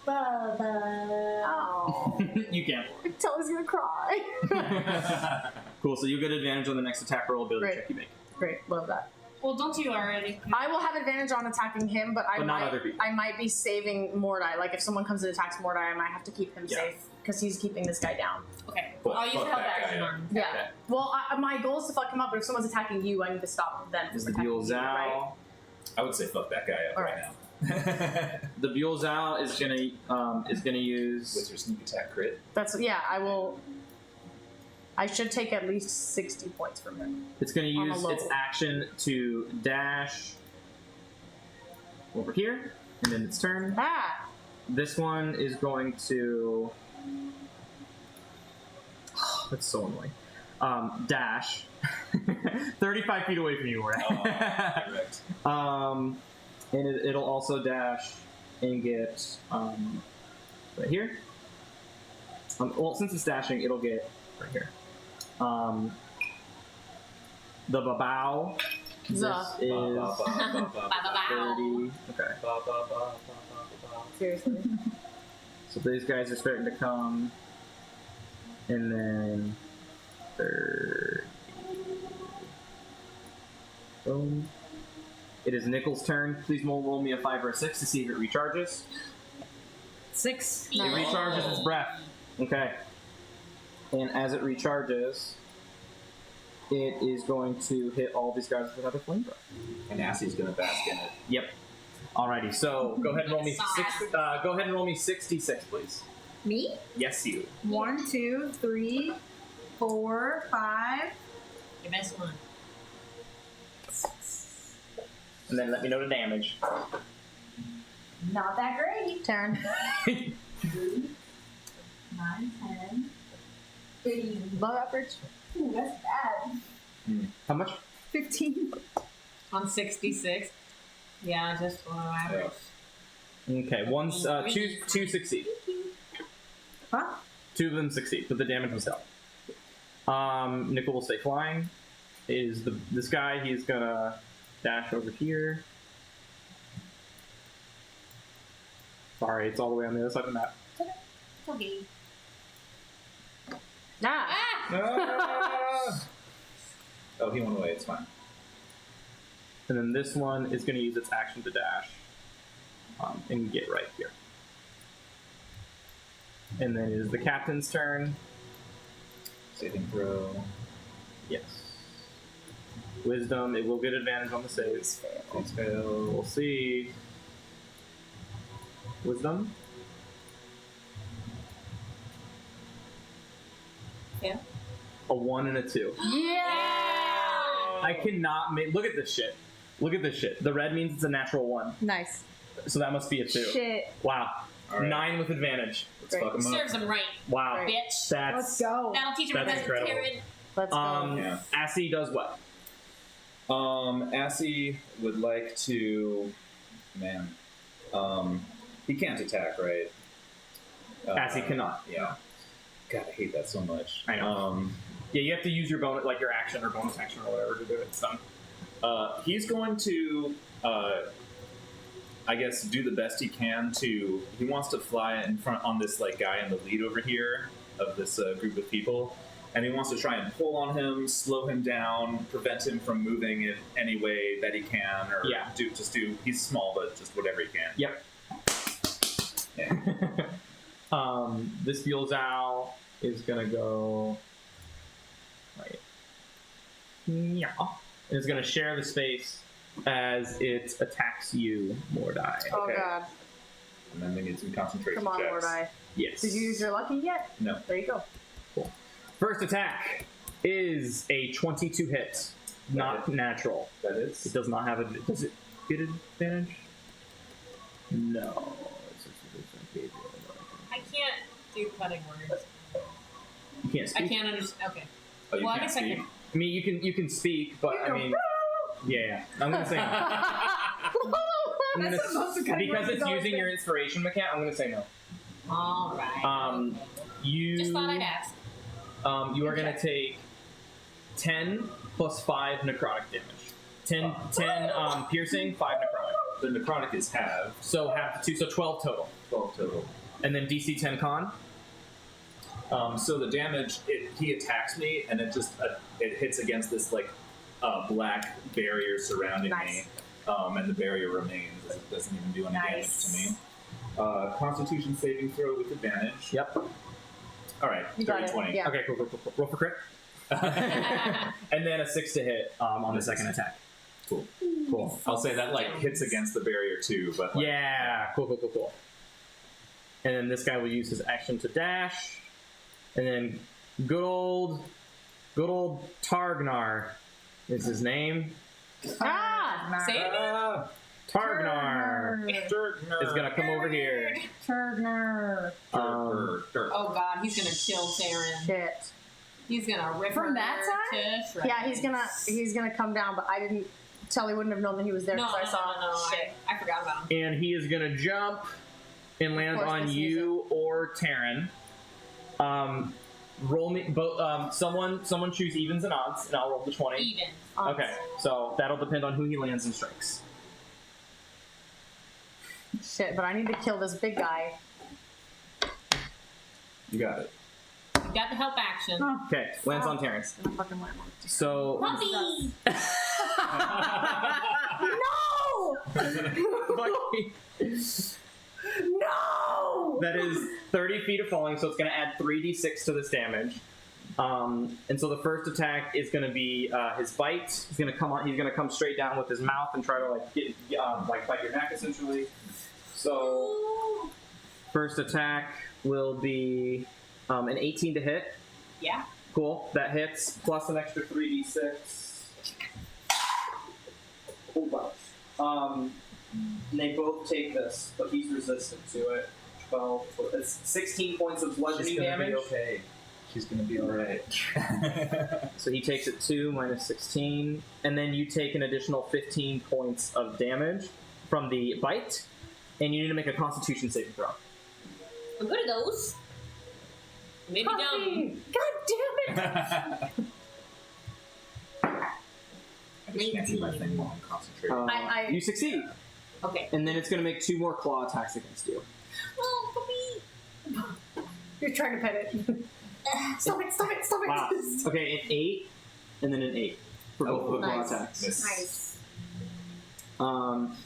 Oh. You can. Tully's gonna cry. Cool. So you get advantage on the next attack roll ability Great. check you make. Great, love that. Well, don't you already? I will have advantage on attacking him, but But not other people. I might be saving Mordai. Like if someone comes and attacks Mordai, I might have to keep him Yeah. safe because he's keeping this guy down. Okay. Fuck I'll use the help that guy action up. on. Yeah. Okay. Well, my goal is to fuck him up, but if someone's attacking you, I need to stop them from The attacking you, right? Buell I would say fuck that guy up All right right. now. The Buell is gonna use. With your sneak attack crit. That's I will. I should take at least 60 points from him. It's gonna On a use low. its action to dash over here, and then its turn. Ah! This one is going to. That's so annoying. Dash 35 feet away from you, Mordai. Correct. And it'll also dash and get right here. Well, since it's dashing, it'll get right here. The Babao. This Zuh. is 30. Okay. Seriously. So these guys are starting to come. And then 30. Boom. It is Nickel's turn. Please roll me a 5 or a 6 to see if it recharges. 6. It recharges its breath. Okay. And as it recharges, it is going to hit all these guys with another flame breath. And Assie's gonna bask in it. Yep. Alrighty. So go ahead and roll me go ahead and roll me 66, please. Me? Yes, you. 1, 2, 3, 4, 5. Your best one. And then let me know the damage. Not that great. Taryn. 3, 9, 10, 15. Low average. Ooh, that's bad. How much? 15. On 66. Yeah, just below average. Okay. Two succeed. Huh? 2 of them succeed, but the damage was held. Nickel will stay flying. Is this guy? He's gonna dash over here. Sorry, it's all the way on the other side of the map. Okay. Ah! Oh, he went away. It's fine. And then this one is going to use its action to dash and get right here. And then it is the captain's turn. Saving throw. Yes. Wisdom, it will get advantage on the saves. Please fail. We'll see. Wisdom? Yeah. A 1 and a 2. Yeah! I cannot make. Look at this shit. Look at this shit. The red means it's a natural 1. Nice. So that must be a 2. Shit. Wow. All right. 9 with advantage. Let's fuck him up. Serves him right, Wow. Great. bitch. That's. Let's go. That'll teach him That's a incredible. Karen. Let's go. Yeah. Assy does what? Assie would like to. Man. He can't attack, right? Assy cannot. Yeah. God, I hate that so much. I know. Yeah, you have to use your bonus, like your action or bonus action or whatever to do it. It's done. He's going to, I guess, do the best he can to. He wants to fly in front on this like guy in the lead over here of this group of people, and he wants to try and pull on him, slow him down, prevent him from moving in any way that he can, or do. He's small, but just whatever he can. Yep. Yeah. This Beelzow is gonna go. Right. Yeah. And it's gonna share the space as it attacks you, Mordai. Oh Okay. god. And then we need some concentration Come on, checks. Mordai. Yes. Did you use your lucky yet? No. There you go. Cool. First attack is a 22 hit, not natural. That is. It does not have a. Does it get advantage? No. I can't do cutting words. You can't speak. I can't understand. Okay. Oh, you Well, I can't guess I speak? can. I mean, you can speak, but I mean, yeah. I'm gonna say no. I'm gonna, That's the most cutting because words it's I've using always your inspiration mechanic. I'm gonna say no. All right. You Just thought I'd ask. You are gonna take 10 plus 5 necrotic damage. 10 piercing, 5 necrotic. The necrotic is half. So half the 2, so 12 total. 12 total. And then DC 10 con. So the damage, he attacks me, and it just it hits against this like black barrier surrounding me, and the barrier remains. It doesn't even do any damage to me. Constitution saving throw with advantage. Yep. All right, You got 30, it, 20. yeah. Okay, cool. Roll for crit. And then a 6 to hit on the second attack. Cool. I'll say that like hits against the barrier too, but like, Yeah, cool. And then this guy will use his action to dash. And then good old Targnar is his name. Say it again. Targnar is gonna come over here. Turner. Oh god, he's gonna kill Taryn. Shit. He's gonna rip From her that side? to shreds. Yeah, he's gonna come down, but I didn't. Tully wouldn't have known that he was there No, because I saw. no. I forgot about him. And he is gonna jump and land course, on this you or Taryn. Roll me both. Someone choose evens and odds, and I'll roll the 20. Even. Okay, so that'll depend on who he lands and strikes. Shit, but I need to kill this big guy. you got it. You got the help action. Okay, lands on Terrence. I'm gonna fucking land on. So Puppy! No! that is 30 feet of falling, so it's going to add 3d6 to this damage. And so the first attack is going to be his bite. He's going to come on. He's going to come straight down with his mouth and try to bite your neck essentially. So first attack will be an 18 to hit. Yeah. Cool. That hits plus an extra 3d6. And they both take this, but he's resistant to it. 12. It's 16 points of bludgeoning damage. Okay. She's gonna be alright. So he takes it 2 minus 16, and then you take an additional 15 points of damage from the bite, and you need to make a Constitution saving throw. I'm good at those. Maybe dumb. God damn it! I just can't do my thing while I'm concentrating. I- You succeed, Okay. and then it's going to make 2 more claw attacks against you. Oh, puppy. You're trying to pet it. Stop it! Stop it! Stop it! Wow. Okay, an 8, and then an 8 for both of the claw nice. attacks. Miss. Nice.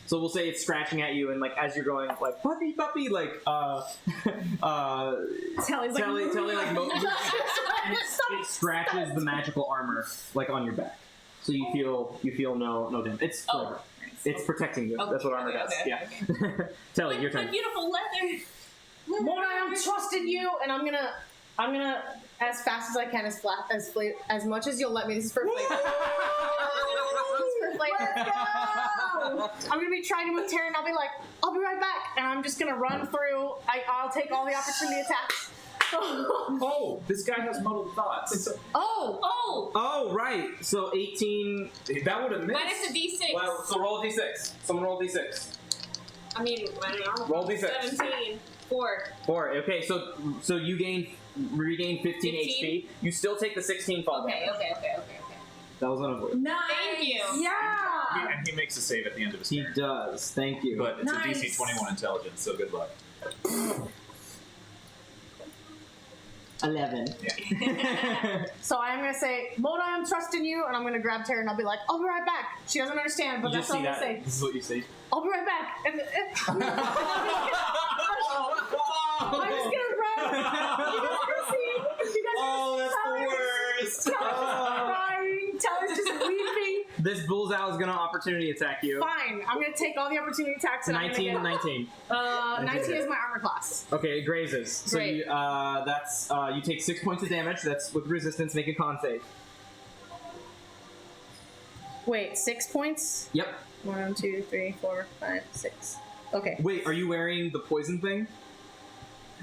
So we'll say it's scratching at you, and like as you're going, like puppy, like Tally's Telly, like and it scratches the magical armor like on your back, so you feel no damage. It's Oh. it's protecting you. That's what armor does. Okay, Yeah. okay. Telly, My your turn. beautiful leather. Mona, I'm trusting you, and I'm gonna as fast as I can, as much as you'll let me. This is for flavor. This is for flavor. Let's go! I'm gonna be trying with Taryn. I'll be like, I'll be right back, and I'm just gonna run through. I'll take all the opportunity attacks. Oh, this guy has muddled thoughts. Oh, right. So 18. That would have missed. Minus a d6. Well, so roll a d6. Someone roll a d6. I mean, Roll d6. 17. 4. 4. Okay, so you regain 15 HP. You still take the 16 fall Okay, damage. okay. That was unavoidable. Nice. Thank you. Yeah. And he makes a save at the end of his He turn. does. Thank you. But it's Nice. a DC 21 intelligence, so good luck. 11. So I'm gonna say, Mona, I'm trusting you, and I'm gonna grab Tara and I'll be like, I'll be right back. She doesn't understand, but You that's just all see I'm gonna that. say. This is what you see. I'll be right back. And I'm just gonna run. You guys can see. You guys worst. Talla's crying. Talla's just weeping. This bullseye is gonna opportunity attack you. Fine. I'm gonna take all the opportunity attacks and 19, I'm gonna 19. get, 19 is my armor class. Okay, it grazes. So Great. you, you take 6 points of damage. That's with resistance. Make a con save. Wait, 6 points? Yep. 1, 2, 3, 4, 5, 6. Okay. Wait, are you wearing the poison thing?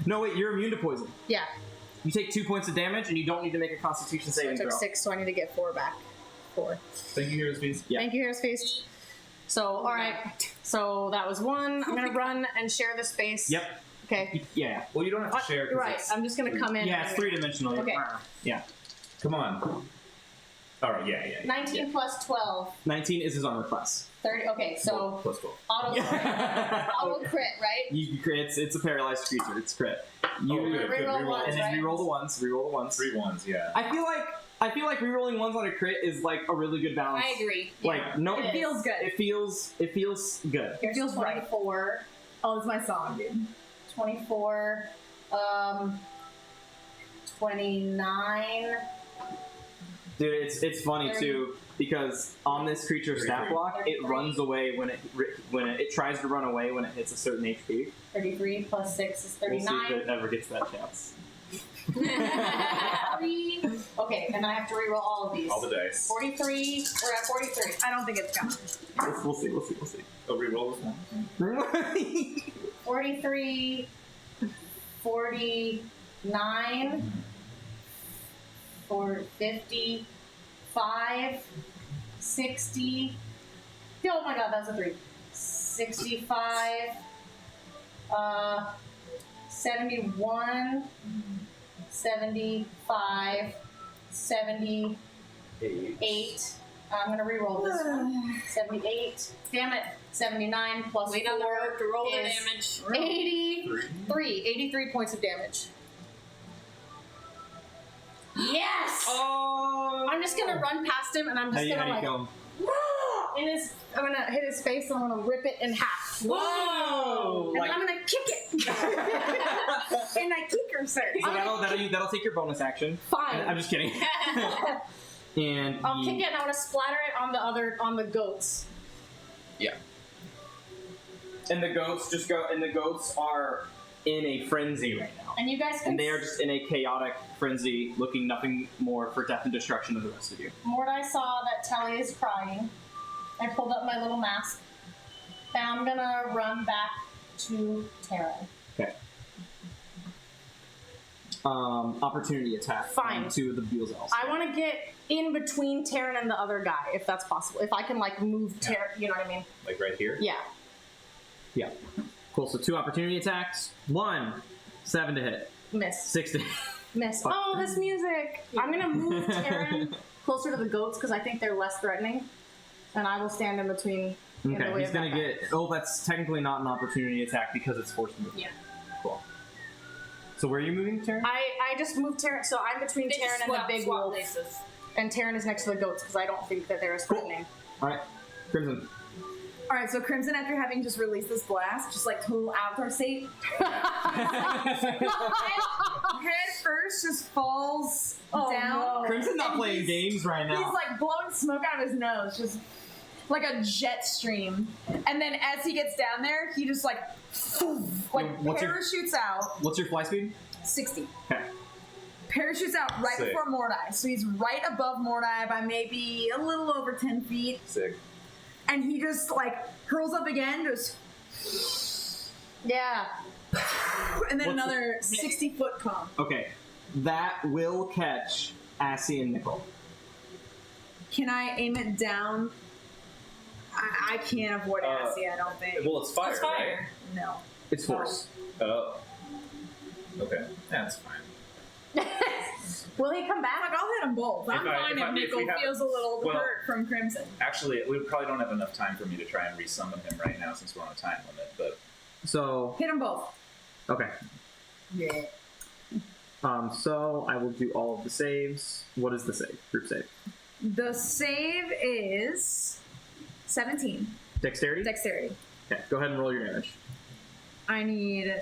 No, wait, you're immune to poison. Yeah. You take 2 points of damage, and you don't need to make a Constitution So I saving took throw. 6, so I need to get 4 back. 4. Thank you, Heroes Beast. Yeah. Thank you, Hero's Feast. So, alright. So that was 1. I'm gonna run and share the space. Yep. Okay. Yeah. Well, you don't have to share. 'cause Right. it's- I'm just gonna come in. Yeah, it's 3-dimensional. Okay. Yeah. Come on. All right. Yeah. 19 plus 12. 19 is his armor class. 30. Okay, so Plus 12. auto crit, right? It's a paralyzed creature. It's crit. You Oh, good. Reroll Reroll. ones, and then right? reroll the ones. Reroll the ones. 3 1s, yeah. I feel like rerolling ones on a crit is like a really good balance. I agree. Like no, It It feels good. it feels good. Here's feels right. 24. Oh, it's my song, dude. 24. 29. Dude, it's funny 30. too because on this creature's stat 33. block, it runs away when it tries to run away when it hits a certain HP. 33 plus 6 is We'll see 39. if it ever gets that chance. 3. Okay, and then I have to reroll all of these. All the dice. 43. We're at 43. I don't think it's coming. We'll see. Oh, reroll this one. 43. 49. 55. 60. Oh my god, that's a 3. 65. 71. 75. 78. I'm gonna reroll this one. 78. Damn it. 79 plus Wait on the 4 road to roll the is damage. 83 points of damage. Yes! Oh! I'm just gonna run past him and I'm How just do you gonna kill him? I'm gonna hit his face and I'm gonna rip it in half. Whoa! And I'm gonna kick it. And I kick her, sir. So that'll take your bonus action. Fine. I'm just kidding. And I'll kick it and I want to splatter it on the goats. Yeah. And the goats the goats are in a frenzy right now. And you guys can And they are just in a chaotic frenzy, looking nothing more for death and destruction of the rest of you. Mordai saw that Telly is crying. I pulled up my little mask. And I'm gonna run back to Tara. Okay. Opportunity attack. Fine. On 2 of the Beals elves. I want to get in between Taryn and the other guy, if that's possible. If I can, like, move Taryn, you know what I mean? Like right here? Yeah. Yeah. Cool. So 2 opportunity attacks. 1, 7 to hit. Miss. 6 to Miss. Oh, this music! I'm gonna move Taryn closer to the goats because I think they're less threatening. And I will stand in between. In the Okay, way he's of that gonna guy. get. Oh, that's technically not an opportunity attack because it's forced movement. Yeah. Cool. So where are you moving, Taryn? I just moved Taryn, so I'm between They just Taryn and the swap big wolf. places. And Taryn is next to the goats because I don't think that they're as threatening. All right, Crimson. All right, so Crimson, after having just released this blast, just like total avatar state, head first just falls down. no. Crimson's not And playing games right now. He's like blowing smoke out of his nose, just like a jet stream. And then as he gets down there, he just like What's your- parachutes out. What's your fly speed? 60. Okay. Parachutes out right Sick. before Mordai. So he's right above Mordai by maybe a little over 10 feet. Sick. And he just like hurls up again, just Yeah. and then What's another 60-foot cone. Okay, that will catch Assy and Nickel. Can I aim it down? I can't avoid Assy, I don't think. Well, it's fire, It's fire. No. It's force. right? Oh. Okay. That's fine. Will he come back? Like, I'll hit them both. I'm fine if Nickel feels a little hurt from Crimson. Actually, we probably don't have enough time for me to try and resummon him right now since we're on a time limit. But So Hit them both. okay. Yeah. So I will do all of the saves. What is the save? Group save. The save is 17. Dexterity. Dexterity. Okay. Go ahead and roll your damage. I need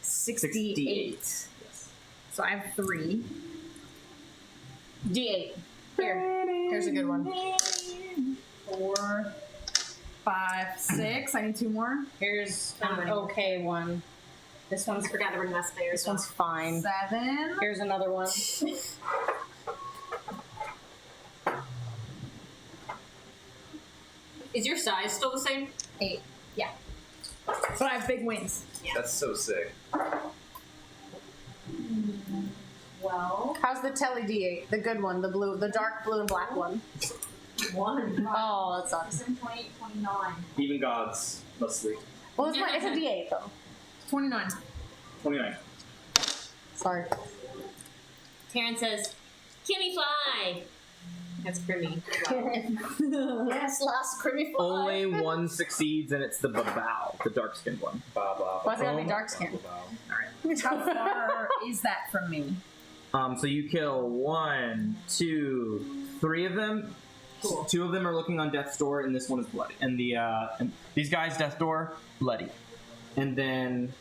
68. Yes. So I have 3. D8. Here's a good one. 4, 5, 6. I need 2 more. Here's an okay one. This one's Forgot to bring my spares. This one's fine. 7. Here's another one. Is your size still the same? 8. Yeah. But I have big wings. that's so sick. Well. How's the Telly D8? The good one, the blue, the dark blue and black one. 1. Oh, that sucks. 28, 29. Even gods must sleep. Well, it's a D8 though. 29. 29. Sorry. Taryn says, Kimmy fly. That's Grimmy. Yes, last Crimmy fly. Only one succeeds, and it's the Babao, the dark-skinned one. Why's it gotta be dark skin? How far is that from me? So you kill 1, 2, 3 of them. Cool. 2 of them are looking on death's door, and this one is bloody. And the and these guys' death door bloody. And then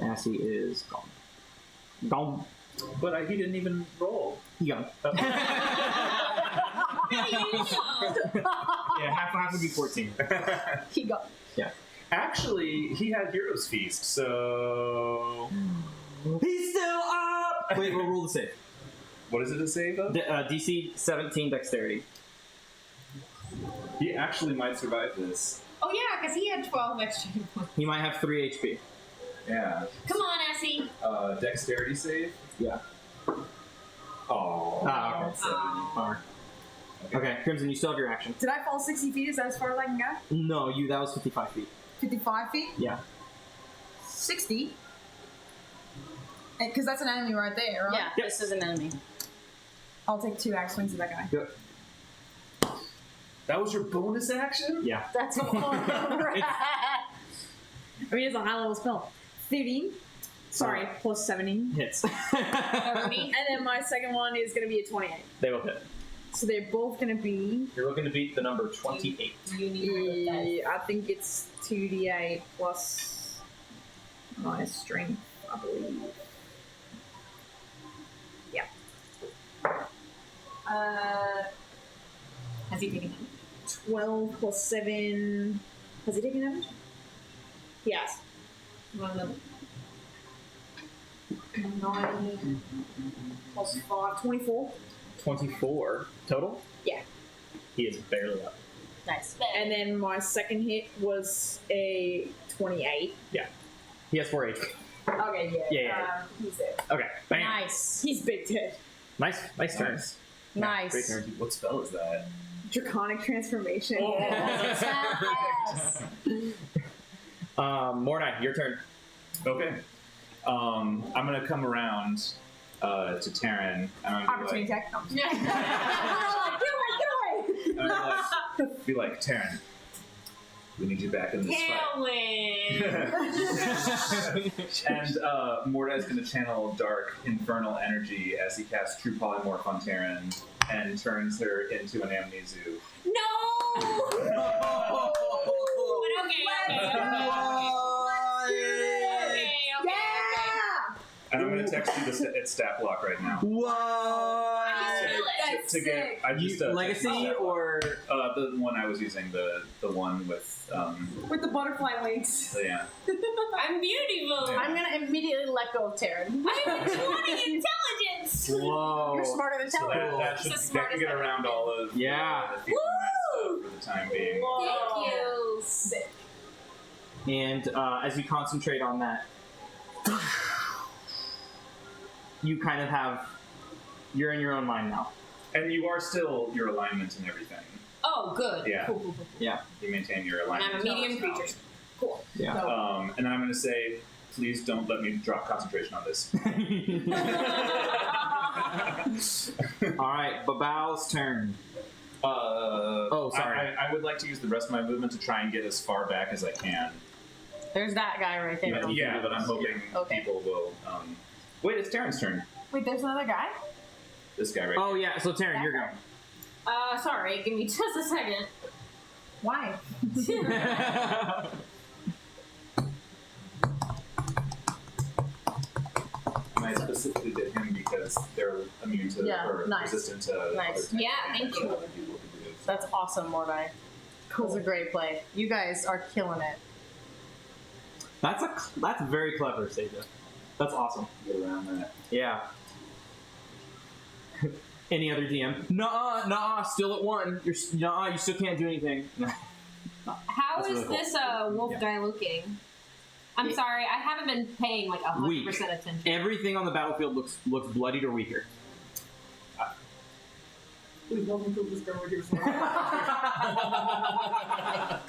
Assy is gone. Gone. But he didn't even roll. He gone. Yeah, half would be 14. He got. Yeah. Actually, he had Hero's Feast, so He's still up. Wait, we'll roll the save. what is it to save though? DC 17 dexterity. He actually might survive this. Oh yeah, because he had 12 extra points. He might have 3 HP. Yeah. Come on, Essie. Dexterity save. Yeah. Oh. Ah, okay. Alright. Okay, Crimson, you still have your action. Did I fall 60 feet? Is that as far as I can go? No, that was 55 feet. 55 feet? Yeah. 60? Because that's an enemy right there, right? Yeah, this is an enemy. I'll take 2 axe swings at that guy. Good. That was your bonus action? Yeah. That's all right. I mean, it's a high level spell. 13. Sorry, plus 17. Hits. And then my second one is going to be a 28. They will hit. So they're both going to be... You're looking to beat the number 28. I think it's 2d8 plus my strength, I believe. Yeah. Has he taken it? 12 plus 7... Has he taken damage? Yes. 9 plus 5, 24. 24 total? Yeah. He is barely up. Nice. And then my second hit was a 28. Yeah. He has 4 HP. Okay, yeah. Yeah. He's there. Okay. Bam. Nice. He's big dead. Nice turn. Nice. Great turn. What spell is that? Draconic transformation. Yes. Mornai, your turn. Okay. I'm gonna come around to Taryn. And I'm gonna Opportunity be like, attack. Get away! I'm gonna be like, Taryn, we need you back in this Can't win. fight. And Mordai's gonna channel dark infernal energy as he casts True Polymorph on Taryn and turns her into an Amnesu. No! And I'm gonna text you its stat block right now. What? To get, I just Legacy or the one I was using, the one with With the butterfly wings. yeah. I'm beautiful. Yeah. I'm gonna immediately let go of Taryn. I have 20 intelligence. Whoa. You're smarter than So Telly. that should get around all of Yeah. the feeling stuff for the time being. Thank you. Sick. And as you concentrate on that, you kind of you're in your own mind now. And you are still your alignment and everything. Oh, good. Yeah. Yeah. You maintain your And alignment. I'm a medium creature. Cool. Yeah. And then I'm going to say, Please don't let me drop concentration on this. All right, Babal's turn. Sorry. I would like to use the rest of my movement to try and get as far back as I can. There's that guy right there. Yeah, but I'm hoping Okay. people will. Wait, it's Taryn's turn. Wait, there's another guy? This guy right Oh yeah, so Taryn, you're going. Sorry, give me just a second. Why? And I specifically did him because they're immune to or nice. resistant to Nice. other Yeah, thank you. other people can do. That's awesome, Mordai. Cool. That was a great play. You guys are killing it. That's very clever, Seja. That's awesome. Get around that. Yeah. Any other DM? Nah, still at 1. You still can't do anything. How That's is really cool. this wolf guy looking? I'm sorry, I haven't been paying like 100% attention. Everything on the battlefield looks bloodied or weaker. Please welcome to this guy right here.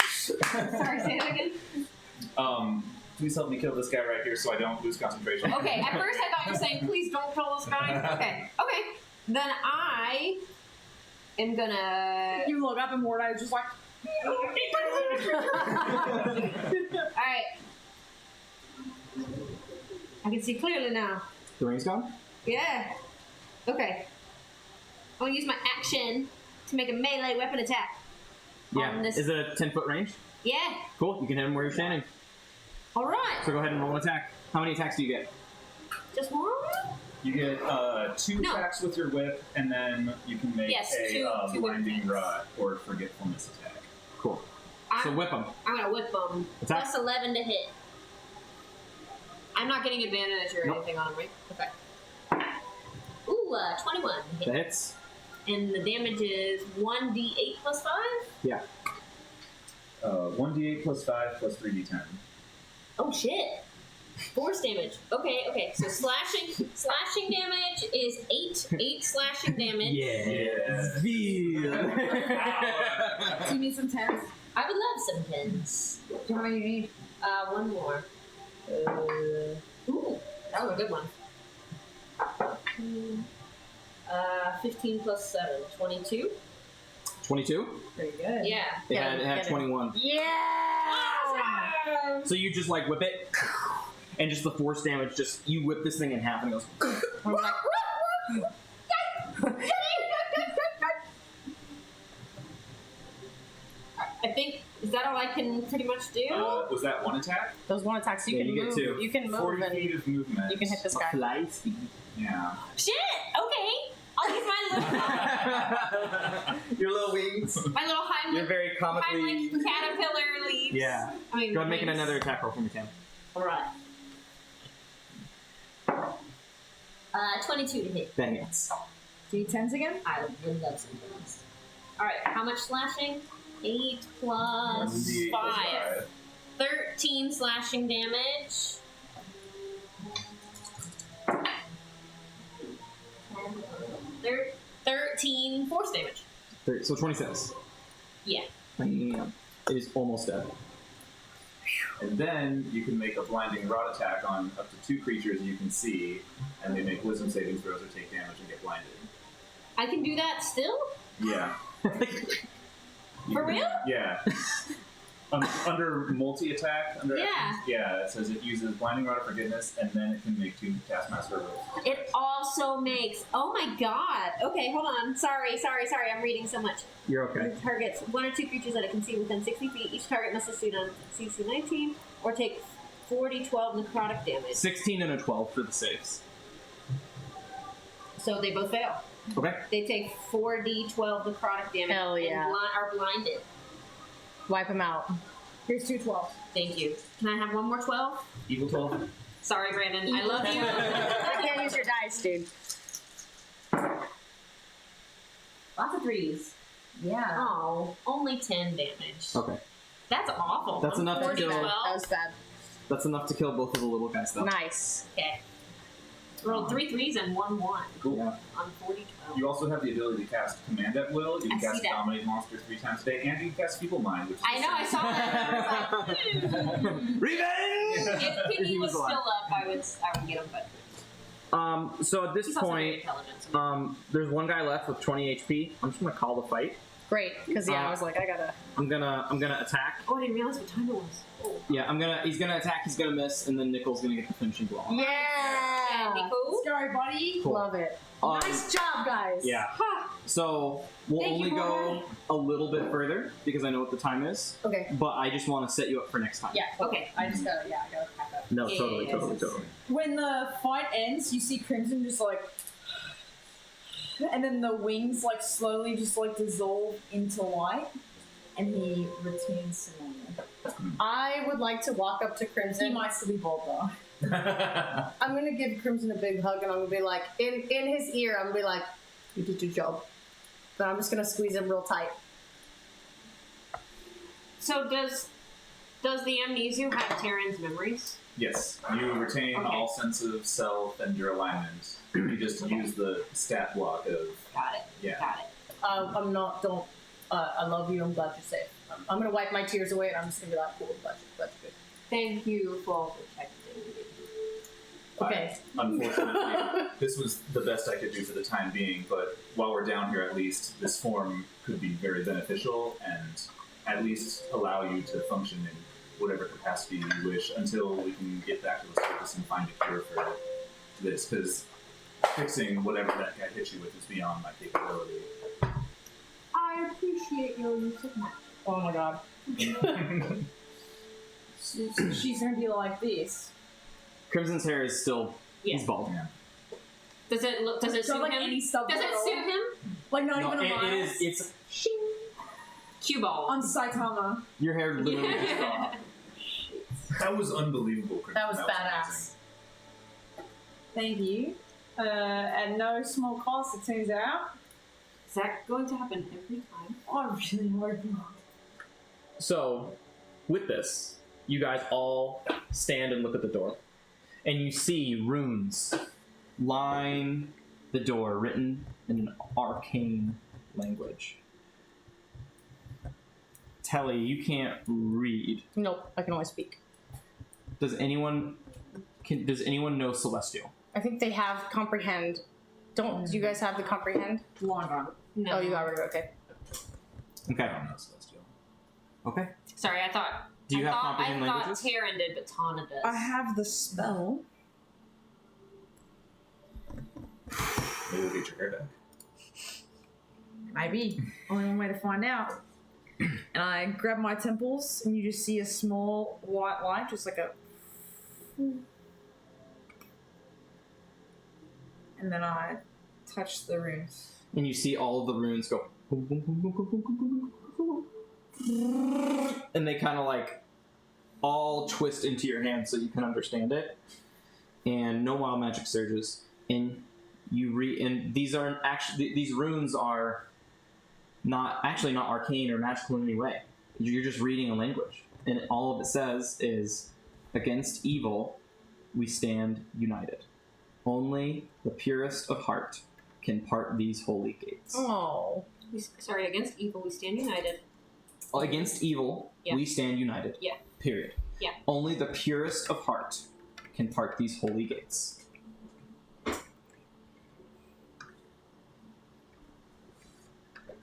Sorry, say that again? Please help me kill this guy right here so I don't lose concentration. Okay, at first I thought you were saying, please don't kill this guy. Okay. Then I am gonna... You look up and Mordai is just like... Alright. I can see clearly now. The ring's gone? Yeah. Okay. I'm gonna use my action to make a melee weapon attack. Yeah. On this- Is it a 10-foot range? Yeah. Cool. You can hit him where you're standing. Alright. So go ahead and roll an attack. How many attacks do you get? Just one? You get 2 No. attacks with your whip, and then you can make Yes, a two blinding attacks. rod or forgetfulness attack. Cool. So whip him. I'm gonna whip them. Attack. Plus 11 to hit. I'm not getting advantage or Nope. anything on him, right? Okay. Ooh, 21 to That hit. hits. And the damage is 1d8 plus 5? Yeah. 1d8 plus 5 plus 3d10. Oh shit. Force damage. Okay. So slashing damage is 8 slashing damage. Yeah. Feel. Do you need some tens? I would love some pins. How many do you need? One more. Ooh, that was a good one. 15 plus 7, 22. 22? Pretty good. Yeah. It had 21. Yeah! Awesome. So you just like whip it, and just the force damage, just you whip this thing in half and it goes. I think, is that all I can pretty much do? Was that one attack? Those one attacks you Yeah, can you get move. 2. You can move 40 and feet of movement. you can hit this guy. Fly speed. Yeah. Shit! Okay! I'll use my Your little wings. little Heimlich, You're very comically. Heimlich caterpillar leaves. Yeah. I mean, Go ahead and make wings. another attack roll for me, Tam. Alright. 22 to hit. That hits. Do you need tens again? I would love some things. Alright, how much slashing? 8 plus 1d8 plus 5. 13 slashing damage. 13 force damage. So 26. Yeah. Bam. It is almost dead. And then you can make a blinding rod attack on up to 2 creatures you can see, and they make wisdom saving throws or take damage and get blinded. I can do that still? Yeah. For real? Yeah. Under multi-attack, Yeah. it says it uses blinding rod of forgiveness, and then it can make 2 taskmaster rolls. It also makes. Oh my god. Okay, hold on. Sorry. I'm reading so much. You're okay. It targets 1 or 2 creatures that it can see within 60 feet. Each target must succeed on CC 19 or take 4d12 necrotic damage. 16 and a 12 for the saves. So they both fail. Okay. They take 4d12 necrotic damage Hell yeah. and are blinded. wipe him out. Here's 2 12s. Thank you. Can I have one more 12? Evil 12. Sorry, Brandon. I love you. I can't use your dice, dude. Lots of 3s. Yeah. Oh, only 10 damage. Okay. That's awful. That's enough to 4d12. kill. That was bad. That's enough to kill both of the little guys, though. Nice. Okay. Rolled 3 3s and 1 1 Cool. Yeah. on 40 12. You also have the ability to cast Command at Will. You I can see cast that. Dominate Monster 3 times a day, and you can cast Feeble Mind, which is I know, I saw that. I was like, Revenge! if Penny He was was still alive. up, I would get him, but So at this he's also very point, intelligent. there's one guy left with 20 HP. I'm just gonna call the fight. Great, because I was like, I gotta. I'm gonna attack. Oh, I didn't realize what time it was. Oh. Yeah, he's gonna attack, he's gonna miss, and then Nickel's gonna get the finishing blow on. Yeah! Nico? Let's go, buddy. Cool. Love it. Um, Nice job, guys. Yeah. So we'll Thank only you, go a little bit further because I know what the time is. Okay. But I just want to set you up for next time. Yeah. Okay. I just gotta, I gotta pack up. No, Yeah, totally, yeah, totally, yeah. totally. When the fight ends, you see Crimson just like, and then the wings like slowly just like dissolve into light, and he returns to normal. I would like to walk up to He Crimson. might still be bald though. I'm gonna give Crimson a big hug and I'm gonna be like, in his ear, I'm gonna be like, you did your job. But I'm just gonna squeeze him real tight. So does the amnesia have Terran's memories? Yes, you retain Okay. all sense of self and your alignment. You just use the stat block of Got it. yeah. Got it. I love you, I'm glad you're safe. I'm gonna wipe my tears away and I'm just gonna be like, cool, glad you're good. Thank you for protecting me. Okay. Unfortunately, this was the best I could do for the time being, but while we're down here at least, this form could be very beneficial and at least allow you to function in whatever capacity you wish until we can get back to the surface and find a cure for this, because fixing whatever that guy hit you with is beyond my capability. I appreciate your use of magic. Oh my god. So she's gonna be like this. Crimson's hair is still he's bald. Yeah. Does it look? Does it Don't suit like him? any stubble Does at it all. suit him? Like not No, even a mile. it's Cue ball. On Saitama. your hair literally just fell out. That was unbelievable, Crimson. That was amazing. badass. Thank you. At no small cost, it turns out. Is that going to happen every time? I really hope not. So, with this, you guys all stand and look at the door. And you see runes line the door written in an arcane language. Telly, you can't read. Nope, I can only speak. Does anyone know Celestial? I think they have comprehend. Do you guys have the comprehend? Long run. No. Oh, you got rid of it, okay. Okay. I don't know Celestial. Okay. Sorry, I thought. Do you I have thought, comprehend I languages? thought Terran did, but Tana does. I have the spell. Maybe we'll get your hair back. Maybe. Only one way to find out. And I grab my temples, and you just see a small white light, just like a. And then I touch the runes. And you see all of the runes go. And they kind of like all twist into your hand so you can understand it. And no wild magic surges. And and these aren't actually, these runes are not arcane or magical in any way. You're just reading a language. And all of it says is, against evil, we stand united. Only the purest of heart can part these holy gates. Oh. Sorry, against evil we stand united. Against evil, Yeah. we stand united. Yeah. Period. Yeah. Only the purest of heart can part these holy gates.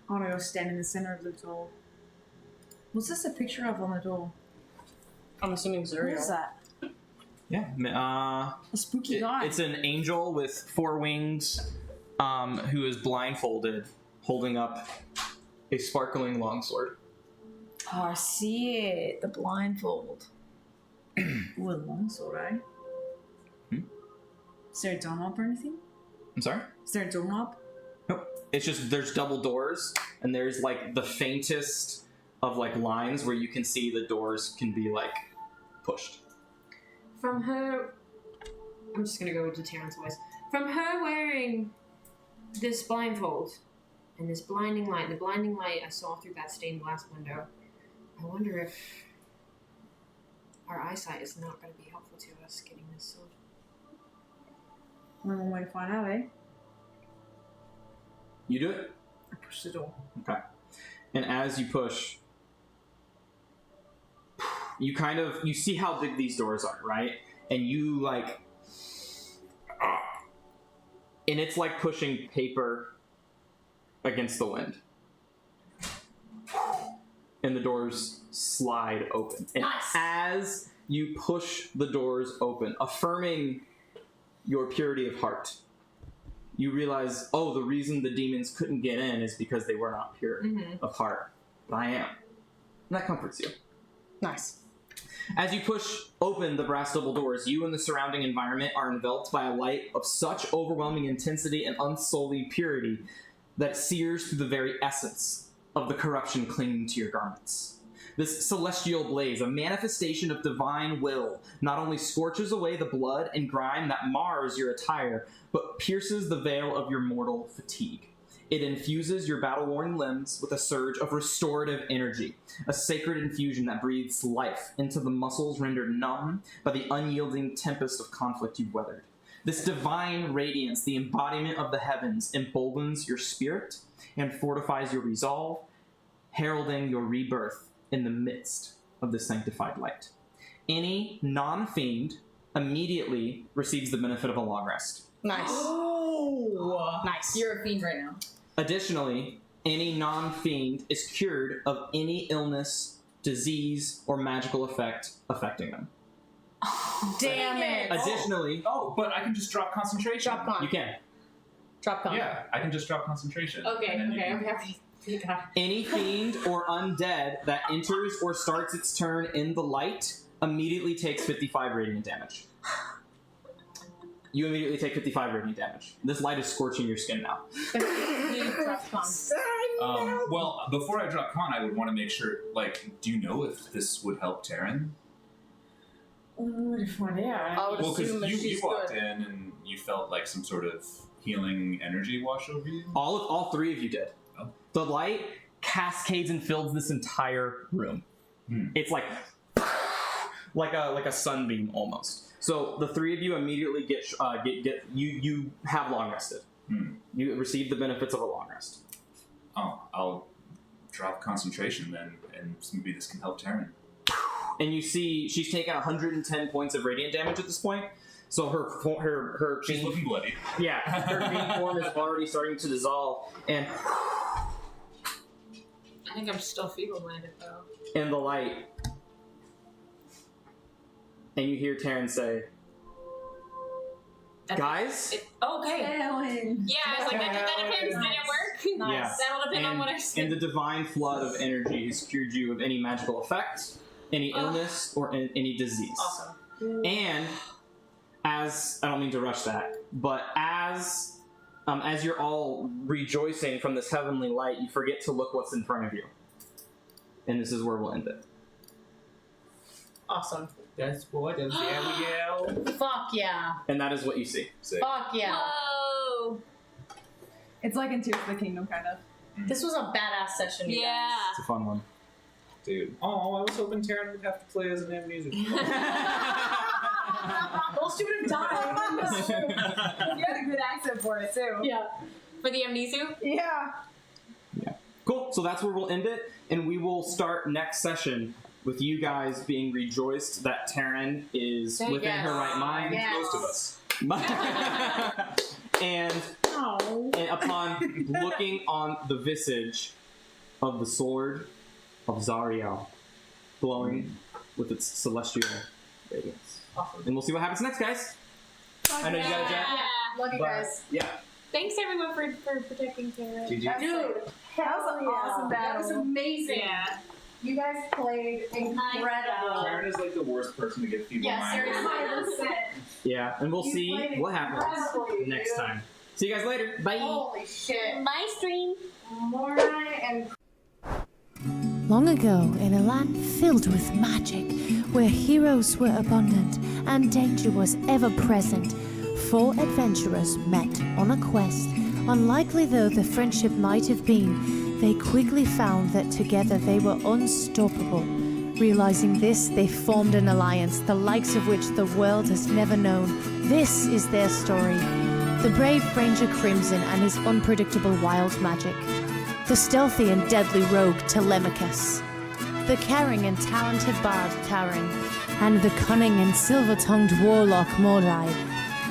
I want to go stand in the center of the door. What's this a picture of on the door? I'm assuming What Zuriel. is that? Yeah. A spooky guy. It's an angel with 4 wings, who is blindfolded, holding up a sparkling longsword. Oh, I see it. The blindfold. Ooh, a longsword, eh? Is there a doorknob or anything? I'm sorry? Is there a doorknob? Nope. It's just there's double doors, and there's like the faintest of like lines where you can see the doors can be like pushed. From her, I'm just gonna go into Terran's voice. From her wearing this blindfold and this blinding light, the blinding light I saw through that stained glass window, I wonder if our eyesight is not going to be helpful to us getting this sword. Only one way to find out, eh? You do it? I push the door. Okay. And as you push, you see how big these doors are, right? And you like, and it's like pushing paper against the wind. And the doors slide open. And as you push the doors open, affirming your purity of heart, you realize, oh, the reason the demons couldn't get in is because they were not pure of heart. But I am. And that comforts you. Nice. As you push open the brass double doors, you and the surrounding environment are enveloped by a light of such overwhelming intensity and unsullied purity that it sears through the very essence of the corruption clinging to your garments. This celestial blaze, a manifestation of divine will, not only scorches away the blood and grime that mars your attire, but pierces the veil of your mortal fatigue. It infuses your battle-worn limbs with a surge of restorative energy, a sacred infusion that breathes life into the muscles rendered numb by the unyielding tempest of conflict you've weathered. This divine radiance, the embodiment of the heavens, emboldens your spirit and fortifies your resolve, heralding your rebirth in the midst of the sanctified light. Any non-fiend immediately receives the benefit of a long rest. Nice. Oh! Nice. You're a fiend right now. Additionally, any non-fiend is cured of any illness, disease, or magical effect affecting them. Damn it. Additionally, Oh, but I can just drop concentration. Drop con. you can. Drop con. Yeah, I can just drop concentration. Okay, And then okay, you- okay. Thank God. Any fiend or undead that enters or starts its turn in the light immediately takes 55 radiant damage. You immediately take 55 radiant damage. This light is scorching your skin now. Drop con. Well, before I drop con, I would want to make sure, like, do you know if this would help Taryn? What if one I would Well, because assume that you she's walked good. in and you felt like some sort of healing energy wash over you. All three of you did. Oh. The light cascades and fills this entire room. It's like a sunbeam almost. So the three of you immediately get you have long rested. You receive the benefits of a long rest. Oh, I'll drop concentration then, and maybe this can help Taryn. And you see she's taken 110 points of radiant damage at this point. So her She's fiend, looking bloody. yeah, her fiend form is already starting to dissolve, and I think I'm still feeble-minded, though. in the light, and you hear Taryn say, "Guys." Okay. Ellen. Yeah, I was like, that depends. Did it work? Yeah. That'll depend on what I said. And the divine flood of energy has cured you of any magical effect, any illness, or any disease. Awesome. And as I don't mean to rush that, but as you're all rejoicing from this heavenly light, you forget to look what's in front of you. And this is where we'll end it. Awesome. That's what I'm saying. Fuck yeah. And that is what you see. Sick. Fuck yeah. Whoa. It's like in Tears of the Kingdom, kind of. This was a badass session. you Yeah. It's a fun one. Dude. Oh, I was hoping Taryn would have to play as an amnesia. guys. Well, she would have died. You had a good accent for it, too. Yeah. For the amnesia? Yeah. Cool. So that's where we'll end it. And we will start next session with you guys being rejoiced that Taryn is Thank within her yes. right mind. Yes. Most of us. and Oh. And upon looking on the visage of the sword of Zariel, glowing with its celestial radiance. Awesome. And we'll see what happens next, guys. I know you got a jet. Love you But, guys. yeah. Thanks, everyone, for protecting Tara. Dude, That was an awesome That was battle. amazing. Yeah. You guys played incredible. Taryn is like the worst person to get feeble Yeah, minded. seriously. 100%. Yeah, and we'll You see played what happens incredibly, next dude. time. See you guys later. Bye. Holy shit. Bye, stream. Morna and Long ago, in a land filled with magic, where heroes were abundant and danger was ever present, 4 adventurers met on a quest. Unlikely though the friendship might have been, they quickly found that together they were unstoppable. Realizing this, they formed an alliance, the likes of which the world has never known. This is their story. the brave Ranger Crimson and his unpredictable wild magic, the stealthy and deadly rogue Telemachus, the caring and talented bard Taran, and the cunning and silver-tongued warlock Mordai.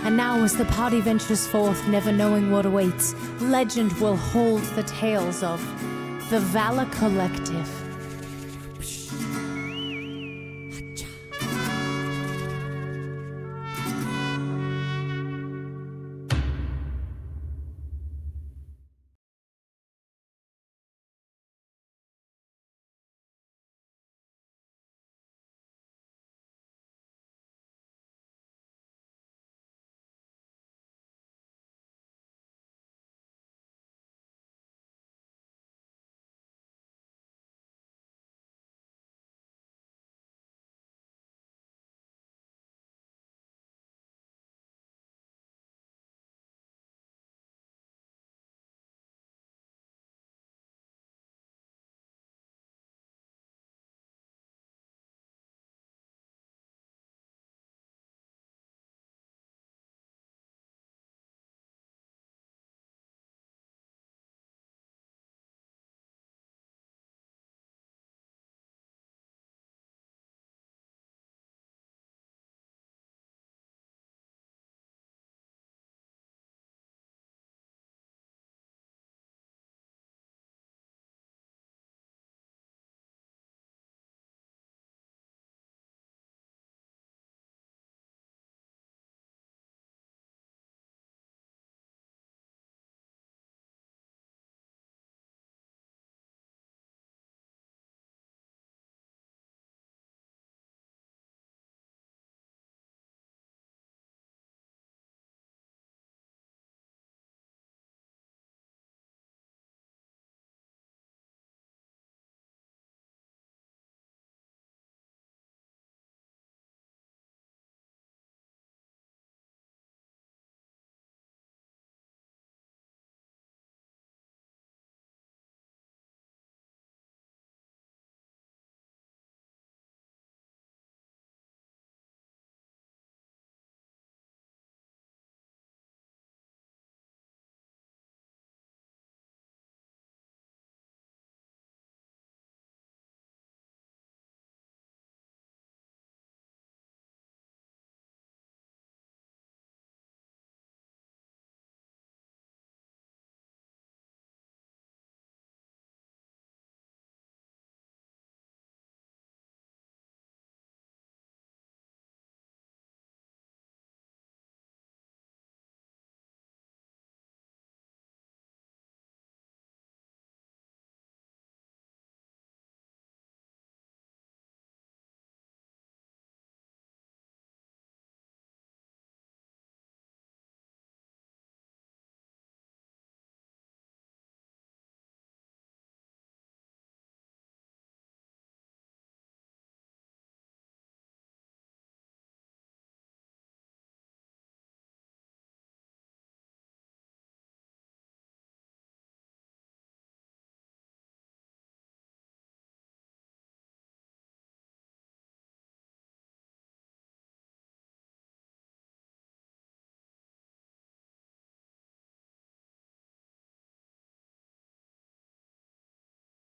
And now as the party ventures forth, never knowing what awaits, legend will hold the tales of the Valor Collective.